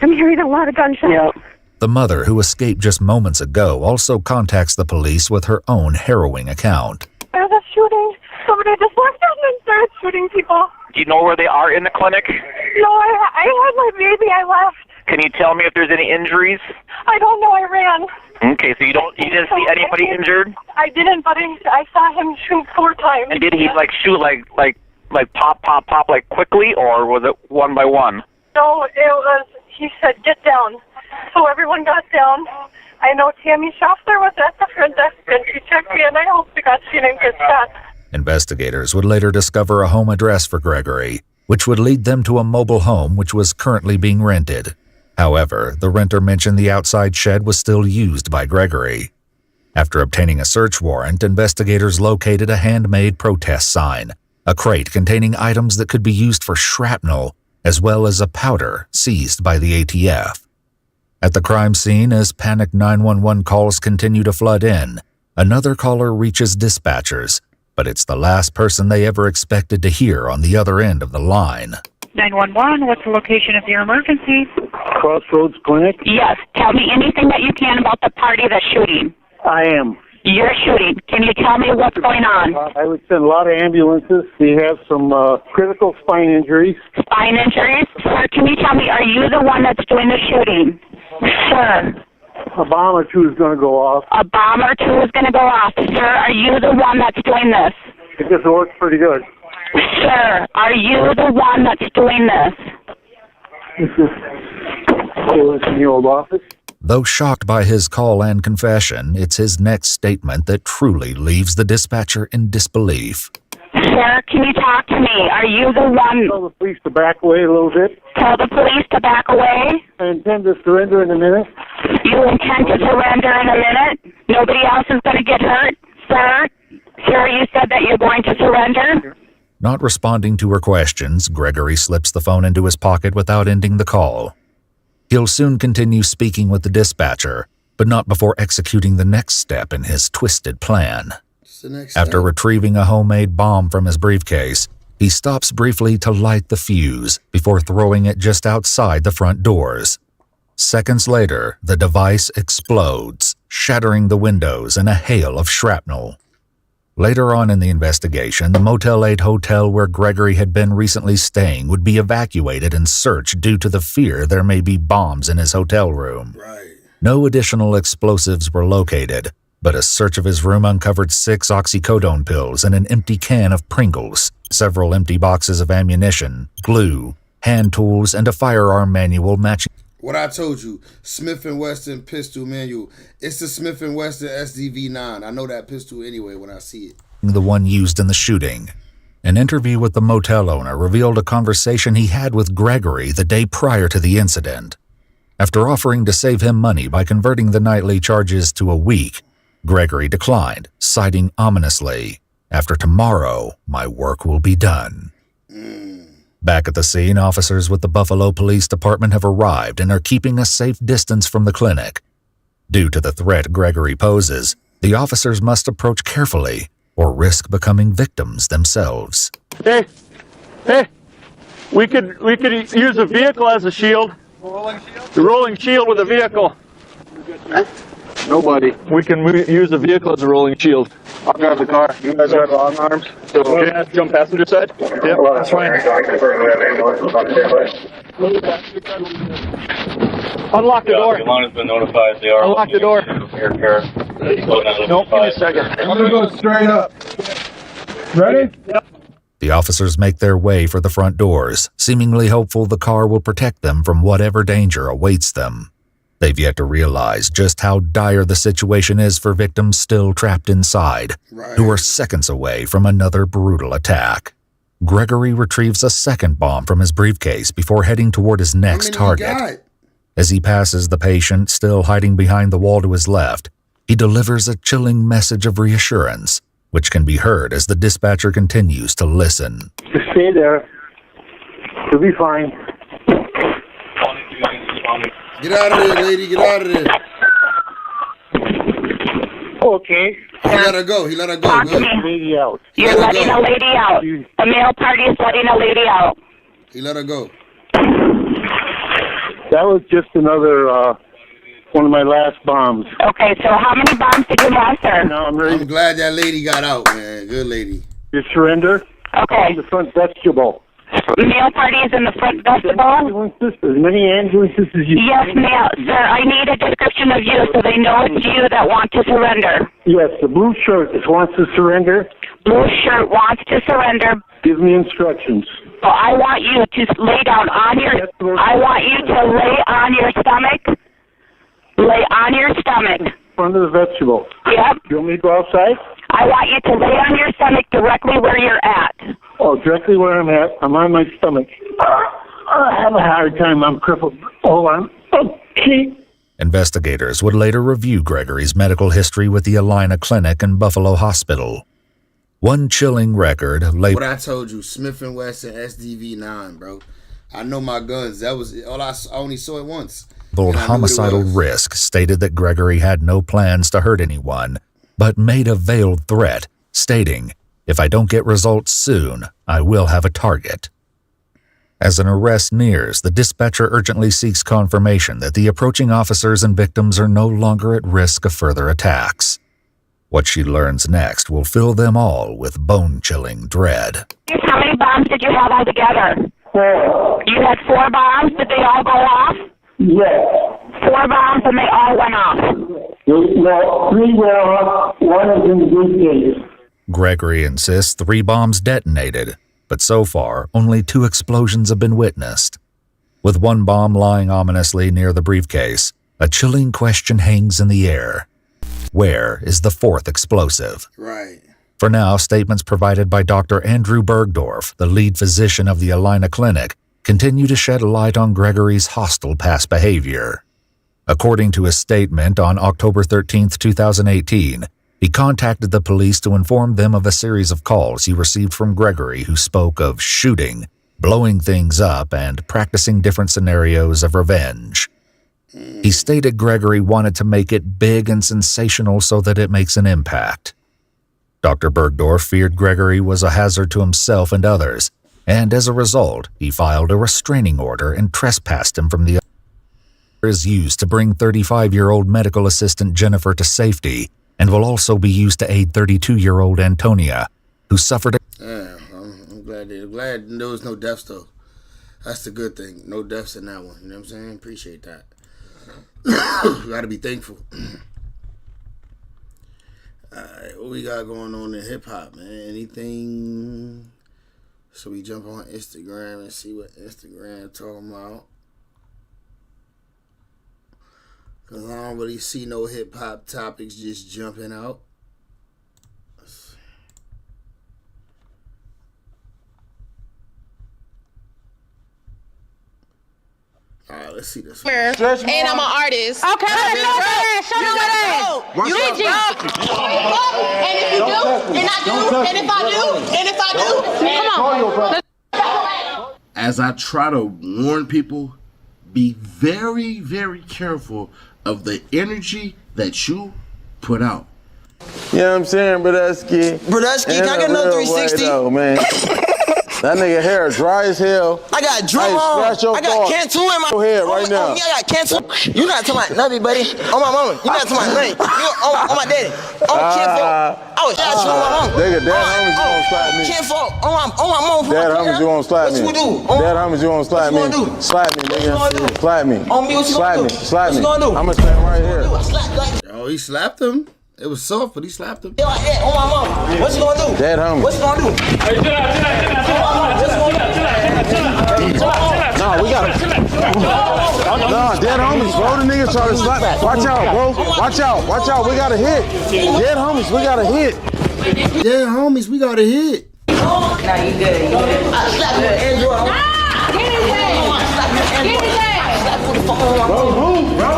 I'm hearing a lot of gunshots. Yep. The mother, who escaped just moments ago, also contacts the police with her own harrowing account. There's a shooting. Somebody just walked out and started shooting people. Do you know where they are in the clinic? No, I had my baby. I left. Can you tell me if there's any injuries? I don't know. I ran. Okay, so you didn't see anybody injured? I didn't, but I saw him shoot 4 times. And did he shoot like pop like quickly, or was it one by one? No, it was. He said, "Get down." So everyone got down. I know Tammy Schaffler was at the front desk and she checked me, and I hope to God she didn't get shot. Investigators would later discover a home address for Gregory, which would lead them to a mobile home which was currently being rented. However, the renter mentioned the outside shed was still used by Gregory. After obtaining a search warrant, investigators located a handmade protest sign, a crate containing items that could be used for shrapnel, as well as a powder seized by the ATF. At the crime scene, as panicked 911 calls continue to flood in, another caller reaches dispatchers, but it's the last person they ever expected to hear on the other end of the line. 911, what's the location of your emergency? Crossroads Clinic? Yes. Tell me anything that you can about the party that's shooting. I am. You're shooting. Can you tell me what's going on? I would send a lot of ambulances. We have some critical spine injuries. Spine injuries? Sir, can you tell me, are you the one that's doing the shooting? Sir. A bomb or two is going to go off. A bomb or two is going to go off. Sir, are you the one that's doing this? It just works pretty good. Sir, are you the one that's doing this? This is in the old office. Though shocked by his call and confession, it's his next statement that truly leaves the dispatcher in disbelief. Sir, can you talk to me? Are you the one? Tell the police to back away a little bit. Tell the police to back away? I intend to surrender in a minute. You intend to surrender in a minute? Nobody else is going to get hurt? Sir? Sir, you said that you're going to surrender? Not responding to her questions, Gregory slips the phone into his pocket without ending the call. He'll soon continue speaking with the dispatcher, but not before executing the next step in his twisted plan. After retrieving a homemade bomb from his briefcase, he stops briefly to light the fuse before throwing it just outside the front doors. Seconds later, the device explodes, shattering the windows in a hail of shrapnel. Later on in the investigation, the Motel 8 hotel where Gregory had been recently staying would be evacuated and searched due to the fear there may be bombs in his hotel room. No additional explosives were located, but a search of his room uncovered 6 oxycodone pills and an empty can of Pringles, several empty boxes of ammunition, glue, hand tools, and a firearm manual matching. What I told you, Smith & Wesson pistol manual. It's the Smith & Wesson SDV-9. I know that pistol anyway when I see it. The one used in the shooting. An interview with the motel owner revealed a conversation he had with Gregory the day prior to the incident. After offering to save him money by converting the nightly charges to a week, Gregory declined, citing ominously, "After tomorrow, my work will be done." Back at the scene, officers with the Buffalo Police Department have arrived and are keeping a safe distance from the clinic. Due to the threat Gregory poses, the officers must approach carefully or risk becoming victims themselves. Hey, we could use a vehicle as a shield. The rolling shield with a vehicle. Nobody. We can use the vehicle as a rolling shield. I'll grab the car. You guys have long arms. Okay, jump passenger side? Yep, that's fine. Unlock the door. Has been notified. They are Unlock the door. Nope, give me a second. I'm gonna go straight up. Ready? Yep. The officers make their way for the front doors, seemingly hopeful the car will protect them from whatever danger awaits them. They've yet to realize just how dire the situation is for victims still trapped inside, who are seconds away from another brutal attack. Gregory retrieves a second bomb from his briefcase before heading toward his next target. As he passes the patient still hiding behind the wall to his left, he delivers a chilling message of reassurance, which can be heard as the dispatcher continues to listen. Just stay there. You'll be fine. Get out of there, lady. Get out of there. Okay. He let her go. Talk to me. Lady out. You're letting a lady out. The male party is letting a lady out. He let her go. That was just another one of my last bombs. Okay, so how many bombs did you have, sir? Now I'm ready. I'm glad that lady got out, man. Good lady. You surrender? Okay. The front vestibule. Male party is in the front vestibule? As many ambulances as you Yes, male. Sir, I need a description of you so they know it's you that want to surrender. Yes, the blue shirt wants to surrender. Blue shirt wants to surrender. Give me instructions. So I want you to lay down on your... I want you to lay on your stomach. Lay on your stomach. Front of the vestibule. Yep. You want me to go outside? I want you to lay on your stomach directly where you're at. Oh, directly where I'm at. I'm on my stomach. I have a hard time. I'm crippled. Hold on. Okay. Investigators would later review Gregory's medical history with the Alina Clinic and Buffalo Hospital. One chilling record What I told you, Smith & Wesson SDV-9, bro. I know my guns. That was all. I only saw it once. labeled homicidal risk stated that Gregory had no plans to hurt anyone, but made a veiled threat, stating, "If I don't get results soon, I will have a target." As an arrest nears, the dispatcher urgently seeks confirmation that the approaching officers and victims are no longer at risk of further attacks. What she learns next will fill them all with bone-chilling dread. How many bombs did you have altogether? 4. You had 4 bombs? Did they all go off? Yes. 4 bombs and they all went off? Well, 3 went off, 1 is in the briefcase. Gregory insists 3 bombs detonated, but so far only 2 explosions have been witnessed. With one bomb lying ominously near the briefcase, a chilling question hangs in the air. Where is the 4th explosive? Right. For now, statements provided by Dr. Andrew Bergdorf, the lead physician of the Alina Clinic, continue to shed light on Gregory's hostile past behavior. According to his statement on October 13, 2018, he contacted the police to inform them of a series of calls he received from Gregory, who spoke of shooting, blowing things up, and practicing different scenarios of revenge. He stated Gregory wanted to make it big and sensational so that it makes an impact. Dr. Bergdorf feared Gregory was a hazard to himself and others, and as a result, he filed a restraining order and trespassed him from the is used to bring 35-year-old medical assistant Jennifer to safety and will also be used to aid 32-year-old Antonia, who suffered a... Yeah, I'm glad there was no deaths, though. That's the good thing. No deaths in that one. You know what I'm saying? Appreciate that. You got to be thankful. Alright, what we got going on in hip-hop, man? Anything? So we jump on Instagram and see what Instagram talking about. Because I don't really see no hip-hop topics just jumping out. Alright, let's see this one. And I'm an artist. Okay, show me what that. You did And if you do, and I do, and if I do, and if I do, come on. As I try to warn people, be very, very careful of the energy that you put out. You know what I'm saying, Brodusky? Can I get another 360? Though, man. That nigga hair dry as hell. I got drum on. I got Cantu in my head right now. I got Cantu. You not talking about Nubby, buddy. On my mama. You not talking about nothing. You on my daddy. On Cantu. I was shot you on my mama. Nigga, dad homies, you won't slap me. Cantu. On my mama. Dad homies, you won't slap me. What you gonna do? Dad homies, you won't slap me. Slap me, nigga. Slap me. On me, what you gonna do? Slap me. What you gonna do? I'ma stand right here. Oh, he slapped him. It was soft, but he slapped him. Yeah, like that, on my mama. What you gonna do? Dad homies. What you gonna do? Hey, Nah, we gotta. Nah, dead homies, bro. The nigga try to slap. Watch out, bro. Watch out. Watch out. We got a hit. Dead homies, we got a hit. Dead homies, we got a hit. Nah, you good. I slapped your Andrew. Get his ass. Get his ass. Bro, move, bro.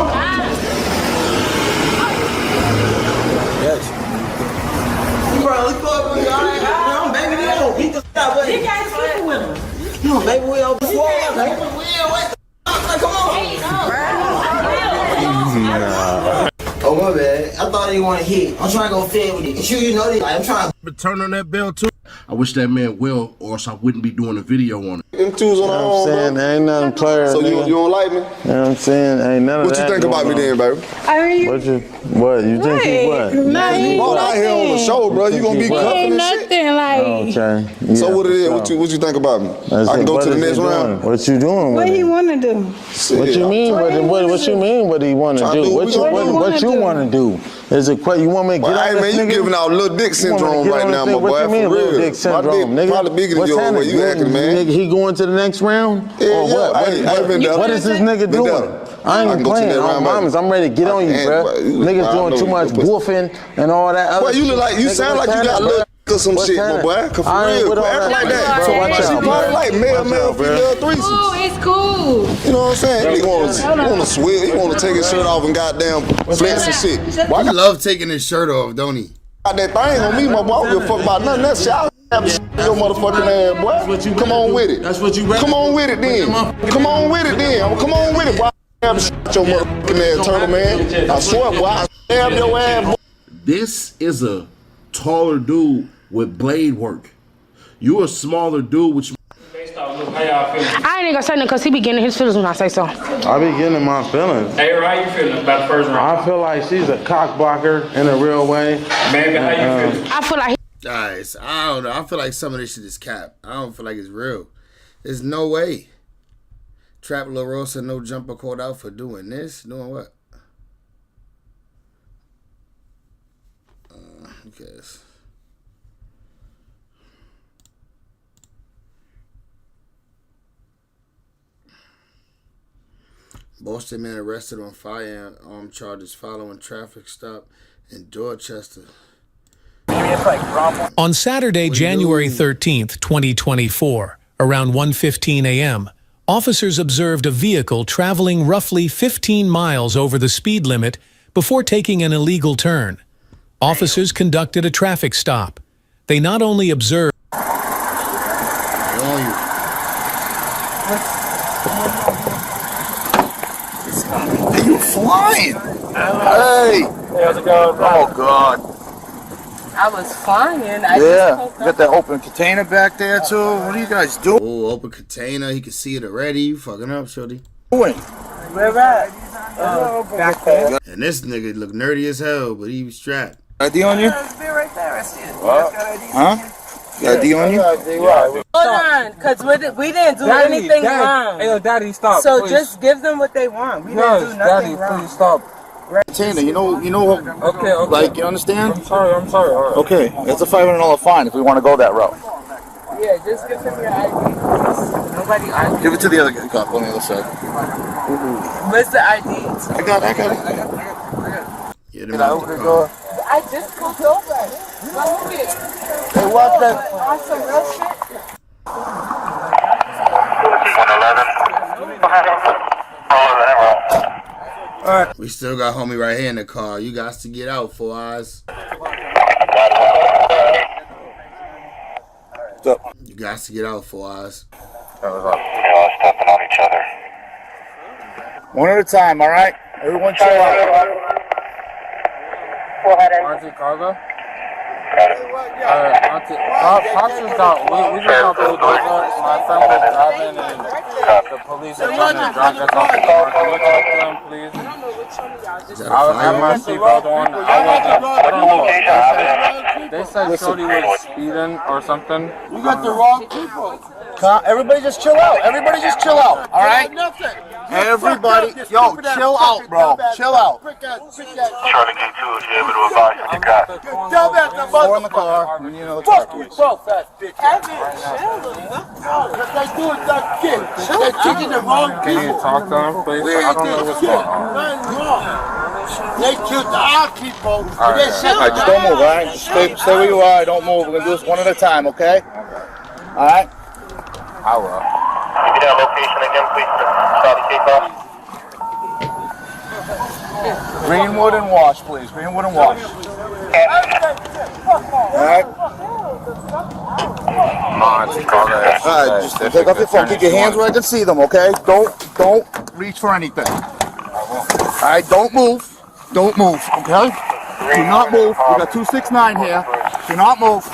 Bro, let's go up with y'all. Baby, he can stop with him. You guys sleeping with him. No, baby, we over before. What? Come on. Oh, my bad. I thought he wanted to hit. I'm trying to go fed with it. And you know this. I'm trying to turn on that bell too. I wish that man well, or else I wouldn't be doing a video on it. Them twos on the home, saying, there ain't nothing player. So you don't like me? You know what I'm saying? Ain't none of What that. you think about me then, baby? I mean, What you think you what? You bought out here on the show, bro. You gonna be cuffing ain't and shit. nothing like. Okay. Yeah, So what it is? so. What you think about me? That's I can it. go What to the is next he doing? round. What you doing What with he it? want to do? What you mean? What you mean? What he want to Trying to do? do What what you we want to do? Is it you want me to get Well, on hey, this man, you nigga? giving out little dick syndrome right now, my boy. What you mean, For little real. dick syndrome, My dick nigga? probably bigger than What's yours. Where happening? you acting, man? Nigga, he going to the next round? Yeah, Or yeah. what? I ain't been there. What is this nigga Been doing? there. I I ain't can go to playing. that On round, mamas, I'm ready to get on you, bro. Niggas doing too much woofing and all that other Boy, you look like you shit. sound Nigga, like you got little or some What's shit, my happening? boy. Cause for I ain't real, with all act that, like that. bro. Watch She out, probably bro. like male, Watch female out, threesomes. Cool, it's cool. You know what I'm saying? He wanna swim, he wanna take his shirt off and goddamn flex and shit. He love taking his shirt off, don't he? Got that thing on me, my boy. I don't give a fuck about nothing. That shit. I'll have your motherfucking ass, boy. Come on with it. That's what you Come on with it then. Come on with it then. Come on with it, boy. I'll have your motherfucking ass, turtle man. I swear, boy. I'll have your ass, boy. This is a taller dude with blade work. You a smaller dude, which I ain't gonna say nothing because he be getting his feelings when I say so. I be getting my feelings. Hey, how you feeling about the first round? I feel like she's a cock blocker in a real way. Baby, how you feeling? I feel like Alright, so I don't know. I feel like some of this shit is cap. I don't feel like it's real. There's no way. Trap La Rosa, no jumper called out for doing this. Doing what? Who cares? Boston man arrested on firearm charges following traffic stop in Dorchester. On Saturday, January 13th, 2024, around 1:15 a.m., officers observed a vehicle traveling roughly 15 miles over the speed limit before taking an illegal turn. Officers conducted a traffic stop. They not only observed... You flying? Hey! How's it going? Oh, God. I was flying. Yeah, you got that open container back there, too. What are you guys doing? Oh, open container. He can see it already. You fucking up, shorty. Where at? Back there. And this nigga look nerdy as hell, but he was strapped. ID on you? Right there. I see it. Huh? Got ID on you? Hold on, because we didn't do anything wrong. Hey, yo, Daddy, stop. So please. just give them what they want. We didn't do nothing wrong. Please stop. Container, you know. Okay. Like, you understand? I'm sorry. All right. Okay, it's a $500 fine if we want to go that route. Yeah, just give them your ID. Nobody ID. Give it to the other cop on the other side. Where's the ID? I got it. Get him out the car. I just pulled over. Look it. Hey, what the? On some real shit. 111. Alright. We still got homie right here in the car. You got to get out, Four Eyes. What's up? You got to get out, Four Eyes. We're all stepping on each other. One at a time, alright? Everyone chill out. Auntie Cargo? Auntie, Pops just got, we just got pulled over. My friend was driving and the police are trying to drag us off the car. Can you talk to them, please? I had my seatbelt on. I don't know. They said Shorty was speeding or something. We got the wrong people. Everybody just chill out. Everybody just chill out, alright? Everybody, yo, chill out, bro. Chill out. Charlie K2, if you're able to advise on the car. Four in the car. We need another car, please. Because they doing that shit. They're taking the wrong people. Can you talk to them, please? I don't know what's going on. They killed our people. Alright, just don't move, alright? Just stay where you are. Don't move. We're going to do this one at a time, okay? Alright? I will. Give me that location again, please. Charlie K2. Greenwood and Wash, please. Greenwood and Wash. Alright? Alright, just take off your phone. Keep your hands where I can see them, okay? Don't reach for anything. Alright, don't move. Don't move, okay? Do not move. We got 269 here. Do not move.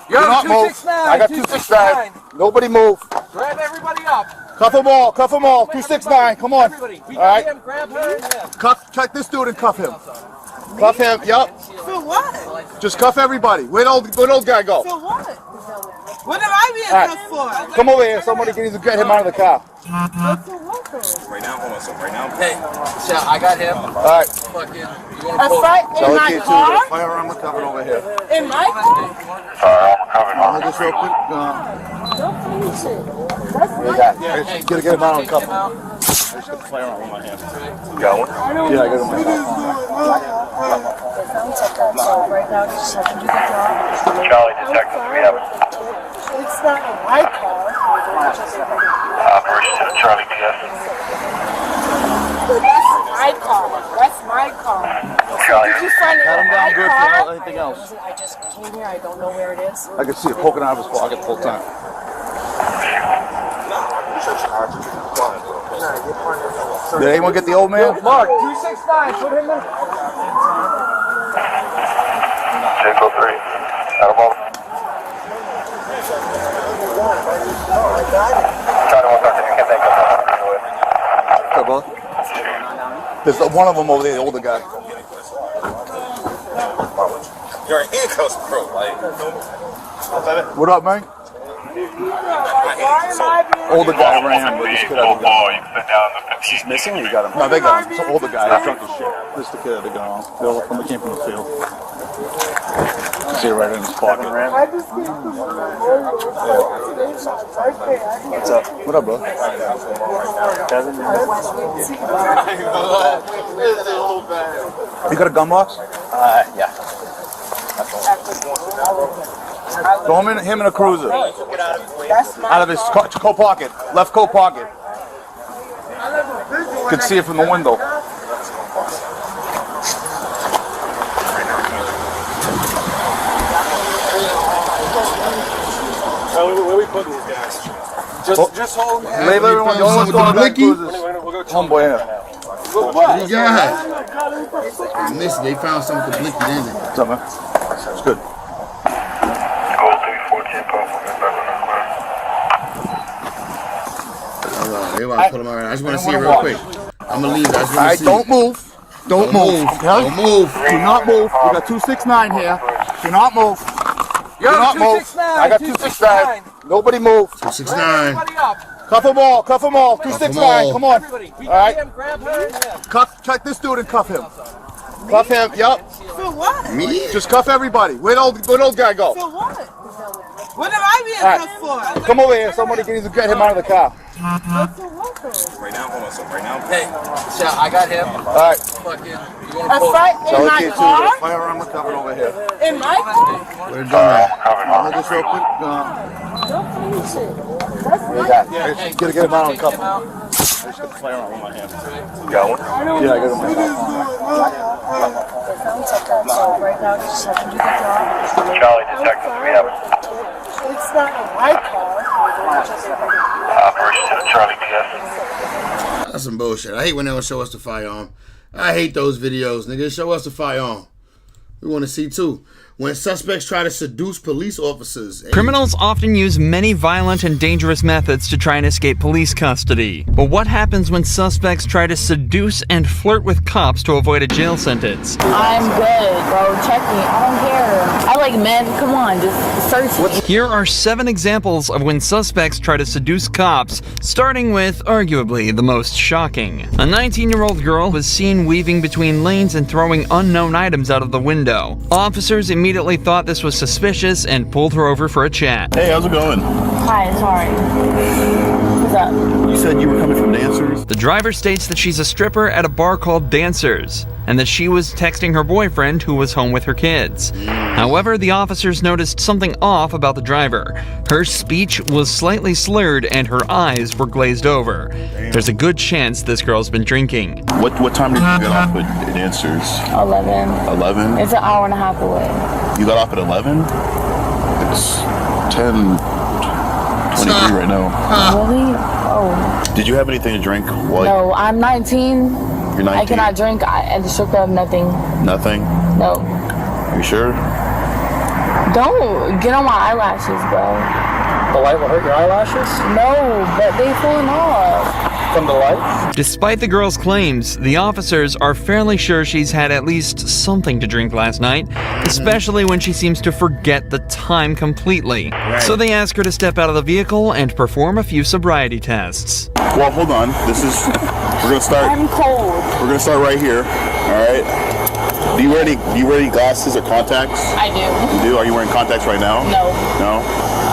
Do not move. I got 269. Nobody move. Grab everybody up. Cuff them all. 269. Come on. Everybody. All right. Grab her and him. Check this dude and cuff him. Cuff him. Yup. For what? Just cuff everybody. Where'd old guy go? For what? What am I being cuffed for? Come over here. Somebody needs to get him out of the car. Right now, hold on, so right now. Hey, I got him. All right. Fucking, you a fight in my car? Firearm recovered over here. In my car? Hold this real quick. Gotta get him out of the cover. I just got the firearm in my hand. Going? Yeah, I got him in my hand. Charlie, detective, we have it. It's not my car. Operation to the Charlie TS. That's my car. That's my car. Charlie. Did you find it Got him in down my good. car? Anything else? I just came here. I don't know where it is. I can see it poking out of his pocket full time. Did anyone get the old man? Mark, 269, put him in. Jacob 3. Out of all. There's one of them over there, the older guy. You're in handcuffs, bro. What up, man? Older guy ran, but this kid had a gun. She's missing or you got him? No, they got him. It's an older guy. He's drunk as shit. This is the kid had a gun on. Bill came from the field. See it right in his pocket. What's up? What up, bro? You got a gun box? Yeah. Throw him in a cruiser. Out of his coat pocket, left coat pocket. You can see it from the window. Where we putting these guys? Just hold them. Leave everyone. The only one's going back cruisers. Homeboy here. What you got? I missed it. They found something to blicky in there. What's up, man? It's good. They about to pull him out. I just want to see it real quick. I'm gonna leave. I just want to see. Don't move. Don't move. Okay? Don't move. Do not move. We got 269 here. Do not move. Do not move. I got 269. Nobody move. 269. Cuff them all. Cuff them all. 269. Come on. All right. Cuff. Check this dude and cuff him. Cuff him. Yup. For what? Me? Just cuff everybody. Where'd old guy go? For what? What am I being cuffed for? Come over here. Somebody can get him out of the car. Right now, hold on, so right now. Hey, I got him. All right. Fucking, A fight in my car? Firearm covered over here. In my car? Where the gun at? Hold this real quick. Get him out and cuff him. I just got the firearm in my hand. Got one? Yeah, I got him in my hand. Charlie, detective, we have It's not my car. Operation Charlie TS. That's some bullshit. I hate when they don't show us the firearm. I hate those videos, nigga. Show us the firearm. We want to see too. When suspects try to seduce police officers. Criminals often use many violent and dangerous methods to try and escape police custody. But what happens when suspects try to seduce and flirt with cops to avoid a jail sentence? I'm good, bro. Check me. I don't care. I like men. Come on, just search me. Here are 7 examples of when suspects try to seduce cops, starting with arguably the most shocking. A 19-year-old girl was seen weaving between lanes and throwing unknown items out of the window. Officers immediately thought this was suspicious and pulled her over for a chat. Hey, how's it going? Hi, sorry. What's up? You said you were coming from Dancers? The driver states that she's a stripper at a bar called Dancers, and that she was texting her boyfriend who was home with her kids. However, the officers noticed something off about the driver. Her speech was slightly slurred and her eyes were glazed over. There's a good chance this girl's been drinking. What time did you get off with Dancers? 11. 11? It's an hour and a half away. You got off at 11? It's 10:23 right now. Really? Oh. Did you have anything to drink? No, I'm 19. You're 19? I cannot drink at the strip club, nothing. Nothing? No. Are you sure? Don't get on my eyelashes, bro. The light will hurt your eyelashes? No, but they falling off. From the light? Despite the girl's claims, the officers are fairly sure she's had at least something to drink last night, especially when she seems to forget the time completely. So they ask her to step out of the vehicle and perform a few sobriety tests. Well, hold on. We're gonna start. I'm cold. We're gonna start right here. All right. Do you wear any glasses or contacts? I do. You do? Are you wearing contacts right now? No. No?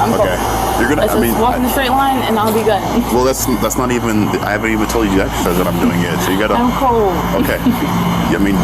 I'm okay. You're gonna. Let's just walk in a straight line and I'll be good. Well, that's not even. I haven't even told you the exercise that I'm doing yet. So you gotta. I'm cold. Okay. I mean,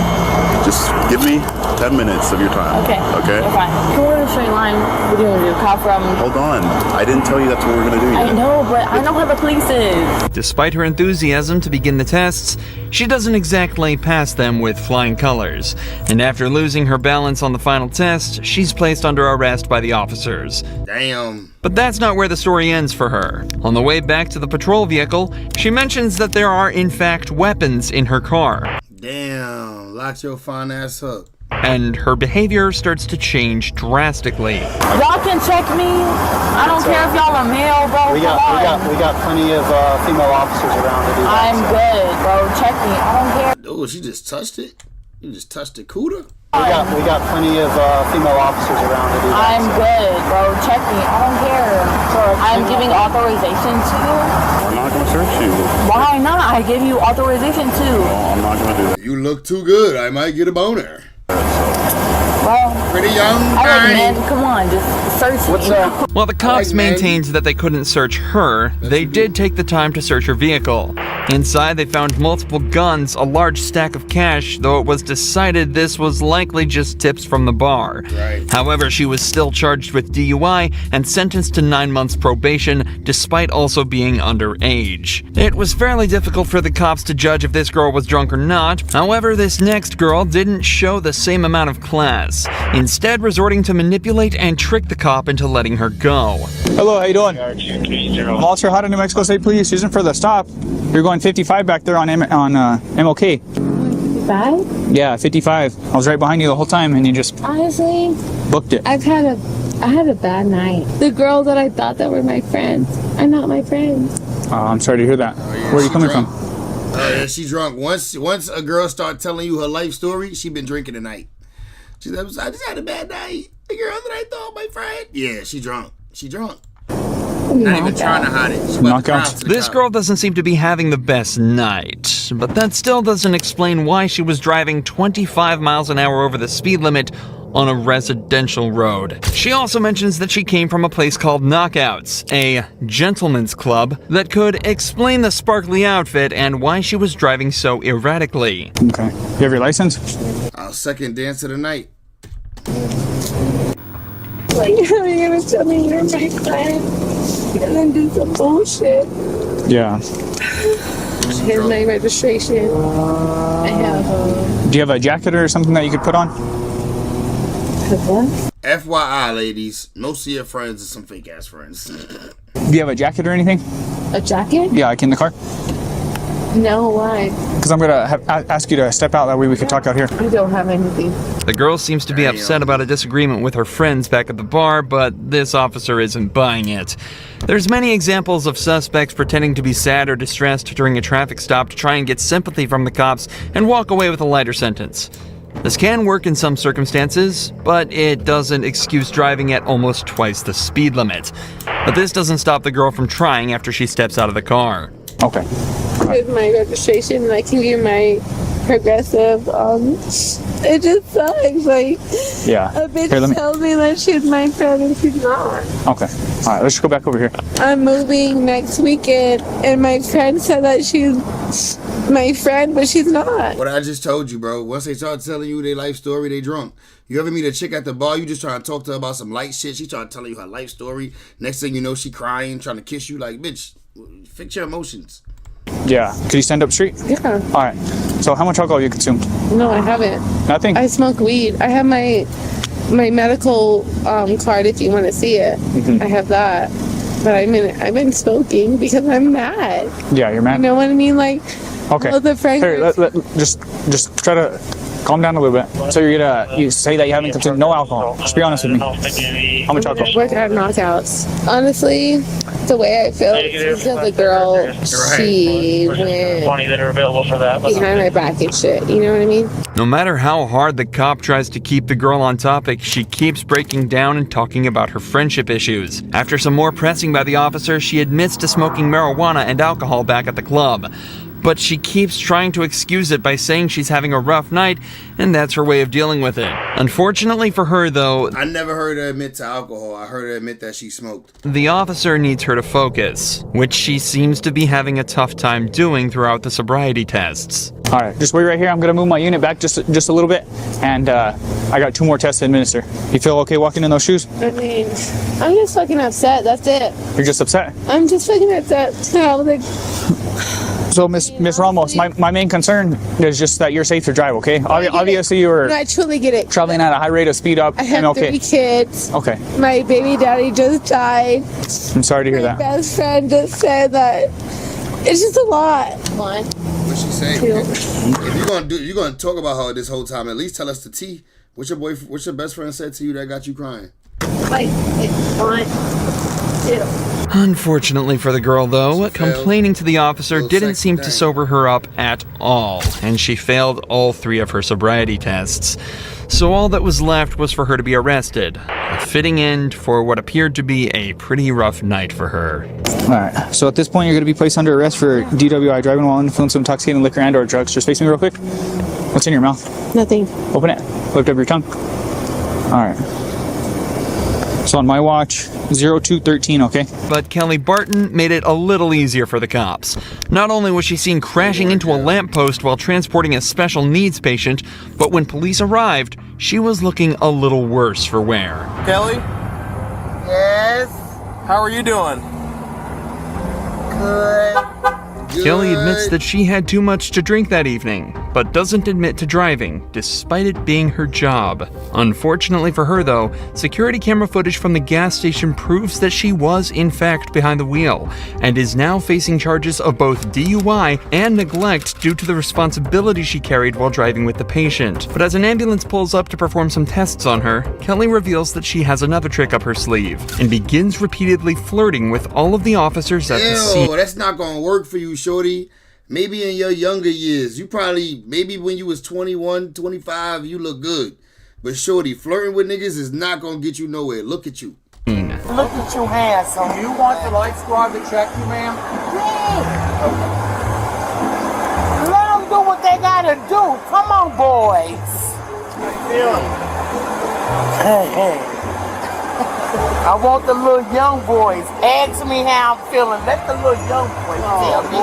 just give me 10 minutes of your time. Okay. Okay. You're fine. Come on in a straight line. What do you want to do? Call from? Hold on. I didn't tell you that's what we're gonna do yet. I know, but I know how the police is. Despite her enthusiasm to begin the tests, she doesn't exactly pass them with flying colors. And after losing her balance on the final test, she's placed under arrest by the officers. Damn. But that's not where the story ends for her. On the way back to the patrol vehicle, she mentions that there are in fact weapons in her car. Damn. Lock your fine ass up. And her behavior starts to change drastically. Y'all can check me. I don't care if y'all are male, bro. We got plenty of female officers around to do that. I'm good, bro. Check me. I don't care. Oh, she just touched it? You just touched the cooter? We got plenty of female officers around to do that. I'm good, bro. Check me. I don't care. I'm giving authorization to you. I'm not gonna search you. Why not? I give you authorization to. No, I'm not gonna do that. You look too good. I might get a boner. Bro, Well, pretty young. I like men. Come on, just search me. What's up? While the cops maintained that they couldn't search her, they did take the time to search her vehicle. Inside, they found multiple guns, a large stack of cash, though it was decided this was likely just tips from the bar. Right. However, she was still charged with DUI and sentenced to 9 months probation, despite also being underage. It was fairly difficult for the cops to judge if this girl was drunk or not. However, this next girl didn't show the same amount of class, instead resorting to manipulate and trick the cop into letting her go. Hello, how you doing? Officer, how to New Mexico State Police. Using for the stop. You're going 55 back there on MLK. 55? Yeah, 55. I was right behind you the whole time, and you just honestly booked it. I had a bad night. The girls that I thought that were my friends are not my friends. I'm sorry to hear that. Where are you coming from? Oh yeah, she drunk. Once a girl start telling you her life story, she been drinking tonight. She said, I just had a bad night. The girl that I thought my friend. Yeah, she drunk. She drunk. Not even trying to hide it. This girl doesn't seem to be having the best night, but that still doesn't explain why she was driving 25 miles an hour over the speed limit on a residential road. She also mentions that she came from a place called Knockouts, a gentleman's club, that could explain the sparkly outfit and why she was driving so erratically. Okay. You have your license? Our second dance of the night. Like, how are you gonna tell me you're my friend and then do some bullshit? Yeah. Here's my registration. I have Do you have a jacket or something that you could put on? what? FYI, ladies, most of your friends are some fake ass friends. Do you have a jacket or anything? A jacket? Yeah, like in the car? No, why? Because I'm gonna ask you to step out, that way we can talk out here. I don't have anything. The girl seems to be upset about a disagreement with her friends back at the bar, but this officer isn't buying it. There's many examples of suspects pretending to be sad or distressed during a traffic stop to try and get sympathy from the cops and walk away with a lighter sentence. This can work in some circumstances, but it doesn't excuse driving at almost twice the speed limit. But this doesn't stop the girl from trying after she steps out of the car. Okay. Here's my registration, and I can give you my progressive. It just sucks. Like, yeah. A bitch tells me that she's my friend and she's not. Okay. All right, let's go back over here. I'm moving next weekend, and my friend said that she's my friend, but she's not. What I just told you, bro. Once they start telling you their life story, they drunk. You ever meet a chick at the bar, you just trying to talk to her about some light shit, she start telling you her life story. Next thing you know, she crying, trying to kiss you. Like, bitch, fix your emotions. Yeah. Could you stand up straight? Yeah. All right. So how much alcohol you consumed? No, I haven't. Nothing? I smoke weed. I have my medical card if you want to see it. Mm-hmm. I have that. But I've been smoking because I'm mad. Yeah, you're mad? You know what I mean? Like, okay. all the friends. Here, just try to calm down a little bit. So you say that you haven't consumed no alcohol. Just be honest with me. How much alcohol? Work at Knockouts. Honestly, the way I feel is that the girl, she went behind my back and shit. You know what I mean? No matter how hard the cop tries to keep the girl on topic, she keeps breaking down and talking about her friendship issues. After some more pressing by the officer, she admits to smoking marijuana and alcohol back at the club. But she keeps trying to excuse it by saying she's having a rough night, and that's her way of dealing with it. Unfortunately for her, though, I never heard her admit to alcohol. I heard her admit that she smoked. The officer needs her to focus, which she seems to be having a tough time doing throughout the sobriety tests. All right, just wait right here. I'm gonna move my unit back just a little bit, and I got 2 more tests to administer. You feel okay walking in those shoes? I mean, I'm just fucking upset. That's it. You're just upset? I'm just fucking upset. So, Miss Ramos, my main concern is just that you're safe to drive, okay? Obviously, you're No, I truly get it. traveling at a high rate of speed up. I have 3 kids. Okay. My baby daddy just died. I'm sorry to hear My that. best friend just said that it's just a lot. One. What's she saying? If you're gonna talk about her this whole time, at least tell us the tea. What's your best friend said to you that got you crying? Like, it's 1, 2. Unfortunately for the girl, though, complaining to the officer didn't seem to sober her up at all, and she failed all 3 of her sobriety tests. So all that was left was for her to be arrested, a fitting end for what appeared to be a pretty rough night for her. All right, so at this point, you're going to be placed under arrest for DWI, driving while influenced of intoxicating liquor and or drugs. Just face me real quick. What's in your mouth? Nothing. Open it. Lift up your tongue. Alright. So on my watch, 0213, okay? But Kelly Barton made it a little easier for the cops. Not only was she seen crashing into a lamppost while transporting a special needs patient, but when police arrived, she was looking a little worse for wear. Kelly? Yes. How are you doing? Good. Kelly admits that she had too much to drink that evening, but doesn't admit to driving, despite it being her job. Unfortunately for her, though, security camera footage from the gas station proves that she was, in fact, behind the wheel, and is now facing charges of both DUI and neglect due to the responsibility she carried while driving with the patient. But as an ambulance pulls up to perform some tests on her, Kelly reveals that she has another trick up her sleeve, and begins repeatedly flirting with all of the officers at the scene. That's not gonna work for you, shorty. Maybe in your younger years, maybe when you was 21, 25, you look good. But shorty, flirting with niggas is not gonna get you nowhere. Look at you. Look at you, handsome. Do you want the light squad to check you, ma'am? Yeah. Let them do what they gotta do. Come on, boys. Hey. I want the little young boys. Ask me how I'm feeling. Let the little young boys tell me.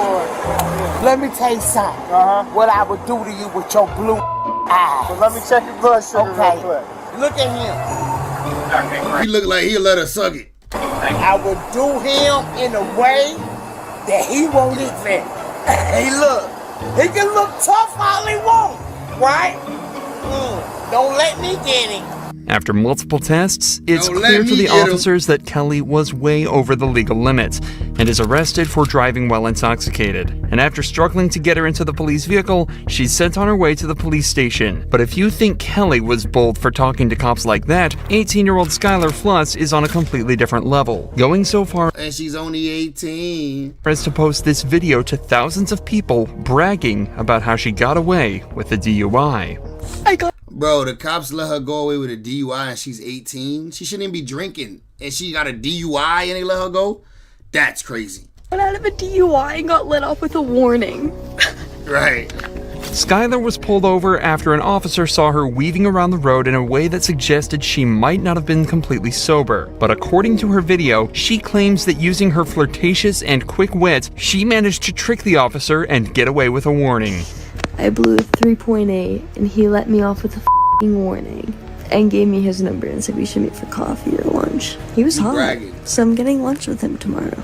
Let me tell you something. What I would do to you with your blue eyes. Well, let me check your blood sugar real quick. Look at him. He look like he'll let her suck it. I would do him in a way that he won't admit. Hey, look. He can look tough all he wants, right? Don't let me get him. After multiple tests, it's clear to the officers that Kelly was way over the legal limits and is arrested for driving while intoxicated. And after struggling to get her into the police vehicle, she's sent on her way to the police station. But if you think Kelly was bold for talking to cops like that, 18-year-old Skylar Fluss is on a completely different level, going so far and she's only 18 as to post this video to thousands of people bragging about how she got away with a DUI. Bro, the cops let her go away with a DUI and she's 18. She shouldn't even be drinking. And she got a DUI and they let her go? That's crazy. Went out of a DUI and got let off with a warning. Right. Skylar was pulled over after an officer saw her weaving around the road in a way that suggested she might not have been completely sober. But according to her video, she claims that using her flirtatious and quick wit, she managed to trick the officer and get away with a warning. I blew a 3.8 and he let me off with a f***ing warning and gave me his number and said we should meet for coffee or lunch. He was hot, so I'm getting lunch with him tomorrow.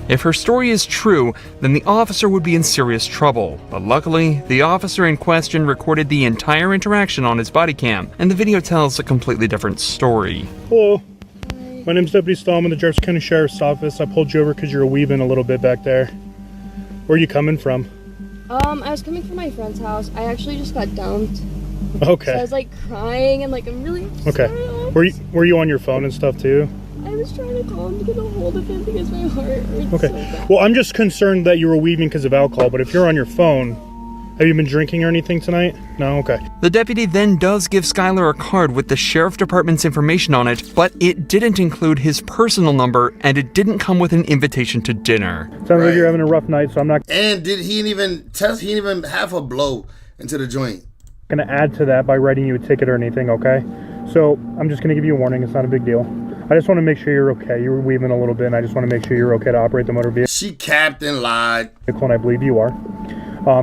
If her story is true, then the officer would be in serious trouble. But luckily, the officer in question recorded the entire interaction on his body cam, and the video tells a completely different story. Hello. My name's Deputy Stahl. I'm in the Jefferson County Sheriff's Office. I pulled you over because you were weaving a little bit back there. Where are you coming from? I was coming from my friend's house. I actually just got dumped. Okay. So I was like crying and like I'm really okay. Were you on your phone and stuff too? I was trying to call him to get a hold of him because my heart hurts okay. so bad. Well, I'm just concerned that you were weaving because of alcohol, but if you're on your phone, have you been drinking or anything tonight? No? Okay. The deputy then does give Skylar a card with the sheriff department's information on it, but it didn't include his personal number and it didn't come with an invitation to dinner. Sounds like you're having a rough night, so I'm not... And he didn't even have a blow into the joint. I'm going to add to that by writing you a ticket or anything, okay? So I'm just going to give you a warning. It's not a big deal. I just want to make sure you're okay. You were weaving a little bit, and I just want to make sure you're okay to operate the motor vehicle. She capped and lied. And I believe you are.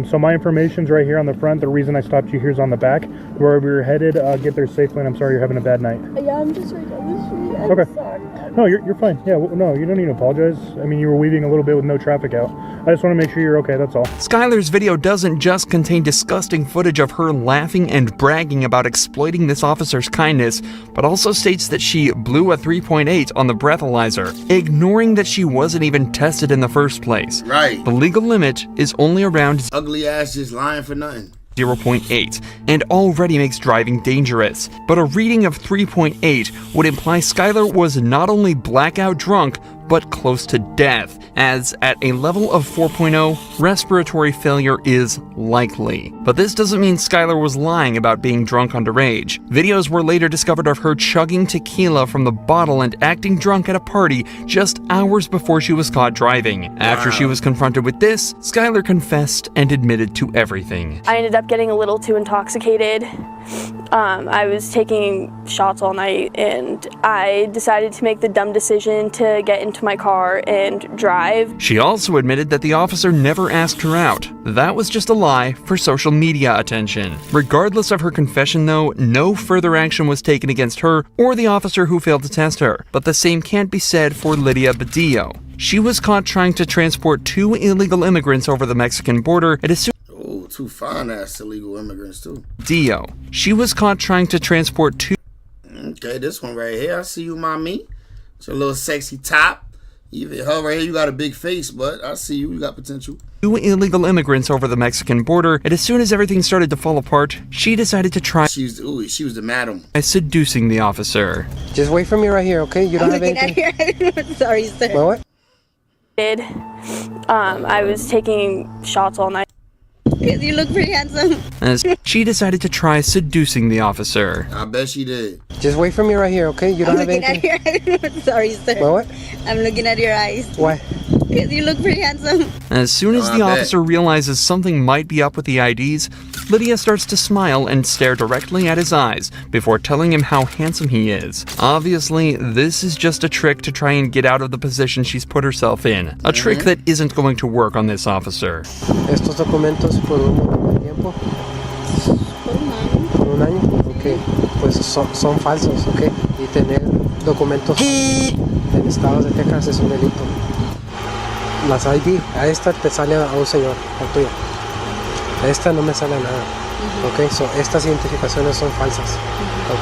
So my information's right here on the front. The reason I stopped you here is on the back. Wherever you're headed, get there safely, and I'm sorry you're having a bad night. Yeah, I'm just right down the street. I'm okay. sorry. No, you're fine. Yeah, no, you don't need to apologize. I mean, you were weaving a little bit with no traffic out. I just want to make sure you're okay, that's all. Skylar's video doesn't just contain disgusting footage of her laughing and bragging about exploiting this officer's kindness, but also states that she blew a 3.8 on the breathalyzer, ignoring that she wasn't even tested in the first place. Right. The legal limit is only around ugly ass just lying for nothing. 0.8 and already makes driving dangerous. But a reading of 3.8 would imply Skylar was not only blackout drunk, but close to death, as at a level of 4.0, respiratory failure is likely. But this doesn't mean Skylar was lying about being drunk underage. Videos were later discovered of her chugging tequila from the bottle and acting drunk at a party just hours before she was caught driving. After she was confronted with this, Skylar confessed and admitted to everything. I ended up getting a little too intoxicated. I was taking shots all night, and I decided to make the dumb decision to get into my car and drive. She also admitted that the officer never asked her out. That was just a lie for social media attention. Regardless of her confession though, no further action was taken against her or the officer who failed to test her. But the same can't be said for Lydia Badillo. She was caught trying to transport 2 illegal immigrants over the Mexican border at a Oh, 2 fine-ass illegal immigrants, too. Dio. She was caught trying to transport 2... Okay, this one right here. I see you, mommy. It's a little sexy top. Even her right here, you got a big face, but I see you. You got potential. 2 illegal immigrants over the Mexican border, and as soon as everything started to fall apart, she decided to try... She was the madam. ...by seducing the officer. Just wait for me right here, okay? You don't have anything... Sorry, sir. What? I was taking shots all night. You look pretty handsome. As she decided to try seducing the officer. I bet she did. Just wait for me right here, okay? You don't have anything... Sorry, sir. What? I'm looking at your eyes. Why? You look pretty handsome. As soon as the officer realizes something might be up with the IDs, Lydia starts to smile and stare directly at his eyes before telling him how handsome he is. Obviously, this is just a trick to try and get out of the position she's put herself in. A trick that isn't going to work on this officer. Estos documentos por un montón de tiempo. Por un año. Ok. Pues son falsos, ok. Y tener documentos en estados de Texas es un delito. Las ID, a esta te sale a un señor, al tuyo. A esta no me sale nada. Okay, so estas identificaciones son falsas.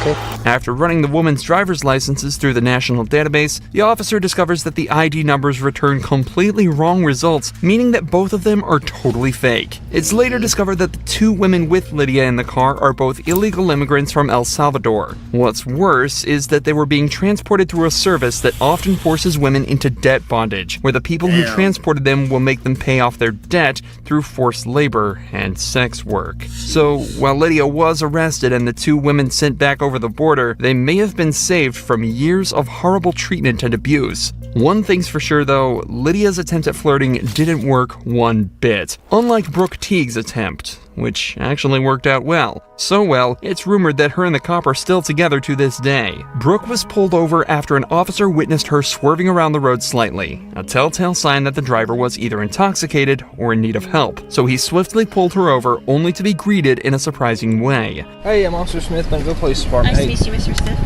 Okay. After running the woman's driver's licenses through the national database, the officer discovers that the ID numbers return completely wrong results, meaning that both of them are totally fake. It's later discovered that the 2 women with Lydia in the car are both illegal immigrants from El Salvador. What's worse is that they were being transported through a service that often forces women into debt bondage, where the people who transported them will make them pay off their debt through forced labor and sex work. So, while Lydia was arrested and the 2 women sent back over the border, they may have been saved from years of horrible treatment and abuse. One thing's for sure though, Lydia's attempt at flirting didn't work one bit. Unlike Bricc Teague's attempt, which actually worked out well. So well, it's rumored that her and the cop are still together to this day. Bricc was pulled over after an officer witnessed her swerving around the road slightly, a telltale sign that the driver was either intoxicated or in need of help. So he swiftly pulled her over, only to be greeted in a surprising way. Hey, I'm Officer Smith, Bentonville Police Department. Nice to meet you, Mr. Smith.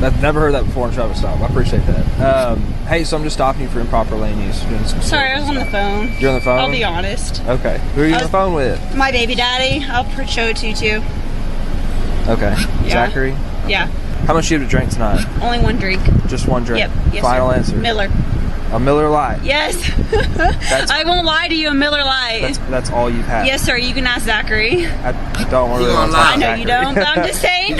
I've never heard that before in a traffic stop. I appreciate that. Hey, so I'm just stopping you for improper lane use. Sorry, I was on the phone. You're on the phone? I'll be honest. Okay. Who are you on the phone with? My baby daddy. I'll show it to you too. Okay. Yeah. Zachary? Yeah. How much do you have to drink tonight? Only 1 drink. Just 1 drink? Yep. Yes, Final sir. answer? Miller. A Miller Lite? Yes. I won't lie to you, a Miller Lite. That's all you've had? Yes, sir. You can ask Zachary. I don't really want to I know you don't, but I'm just saying.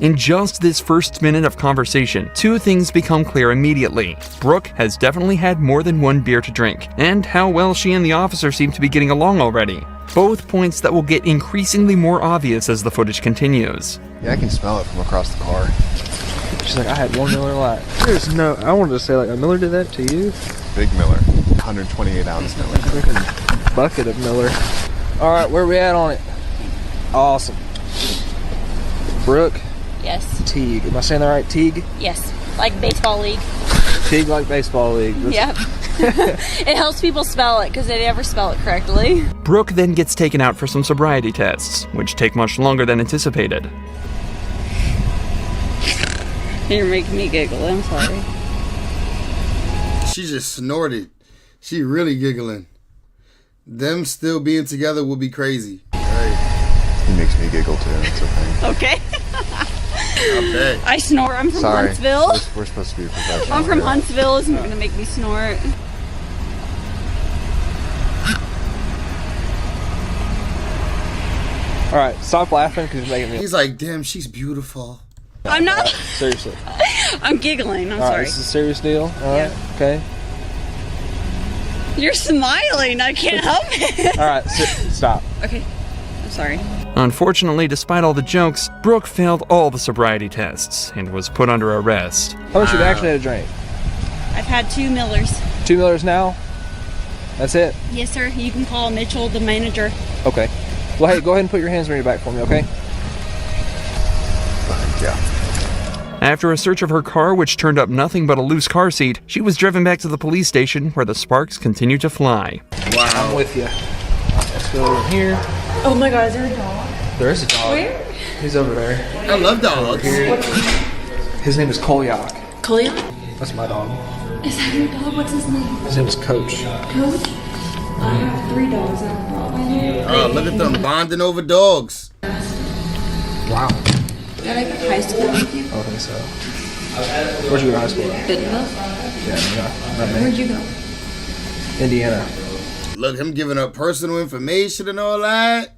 In just this first minute of conversation, 2 things become clear immediately. Bricc has definitely had more than 1 beer to drink, and how well she and the officer seem to be getting along already. Both points that will get increasingly more obvious as the footage continues. Yeah, I can smell it from across the car. She's like, I had 1 Miller Lite. There's no, I wanted to say, like, a Miller did that to you? Big Miller, 128 ounce Miller. Freaking bucket of Miller. All right, where are we at on it? Awesome. Bricc? Yes. Teague. Am I saying that right? Teague? Yes. Like baseball league. Teague like baseball league. Yep. It helps people spell it because they never spell it correctly. Bricc then gets taken out for some sobriety tests, which take much longer than anticipated. You're making me giggle, I'm sorry. She just snorted. She really giggling. Them still being together will be crazy. Right. He makes me giggle too, it's okay. Okay. I bet. I snort, I'm from Sorry. Huntsville. We're supposed to be professional. I'm from Huntsville, it's not gonna make me snort. Alright, stop laughing because you're making me... He's like, damn, she's beautiful. I'm not. Seriously. I'm giggling. I'm All right, sorry. this is a serious deal. All right. Okay. You're smiling. I can't help it. All right. Stop. Okay. I'm sorry. Unfortunately, despite all the jokes, Bricc failed all the sobriety tests and was put under arrest. How much you've actually had a drink? I've had 2 Millers. 2 Millers now? That's it? Yes, sir. You can call Mitchell, the manager. Okay. Well, hey, go ahead and put your hands on your back for me, okay? Yeah. After a search of her car, which turned up nothing but a loose car seat, she was driven back to the police station where the sparks continued to fly. Wow. I'm with you. Let's go in here. Oh my God, is there a dog? There is a dog. Where? He's over there. I love dogs. His name is Kolyak. Kolyak? That's my dog. Is that your dog? What's his name? His name is Coach. Coach? I have 3 dogs. I have a Rottweiler. Oh, look at them bonding over dogs. Wow. Did I go to high school with you? I don't think so. Where'd you go to high school at? Bentonville? Yeah, not me. Where'd you go? Indiana. Look, him giving up personal information and all that.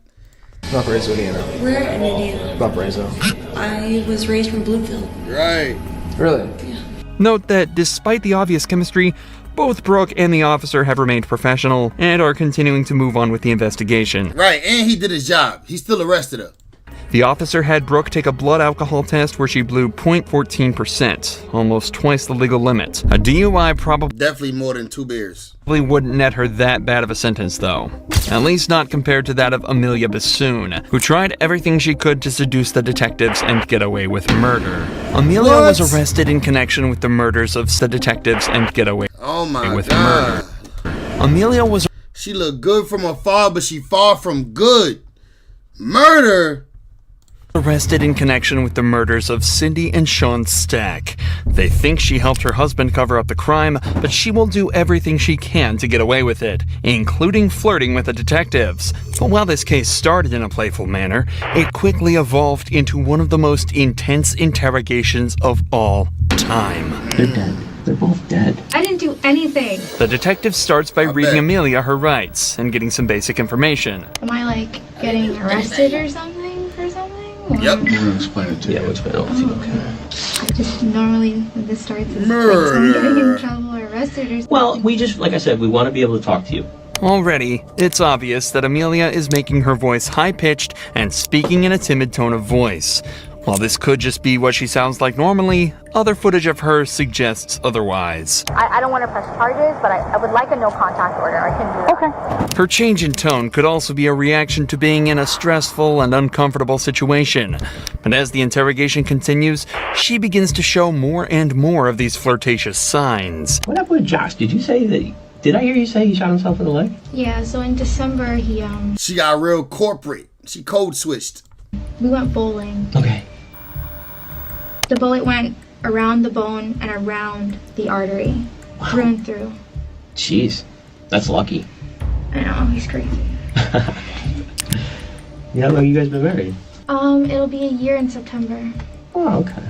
Valparaiso, Indiana. Where in Indiana? Valparaiso. I was raised from Bluefield. Right. Really? Yeah. Note that despite the obvious chemistry, both Brooke and the officer have remained professional and are continuing to move on with the investigation. Right, and he did his job. He still arrested her. The officer had Brooke take a blood alcohol test where she blew 0.14%, almost twice the legal limit. A DUI probably Definitely more than 2 beers. wouldn't net her that bad of a sentence, though. At least not compared to that of Amelia Bassoon, who tried everything she could to seduce the detectives and get away with murder. Amelia was arrested in connection with the murders of the detectives and get away with murder. Amelia was... She looked good from afar, but she far from good. Murder? Arrested in connection with the murders of Cindy and Sean Stack. They think she helped her husband cover up the crime, but she will do everything she can to get away with it, including flirting with the detectives. But while this case started in a playful manner, it quickly evolved into one of the most intense interrogations of all time. They're dead. They're both dead. I didn't do anything. The detective starts by reading Amelia her rights and getting some basic information. Am I like getting arrested or something for something? Yep. We're gonna explain it to you. Yeah, we'll explain it all to you, okay? Just normally when this starts, it's like someone getting in trouble or arrested or something. Well, we just, like I said, we want to be able to talk to you. Already, it's obvious that Amelia is making her voice high-pitched and speaking in a timid tone of voice. While this could just be what she sounds like normally, other footage of her suggests otherwise. I don't want to press charges, but I would like a no contact order. I can do that. Okay. Her change in tone could also be a reaction to being in a stressful and uncomfortable situation. But as the interrogation continues, she begins to show more and more of these flirtatious signs. What happened with Josh? Did you say that? Did I hear you say he shot himself in the leg? Yeah, so in December he She got real corporate. She code switched. We went bowling. Okay. The bullet went around the bone and around the artery. Wow. Through and through. Jeez. That's lucky. I know, he's crazy. How long you guys been married? It'll be a year in September. Oh, okay.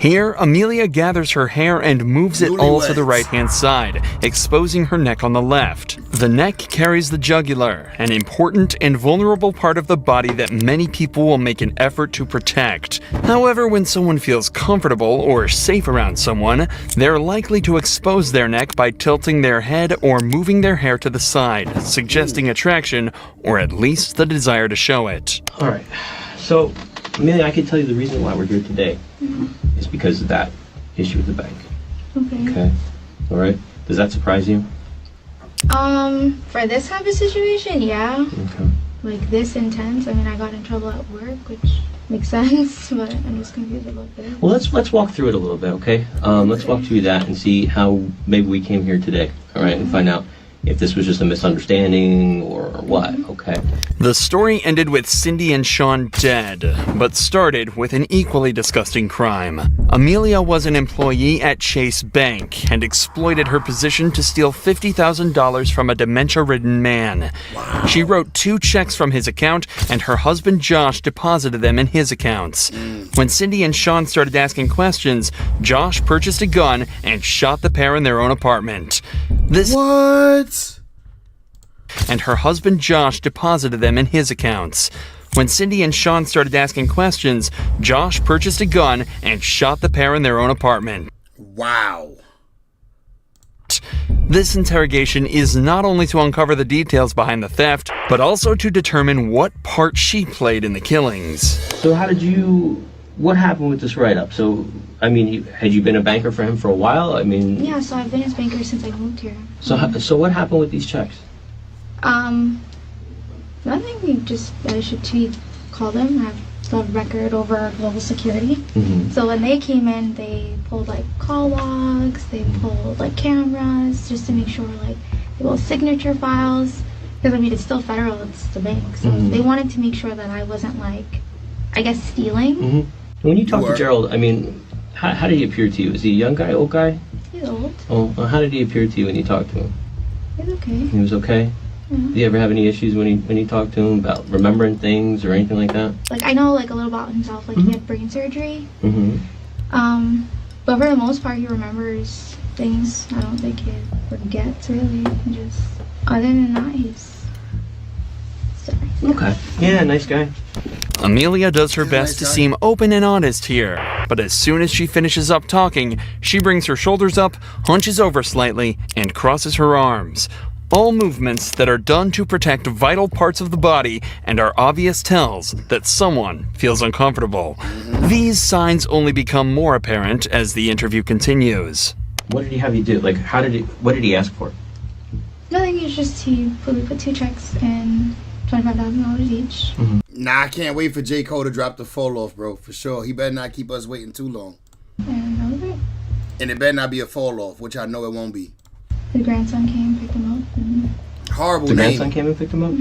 Here, Amelia gathers her hair and moves it all to the right-hand side, exposing her neck on the left. The neck carries the jugular, an important and vulnerable part of the body that many people will make an effort to protect. However, when someone feels comfortable or safe around someone, they're likely to expose their neck by tilting their head or moving their hair to the side, suggesting attraction or at least the desire to show it. All right. So, Amelia, I can tell you the reason why we're here today is because of that issue with the bank. Okay. Okay. All right. Does that surprise you? For this type of situation, yeah. Okay. Like this intense. I mean, I got in trouble at work, which makes sense, but I'm just confused about this. Well, let's walk through it a little bit, okay? Let's walk through that and see how maybe we came here today, all right, and find out if this was just a misunderstanding or what, okay? The story ended with Cindy and Sean dead, but started with an equally disgusting crime. Amelia was an employee at Chase Bank and exploited her position to steal $50,000 from a dementia-ridden man. Wow. She wrote 2 checks from his account, and her husband Josh deposited them in his accounts. When Cindy and Sean started asking questions, Josh purchased a gun and shot the pair in their own apartment. What? And her husband Josh deposited them in his accounts. When Cindy and Sean started asking questions, Josh purchased a gun and shot the pair in their own apartment. Wow. This interrogation is not only to uncover the details behind the theft, but also to determine what part she played in the killings. So what happened with this write-up? So, I mean, had you been a banker for him for a while? I mean... Yeah, so I've been his banker since I moved here. So what happened with these checks? Nothing, just I should call them, have the record over global security. So when they came in, they pulled like call logs, they pulled like cameras, just to make sure like they pulled signature files. Because I mean, it's still federal, it's the bank. So they wanted to make sure that I wasn't like, I guess, stealing. When you talk to Gerald, I mean, how did he appear to you? Is he a young guy, old guy? He's old. Oh, how did he appear to you when you talked to him? He's okay. He was okay? Did you ever have any issues when you talked to him about remembering things or anything like that? Like, I know like a little about himself, like he had brain surgery. But for the most part, he remembers things. I don't think he forgets really. Just other than that, he's sorry. Okay. Yeah, nice guy. Amelia does her best to seem open and honest here, but as soon as she finishes up talking, she brings her shoulders up, hunches over slightly, and crosses her arms. All movements that are done to protect vital parts of the body and are obvious tells that someone feels uncomfortable. These signs only become more apparent as the interview continues. What did he have you do? Like, what did he ask for? Nothing, it's just we put 2 checks and $25,000 each. Nah, I can't wait for J. Cole to drop the fall off, bro, for sure. He better not keep us waiting too long. And that was it. And it better not be a fall off, which I know it won't be. The grandson came, picked him up. And horrible name. The name. grandson came and picked him up?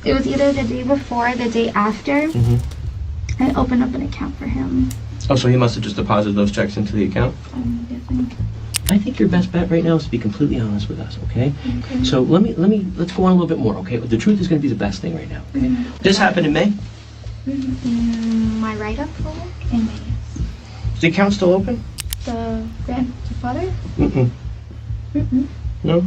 It was either the day before or the day after. I opened up an account for him. Oh, so he must have just deposited those checks into the account? I'm guessing. I think your best bet right now is to be completely honest with us, okay? So let's go on a little bit more, okay? The truth is going to be the best thing right now, okay? This happened in May? My write-up for work in May, yes. Is the account still open? The grandfather? No?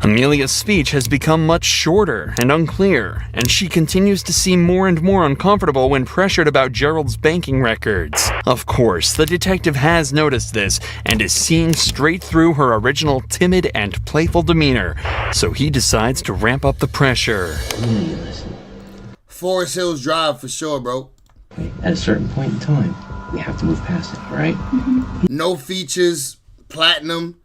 Amelia's speech has become much shorter and unclear, and she continues to seem more and more uncomfortable when pressured about Gerald's banking records. Of course, the detective has noticed this and is seeing straight through her original timid and playful demeanor, so he decides to ramp up the pressure. Amelia, listen. Forest Hills Drive for sure, bro. At a certain point in time, we have to move past it, all right? No features, platinum,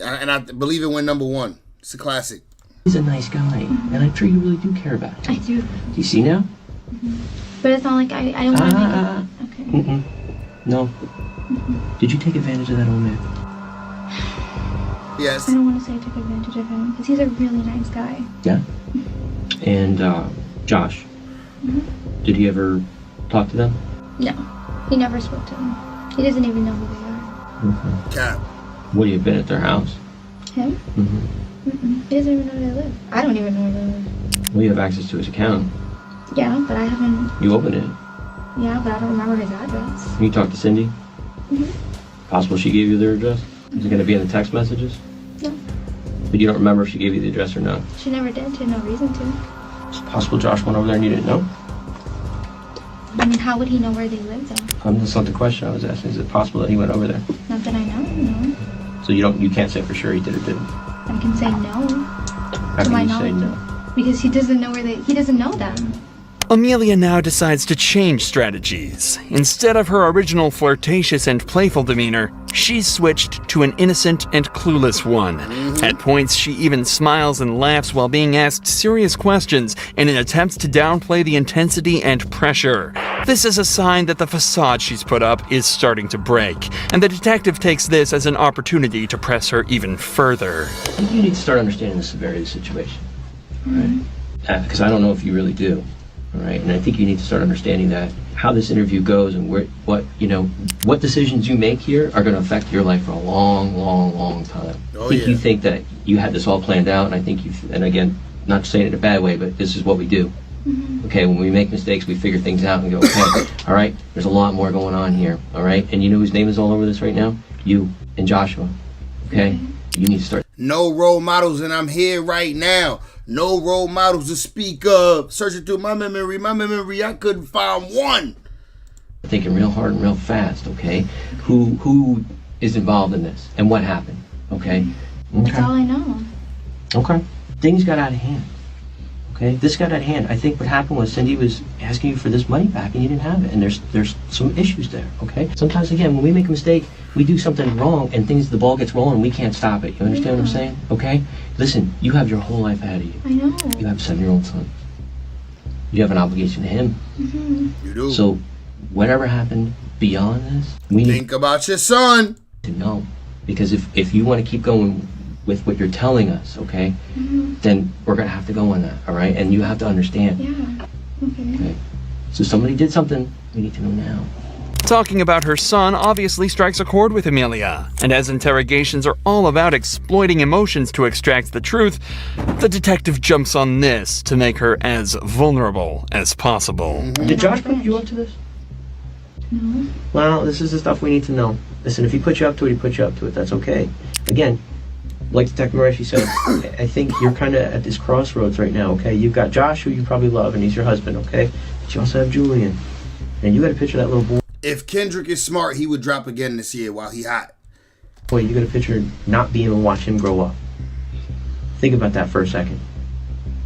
and I believe it went #1. It's a classic. He's a nice guy, and I'm sure you really do care about him. I do. Do you see now? But it's not like I don't want to make it. Okay. No. Did you take advantage of that old man? Yes. I don't want to say I took advantage of him, because he's a really nice guy. Yeah? And Josh, did he ever talk to them? No. He never spoke to them. He doesn't even know who they are. Cap. Would he have been at their house? Him? He doesn't even know where they live. I don't even know where they live. Well, you have access to his account. Yeah, but I haven't... You opened it. Yeah, but I don't remember his address. You talked to Cindy? Possible she gave you their address? Is it going to be in the text messages? No. But you don't remember if she gave you the address or not? She never did. She had no reason to. It's possible Josh went over there and you didn't know? I mean, how would he know where they live, though? That's not the question I was asking. Is it possible that he went over there? Not that I know, no. So you can't say for sure he did or didn't? I can say no. How can you say no? Because he doesn't know he doesn't know them. Amelia now decides to change strategies. Instead of her original flirtatious and playful demeanor, she's switched to an innocent and clueless one. At points, she even smiles and laughs while being asked serious questions in an attempt to downplay the intensity and pressure. This is a sign that the facade she's put up is starting to break, and the detective takes this as an opportunity to press her even further. I think you need to start understanding the severity of the situation, right? Because I don't know if you really do. All right, and I think you need to start understanding that how this interview goes and what decisions you make here are going to affect your life for a long, long, long time. You think that you had this all planned out, and I think and again, not saying it in a bad way, but this is what we do. Okay, when we make mistakes, we figure things out and go, okay, all right, there's a lot more going on here, all right? And you know whose name is all over this right now? You and Joshua, okay? You need to start. No role models, and I'm here right now. No role models to speak of. Searching through my memory, I couldn't find one. Thinking real hard and real fast, okay? Who is involved in this and what happened, okay? That's all I know. Okay. Things got out of hand. Okay, this got out of hand. I think what happened was Cindy was asking you for this money back and you didn't have it, and there's some issues there. Okay, sometimes again when we make a mistake, we do something wrong and the ball gets rolling and we can't stop it. You understand what I'm saying? Okay, listen, you have your whole life ahead of you. I know. You have a 7-year-old son. You have an obligation to him. You do. So, whatever happened beyond this, we think about your son. To know, because if you want to keep going with what you're telling us, okay, then we're gonna have to go on that, all right? And you have to understand. Yeah. Okay. So somebody did something. We need to know now. Talking about her son obviously strikes a chord with Amelia, and as interrogations are all about exploiting emotions to extract the truth, the detective jumps on this to make her as vulnerable as possible. Did Josh put you up to this? No. Well, this is the stuff we need to know. Listen, if he put you up to it, he put you up to it. That's okay. Again, like Detective Murphy said, I think you're kind of at this crossroads right now, okay? You've got Josh, who you probably love, and he's your husband, okay? But you also have Julian. And you got to picture that little boy. If Kendrick is smart, he would drop again this year while he hot. Boy, you got to picture not being able to watch him grow up. Think about that for a second.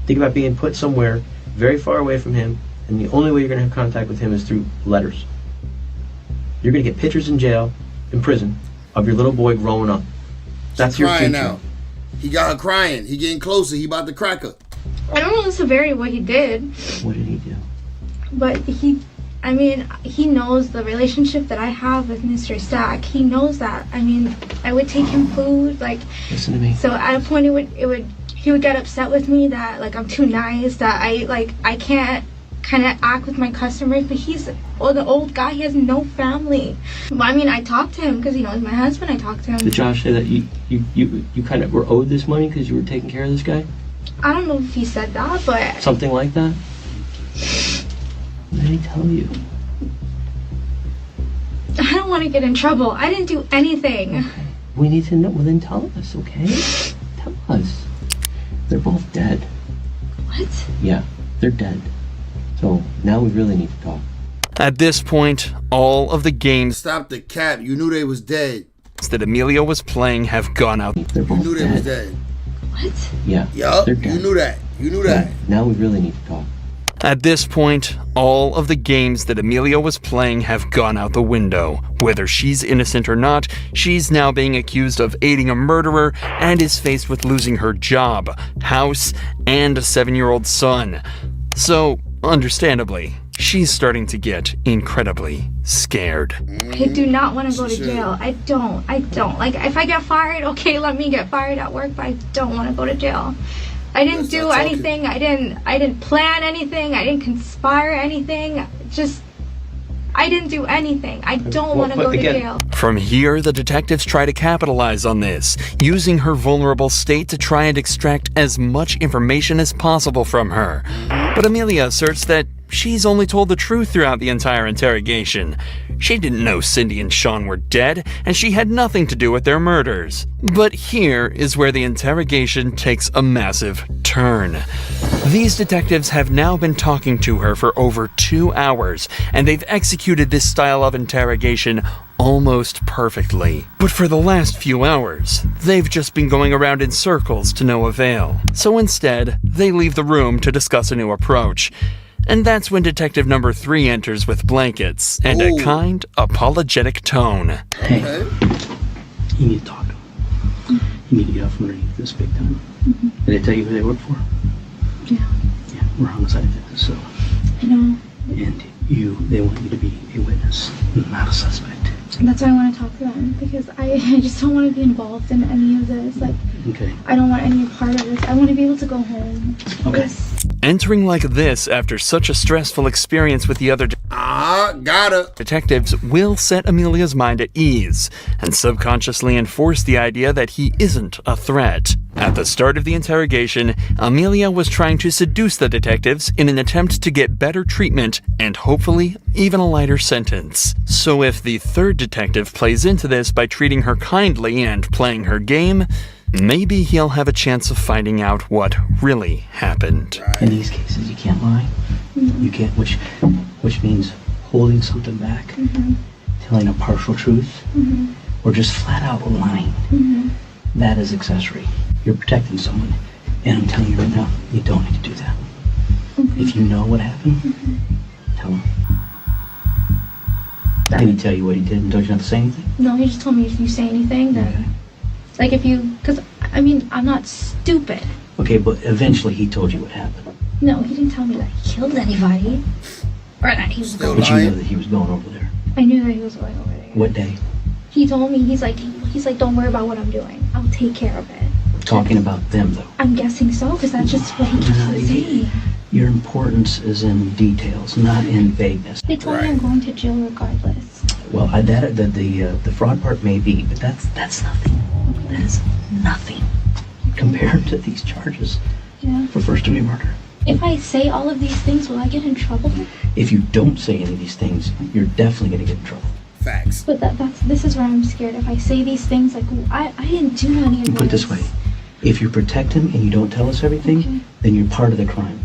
Think about being put somewhere very far away from him, and the only way you're going to have contact with him is through letters. You're going to get pictures in jail, in prison, of your little boy growing up. That's your future. Now. He got her crying. He getting closer. He about to crack her. I don't know the severity of what he did. What did he do? But he knows the relationship that I have with Mr. Stack. He knows that. I mean, I would take him food, like. Listen to me. So at a point, he would get upset with me that like I'm too nice, that I can't kind of act with my customers. But he's the old guy. He has no family. I mean, I talked to him because he knows my husband. I talked to him. Did Josh say that you kind of were owed this money because you were taking care of this guy? I don't know if he said that, but something like that. What did he tell you? I don't want to get in trouble. I didn't do anything. Okay. We need to know. Well, then tell us, okay? Tell us. They're both dead. What? Yeah, they're dead. So now we really need to talk. At this point, all of the games Stop the cap. You knew they was dead. that Amelia was playing have gone out. They're both You knew they was dead. What? Yeah. Yup. They're dead. You knew that. You knew that. Now we really need to talk. At this point, all of the games that Amelia was playing have gone out the window. Whether she's innocent or not, she's now being accused of aiding a murderer and is faced with losing her job, house, and a 7-year-old son. So, understandably, she's starting to get incredibly scared. I do not want to go to jail. I don't. Like, if I get fired, okay, let me get fired at work, but I don't want to go to jail. I didn't do anything. I didn't plan anything. I didn't conspire anything. I didn't do anything. I don't want to go to jail. From here, the detectives try to capitalize on this, using her vulnerable state to try and extract as much information as possible from her. But Amelia asserts that she's only told the truth throughout the entire interrogation. She didn't know Cindy and Sean were dead, and she had nothing to do with their murders. But here is where the interrogation takes a massive turn. These detectives have now been talking to her for over 2 hours, and they've executed this style of interrogation almost perfectly. But for the last few hours, they've just been going around in circles to no avail. So instead, they leave the room to discuss a new approach. And that's when Detective Number 3 enters with blankets and a kind, apologetic tone. Hey, you need to talk to him. You need to get out from underneath this big time. Did they tell you who they work for? Yeah. Yeah, we're homicide detectives, so. I know. And they want you to be a witness, not a suspect. That's why I want to talk to them, because I just don't want to be involved in any of this. Like, okay. I don't want any part of this. I want to be able to go home. Okay. Entering like this after such a stressful experience with the other detectives will set Amelia's mind at ease and subconsciously enforce the idea that he isn't a threat. At the start of the interrogation, Amelia was trying to seduce the detectives in an attempt to get better treatment and hopefully even a lighter sentence. So if the third detective plays into this by treating her kindly and playing her game, maybe he'll have a chance of finding out what really happened. In these cases, you can't lie. You can't, which means holding something back, telling a partial truth, or just flat out lying. That is accessory. You're protecting someone, and I'm telling you right now, you don't need to do that. If you know what happened, tell him. Did he tell you what he did and told you not to say anything? No, he just told me if you say anything, then, like because, I mean, I'm not stupid. Okay, but eventually he told you what happened. No, he didn't tell me that. killed anybody. Or that he was going. But you know that he was going over there. I knew that he was going over there. What day? He told me, he's like, don't worry about what I'm doing. I'll take care of it. Talking about them, though. I'm guessing so, because that's just what he keeps on saying. Your importance is in details, not in vagueness. They told me I'm going to jail regardless. Well, the fraud part may be, but that's nothing. That is nothing compared to these charges for first-degree murder. If I say all of these things, will I get in trouble? If you don't say any of these things, you're definitely going to get in trouble. Facts. But this is where I'm scared. If I say these things, like, I didn't do any of this. Put it this way. If you protect him and you don't tell us everything, then you're part of the crime.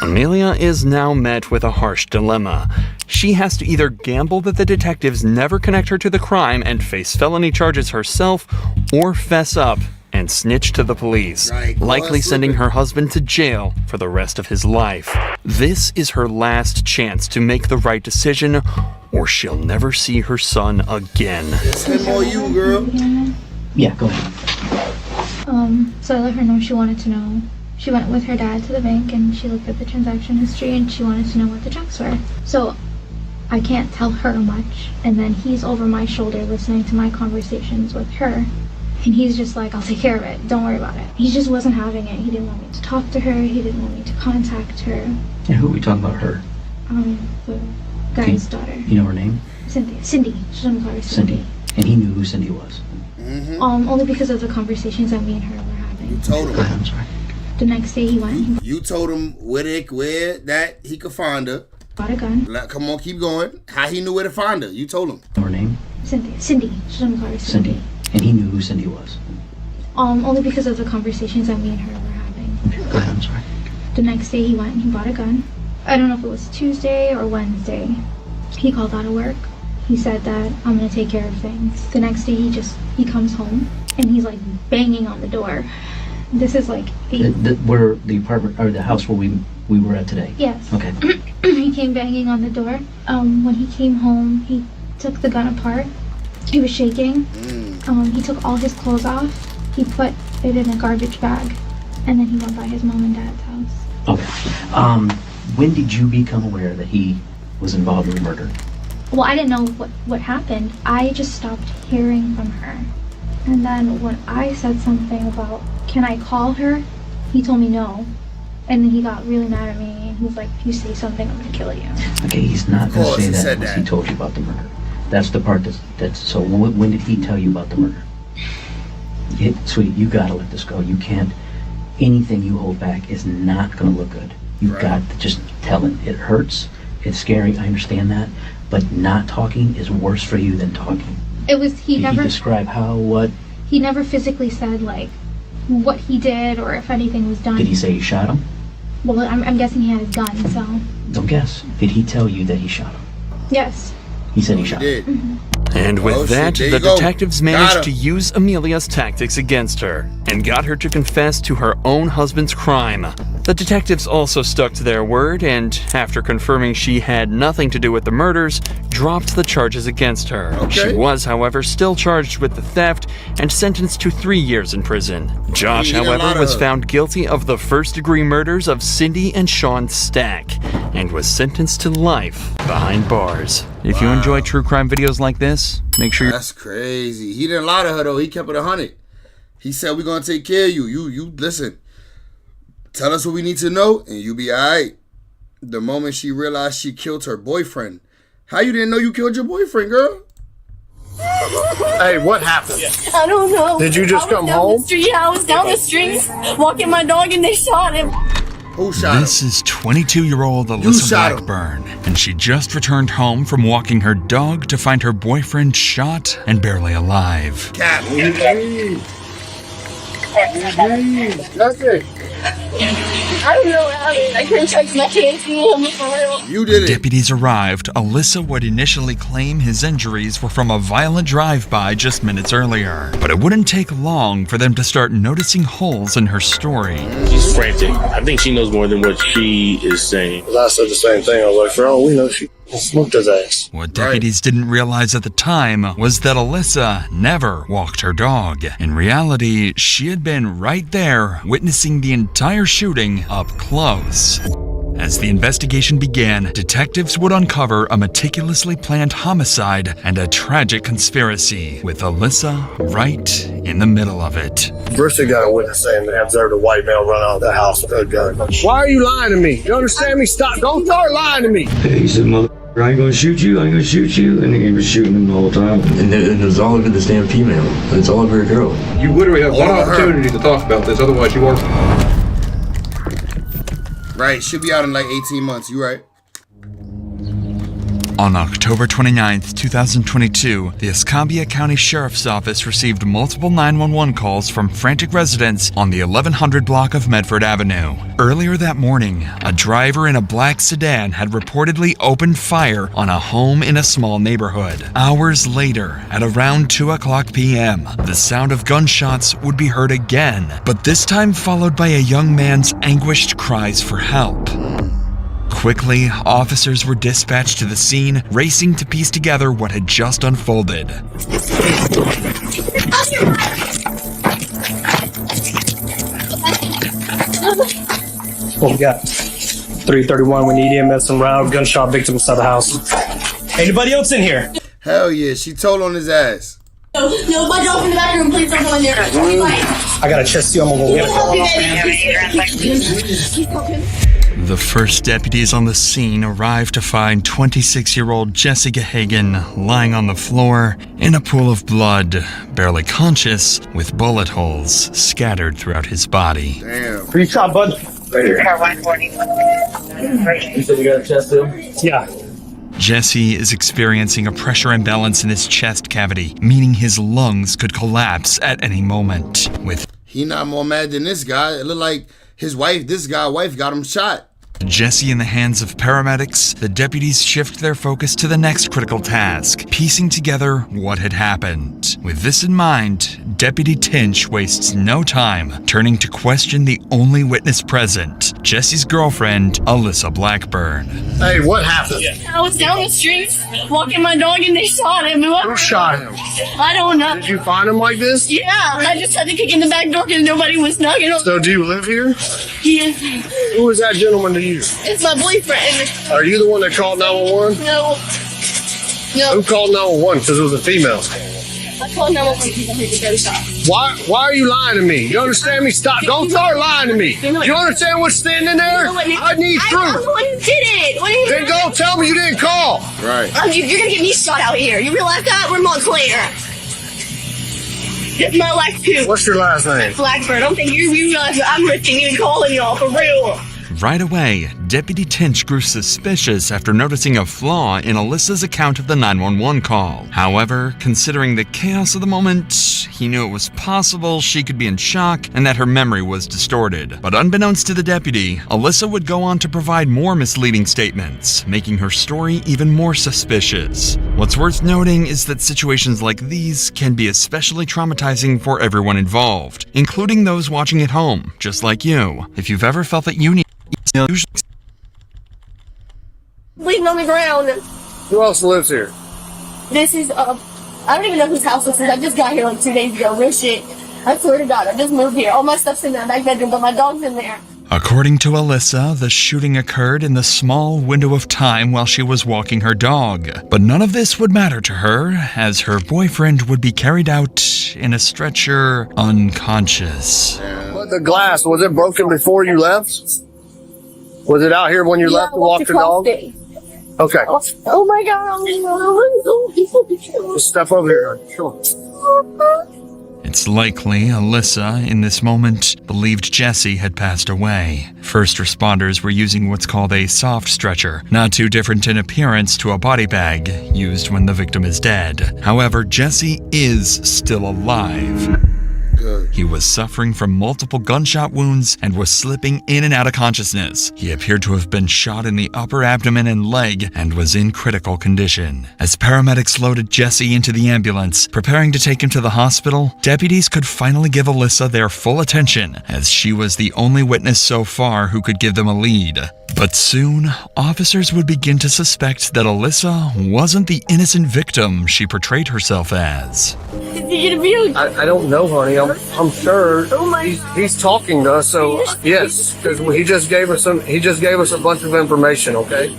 Amelia is now met with a harsh dilemma. She has to either gamble that the detectives never connect her to the crime and face felony charges herself, or fess up and snitch to the police, likely sending her husband to jail for the rest of his life. This is her last chance to make the right decision, or she'll never see her son again. It's him or you, girl. Yeah, go ahead. So I let her know she wanted to know. She went with her dad to the bank and she looked at the transaction history and she wanted to know what the checks were. So I can't tell her much, and then he's over my shoulder listening to my conversations with her. And he's just like, I'll take care of it. Don't worry about it. He just wasn't having it. He didn't want me to talk to her. He didn't want me to contact her. And who are we talking about, her? The guy's daughter. You know her name? Cynthia. Cindy. She's gonna call her Cindy. Cindy. And he knew who Cindy was? Only because of the conversations that me and her were having. You told him. I'm sorry. The next day he went. You told him where that he could find her. Bought a gun. Come on, keep going. How he knew where to find her? You told him. Her name? Cynthia. Cindy. She's gonna call her Cindy. And he knew who Cindy was? Only because of the conversations that me and her were having. Go ahead, I'm sorry. The next day he went and he bought a gun. I don't know if it was Tuesday or Wednesday. He called out of work. He said that I'm gonna take care of things. The next day he comes home and he's like banging on the door. This is like Where the apartment or the house where we were at today? Yes. Okay. He came banging on the door. When he came home, he took the gun apart. He was shaking. He took all his clothes off. He put it in a garbage bag, and then he went by his mom and dad's house. Okay. When did you become aware that he was involved in the murder? Well, I didn't know what happened. I just stopped hearing from her. And then when I said something about, can I call her? He told me no. And then he got really mad at me, and he was like, if you say something, I'm gonna kill you. Okay, he's not gonna say that unless he told you about the murder. That's the part that's so when did he tell you about the murder? Sweetie, you gotta let this go. You can't, anything you hold back is not gonna look good. You've got to just tell it. It hurts, it's scary, I understand that, but not talking is worse for you than talking. It was, he Did never... he describe how, what? He never physically said, like, what he did or if anything was done. Did he say he shot him? Well, I'm guessing he had his gun, so... Don't guess. Did he tell you that he shot him? Yes. He said he shot him. And with that, the detectives managed to use Amelia's tactics against her and got her to confess to her own husband's crime. The detectives also stuck to their word and, after confirming she had nothing to do with the murders, dropped the charges against her. She was, however, still charged with the theft and sentenced to 3 years in prison. Josh, however, was found guilty of the first-degree murders of Cindy and Sean Stack and was sentenced to life behind bars. If you enjoy true crime videos like this, make sure That's crazy. He didn't lie to her, though. He kept it 100. He said, we're going to take care of you. You listen. Tell us what we need to know, and you'll be all right. The moment she realized she killed her boyfriend. How you didn't know you killed your boyfriend, girl? Hey, what happened? I don't know. Did you just come home? Yeah, I was down the street walking my dog and they shot him. Who shot him? This is 22-year-old Alyssa Blackburn, and she just returned home from walking her dog to find her boyfriend shot and barely alive. Cap. That's it. I don't know what happened. I couldn't touch my kids. You did it. Deputies arrived. Alyssa would initially claim his injuries were from a violent drive-by just minutes earlier. But it wouldn't take long for them to start noticing holes in her story. She's frantic. I think she knows more than what she is saying. I said the same thing. I was like, for all we know, she smoked his ass. What deputies didn't realize at the time was that Alyssa never walked her dog. In reality, she had been right there witnessing the entire shooting up close. As the investigation began, detectives would uncover a meticulously planned homicide and a tragic conspiracy, with Alyssa right in the middle of it. Bricc got a witness saying they observed a white male run out of the house with a gun. Why are you lying to me? You understand me? Stop. Don't start lying to me. Hey, he said, mother, I ain't gonna shoot you, I ain't gonna shoot you. And he was shooting him the whole time. And it was all over this damn female. It's all over a girl. You literally have one opportunity to talk about this, otherwise you are... Right, should be out in like 18 months, you right. On October 29th, 2022, the Escambia County Sheriff's Office received multiple 911 calls from frantic residents on the 1100 block of Medford Avenue. Earlier that morning, a driver in a black sedan had reportedly opened fire on a home in a small neighborhood. Hours later, at around 2:00 p.m., the sound of gunshots would be heard again, but this time followed by a young man's anguished cries for help. Quickly, officers were dispatched to the scene, racing to piece together what had just unfolded. What we got? 331, we need EMS and round gunshot victim inside the house. Anybody else in here? Hell yeah, she told on his ass. No, my dog's in the back room. Please don't go in there. I got a chest seal. I'm gonna go get it. The first deputies on the scene arrived to find 26-year-old Jesse Gahagan lying on the floor in a pool of blood, barely conscious, with bullet holes scattered throughout his body. Damn. Where you shot, bud? Right here. Car 140. You said you got a chest seal? Yeah. Jesse is experiencing a pressure imbalance in his chest cavity, meaning his lungs could collapse at any moment. He not more mad than this guy. It looked like his wife, this guy's wife got him shot. Jesse in the hands of paramedics, the deputies shift their focus to the next critical task, piecing together what had happened. With this in mind, Deputy Tinch wastes no time turning to question the only witness present, Jesse's girlfriend, Alyssa Blackburn. Hey, what happened? I was down the street walking my dog and they shot him. Who shot him? I don't know. Did you find him like this? Yeah, I just had to kick in the back door because nobody was knocking on. So do you live here? Yeah. Who is that gentleman to you? It's my boyfriend. Are you the one that called 911? No. Who called 911? Because it was a female. I called 911 because I heard the gunshot. Why are you lying to me? You understand me? Stop. Don't start lying to me. You understand what's standing there? I need proof. I'm the one who did it. What do you Then go tell me you didn't call. Right. You're going to get me shot out here. You realize that? We're Montclair. It's my life too. What's your last name? Blackburn. I don't think you realize that I'm risking even calling y'all for real. Right away, Deputy Tinch grew suspicious after noticing a flaw in Alyssa's account of the 911 call. However, considering the chaos of the moment, he knew it was possible she could be in shock and that her memory was distorted. But unbeknownst to the deputy, Alyssa would go on to provide more misleading statements, making her story even more suspicious. What's worth noting is that situations like these can be especially traumatizing for everyone involved, including those watching at home, just like you. If you've ever felt that you need Bleeding on the ground. Who else lives here? This is, I don't even know whose house this is. I just got here like 2 days ago. Real shit. I swear to God, I just moved here. All my stuff's in that back bedroom, but my dog's in there. According to Alyssa, the shooting occurred in the small window of time while she was walking her dog. But none of this would matter to her, as her boyfriend would be carried out in a stretcher unconscious. But the glass, was it broken before you left? Was it out here when you left to walk the dog? Okay. Oh my God. Just step over here. Sure. It's likely Alyssa, in this moment, believed Jesse had passed away. First responders were using what's called a soft stretcher, not too different in appearance to a body bag, used when the victim is dead. However, Jesse is still alive. He was suffering from multiple gunshot wounds and was slipping in and out of consciousness. He appeared to have been shot in the upper abdomen and leg and was in critical condition. As paramedics loaded Jesse into the ambulance, preparing to take him to the hospital, deputies could finally give Alyssa their full attention, as she was the only witness so far who could give them a lead. But soon, officers would begin to suspect that Alyssa wasn't the innocent victim she portrayed herself as. The get abused? I don't know, honey. I'm sure he's talking to us. So yes, because he just gave us a bunch of information. Okay.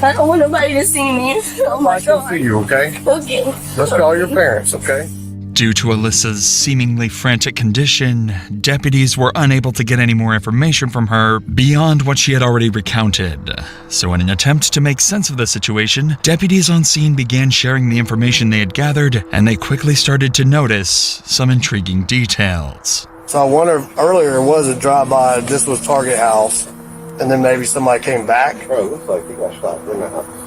I don't want nobody to see me. Oh my God. See you, okay? Okay. Let's call your parents, okay? Due to Alyssa's seemingly frantic condition, deputies were unable to get any more information from her beyond what she had already recounted. So in an attempt to make sense of the situation, deputies on scene began sharing the information they had gathered, and they quickly started to notice some intriguing details. So I wonder if earlier it was a drive-by, this was Target House, and then maybe somebody came back. Bro, it looks like he got shot in the house.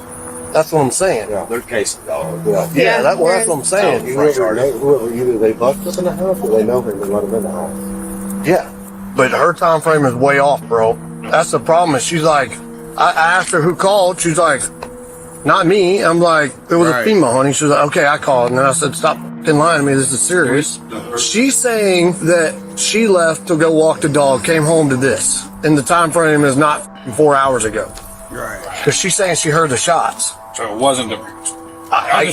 That's what I'm saying. Yeah, they're casing dog. Yeah, that's what I'm saying. Whoever, either they busted us in the house or they know him and let him in the house. Yeah, but her time frame is way off, bro. That's the problem. Is she's like, I asked her who called. She's like, not me. I'm like, it was a female, honey. She was like, okay, I called. And then I said, stop fucking lying to me. This is serious. She's saying that she left to go walk the dog, came home to this. And the time frame is not 4 hours ago. Right. Because she's saying she heard the shots. So it wasn't I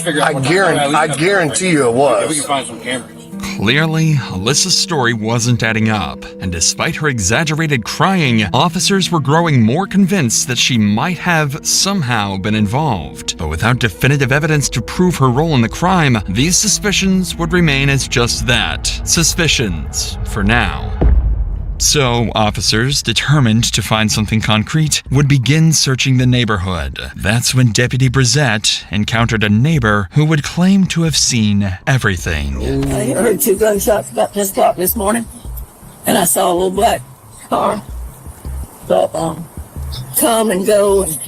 guarantee you it was. We can find some cameras. Clearly, Alyssa's story wasn't adding up, and despite her exaggerated crying, officers were growing more convinced that she might have somehow been involved. But without definitive evidence to prove her role in the crime, these suspicions would remain as just that, suspicions, for now. So, officers, determined to find something concrete, would begin searching the neighborhood. That's when Deputy Bricc encountered a neighbor who would claim to have seen everything. I heard 2 gunshots about 10 o'clock this morning, and I saw a little black car. So, come and go and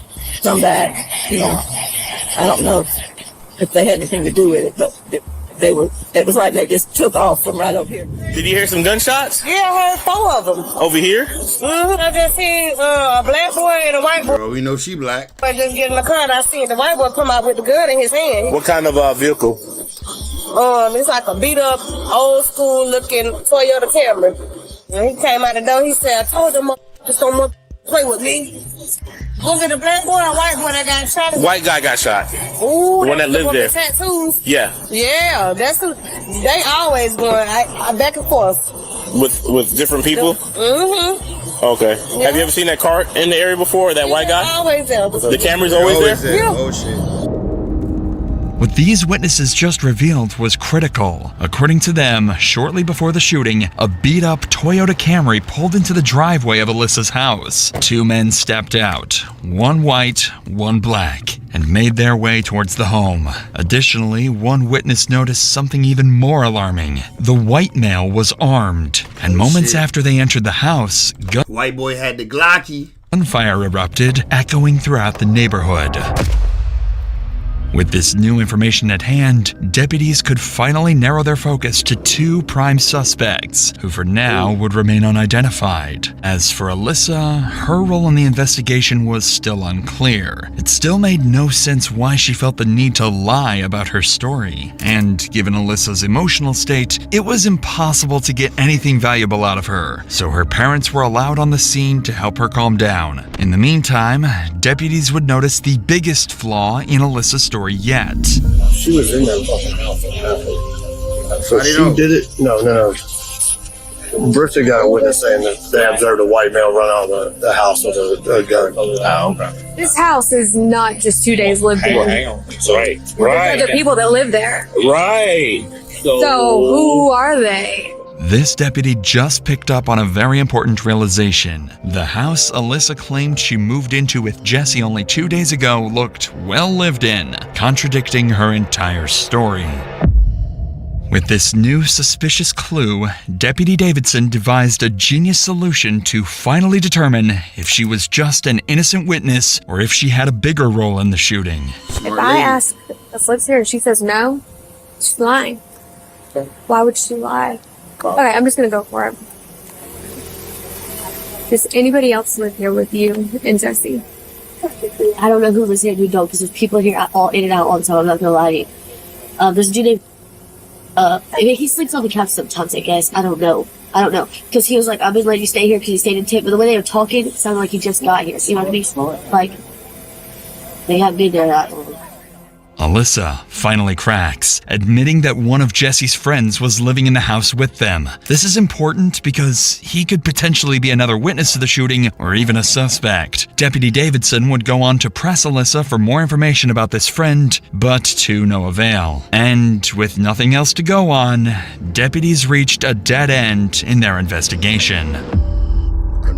come back. You know, I don't know if they had anything to do with it, but it was like they just took off from right over here. Did you hear some gunshots? Yeah, I heard 4 of them. Over here? Mm-hmm. I just seen a black boy and a white boy. Bro, we know she black. I just get in the car and I seen the white boy come out with the gun in his hand. What kind of vehicle? It's like a beat up, old school looking Toyota Camry. And he came out the door, he said, I told them just don't play with me. Was it a black boy or a white boy that got shot? White guy got shot. Ooh, the one that lived there. The tattoos. Yeah. Yeah, that's who. They always going I back and forth. With different people? Mm-hmm. Okay. Yeah. Have you ever seen that car in the area before, that white guy? Always there. The camera's always there? Yeah. Oh, shit. What these witnesses just revealed was critical. According to them, shortly before the shooting, a beat-up Toyota Camry pulled into the driveway of Alyssa's house. 2 men stepped out, one white, one black, and made their way towards the home. Additionally, one witness noticed something even more alarming. The white male was armed, and moments after they entered the house, white boy had the Glocky. Gunfire erupted, echoing throughout the neighborhood. With this new information at hand, deputies could finally narrow their focus to 2 prime suspects, who for now would remain unidentified. As for Alyssa, her role in the investigation was still unclear. It still made no sense why she felt the need to lie about her story. And given Alyssa's emotional state, it was impossible to get anything valuable out of her, so her parents were allowed on the scene to help her calm down. In the meantime, deputies would notice the biggest flaw in Alyssa's story yet. She was in that fucking house. So she did it? No. Bricc got a witness saying that they observed a white male run out of the house with a gun. Oh, okay. This house is not just 2 days lived in. Hang on. Right. There's other people that live there. Right. So who are they? This deputy just picked up on a very important realization. The house Alyssa claimed she moved into with Jesse only 2 days ago looked well lived in, contradicting her entire story. With this new suspicious clue, Deputy Davidson devised a genius solution to finally determine if she was just an innocent witness or if she had a bigger role in the shooting. If I ask if lives here and she says no, she's lying. Why would she lie? Okay, I'm just gonna go for it. Does anybody else live here with you and Jesse? I don't know who lives here and who don't, because there's people here all in and out all the time. I'm not gonna lie to you. There's a dude named he sleeps on the couch sometimes, I guess. I don't know. Because he was like, I've been letting you stay here because he stayed in tip. But the way they were talking, it sounded like he just got here. You know what I mean? Like, they haven't been there that long. Alyssa finally cracks, admitting that one of Jesse's friends was living in the house with them. This is important because he could potentially be another witness to the shooting or even a suspect. Deputy Davidson would go on to press Alyssa for more information about this friend, but to no avail. And with nothing else to go on, deputies reached a dead end in their investigation.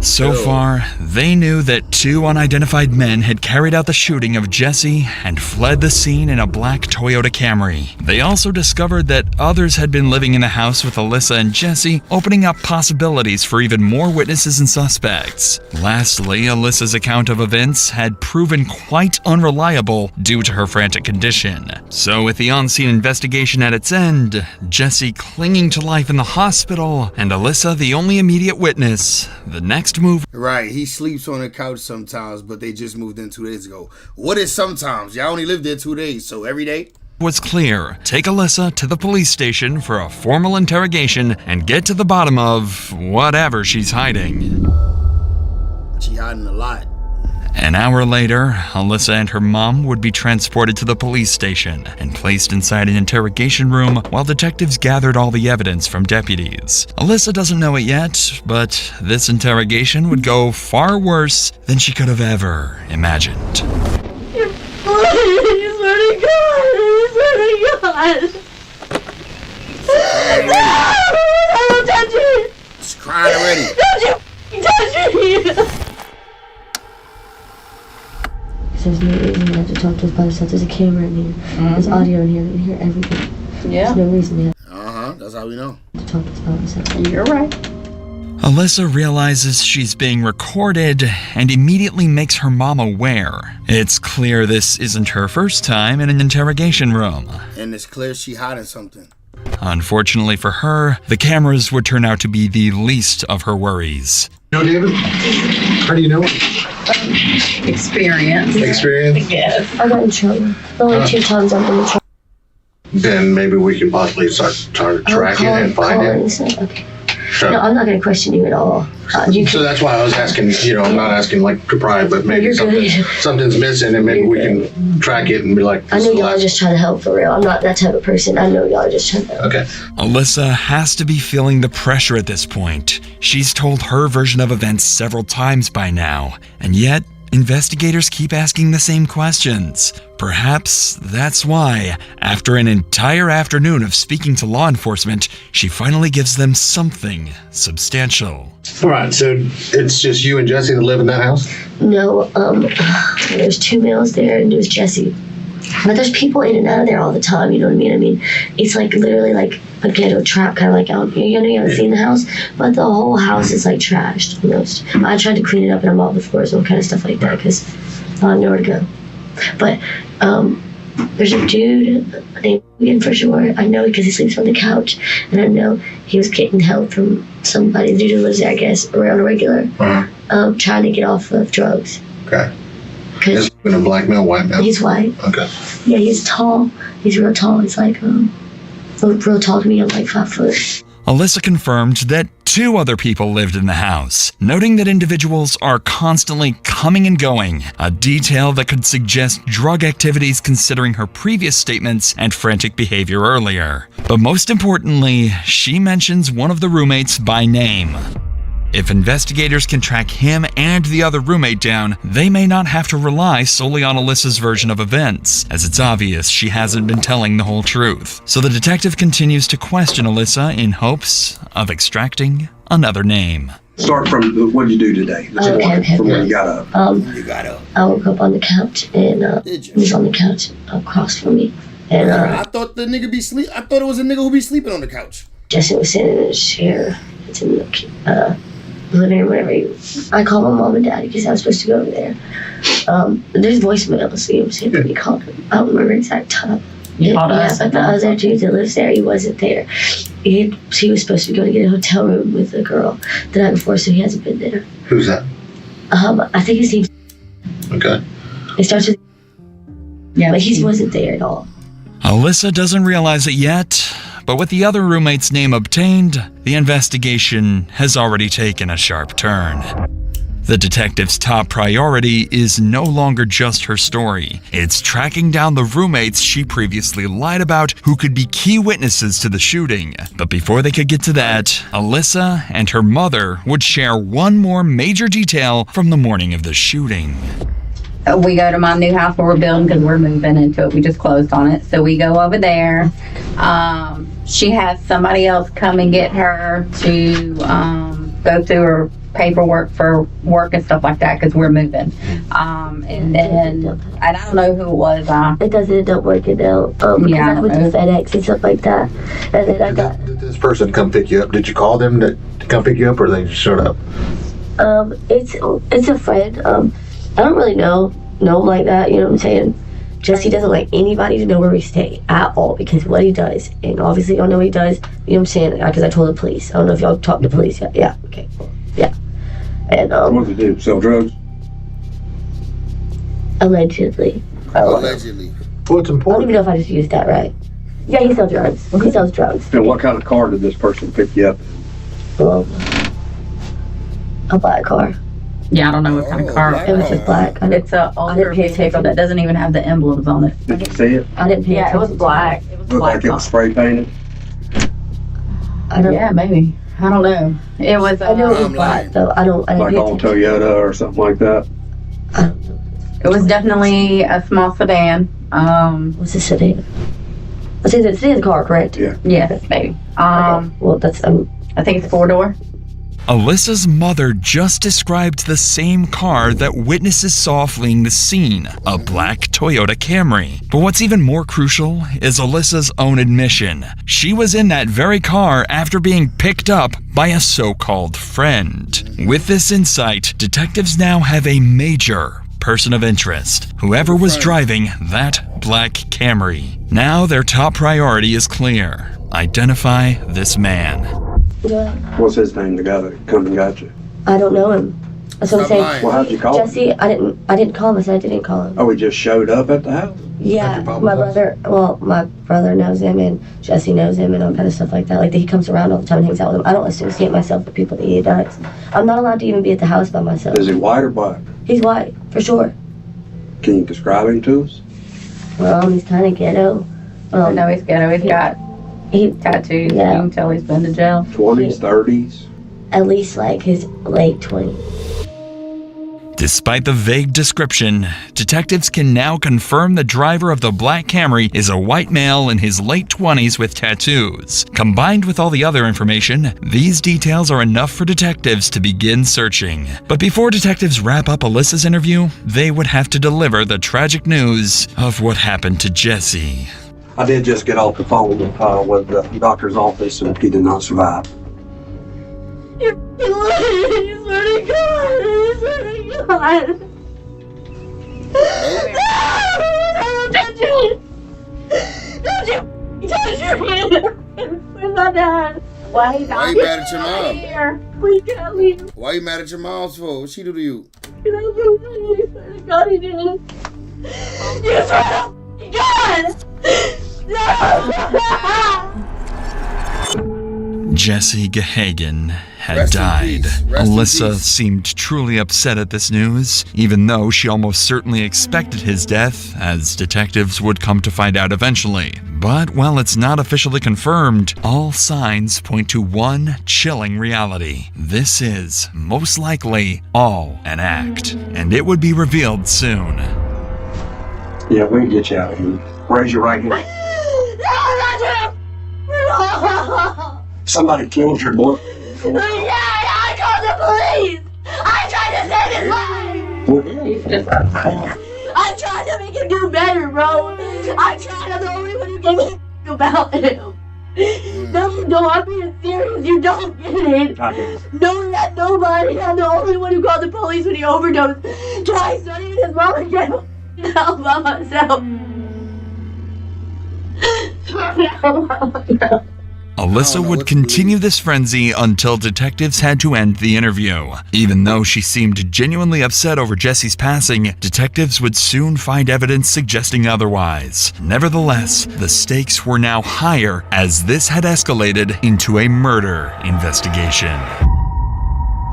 So far, they knew that 2 unidentified men had carried out the shooting of Jesse and fled the scene in a black Toyota Camry. They also discovered that others had been living in the house with Alyssa and Jesse, opening up possibilities for even more witnesses and suspects. Lastly, Alyssa's account of events had proven quite unreliable due to her frantic condition. So with the on-scene investigation at its end, Jesse clinging to life in the hospital, and Alyssa the only immediate witness, the next move. Right, he sleeps on the couch sometimes, but they just moved in 2 days ago. What is sometimes? Y'all only lived there 2 days, so every day? Was clear. Take Alyssa to the police station for a formal interrogation and get to the bottom of whatever she's hiding. She hiding a lot. An hour later, Alyssa and her mom would be transported to the police station and placed inside an interrogation room while detectives gathered all the evidence from deputies. Alyssa doesn't know it yet, but this interrogation would go far worse than she could have ever imagined. I swear to God! I swear to God! No! Don't touch me! She's crying already. Don't you touch me! There's no reason you have to talk to us by yourself. There's a camera in here. There's audio in here. We can hear everything. Yeah. There's no reason you have That's how we know. to talk to us by ourselves. You're right. Alyssa realizes she's being recorded and immediately makes her mom aware. It's clear this isn't her first time in an interrogation room. And it's clear she hiding something. Unfortunately for her, the cameras would turn out to be the least of her worries. You know David? How do you know him? Experience. Experience? Yes. I got in trouble. The only 2 times I've been in trouble. Then maybe we can possibly start tracking and find him. Okay. Sure. No, I'm not going to question you at all. So that's why I was asking, I'm not asking like to pry, but maybe something's missing and maybe we can track it and be like, I know y'all are just trying to help for real. I'm not that type of person. I know y'all are just trying to help. Okay. Alyssa has to be feeling the pressure at this point. She's told her version of events several times by now, and yet investigators keep asking the same questions. Perhaps that's why, after an entire afternoon of speaking to law enforcement, she finally gives them something substantial. All right, so it's just you and Jesse that live in that house? No, there's 2 males there and there's Jesse. But there's people in and out of there all the time, you know what I mean? I mean, it's like literally like a ghetto trap, kind of like out here. You know, you haven't seen the house, but the whole house is like trashed almost. I tried to clean it up and I mopped the floors and all kind of stuff like that because I don't know where to go. But there's a dude named Ian for sure. I know because he sleeps on the couch, and I know he was getting help from somebody. The dude who lives there, I guess, around a regular, trying to get off of drugs. Okay. Is he a black male, white male? He's white. Okay. Yeah, he's tall. He's real tall. He's like real tall to me. I'm like 5 foot. Alyssa confirmed that 2 other people lived in the house, noting that individuals are constantly coming and going, a detail that could suggest drug activities considering her previous statements and frantic behavior earlier. But most importantly, she mentions one of the roommates by name. If investigators can track him and the other roommate down, they may not have to rely solely on Alyssa's version of events, as it's obvious she hasn't been telling the whole truth. So the detective continues to question Alyssa in hopes of extracting another name. Start from what did you do today? From when you got up. You got up. I woke up on the couch and he was on the couch across from me. And I thought the nigga be sleep. I thought it was a nigga who be sleeping on the couch. Jesse was sitting in his chair. It's in the living room, whatever. I called my mom and dad because I was supposed to go over there. There's voicemail, so you know what I'm saying? But we called him. I don't remember exact time. You called us? But the other dude that lives there, he wasn't there. He was supposed to go to get a hotel room with a girl the night before, so he hasn't been there. Who's that? I think his name's... Okay. It starts with... Yeah, but he wasn't there at all. Alyssa doesn't realize it yet, but with the other roommate's name obtained, the investigation has already taken a sharp turn. The detective's top priority is no longer just her story. It's tracking down the roommates she previously lied about who could be key witnesses to the shooting. But before they could get to that, Alyssa and her mother would share one more major detail from the morning of the shooting. We go to my new house where we're building because we're moving into it. We just closed on it. So we go over there. She has somebody else come and get her to go through her paperwork for work and stuff like that because we're moving. And I don't know who it was. It doesn't end up working out. Because I went to FedEx and stuff like that. And then I got... Did this person come pick you up? Did you call them to come pick you up, or they just showed up? It's a friend. I don't really know him like that, you know what I'm saying? Jesse doesn't like anybody to know where we stay at all because of what he does. And obviously y'all know what he does, you know what I'm saying? Because I told the police. I don't know if y'all talked to the police yet. Yeah, okay. Yeah. And what did he do? Sell drugs? Allegedly. Allegedly. What's important? I don't even know if I just used that right. Yeah, he sells drugs. He sells drugs. And what kind of car did this person pick you up? Well, a black car. Yeah, I don't know what kind of car. It was just black. It's a older vehicle that doesn't even have the emblems on it. Did you see it? I didn't pay attention. Yeah, it was black. It was Looked black. like it was spray painted. Yeah, maybe. I don't know. It was. I know it was black, though. I didn't Like pay all attention. Toyota or something like that. It was definitely a small sedan. What's a sedan? It's a sedan car, correct? Yeah. Yes, maybe. Well, that's I think it's 4-door. Alyssa's mother just described the same car that witnesses saw fleeing the scene, a black Toyota Camry. But what's even more crucial is Alyssa's own admission. She was in that very car after being picked up by a so-called friend. With this insight, detectives now have a major person of interest, whoever was driving that black Camry. Now their top priority is clear. Identify this man. Yeah. What's his name, the guy that come and got you? I don't know him. That's what I'm saying. Well, how'd you call him? Jesse, I didn't call him. I said I didn't call him. Oh, he just showed up at the house? Yeah, my brother knows him and Jesse knows him and all kind of stuff like that. Like he comes around all the time and hangs out with him. I don't associate myself with people that he does. I'm not allowed to even be at the house by myself. Is he white or black? He's white, for sure. Can you describe him to us? Well, he's kind of ghetto. I know he's ghetto. He's got tattoos. Yeah. You can tell he's been to jail. 20s, 30s? At least like his late 20s. Despite the vague description, detectives can now confirm the driver of the black Camry is a white male in his late 20s with tattoos. Combined with all the other information, these details are enough for detectives to begin searching. But before detectives wrap up Alyssa's interview, they would have to deliver the tragic news of what happened to Jesse. I did just get off the phone with the doctor's office, and he did not survive. You swear to God! You swear to God! No! Don't you! Don't you touch me! Where's my dad? Why you mad at your mom? Here. We can't leave. Why you mad at your mom's for? What'd she do to you? You swear to God he did it. You swear to God! Jesse Gehagen had died. Alyssa seemed truly upset at this news, even though she almost certainly expected his death, as detectives would come to find out eventually. But while it's not officially confirmed, all signs point to one chilling reality. This is, most likely, all an act, and it would be revealed soon. Yeah, we can get you out of here. Raise your right hand. Somebody killed your boy. Yeah, I called the police! I tried to save his life! I'm trying to make him do better, bro! I'm trying, I'm the only one who gave a about him! No, I'm being serious, you don't get it! No, not nobody, I'm the only one who called the police when he overdosed twice, not even his mom again, all by myself. Alyssa would continue this frenzy until detectives had to end the interview. Even though she seemed genuinely upset over Jesse's passing, detectives would soon find evidence suggesting otherwise. Nevertheless, the stakes were now higher as this had escalated into a murder investigation.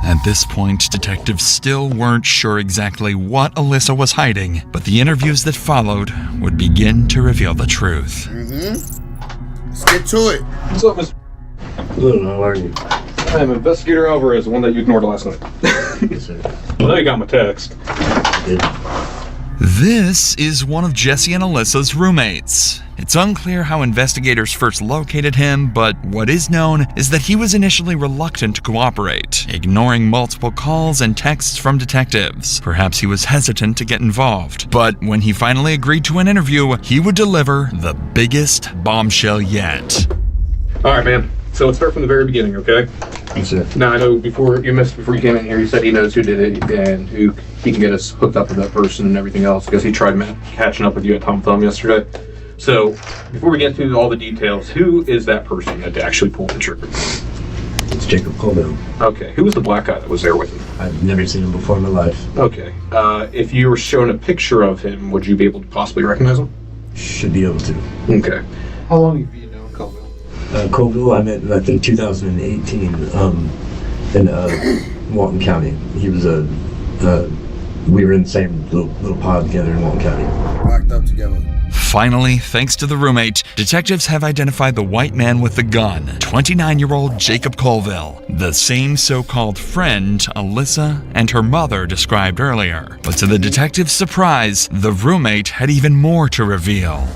At this point, detectives still weren't sure exactly what Alyssa was hiding, but the interviews that followed would begin to reveal the truth. Let's get to it. What's up, Mr. Hello, how are you? I am Investigator Alvarez, the one that you ignored last night. Yes, sir. I know you got my text. This is one of Jesse and Alyssa's roommates. It's unclear how investigators first located him, but what is known is that he was initially reluctant to cooperate, ignoring multiple calls and texts from detectives. Perhaps he was hesitant to get involved, but when he finally agreed to an interview, he would deliver the biggest bombshell yet. All right, man. So let's start from the very beginning, okay? Yes, sir. Now, I know before you came in here, you said he knows who did it and who he can get us hooked up with that person and everything else, because he tried catching up with you at Tom Thumb yesterday. So, before we get through all the details, who is that person that actually pulled the trigger? It's Jacob Colville. Okay. Who was the black guy that was there with him? I've never seen him before in my life. Okay. If you were shown a picture of him, would you be able to possibly recognize him? Should be able to. Okay. How long have you known Colville? Colville, I met like in 2018 in Walton County. He was we were in the same little pod together in Walton County. Locked up together. Finally, thanks to the roommate, detectives have identified the white man with the gun, 29-year-old Jacob Colville, the same so-called friend Alyssa and her mother described earlier. But to the detective's surprise, the roommate had even more to reveal.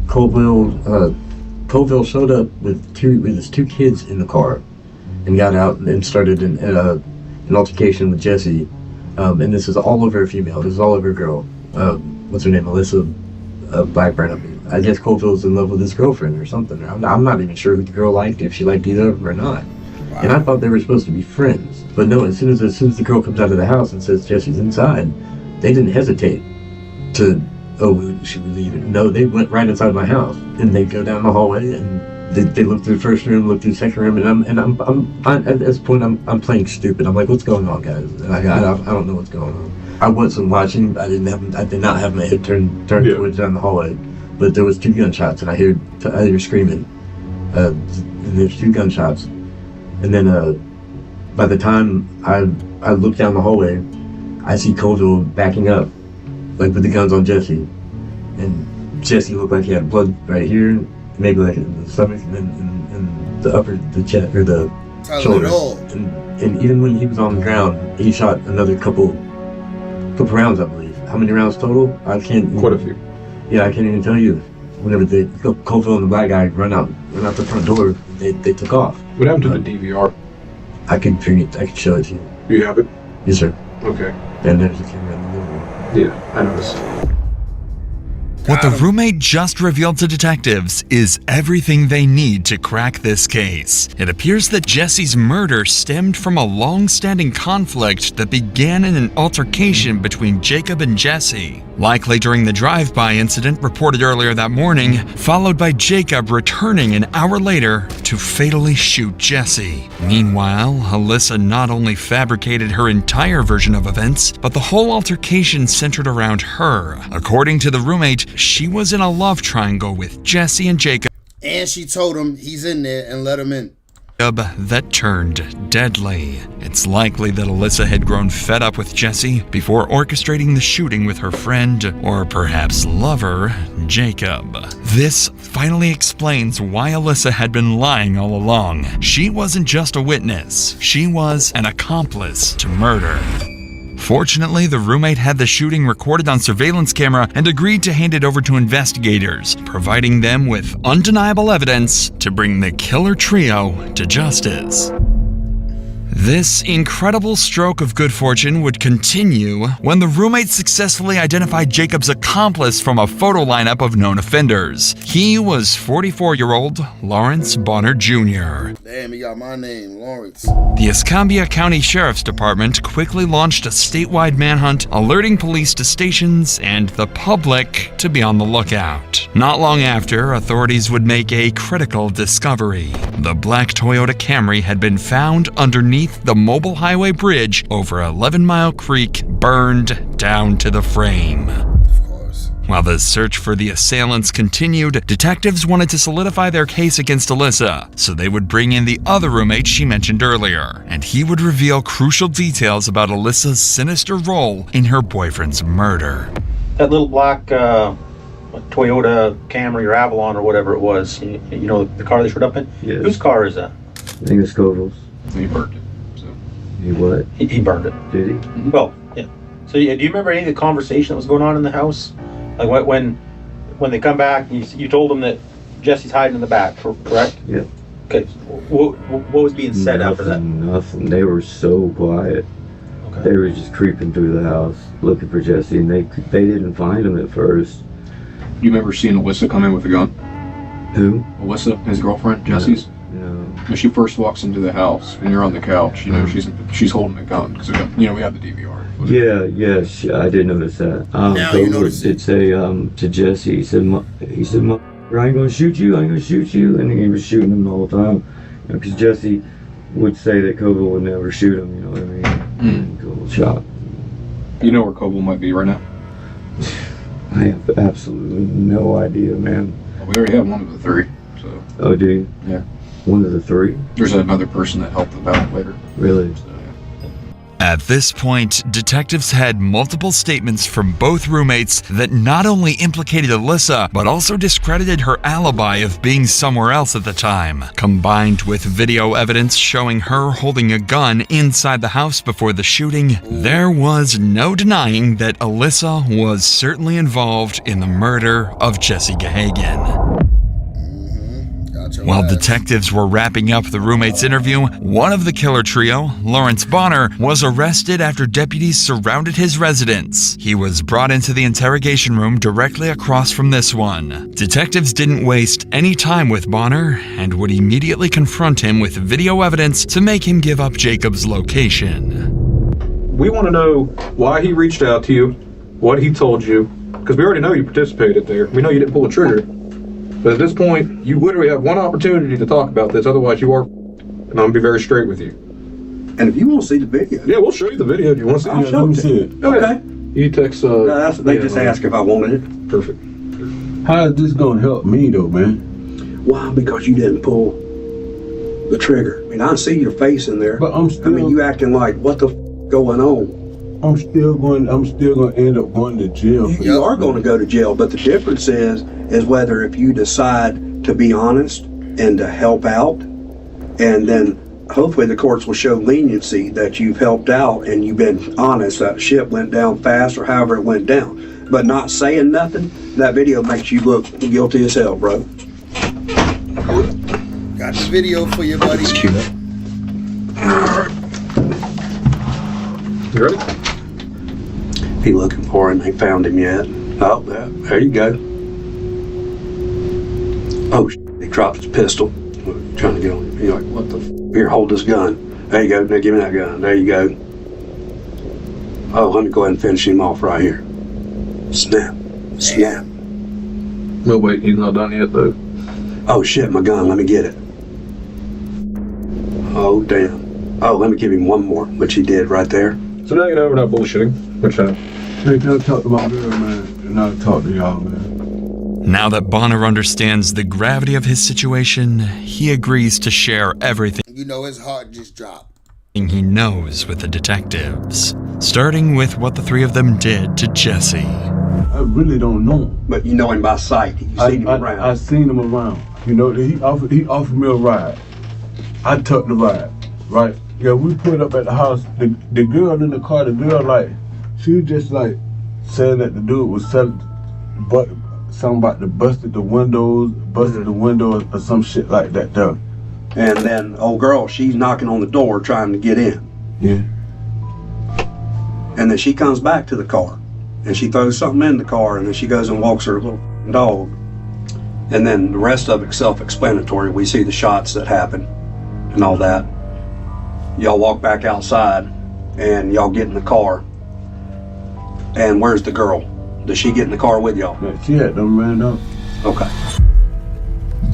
Colville showed up with his two kids in the car and got out and started an altercation with Jesse. And this is all over a female. This is all over a girl. What's her name? Alyssa Blackburn. I guess Colville's in love with his girlfriend or something. I'm not even sure who the girl liked, if she liked either of them or not. Wow. And I thought they were supposed to be friends. But no, as soon as the girl comes out of the house and says Jesse's inside, they didn't hesitate to, should we leave it? No, they went right inside my house. And they go down the hallway and they look through the first room, look through the second room, and I'm at this point I'm playing stupid. I'm like, what's going on, guys? And I don't know what's going on. I wasn't watching. I did not have my head turned towards down the hallway, but there was two gunshots, and I hear screaming. And there's two gunshots, and then by the time I look down the hallway, I see Colville backing up, like with the guns on Jesse, and Jesse looked like he had blood right here, maybe like in the stomach, and then in the chest or the shoulders. And even when he was on the ground, he shot another couple rounds, I believe. How many rounds total? I can't. Quite a few. Yeah, I can't even tell you. Whenever Colville and the black guy run out the front door, they took off. What happened to the DVR? I could show it to you. Do you have it? Yes, sir. Okay. And there's the camera in the living room. Yeah, I noticed. What the roommate just revealed to detectives is everything they need to crack this case. It appears that Jesse's murder stemmed from a long-standing conflict that began in an altercation between Jacob and Jesse, likely during the drive-by incident reported earlier that morning, followed by Jacob returning an hour later to fatally shoot Jesse. Meanwhile, Alyssa not only fabricated her entire version of events, but the whole altercation centered around her. According to the roommate, she was in a love triangle with Jesse and Jacob. And she told him he's in there and let him in. That turned deadly. It's likely that Alyssa had grown fed up with Jesse before orchestrating the shooting with her friend, or perhaps lover, Jacob. This finally explains why Alyssa had been lying all along. She wasn't just a witness, she was an accomplice to murder. Fortunately, the roommate had the shooting recorded on surveillance camera and agreed to hand it over to investigators, providing them with undeniable evidence to bring the killer trio to justice. This incredible stroke of good fortune would continue when the roommate successfully identified Jacob's accomplice from a photo lineup of known offenders. He was 44-year-old Lawrence Bonner Jr. Damn, he got my name, Lawrence. The Escambia County Sheriff's Department quickly launched a statewide manhunt, alerting police to stations and the public to be on the lookout. Not long after, authorities would make a critical discovery. The black Toyota Camry had been found underneath the mobile highway bridge over 11 Mile Creek, burned down to the frame. While the search for the assailants continued, detectives wanted to solidify their case against Alyssa, so they would bring in the other roommate she mentioned earlier, and he would reveal crucial details about Alyssa's sinister role in her boyfriend's murder. That little black Toyota Camry or Avalon or whatever it was, you know, the car they showed up in? Yes. Whose car is that? I think it's Scoville's. He burned it. He what? He burned it. Did he? Well, yeah. So do you remember any of the conversation that was going on in the house? Like when they come back, you told them that Jesse's hiding in the back, correct? Yeah. Okay. What was being said after that? Nothing. They were so quiet. Okay. They were just creeping through the house looking for Jesse, and they didn't find him at first. You remember seeing Alyssa come in with a gun? Who? Alyssa, his girlfriend, Jesse's. No. When she first walks into the house and you're on the couch, you know she's holding a gun because we have the DVR. Yeah, I did notice that. Coville did say to Jesse, he said, I ain't gonna shoot you, and he was shooting him the whole time, because Jesse would say that Coville would never shoot him, you know what I mean? Coville shot. You know where Coville might be right now? I have absolutely no idea, man. Well, we already have one of the three, so. Oh, do you? Yeah. One of the three? There's another person that helped them out later. Really? At this point, detectives had multiple statements from both roommates that not only implicated Alyssa, but also discredited her alibi of being somewhere else at the time. Combined with video evidence showing her holding a gun inside the house before the shooting, there was no denying that Alyssa was certainly involved in the murder of Jesse Gahagan. While detectives were wrapping up the roommate's interview, one of the killer trio, Lawrence Bonner, was arrested after deputies surrounded his residence. He was brought into the interrogation room directly across from this one. Detectives didn't waste any time with Bonner and would immediately confront him with video evidence to make him give up Jacob's location. We want to know why he reached out to you, what he told you, because we already know you participated there. We know you didn't pull the trigger. But at this point, you literally have one opportunity to talk about this, otherwise you are, and I'm going to be very straight with you. And if you want to see the video. Yeah, we'll show you the video if you want to see it. Let me see it. Okay. You text, they just asked if I wanted it. Perfect. How is this going to help me though, man? Why? Because you didn't pull the trigger. I mean, I see your face in there. But I'm still. you acting like, what the going on? I'm still going to end up going to jail. You are going to go to jail, but the difference is whether if you decide to be honest and to help out, and then hopefully the courts will show leniency that you've helped out and you've been honest, that shit went down fast or however it went down. But not saying nothing, that video makes you look guilty as hell, bro. Got the video for you, buddy. It's cute. You ready? Be looking for him. Ain't found him yet. Oh, there you go. Oh, he dropped his pistol. Trying to get on him. You're like, what the Here, hold this gun. There you go. Now give me that gun. There you go. Oh, let me go ahead and finish him off right here. Snap. Snap. No, wait, he's not done yet, though. Oh, shit, my gun. Let me get it. Oh, damn. Oh, let me give him one more, which he did right there. So now you know we're not bullshitting. Which Hey, can I talk to my girl, man? And I'll talk to y'all, man. Now that Bonner understands the gravity of his situation, he agrees to share everything. You know his heart just dropped. He knows with the detectives, starting with what the three of them did to Jesse. I really don't know. But you know him by sight. You've seen him around. I seen him around. You know, he offered me a ride. I took the ride, right? Yeah, we put up at the house. The girl in the car, she was just like saying that the dude was selling, but something about the busted the windows or some shit like that though. And then old girl, she's knocking on the door trying to get in. Yeah. And then she comes back to the car and she throws something in the car and then she goes and walks her little dog. And then the rest of it's self-explanatory. We see the shots that happen and all that. Y'all walk back outside and y'all get in the car. And where's the girl? Does she get in the car with y'all? Yeah, she had them ran up. Okay.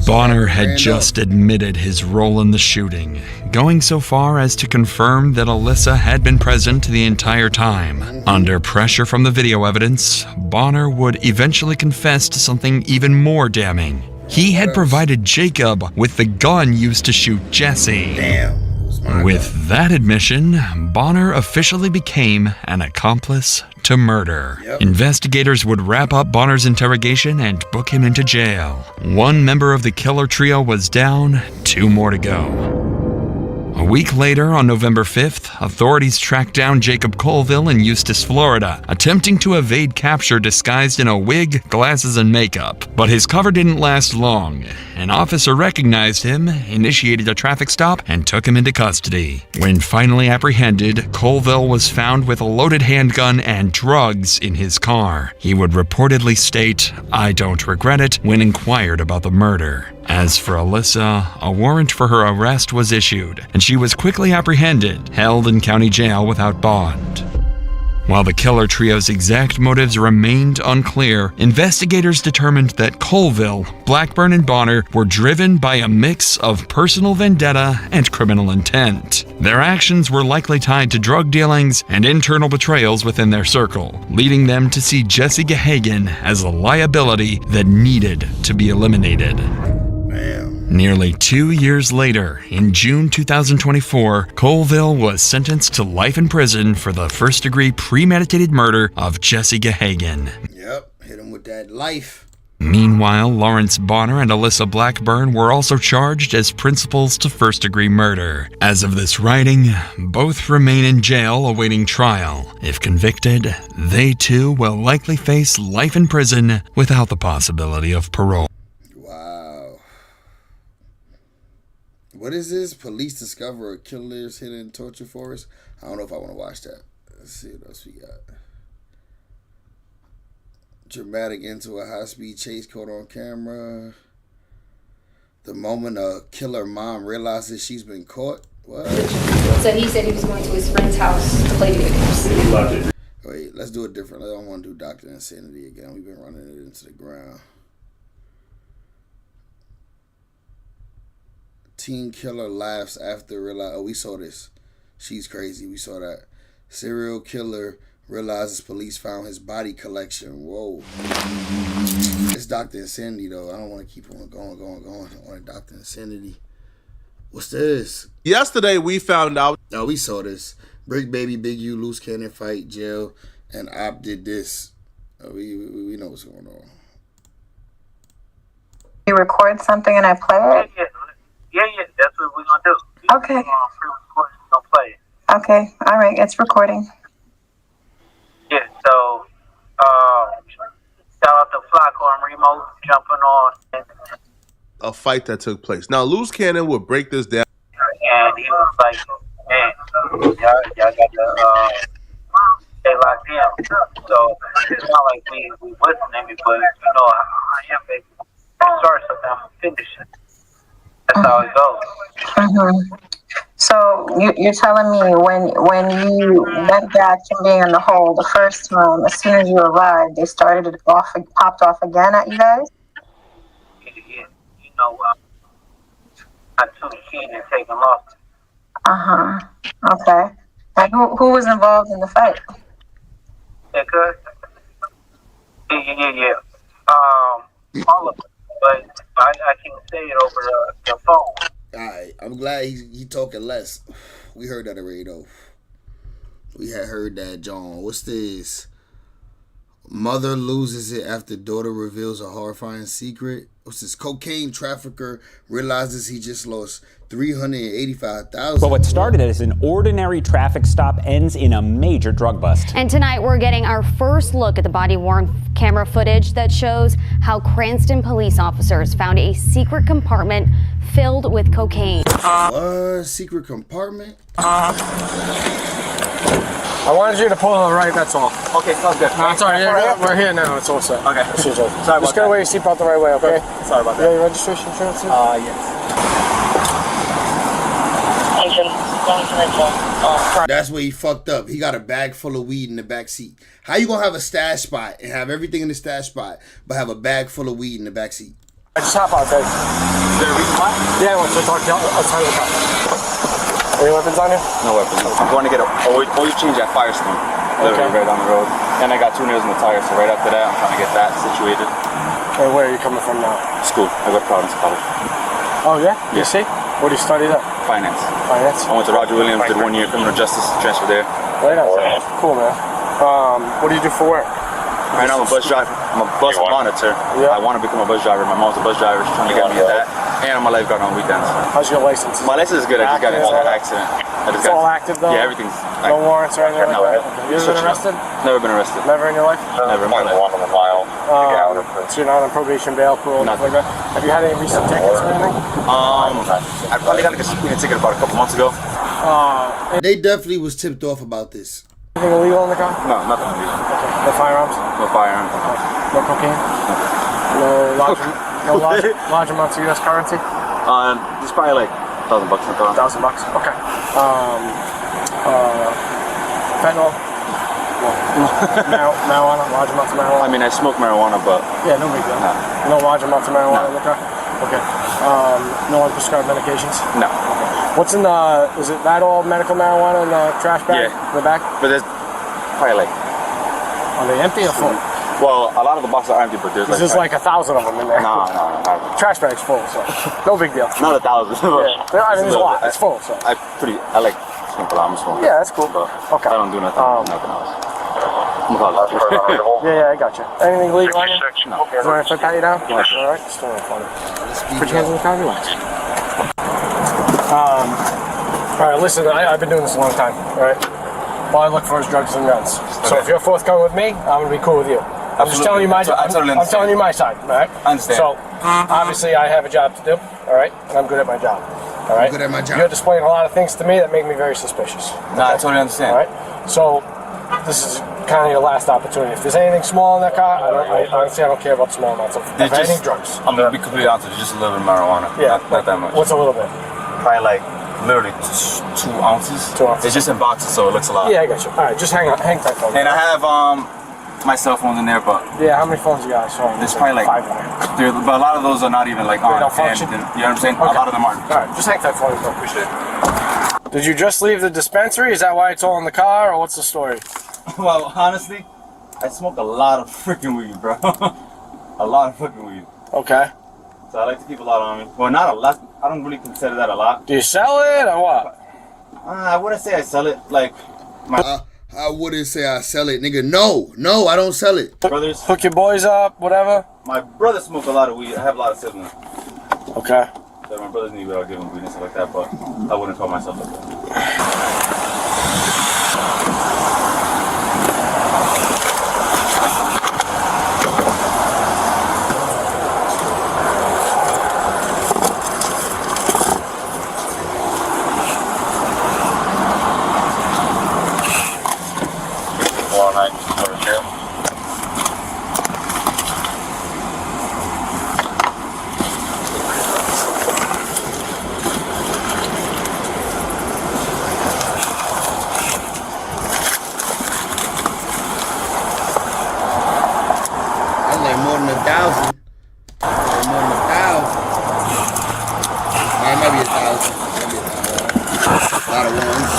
Bonner had just admitted his role in the shooting, going so far as to confirm that Alyssa had been present the entire time. Under pressure from the video evidence, Bonner would eventually confess to something even more damning. He had provided Jacob with the gun used to shoot Jesse. Damn. With that admission, Bonner officially became an accomplice to murder. Investigators would wrap up Bonner's interrogation and book him into jail. One member of the killer trio was down, 2 more to go. A week later, on November 5th, authorities tracked down Jacob Colville in Eustis, Florida, attempting to evade capture disguised in a wig, glasses, and makeup. But his cover didn't last long. An officer recognized him, initiated a traffic stop, and took him into custody. When finally apprehended, Colville was found with a loaded handgun and drugs in his car. He would reportedly state, "I don't regret it," when inquired about the murder. As for Alyssa, a warrant for her arrest was issued, and she was quickly apprehended, held in county jail without bond. While the killer trio's exact motives remained unclear, investigators determined that Colville, Blackburn, and Bonner were driven by a mix of personal vendetta and criminal intent. Their actions were likely tied to drug dealings and internal betrayals within their circle, leading them to see Jesse Gahagan as a liability that needed to be eliminated. Nearly 2 years later, in June 2024, Colville was sentenced to life in prison for the first-degree premeditated murder of Jesse Gahagan. Yep, hit him with that life. Meanwhile, Lawrence Bonner and Alyssa Blackburn were also charged as principals to first-degree murder. As of this writing, both remain in jail awaiting trial. If convicted, they too will likely face life in prison without the possibility of parole. What is this? Police discover a killer's hidden torture forest. I don't know if I want to watch that. Let's see what else we got. Dramatic into a high-speed chase caught on camera. The moment a killer mom realizes she's been caught. What? So he said he was going to his friend's house to play video games. Wait, let's do it different. I don't want to do Dr. Insanity again. We've been running it into the ground. Teen killer laughs after realize. Oh, we saw this. She's crazy. We saw that. Serial killer realizes police found his body collection. Whoa. It's Dr. Insanity though. I don't want to keep on going. I want Dr. Insanity. What's this? Yesterday we found out. Oh, we saw this. Bricc Baby, Big U, Luce Cannon fight, jail, and Op did this. Oh, we know what's going on. You record something and I play it? Yeah, that's what we're gonna do. Okay. Don't play it. Okay, all right, it's recording. Yeah, so shout out to Flacco and Remo jumping on. A fight that took place. Now, Luce Cannon will break this down. And he was like, man, y'all got to stay locked in. So it's not like we listening, but you know, I am basically start something, I'm gonna finish it. That's how it goes. Mm-hmm. So you're telling me when you went back from being in the hole the first time, as soon as you arrived, they started it off, popped off again at you guys? Yeah. You know, not too keen in taking losses. Okay. And who was involved in the fight? Yeah, good. Yeah. All of it, but I can't say it over the phone. Alright, I'm glad he talking less. We heard that already though. We had heard that, John. What's this? Mother loses it after daughter reveals a horrifying secret. What's this? Cocaine trafficker realizes he just lost $385,000. Well, what started as an ordinary traffic stop ends in a major drug bust. And tonight we're getting our first look at the body-worn camera footage that shows how Cranston police officers found a secret compartment filled with cocaine. What? Secret compartment? I wanted you to pull on the right, that's all. Okay, sounds good. No, it's all right. We're here now. It's all set. Okay. Sorry about Just gotta wear your seatbelt the right way, okay? Sorry about that. You got your registration insurance? Yes. That's where he fucked up. He got a bag full of weed in the back seat. How you gonna have a stash spot and have everything in the stash spot, but have a bag full of weed in the back seat? Just hop out, babe. Is there a reason why? Yeah, I want to talk to you outside of the car. Any weapons on you? No weapons. I'm going to get a oil change at Firestone. Literally right down the road. And I got 2 nails in the tire, so right after that, I'm trying to get that situated. And where are you coming from now? School. I go to Providence College. Oh, yeah? Yeah. You see? What do you study there? Finance. Finance? I went to Roger Williams, did 1 year criminal justice, transfer there. Right on. Cool, man. What do you do for work? Right now I'm a bus driver. I'm a bus monitor. Yeah. I want to become a bus driver. My mom's a bus driver. She's trying to get me at that. And I'm a lifeguard on weekends. How's your license? My license is good. I just got into an accident. It's all active though? Yeah, everything's active. No warrants or anything No, like that? Okay. You ever been arrested? Never been arrested. Never in your life? Never in my life. So you're not on probation, bail, parole, nothing like that? Have you had any recent tickets or anything? I probably got like a speeding ticket about a couple months ago. They definitely was tipped off about this. Anything illegal in the car? No, nothing illegal. Okay. No firearms? No firearms. No cocaine? No large amounts of U.S. currency? There's probably like $1,000 in the car. $1,000? Okay. Fentanyl? Marijuana? Large amounts of marijuana? I mean, I smoke marijuana, but... Yeah, no big deal. No large amounts of marijuana in the car? Okay. No unprescribed medications? No. What's in the... Is it that all medical marijuana in the trash bag? Yeah. In the back? But there's probably like... Are they empty or full? Well, a lot of the boxes are empty, but there's There's like 1,000 of them in there. No. Trash bag's full, so no big deal. Not 1,000. Yeah. I mean, there's a lot. It's full, so. I like simple. I'm a smoker. Yeah, that's cool. Okay. I don't do nothing else. Yeah, I got you. Anything legal on you? No. Is there anything pat you down? Yeah. All right, just don't phone. Put your hands in the car, relax. All right, listen, I've been doing this a long time, all right? All I look for is drugs and guns. So if you're forthcoming with me, I'm gonna be cool with you. I'm just telling you my I'm telling you my side, all right? I understand. So obviously I have a job to do, all right? And I'm good at my job. All right? Good at my job. You're displaying a lot of things to me that make me very suspicious. No, I totally understand. All right? So this is kind of your last opportunity. If there's anything small in that car, honestly, I don't care about small amounts of any drugs. I'm gonna be completely honest with you, just a little bit of marijuana. Yeah. Not that much. What's a little bit? Probably like literally 2 ounces. 2 ounces. It's just in boxes, so it looks a lot. Yeah, I got you. All right, just hang tight for me. And I have my cell phones in there, but yeah, how many phones you got? So there's probably like 5 but a lot of those are not even like on. don't function? You know what I'm saying? Okay. A lot of them aren't. All right, just hang tight for me, bro. Appreciate it. Did you just leave the dispensary? Is that why it's all in the car, or what's the story? Well, honestly, I smoke a lot of freaking weed, bro. A lot of fucking weed. Okay. So I like to keep a lot on me. Well, not a lot. I don't really consider that a lot. Do you sell it or what? I wouldn't say I sell it. Like, I wouldn't say I sell it, nigga. No, I don't sell it. Brothers. Hook your boys up, whatever. My brother smokes a lot of weed. I have a lot of siblings. Okay. So my brothers need weed. I'll give them weed and stuff like that, but I wouldn't call myself like that. More than 1,000. More than 1,000. It might be 1,000. A lot of ones.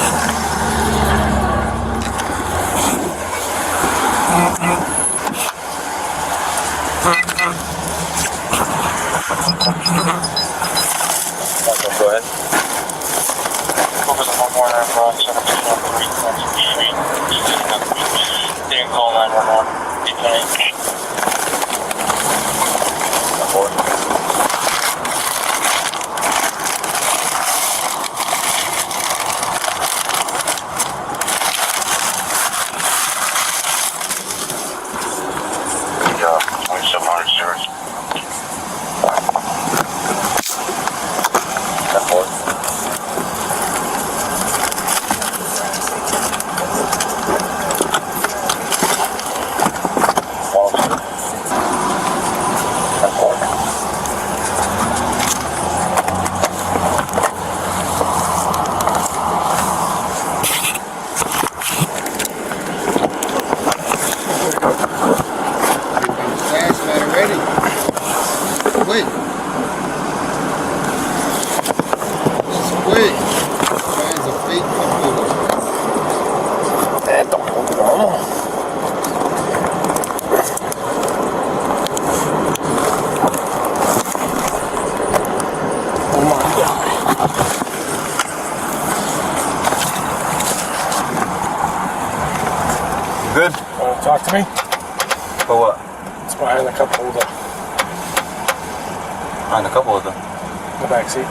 Go ahead. Focus on one more there for us. Didn't call 911. Wait. talk to me? For what? It's behind the cup holder. Behind the cup holder? In the back seat. I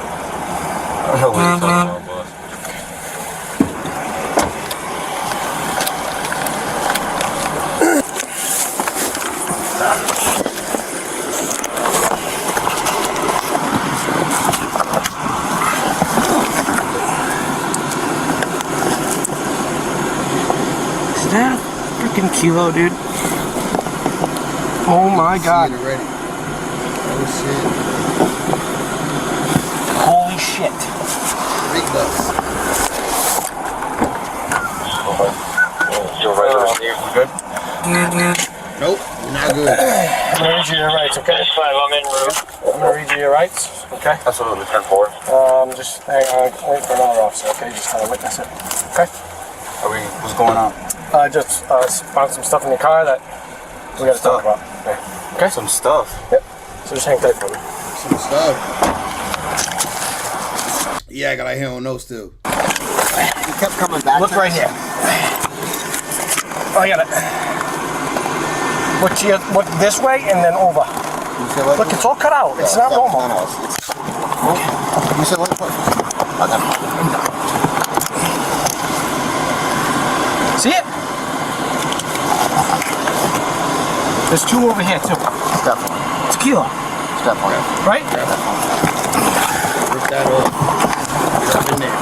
don't know what you're talking about, boss. Is that a freaking kilo, dude? Oh my god. Oh shit. Holy shit. Big bucks. You're right, you good? Nope, you're not good. I'm gonna read you your rights, okay? 5, I'm in room. I'm gonna read you your rights, okay? Absolutely, 10-4. Just hang on, wait for another officer, okay? Just kind of witness it, okay? What's going on? I just found some stuff in your car that we gotta talk about. Okay? Some stuff? Yep. So just hang tight for me. Some stuff. Yeah, I got a hair on nose still. He kept coming back. Look right here. Oh, I got it. Look this way and then over. Look, it's all cut out. It's not normal. You said what? See it? There's 2 over here too. Definitely. It's a kilo. Definitely. Right? Rip that off. Get in there.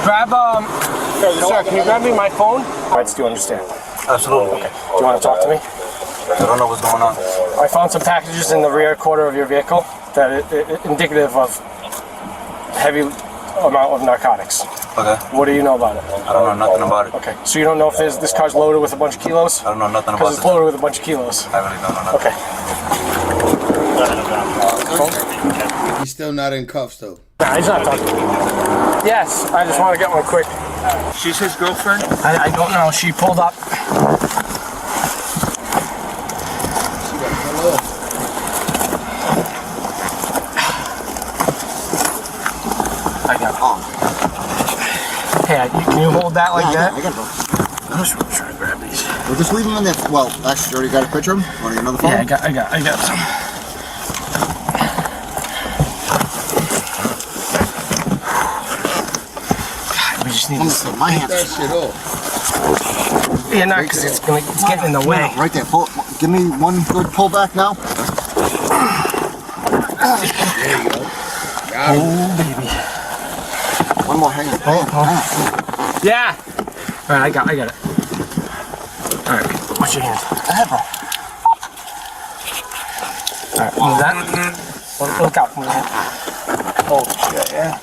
Grab, sir, can you grab me my phone? Alright, do you understand? Absolutely. Okay. Do you want to talk to me? I don't know what's going on. I found some packages in the rear quarter of your vehicle that are indicative of heavy amount of narcotics. Okay. What do you know about it? I don't know nothing about it. Okay. So you don't know if this car's loaded with a bunch of kilos? I don't know nothing about Because it's it. loaded with a bunch of kilos. I really don't know nothing. Okay. He's still not in cuffs though. Nah, he's not talking to me. Yes, I just want to get one quick. She's his girlfriend? I don't know. She pulled up. I got it. Hey, can you hold that like that? I got it. I'm just trying to grab these. We'll just leave them in there. Well, actually, you already got a picture of them? Want to get another phone? Yeah, I got some. God, we just need to my hands. That shit off. Yeah, not because it's getting in the way. No, right there. Pull. Give me one good pull back now. There you go. Got him. Oh, baby. One more. Hang on. Yeah. All right, I got it. All right, watch your hands. Ahead, bro. All right, move that. Look out, move that. Oh shit, yeah.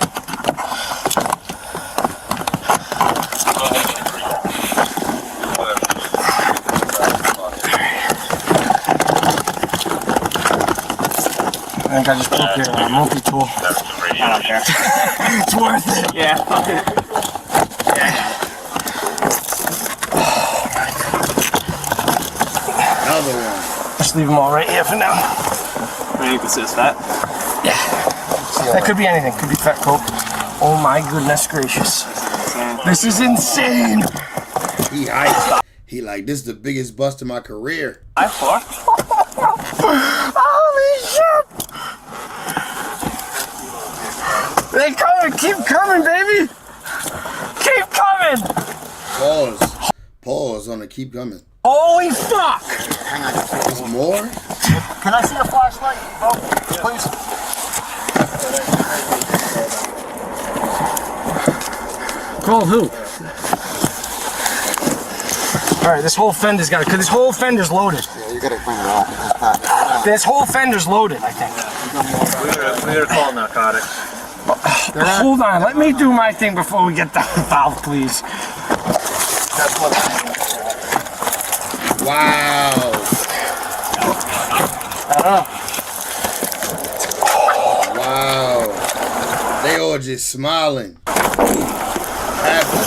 I think I just broke your multi-tool. I don't care. It's worth it. Yeah, fuck it. Yeah. Another one. Just leave them all right here for now. Maybe you can assist that. Yeah. That could be anything. Could be fat coke. Oh my goodness gracious. This is insane. He hyped. He like, this is the biggest bust of my career. Holy shit! They coming, keep coming, baby! Keep coming! Pause on the keep coming. Holy fuck! Hang on. There's more? Can I see a flashlight, bro? Please. Call who? Alright, this whole fender's got it, because this whole fender's loaded. Yeah, you gotta bring it out. This whole fender's loaded, I think. We're gonna call narcotics. Hold on, let me do my thing before we get the valve, please. Wow. Wow. They all just smiling. Happy.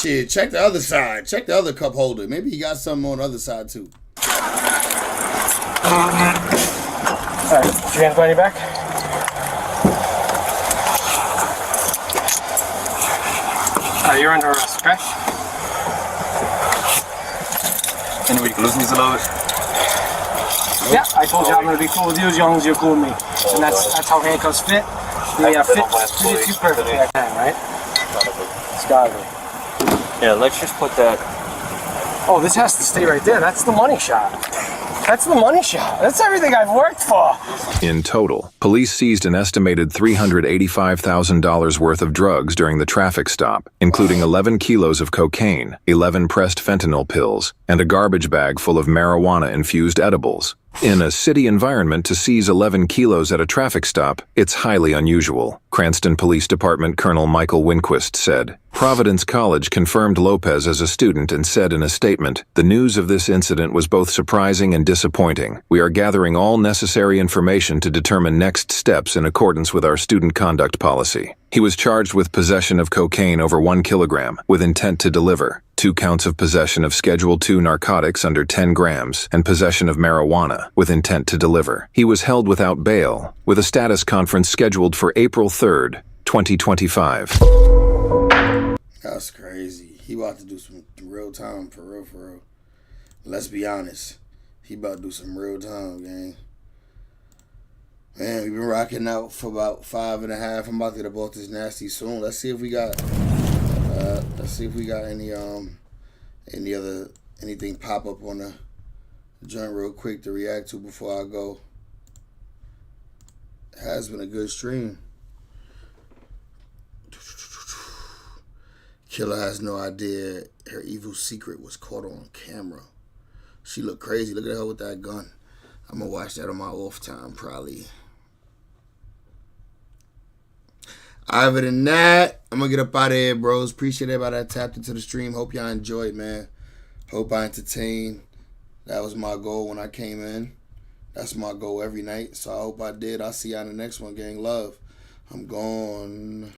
Shit, check the other side. Check the other cup holder. Maybe he got something on the other side too. Alright, put your hands behind your back. You're under arrest, okay? Anyway, you can listen to a little bit. Yeah, I told you I'm gonna be cool with you as long as you're cool with me. And that's how handcuffs fit. They fit you perfectly, I can, right? It's gotta be. Yeah, let's just put that. Oh, this has to stay right there. That's the money shot. That's the money shot. That's everything I've worked for. In total, police seized an estimated $385,000 worth of drugs during the traffic stop, including 11 kilos of cocaine, 11 pressed fentanyl pills, and a garbage bag full of marijuana-infused edibles. In a city environment, to seize 11 kilos at a traffic stop, it's highly unusual, Cranston Police Department Colonel Michael Winquist said. Providence College confirmed Lopez as a student and said in a statement, "The news of this incident was both surprising and disappointing. We are gathering all necessary information to determine next steps in accordance with our student conduct policy." He was charged with possession of cocaine over 1 kilogram with intent to deliver, 2 counts of possession of Schedule II narcotics under 10 grams, and possession of marijuana with intent to deliver. He was held without bail, with a status conference scheduled for April 3rd, 2025. That's crazy. He about to do some real time, for real, for real. Let's be honest. He about to do some real time, gang. Man, we've been rocking out for about 5.5. I'm about to get about this nasty soon. Let's see if we got anything pop up on the joint real quick to react to before I go. It has been a good stream. Killer has no idea her evil secret was caught on camera. She looked crazy. Look at her with that gun. I'm gonna watch that on my off time probably. Other than that, I'm gonna get up out of here, bros. Appreciate everybody that tapped into the stream. Hope y'all enjoyed, man. Hope I entertained. That was my goal when I came in. That's my goal every night. So I hope I did. I'll see y'all in the next one, gang. Love. I'm gone.